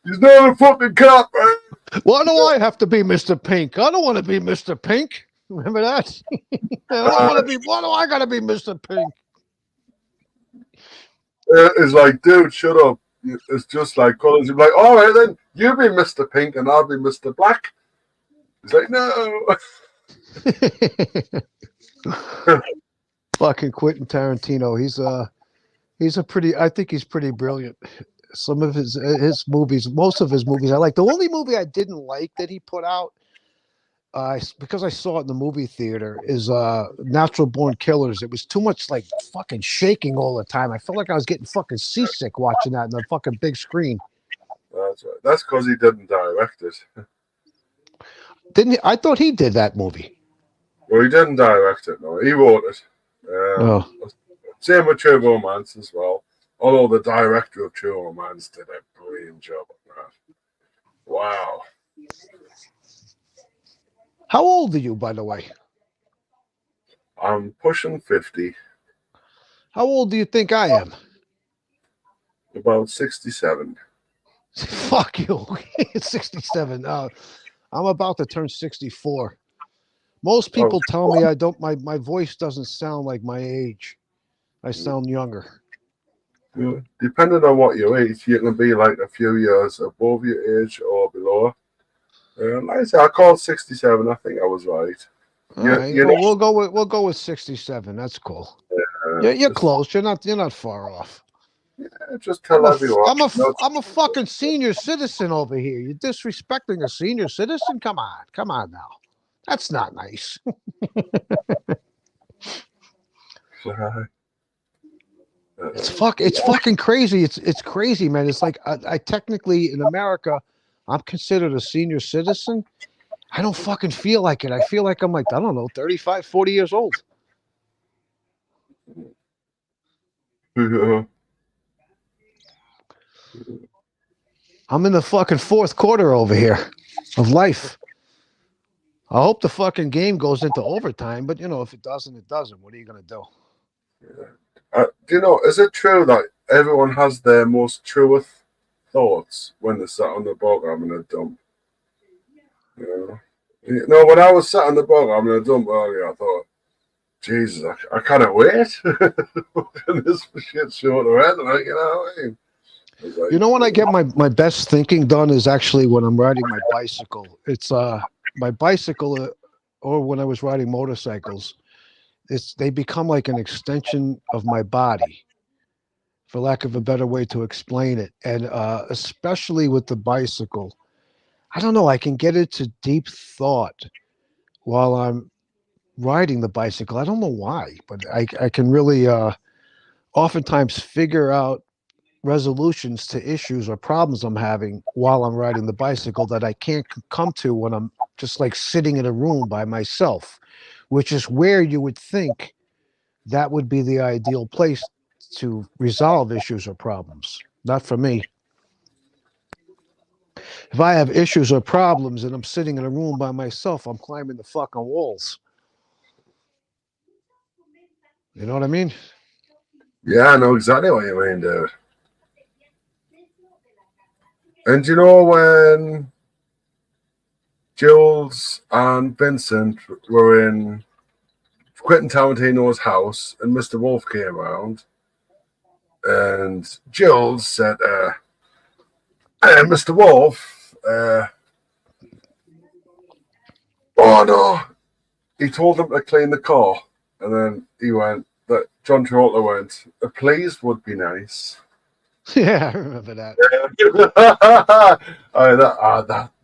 He's not a fucking cop, man. Why do I have to be Mr. Pink? I don't want to be Mr. Pink. Remember that? I don't want to be. Why do I gotta be Mr. Pink? It's like, dude, shut up. It's just like colors. You're like, all right, then you be Mr. Pink and I'll be Mr. Black. He's like, no. Fucking Quentin Tarantino. He's a pretty. I think he's pretty brilliant. Some of his movies, most of his movies, I like. The only movie I didn't like that he put out, because I saw it in the movie theater, is Natural Born Killers. It was too much like fucking shaking all the time. I felt like I was getting fucking seasick watching that in the fucking big screen. That's right. That's because he didn't direct it. Didn't he? I thought he did that movie. Well, he didn't direct it. No, he wrote it. Oh. Same with True Romance as well. Although the director of True Romance did a brilliant job on that. Wow. How old are you, by the way? I'm pushing 50. How old do you think I am? About 67. Fuck you. 67. I'm about to turn 64. Most people tell me I don't. My voice doesn't sound like my age. I sound younger. Yeah. Depending on what you eat, you can be like a few years above your age or below. Like I said, I called 67. I think I was right. All right. Well, we'll go with 67. That's cool. You're close. You're not far off. Just tell everyone. I'm a fucking senior citizen over here. You're disrespecting a senior citizen? Come on now. That's not nice. It's fucking crazy. It's crazy, man. It's like I technically in America, I'm considered a senior citizen. I don't fucking feel like it. I feel like I'm like, I don't know, 35, 40 years old. I'm in the fucking fourth quarter over here of life. I hope the fucking game goes into overtime, but if it doesn't, it doesn't. What are you gonna do? Do you know, is it true that everyone has their most truest thoughts when they're sat on the bog having a dump? When I was sat on the bog having a dump earlier, I thought, Jesus, I can't wait. This shit short around, like, you know what I mean? Like, When I get my best thinking done is actually when I'm riding my bicycle. It's my bicycle, or when I was riding motorcycles. They become like an extension of my body, for lack of a better way to explain it. And especially with the bicycle, I don't know, I can get into deep thought while I'm riding the bicycle. I don't know why, but I can really oftentimes figure out resolutions to issues or problems I'm having while I'm riding the bicycle that I can't come to when I'm just like sitting in a room by myself, which is where you would think that would be the ideal place to resolve issues or problems. Not for me. If I have issues or problems and I'm sitting in a room by myself, I'm climbing the fucking walls. You know what I mean? Yeah, I know exactly what you mean, dude. And you know when Jules and Vincent were in Quentin Tarantino's house and Mr. Wolf came around and Jules said, hey, Mr. Wolf, oh no, he told him to clean the car. And then he went, that John Travolta went, a please would be nice. Yeah, I remember that.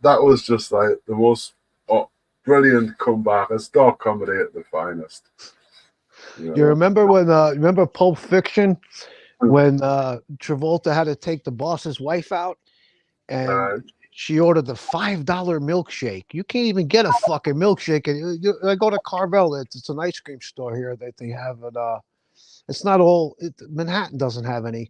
That was just like the most brilliant comeback. It's dark comedy at the finest. You remember when? Remember Pulp Fiction, when Travolta had to take the boss's wife out, and she ordered the $5 milkshake. You can't even get a fucking milkshake. And I go to Carvel. It's an ice cream store here that they have it. It's not all. Manhattan doesn't have any.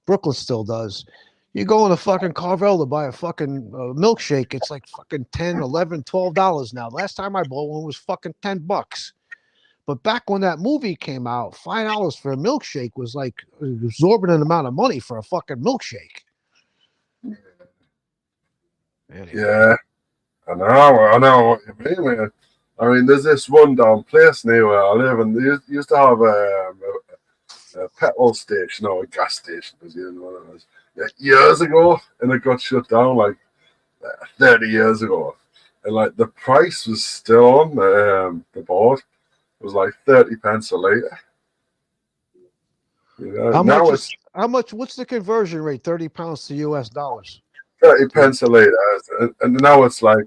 Brooklyn still does. You go in a fucking Carvel to buy a fucking milkshake. It's like fucking $10, $11, $12 now. Last time I bought one was fucking $10. But back when that movie came out, $5 for a milkshake was like an exorbitant amount of money for a fucking milkshake. Anyway. Yeah, I know what you mean, man. I mean, there's this rundown place near where I live, and they used to have a petrol station or a gas station, as you know what it was, years ago, and it got shut down like 30 years ago. And like the price was still on the board. It was like 30 pence a litre. How much? What's the conversion rate? 30 pounds to US dollars. 30 pence a litre, and now it's like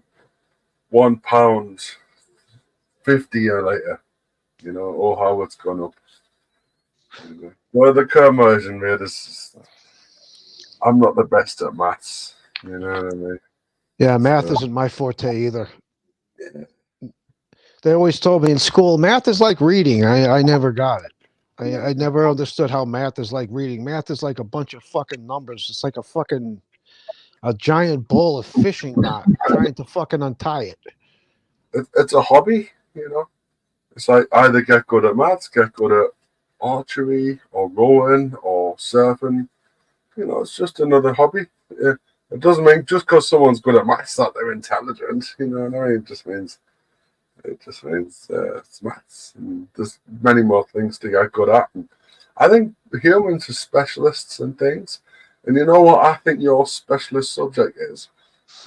£1.50 a litre. Oh, how it's gone up. Well, the conversion rate is. I'm not the best at maths. You know what I mean? Yeah, math So, isn't my forte either. They always told me in school, math is like reading. I never got it. I never understood how math is like reading. Math is like a bunch of fucking numbers. It's like a giant ball of fishing knot trying to fucking untie it. it's a hobby, you know. It's like either get good at maths, get good at archery or rowing or surfing. You know, it's just another hobby. Yeah. It doesn't mean just because someone's good at maths that they're intelligent. You know what I mean? It just means it's maths. And there's many more things to get good at. And I think humans are specialists in things. And you know what I think your specialist subject is?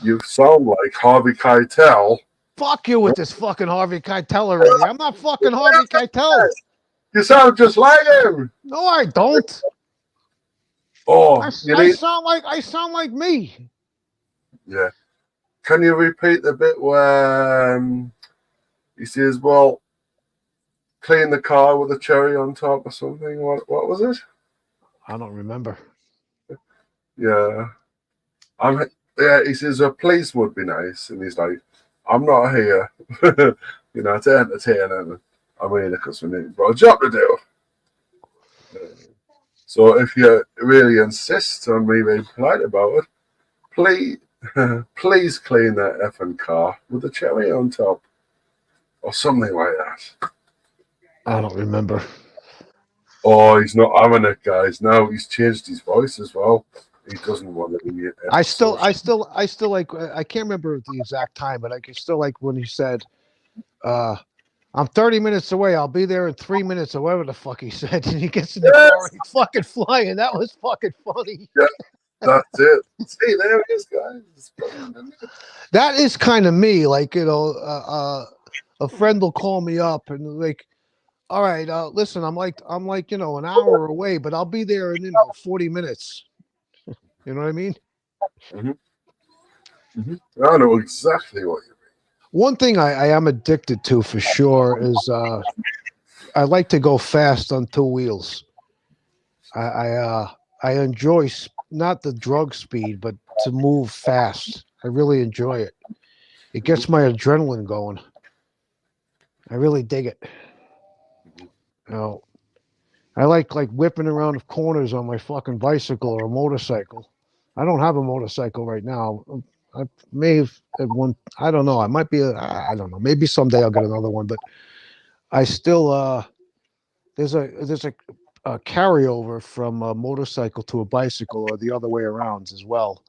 You sound like Harvey Keitel. Fuck you with this fucking Harvey Keitel already. I'm not fucking Harvey Keitel. You sound just like him. No, I don't. Oh, you I need. sound like me. Yeah. Can you repeat the bit where he says, "Well, clean the car with a cherry on top" or something? What was it? I don't remember. Yeah. Yeah, he says a police would be nice, and he's like, "I'm not here, you know, to entertain him. I'm here because we've got a job to do." So if you really insist on me being polite about it, please, please clean that effing car with a cherry on top, or something like that. I don't remember. Oh, he's not having it, guys. Now he's changed his voice as well. He doesn't want to be. I still like. I can't remember the exact time, but I can still like when he said, "I'm 30 minutes away. I'll be there in 3 minutes," or whatever the fuck he said. And he gets in the car and he's fucking flying. That was fucking funny. Yeah, that's it. See, there it is, guys. That is kind of me. Like, you know, a friend will call me up and like, all right, listen, I'm like, you know, an hour away, but I'll be there in 40 minutes. You know what I mean? I know exactly what you mean. One thing I am addicted to for sure is I like to go fast on two wheels. I enjoy not the drug speed, but to move fast. I really enjoy it. It gets my adrenaline going. I really dig it. You know, I like whipping around corners on my fucking bicycle or a motorcycle. I don't have a motorcycle right now. I may have at one. I don't know. I might be. I don't know. Maybe someday I'll get another one. But I still. There's a carryover from a motorcycle to a bicycle or the other way around as well.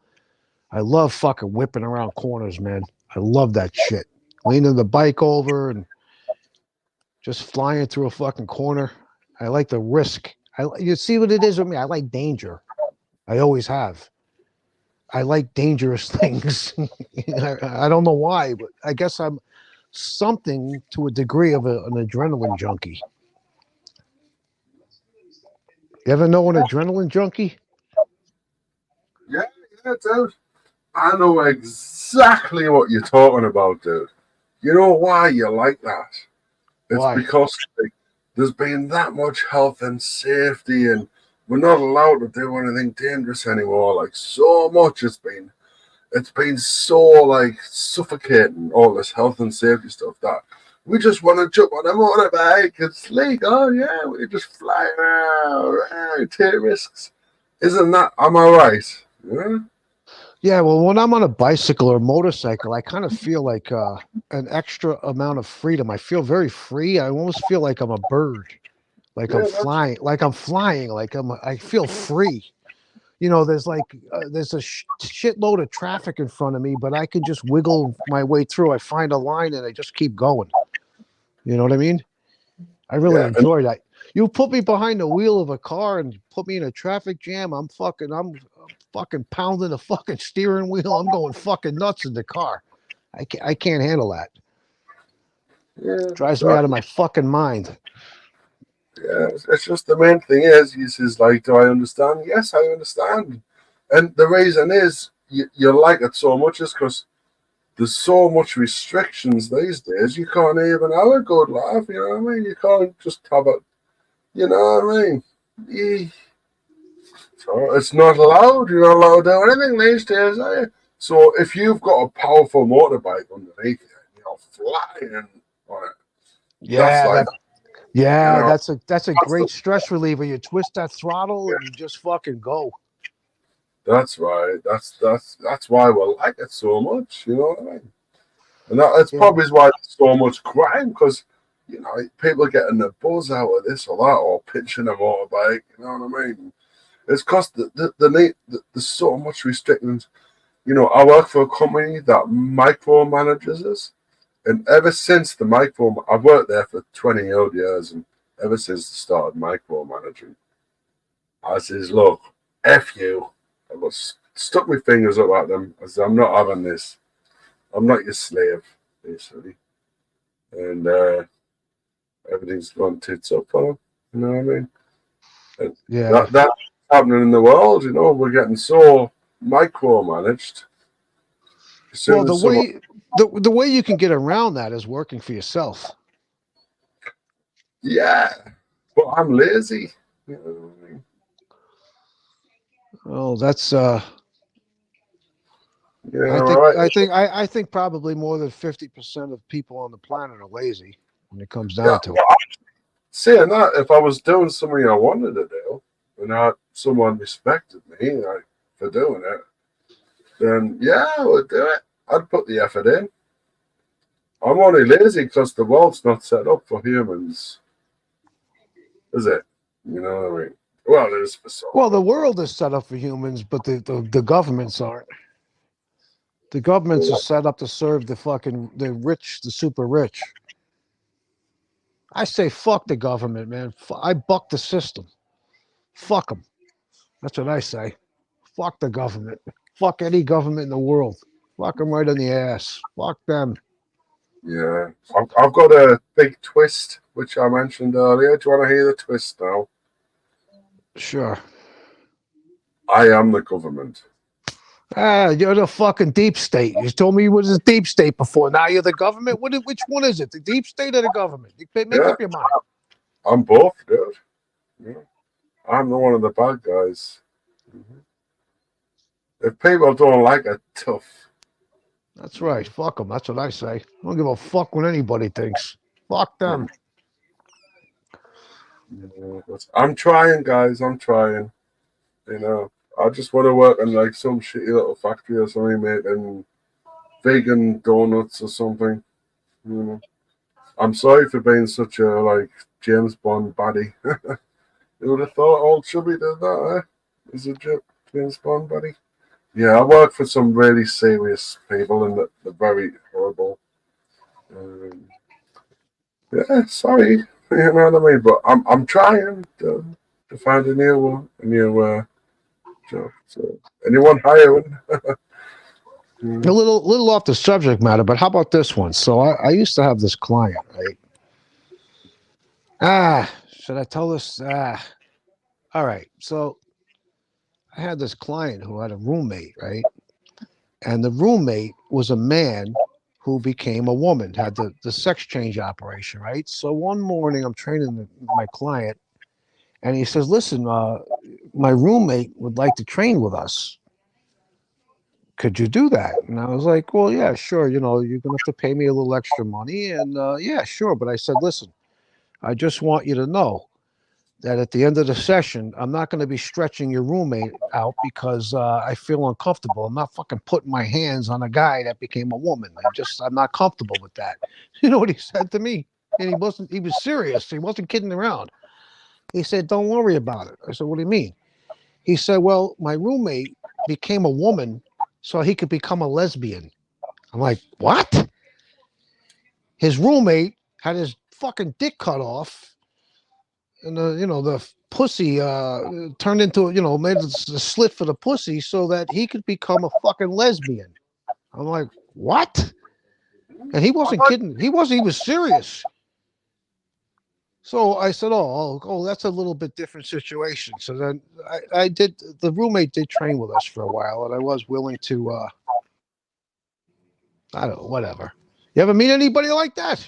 I love fucking whipping around corners, man. I love that shit. Leaning the bike over and just flying through a fucking corner. I like the risk. You see what it is with me? I like danger. I always have. I like dangerous things. I don't know why, but I guess I'm something to a degree of an adrenaline junkie. You ever know an adrenaline junkie? Yeah, dude. I know exactly what you're talking about, dude. You know why you like that? It's Why? because there's been that much health and safety, and we're not allowed to do anything dangerous anymore. Like so much, it's been so like suffocating, all this health and safety stuff, that we just want to jump on a motorbike and sleek. Oh yeah, we just fly around, take risks. Isn't that? Am I right? Yeah. Yeah, well, when I'm on a bicycle or motorcycle, I kind of feel like an extra amount of freedom. I feel very free. I almost feel like I'm a bird, like I'm flying, I feel free. You know, there's a shitload of traffic in front of me, but I can just wiggle my way through. I find a line and I just keep going. You know what I mean? I really enjoy that. You put me behind the wheel of a car and put me in a traffic jam, I'm fucking pounding the fucking steering wheel. I'm going fucking nuts in the car. I can't handle that. Yeah, Drives me out of my fucking mind. Yeah, it's just the main thing is, he says, like, do I understand? Yes, I understand. And the reason is you like it so much is because there's so much restrictions these days. You can't even have a good laugh, you know what I mean? You can't just have it, you know what I mean? So it's not allowed. You're not allowed to do anything these days, are you? So if you've got a powerful motorbike underneath you, you're flying on it. That's Yeah, like, yeah, know, that's a that's great stress reliever. You twist that throttle and you just fucking go. that's right. That's why we like it so much. You know what I mean? And that's Yeah. probably why there's so much crime, because people getting the buzz out of this or that, or pitching a motorbike. You know what I mean? It's because there's so much restrictions. I work for a company that micromanages us, and ever since I've worked there for 20 odd years, and ever since they started micromanaging, I says, look, F you. I was stuck my fingers up at them. I said, I'm not having this. I'm not your slave, basically. And everything's gone tits up for them. You know what I mean? And Yeah. that's happening in the world. We're getting so micromanaged. As soon Well, as someone, the way you can get around that is working for yourself. yeah, but I'm lazy. You know what I mean? Oh, that's Yeah, right. I think probably more than 50% of people on the planet are lazy when it comes Yeah, down to it. well, saying that, if I was doing something I wanted to do, and someone respected me for doing it, then yeah, I would do it. I'd put the effort in. I'm only lazy because the world's not set up for humans, is it? You know what I mean? Well, it is for some. Well, the world is set up for humans, but the governments aren't. The governments are set up to serve the rich, the super rich. I say fuck the government, man. I buck the system. Fuck them. That's what I say. Fuck the government. Fuck any government in the world. Fuck them right in the ass. Fuck them. Yeah, I've got a big twist, which I mentioned earlier. Do you want to hear the twist now? Sure. I am the government. Ah, you're the fucking deep state. You told me you was a deep state before. Now you're the government. Which one is it? The deep state or the government? Make Yeah, up your mind. I'm both, dude. Yeah. I'm the one of the bad guys. Mhm. If people don't like it, tough. That's right. Fuck them. That's what I say. I don't give a fuck what anybody thinks. Fuck them. Yeah, I'm trying, guys. I'm trying. I just want to work in like some shitty little factory or something, making vegan donuts or something. You know. I'm sorry for being such a James Bond baddie. You would have thought old Chubby did that, eh? Is it James Bond baddie? Yeah, I work for some really serious people, and they're very horrible. Yeah, sorry, you know what I mean. But I'm trying to find a new job. So anyone hiring? A little off the subject matter, but how about this one? So I used to have this client, right? Should I tell this? All right. So I had this client who had a roommate, right? And the roommate was a man who became a woman, had the sex change operation, right? So one morning I'm training my client, and he says, "Listen, my roommate would like to train with us. Could you do that?" And I was like, "Well, yeah, sure. You're gonna have to pay me a little extra money, and yeah, sure." But I said, "Listen, I just want you to know that at the end of the session, I'm not going to be stretching your roommate out because I feel uncomfortable. I'm not fucking putting my hands on a guy that became a woman. I'm not comfortable with that." You know what he said to me? And he was serious. He wasn't kidding around. He said, "Don't worry about it." I said, "What do you mean?" He said, "Well, my roommate became a woman so he could become a lesbian." I'm like, "What?" His roommate had his fucking dick cut off, and the pussy turned into made a slit for the pussy so that he could become a fucking lesbian. I'm like, "What?" And he wasn't kidding. He was serious. So I said, oh, that's a little bit different situation. So then I did. The roommate did train with us for a while, and I was willing to. I don't know, whatever. You ever meet anybody like that?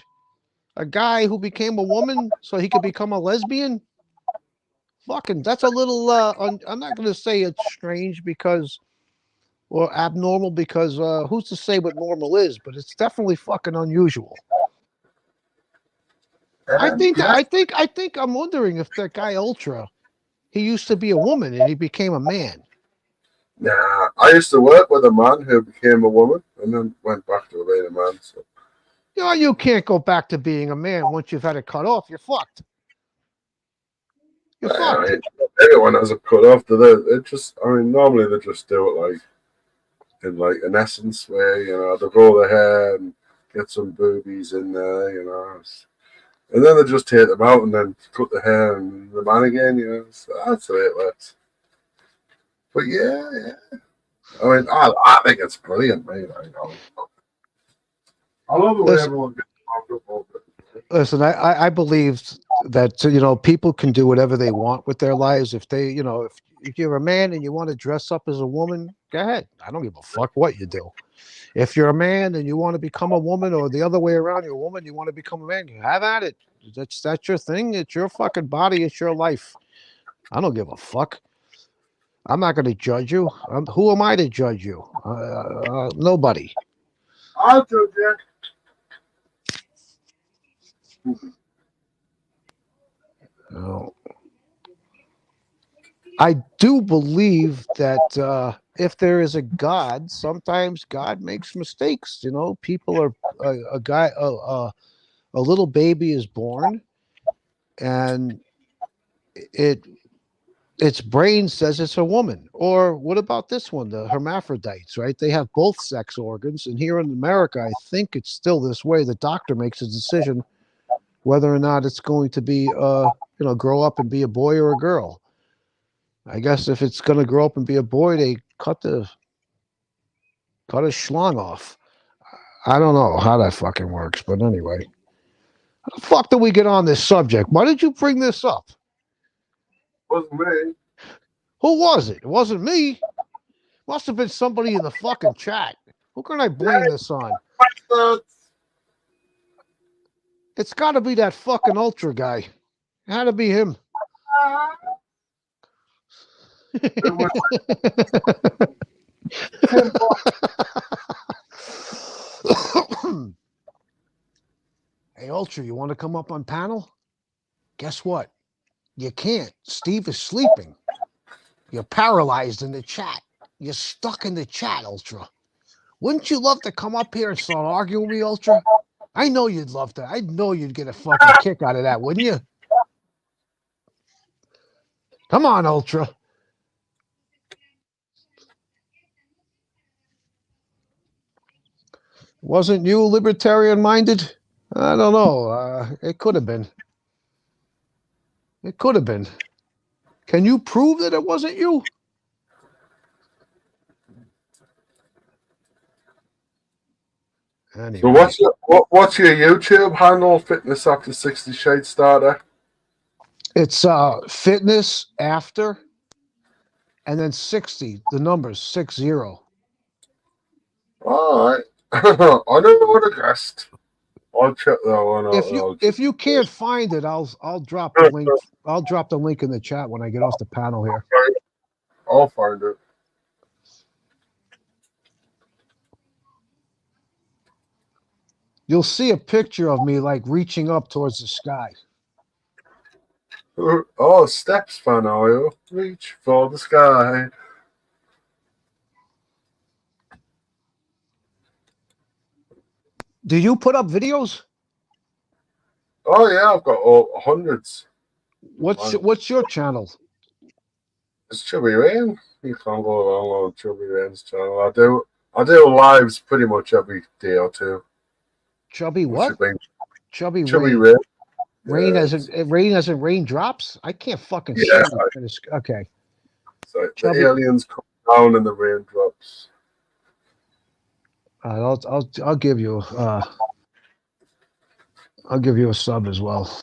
A guy who became a woman so he could become a lesbian? fucking, that's a little, I'm not going to say it's strange because, or abnormal because who's to say what normal is, but it's definitely fucking unusual. I think, Yeah. I think I'm wondering if that guy Ultra, he used to be a woman and he became a man. Nah, I used to work with a man who became a woman and then went back to being a man. So. You know, you can't go back to being a man once you've had it cut off. You're fucked. You're fucked. Everyone has a cut off. They just, I mean, normally they just do it like in like an essence way, you know, they grow their hair and get some boobies in there, you know. And then they just take them out and then cut the hair and the man again, you know. So that's the way it works. But yeah. I mean, I think it's brilliant, mate. I love the way everyone gets popped up over it. Listen, I believe that, you know, people can do whatever they want with their lives. If they, you know, if you're a man and you want to dress up as a woman, go ahead. I don't give a fuck what you do. If you're a man and you want to become a woman, or the other way around, you're a woman, you want to become a man, you have at it. That's your thing. It's your fucking body. It's your life. I don't give a fuck. I'm not going to judge you. Who am I to judge you? Nobody. I'll do that. No. I do believe that if there is a God, sometimes God makes mistakes. You know, people are a little baby is born, and its brain says it's a woman. Or what about this one, the hermaphrodites? Right? They have both sex organs, and here in America, I think it's still this way. The doctor makes a decision whether or not it's going to be, grow up and be a boy or a girl. I guess if it's going to grow up and be a boy, they cut his schlong off. I don't know how that fucking works, but anyway. How the fuck did we get on this subject? Why did you bring this up? Wasn't me. Who was it? It wasn't me. Must have been somebody in the fucking chat. Who can I blame this on? It's got to be that fucking Ultra guy. It had to be him. Hey, Ultra, you want to come up on panel? Guess what? You can't. Steve is sleeping. You're paralyzed in the chat. You're stuck in the chat, Ultra. Wouldn't you love to come up here and start arguing with me, Ultra? I know you'd love to. I know you'd get a fucking kick out of that, wouldn't you? Come on, Ultra. Wasn't you libertarian-minded? I don't know. It could have been. It could have been. Can you prove that it wasn't you? Anyway. So what's your YouTube handle? Fitness After 60 Shade Starter. It's fitness after, and then 60. The numbers 60. All right. I don't know what I guessed. I'll check that one out. If you can't find it, I'll drop the link. I'll drop the link in the chat when I get off the panel here. I'll find it. You'll see a picture of me like reaching up towards the sky. Oh, steps fan, are you? Reach for the sky. Do you put up videos? Oh yeah, I've got hundreds. What's your channel? It's Chubby Rain. You can't go wrong on Chubby Rain's channel. I do lives pretty much every day or two. Chubby what? Chubby Rain. Rain. Rain as in raindrops? I can't fucking see it. Okay. So the aliens come down and the raindrops. I'll give you a sub as well.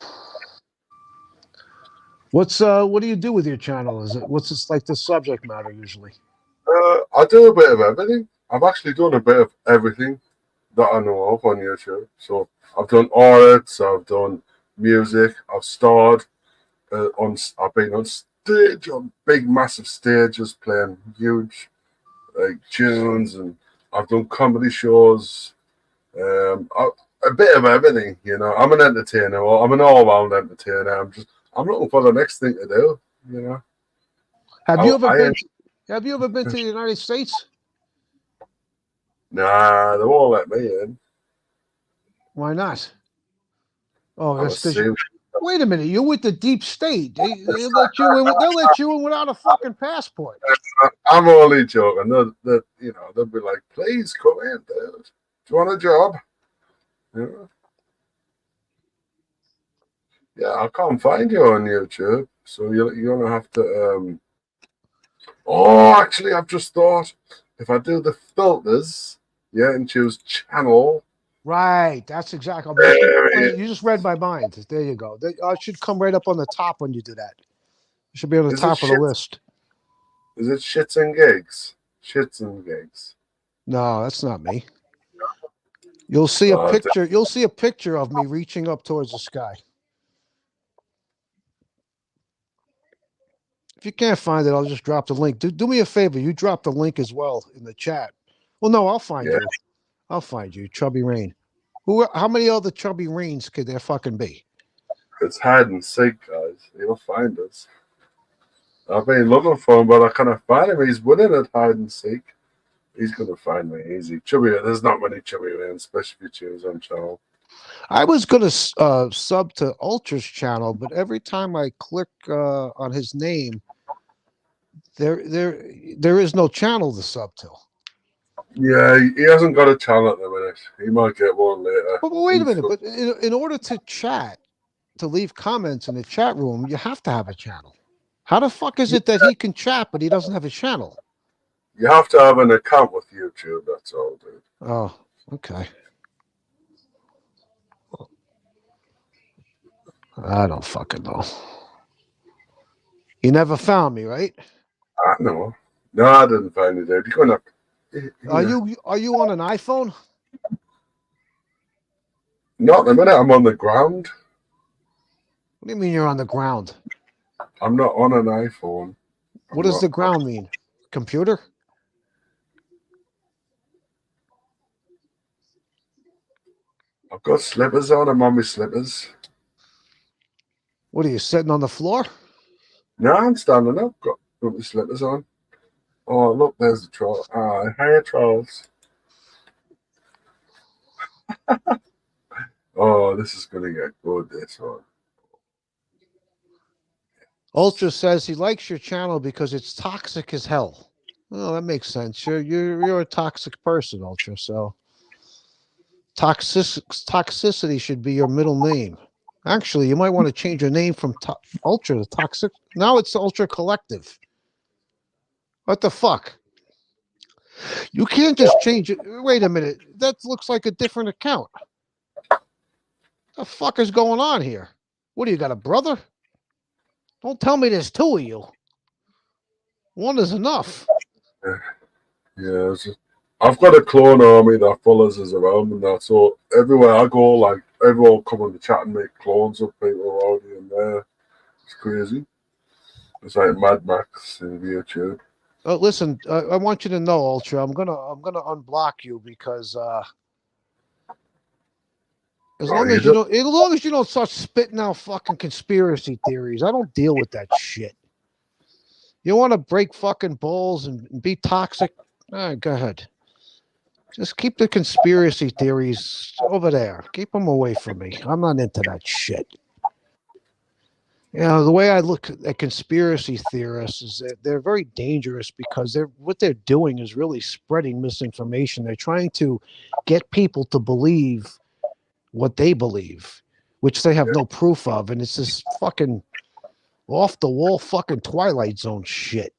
What do you do with your channel? What's this like the subject matter usually? I do a bit of everything. I've actually done a bit of everything that I know of on YouTube. So I've done arts, I've done music, I've starred I've been on stage on big, massive stages, playing huge like tunes, and I've done comedy shows. A bit of everything, you know. I'm an entertainer. Or I'm an all-round entertainer. I'm looking for the next thing to do, you know. Have you ever been? Have you ever been to the United States? Nah, they won't let me in. Why not? Oh, I'm a that's because. serious. Wait a minute, you're with the deep state. They let you in. They'll let you in without a fucking passport. I'm only joking. You know, they'll be like, please come in, dude. Do you want a job? Yeah. Yeah, I can't find you on YouTube, so you're gonna have to. Oh, actually, I've just thought if I do the filters, yeah, and choose channel. Right, that's exactly. Wait, you just read my mind. There you go. It should come right up on the top when you do that. It should be on the Is it top of the list. Is it shits and gigs? Shits and gigs. No, that's not me. You'll see a picture. You'll see a picture of me reaching up towards the sky. If you can't find it, I'll just drop the link. Do me a favor. You drop the link as well in the chat. Well, no, I'll find you. I'll find you, Chubby Rain. How many other Chubby Rains could there fucking be? It's hide and seek, guys. He'll find us. I've been looking for him, but I can't find him. He's winning at hide and seek. He's gonna find me easy. Chubby, there's not many Chubby Rains, especially if you choose on channel. I was gonna sub to Ultra's channel, but every time I click on his name, there is no channel to sub to. Yeah, he hasn't got a channel at the minute. He might get one later. But wait a minute. But in order to chat, to leave comments in the chat room, you have to have a channel. How the fuck is it that he can chat, but he doesn't have a channel? You have to have an account with YouTube, that's all, dude. Oh, okay. I don't fucking know. You never found me, right? I know. No, I didn't find you, dude. You're gonna. Are you on an iPhone? Not in a minute. I'm on the ground. What do you mean you're on the ground? I'm not on an iPhone. What does the ground mean? Computer? I've got slippers on. I'm on my slippers. What are you sitting on the floor? No, I'm standing up. Got my slippers on. Oh, look, there's the troll. Hiya, trolls. Oh, this is gonna get good. This one. Ultra says he likes your channel because it's toxic as hell. Well, that makes sense. You're a toxic person, Ultra. So toxicity should be your middle name. Actually, you might want to change your name from Ultra to Toxic. Now it's Ultra Collective. What the fuck? You can't just change it. Wait a minute. That looks like a different account. The fuck is going on here? What do you got, a brother? Don't tell me there's two of you. One is enough. Yeah, I've got a clone army that follows us around and that. So everywhere I go, like everyone come on the chat and make clones of people already in there. It's crazy. It's like Mad Max in YouTube. Listen, I want you to know, Ultra. I'm gonna unblock you because as long as you don't start spitting out fucking conspiracy theories, I don't deal with that shit. You want to break fucking balls and be toxic? All right, go ahead. Just keep the conspiracy theories over there. Keep them away from me. I'm not into that shit. You know, the way I look at conspiracy theorists is that they're very dangerous because what they're doing is really spreading misinformation. They're trying to get people to believe what they believe, which they have no proof of. And it's this fucking off the wall fucking Twilight Zone shit.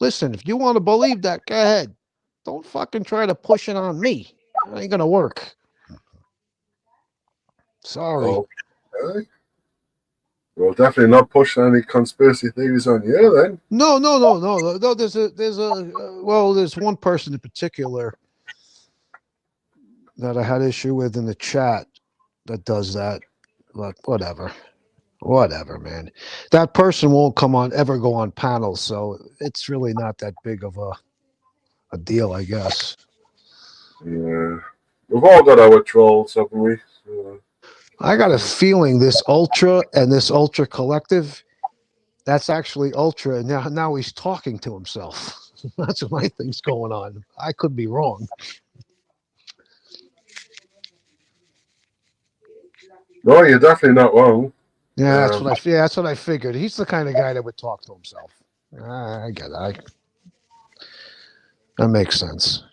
Listen, if you want to believe that, go ahead. Don't fucking try to push it on me. It ain't gonna work. Sorry. Okay. Well, definitely not pushing any conspiracy theories on you then. No. There's one person in particular that I had issue with in the chat that does that, but whatever. Whatever, man. That person won't ever go on panels, so it's really not that big of a deal, I guess. Yeah. We've all got our trolls, haven't we? I got a feeling this Ultra and this Ultra Collective, that's actually Ultra, and now he's talking to himself. That's what I think's going on. I could be wrong. No, you're definitely not wrong. Yeah, that's what I figured. He's the kind of guy that would talk to himself. I get that. That makes sense.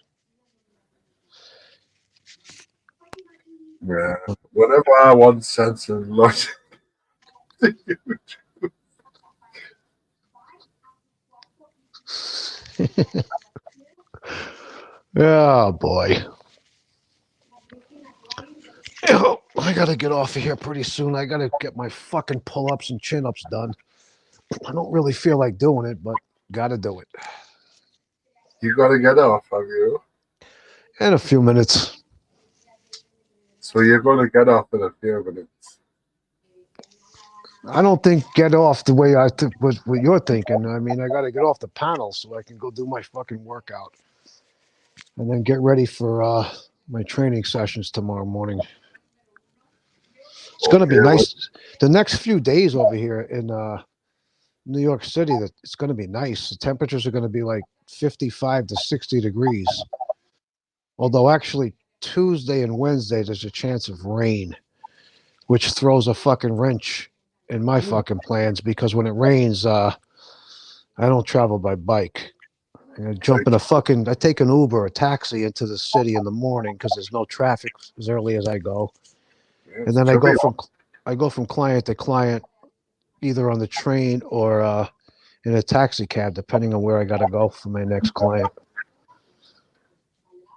Yeah. Whenever I want sense and logic. Oh boy. I gotta get off of here pretty soon. I gotta get my fucking pull-ups and chin-ups done. I don't really feel like doing it, but gotta do it. You got to get off, have you? In a few minutes. So you're going to get off in a few minutes. I don't think get off the way I think what you're thinking. I mean, I gotta get off the panel so I can go do my fucking workout. And then get ready for my training sessions tomorrow morning. It's going to be nice. The next few days over here in New York City, it's going to be nice. The temperatures are going to be like 55 to 60 degrees. Although actually Tuesday and Wednesday, there's a chance of rain, which throws a fucking wrench in my fucking plans because when it rains, I don't travel by bike. I jump in I take an Uber, a taxi into the city in the morning because there's no traffic as early as I go. And then I go from client to client, either on the train or in a taxi cab, depending on where I got to go for my next client.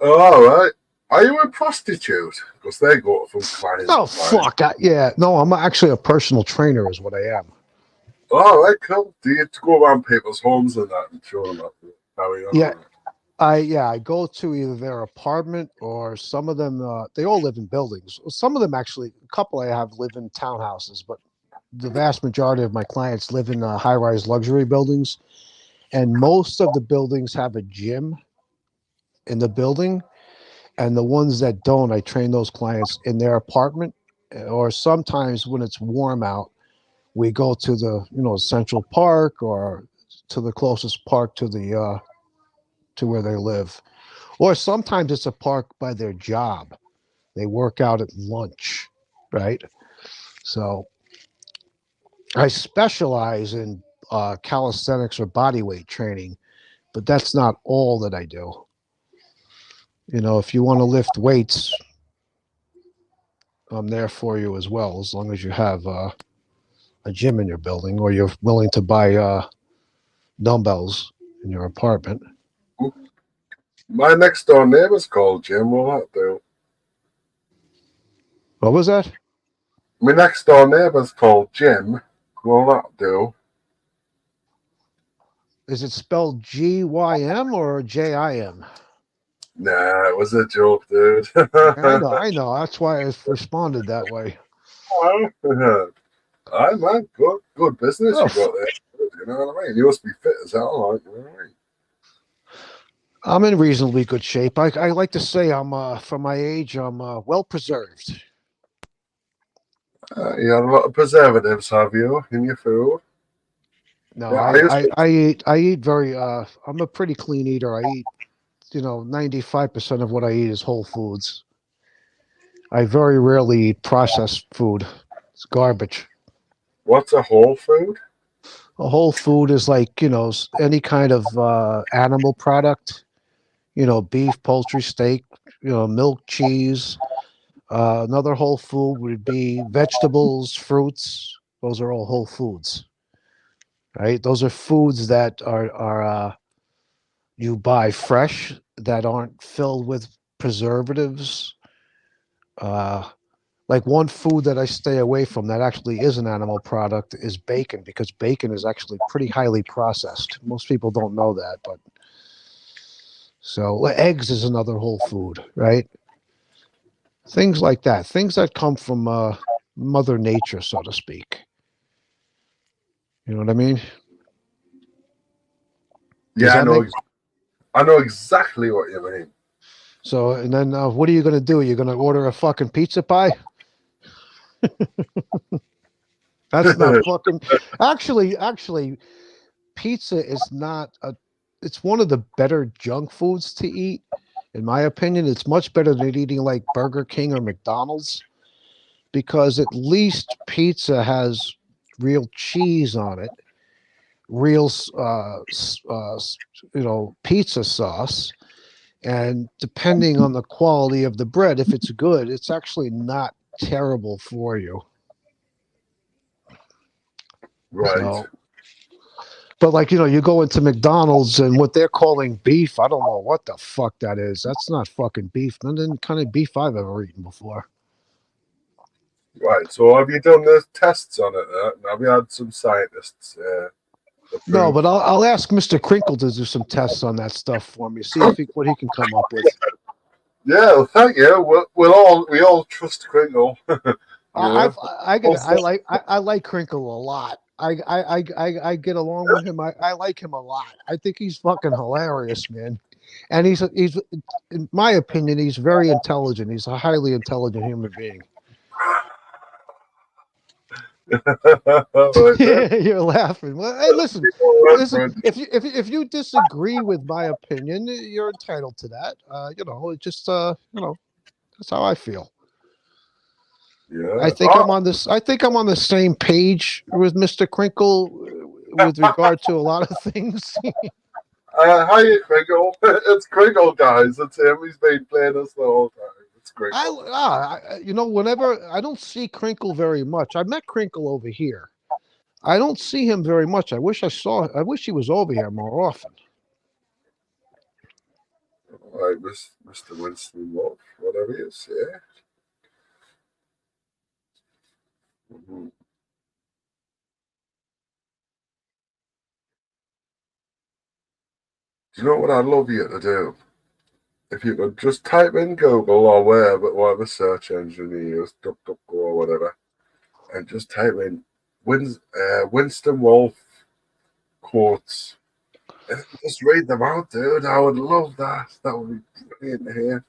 Oh, all right. Are you a prostitute? Because they go from client. Oh, fuck. Yeah. No, I'm actually a personal trainer is what I am. All right, cool. Do you go around people's homes and that and show them up? Yeah. I go to either their apartment or some of them, they all live in buildings. Some of them actually, a couple I have live in townhouses, but the vast majority of my clients live in high-rise luxury buildings. And most of the buildings have a gym in the building. And the ones that don't, I train those clients in their apartment. Or sometimes when it's warm out, we go to the, Central Park or to the closest park to the to where they live. Or sometimes it's a park by their job. They work out at lunch, right? So I specialize in calisthenics or body weight training, but that's not all that I do. If you want to lift weights, I'm there for you as well, as long as you have a gym in your building or you're willing to buy dumbbells in your apartment. My next door neighbor's called Jim. Will that do? What was that? My next door neighbor's called Jim. Will that do? Is it spelled G-Y-M or J-I-M? Nah, it was a joke, dude. I know. That's why I responded that way. Aye, man. Good business you got there. You know what I mean? You must be fit as hell, like, you know what I mean? I'm in reasonably good shape. I like to say I'm, for my age, I'm well preserved. You had a lot of preservatives, have you, in your food? No, yeah, I eat very. I'm a pretty clean eater. I eat, 95% of what I eat is whole foods. I very rarely eat processed food. It's garbage. What's a whole food? A whole food is like any kind of animal product. Beef, poultry, steak. Milk, cheese. Another whole food would be vegetables, fruits. Those are all whole foods, right? Those are foods that are you buy fresh, that aren't filled with preservatives. Like one food that I stay away from that actually is an animal product is bacon, because bacon is actually pretty highly processed. Most people don't know that, but so eggs is another whole food, right? Things like that, things that come from Mother Nature, so to speak. You know what I mean? Does Yeah, that make I know exactly what you mean. so? And then what are you gonna do? You're gonna order a fucking pizza pie? That's not fucking. Actually, pizza is not a. It's one of the better junk foods to eat, in my opinion. It's much better than eating like Burger King or McDonald's because at least pizza has real cheese on it, real pizza sauce, and depending on the quality of the bread, if it's good, it's actually not terrible for you. Right. So, but like you go into McDonald's and what they're calling beef, I don't know what the fuck that is. That's not fucking beef. None of the kind of beef I've ever eaten before. Right. So have you done the tests on it? Have you had some scientists No, approve? but I'll ask Mr. Crinkle to do some tests on that stuff for me. See if what he can come up with. Yeah, well, thank you. We all trust Kringle. I Also, like Crinkle a lot. I get along with him. I like him a lot. I think he's fucking hilarious, man. And he's in my opinion, he's very intelligent. He's a highly intelligent human being. right there. Yeah, you're laughing. Well, hey, listen. If you disagree with my opinion, you're entitled to that. It just that's how I feel. Yeah. I think I'm on this. I think I'm on the same page with Mr. Crinkle with regard to a lot of things. Hiya, Kringle. It's Kringle, guys. It's him. He's been playing us the whole time. It's Kringle. Whenever I don't see Crinkle very much. I met Crinkle over here. I don't see him very much. I wish he was over here more often. All right, Mr. Winston Wolf, whatever he is, yeah. Mm-hmm. Do you know what I'd love you to do? If you could just type in Google or whatever search engine you use, DuckDuckGo or whatever, and just type in Winston Wolf quotes. And just read them out, dude. I would love that. That would be brilliant to hear.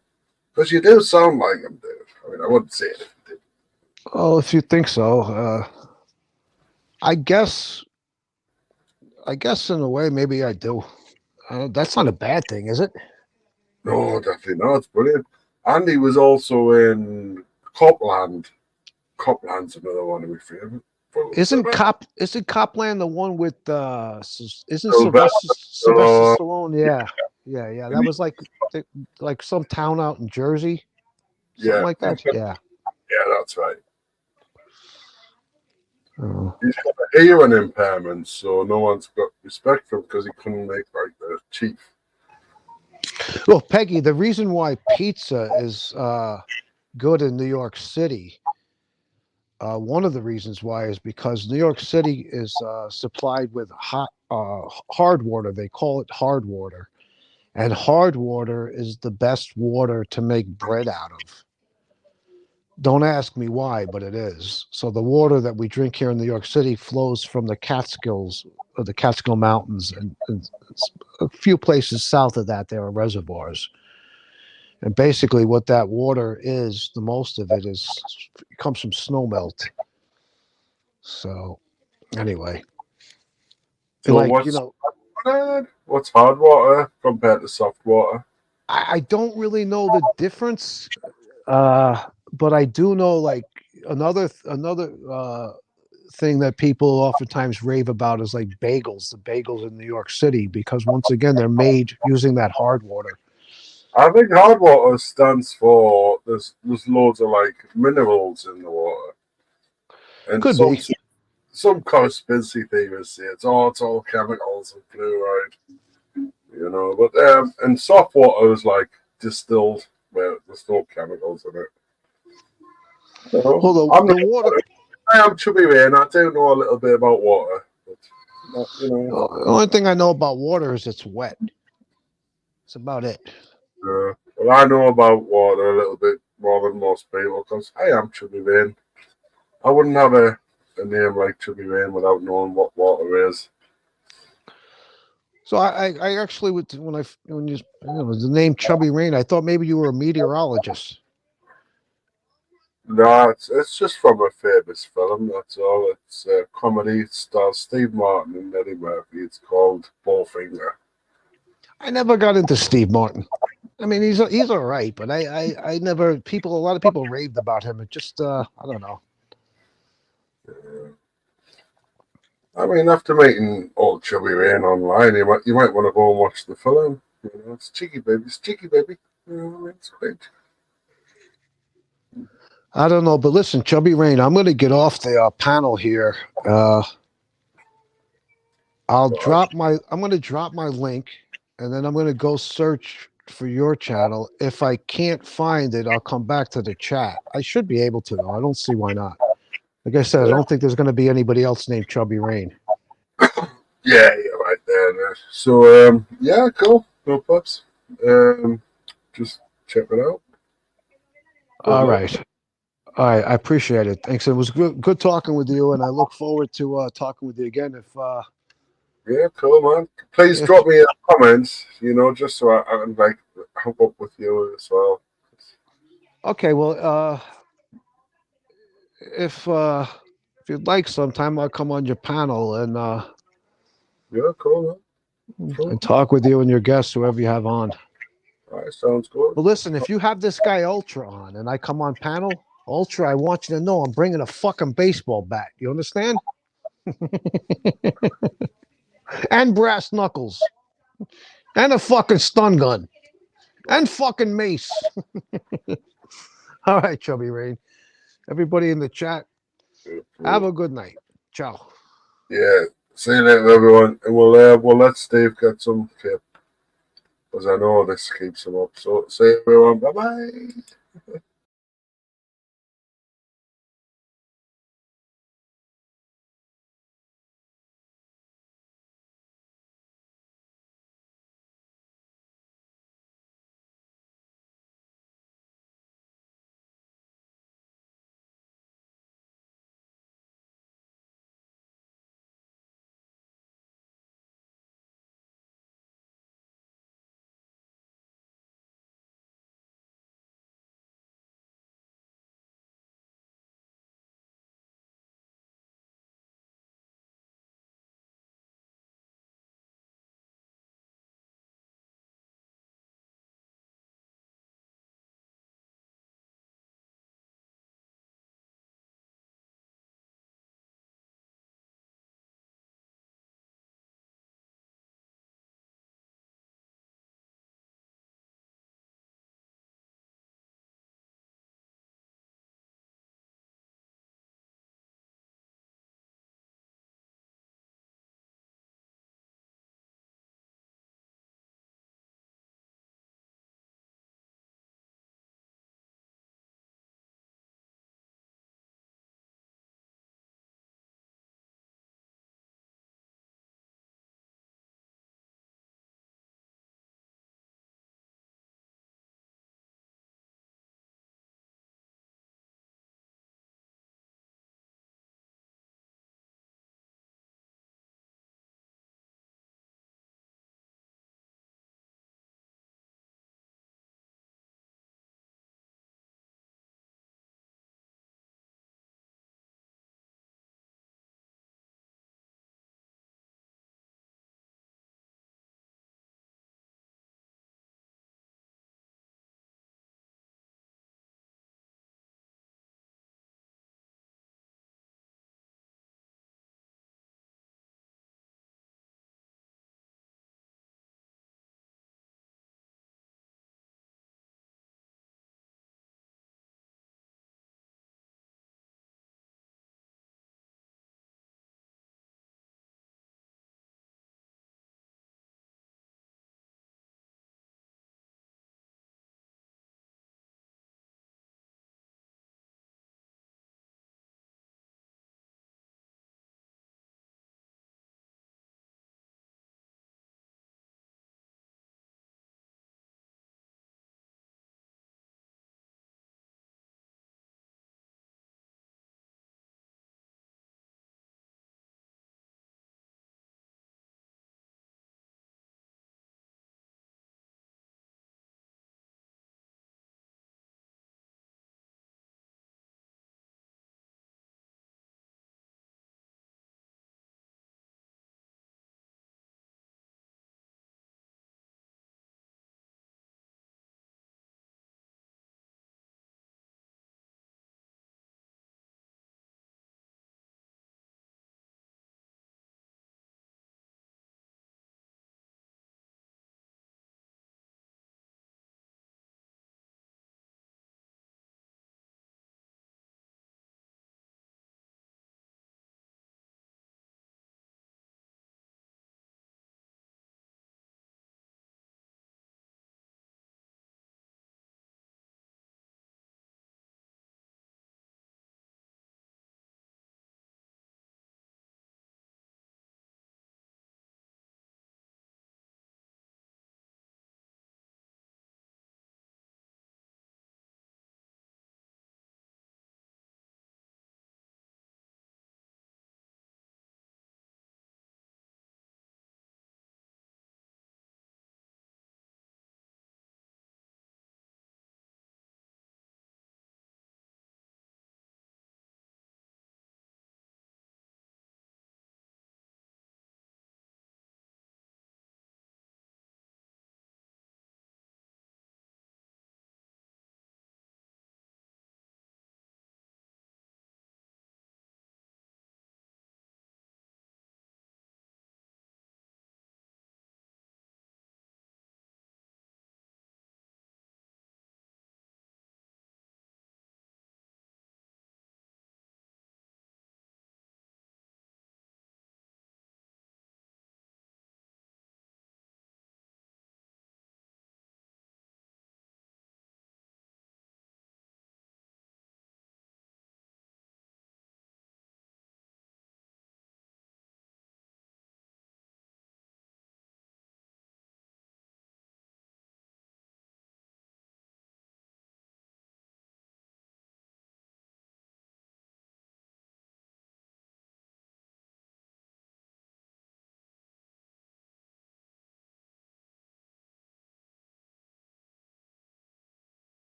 Because you do sound like him, dude. I mean, I wouldn't say it if you did. Oh, if you think so, I guess in a way, maybe I do. That's not a bad thing, is it? No, definitely not. It's brilliant. And he was also in Copland. Copland's another one of my favorite. Isn't Copland the one with isn't Sylvester Sylvester Stallone. Stallone? Yeah. That was like some town out in Jersey, something Yeah, like that. Yeah. yeah, that's right. Oh. He's got a hearing impairment, so no one's got respect for him because he couldn't make like the chief. Well, Peggy, the reason why pizza is good in New York City, one of the reasons why is because New York City is supplied with hard water. They call it hard water. And hard water is the best water to make bread out of. Don't ask me why, but it is. So the water that we drink here in New York City flows from the Catskills, or the Catskill Mountains, and a few places south of that, there are reservoirs. And basically what that water is, the most of it comes from snow melt. So anyway, So like, what's hard water compared to soft water? I don't really know the difference, but I do know like another thing that people oftentimes rave about is like the bagels in New York City, because once again they're made using that hard water. I think hard water stands for there's loads of like minerals in the water, and Could be. some conspiracy theorists say it's all chemicals and fluoride, But and soft water is like distilled where there's no chemicals in it. Well, the water. I am chubby man. I do know a little bit about water, but The only thing I know about water is it's wet. That's about it. Well, I know about water a little bit more than most people because I am chubby man. I wouldn't have a a name like Chubby Rain without knowing what water is. So I actually when you know the name Chubby Rain, I thought maybe you were a meteorologist. No, it's just from a famous film. That's all. It's a comedy. It stars Steve Martin and Eddie Murphy. It's called Bowfinger. I never got into Steve Martin. I mean, he's all right, but I never a lot of people raved about him. It just I don't know. I mean, after meeting old Chubby Rain online, you might want to go and watch the film. You know, it's cheeky baby. It's cheeky baby. You know, it's great. I don't know, but listen, Chubby Rain, I'm going to get off the panel here. I'm going to drop my link, and then I'm going to go search for your channel. If I can't find it, I'll come back to the chat. I should be able to, though. I don't see why not. Like I said, I don't think there's going to be anybody else named Chubby Rain. Yeah, right there. So, yeah, cool. No pups. Just check it out. All right. All right, I appreciate it. Thanks. It was good talking with you, and I look forward to talking with you again. Yeah, cool, man. Please drop me comments, you know, just so I can like hook up with you as well. Okay, well, if you'd like, sometime I'll come on your panel and Yeah, cool, man. Cool. and talk with you and your guests, whoever you have on. All right, sounds good. But listen, if you have this guy Ultra on and I come on panel, Ultra, I want you to know I'm bringing a fucking baseball bat. You understand? And brass knuckles. And a fucking stun gun. And fucking mace. All right, Chubby Rain. Everybody in the chat, have a good night. Ciao. Yeah, see you later, everyone. And we'll let Steve get some tip, because I know this keeps him up. So, see you, everyone. Bye bye.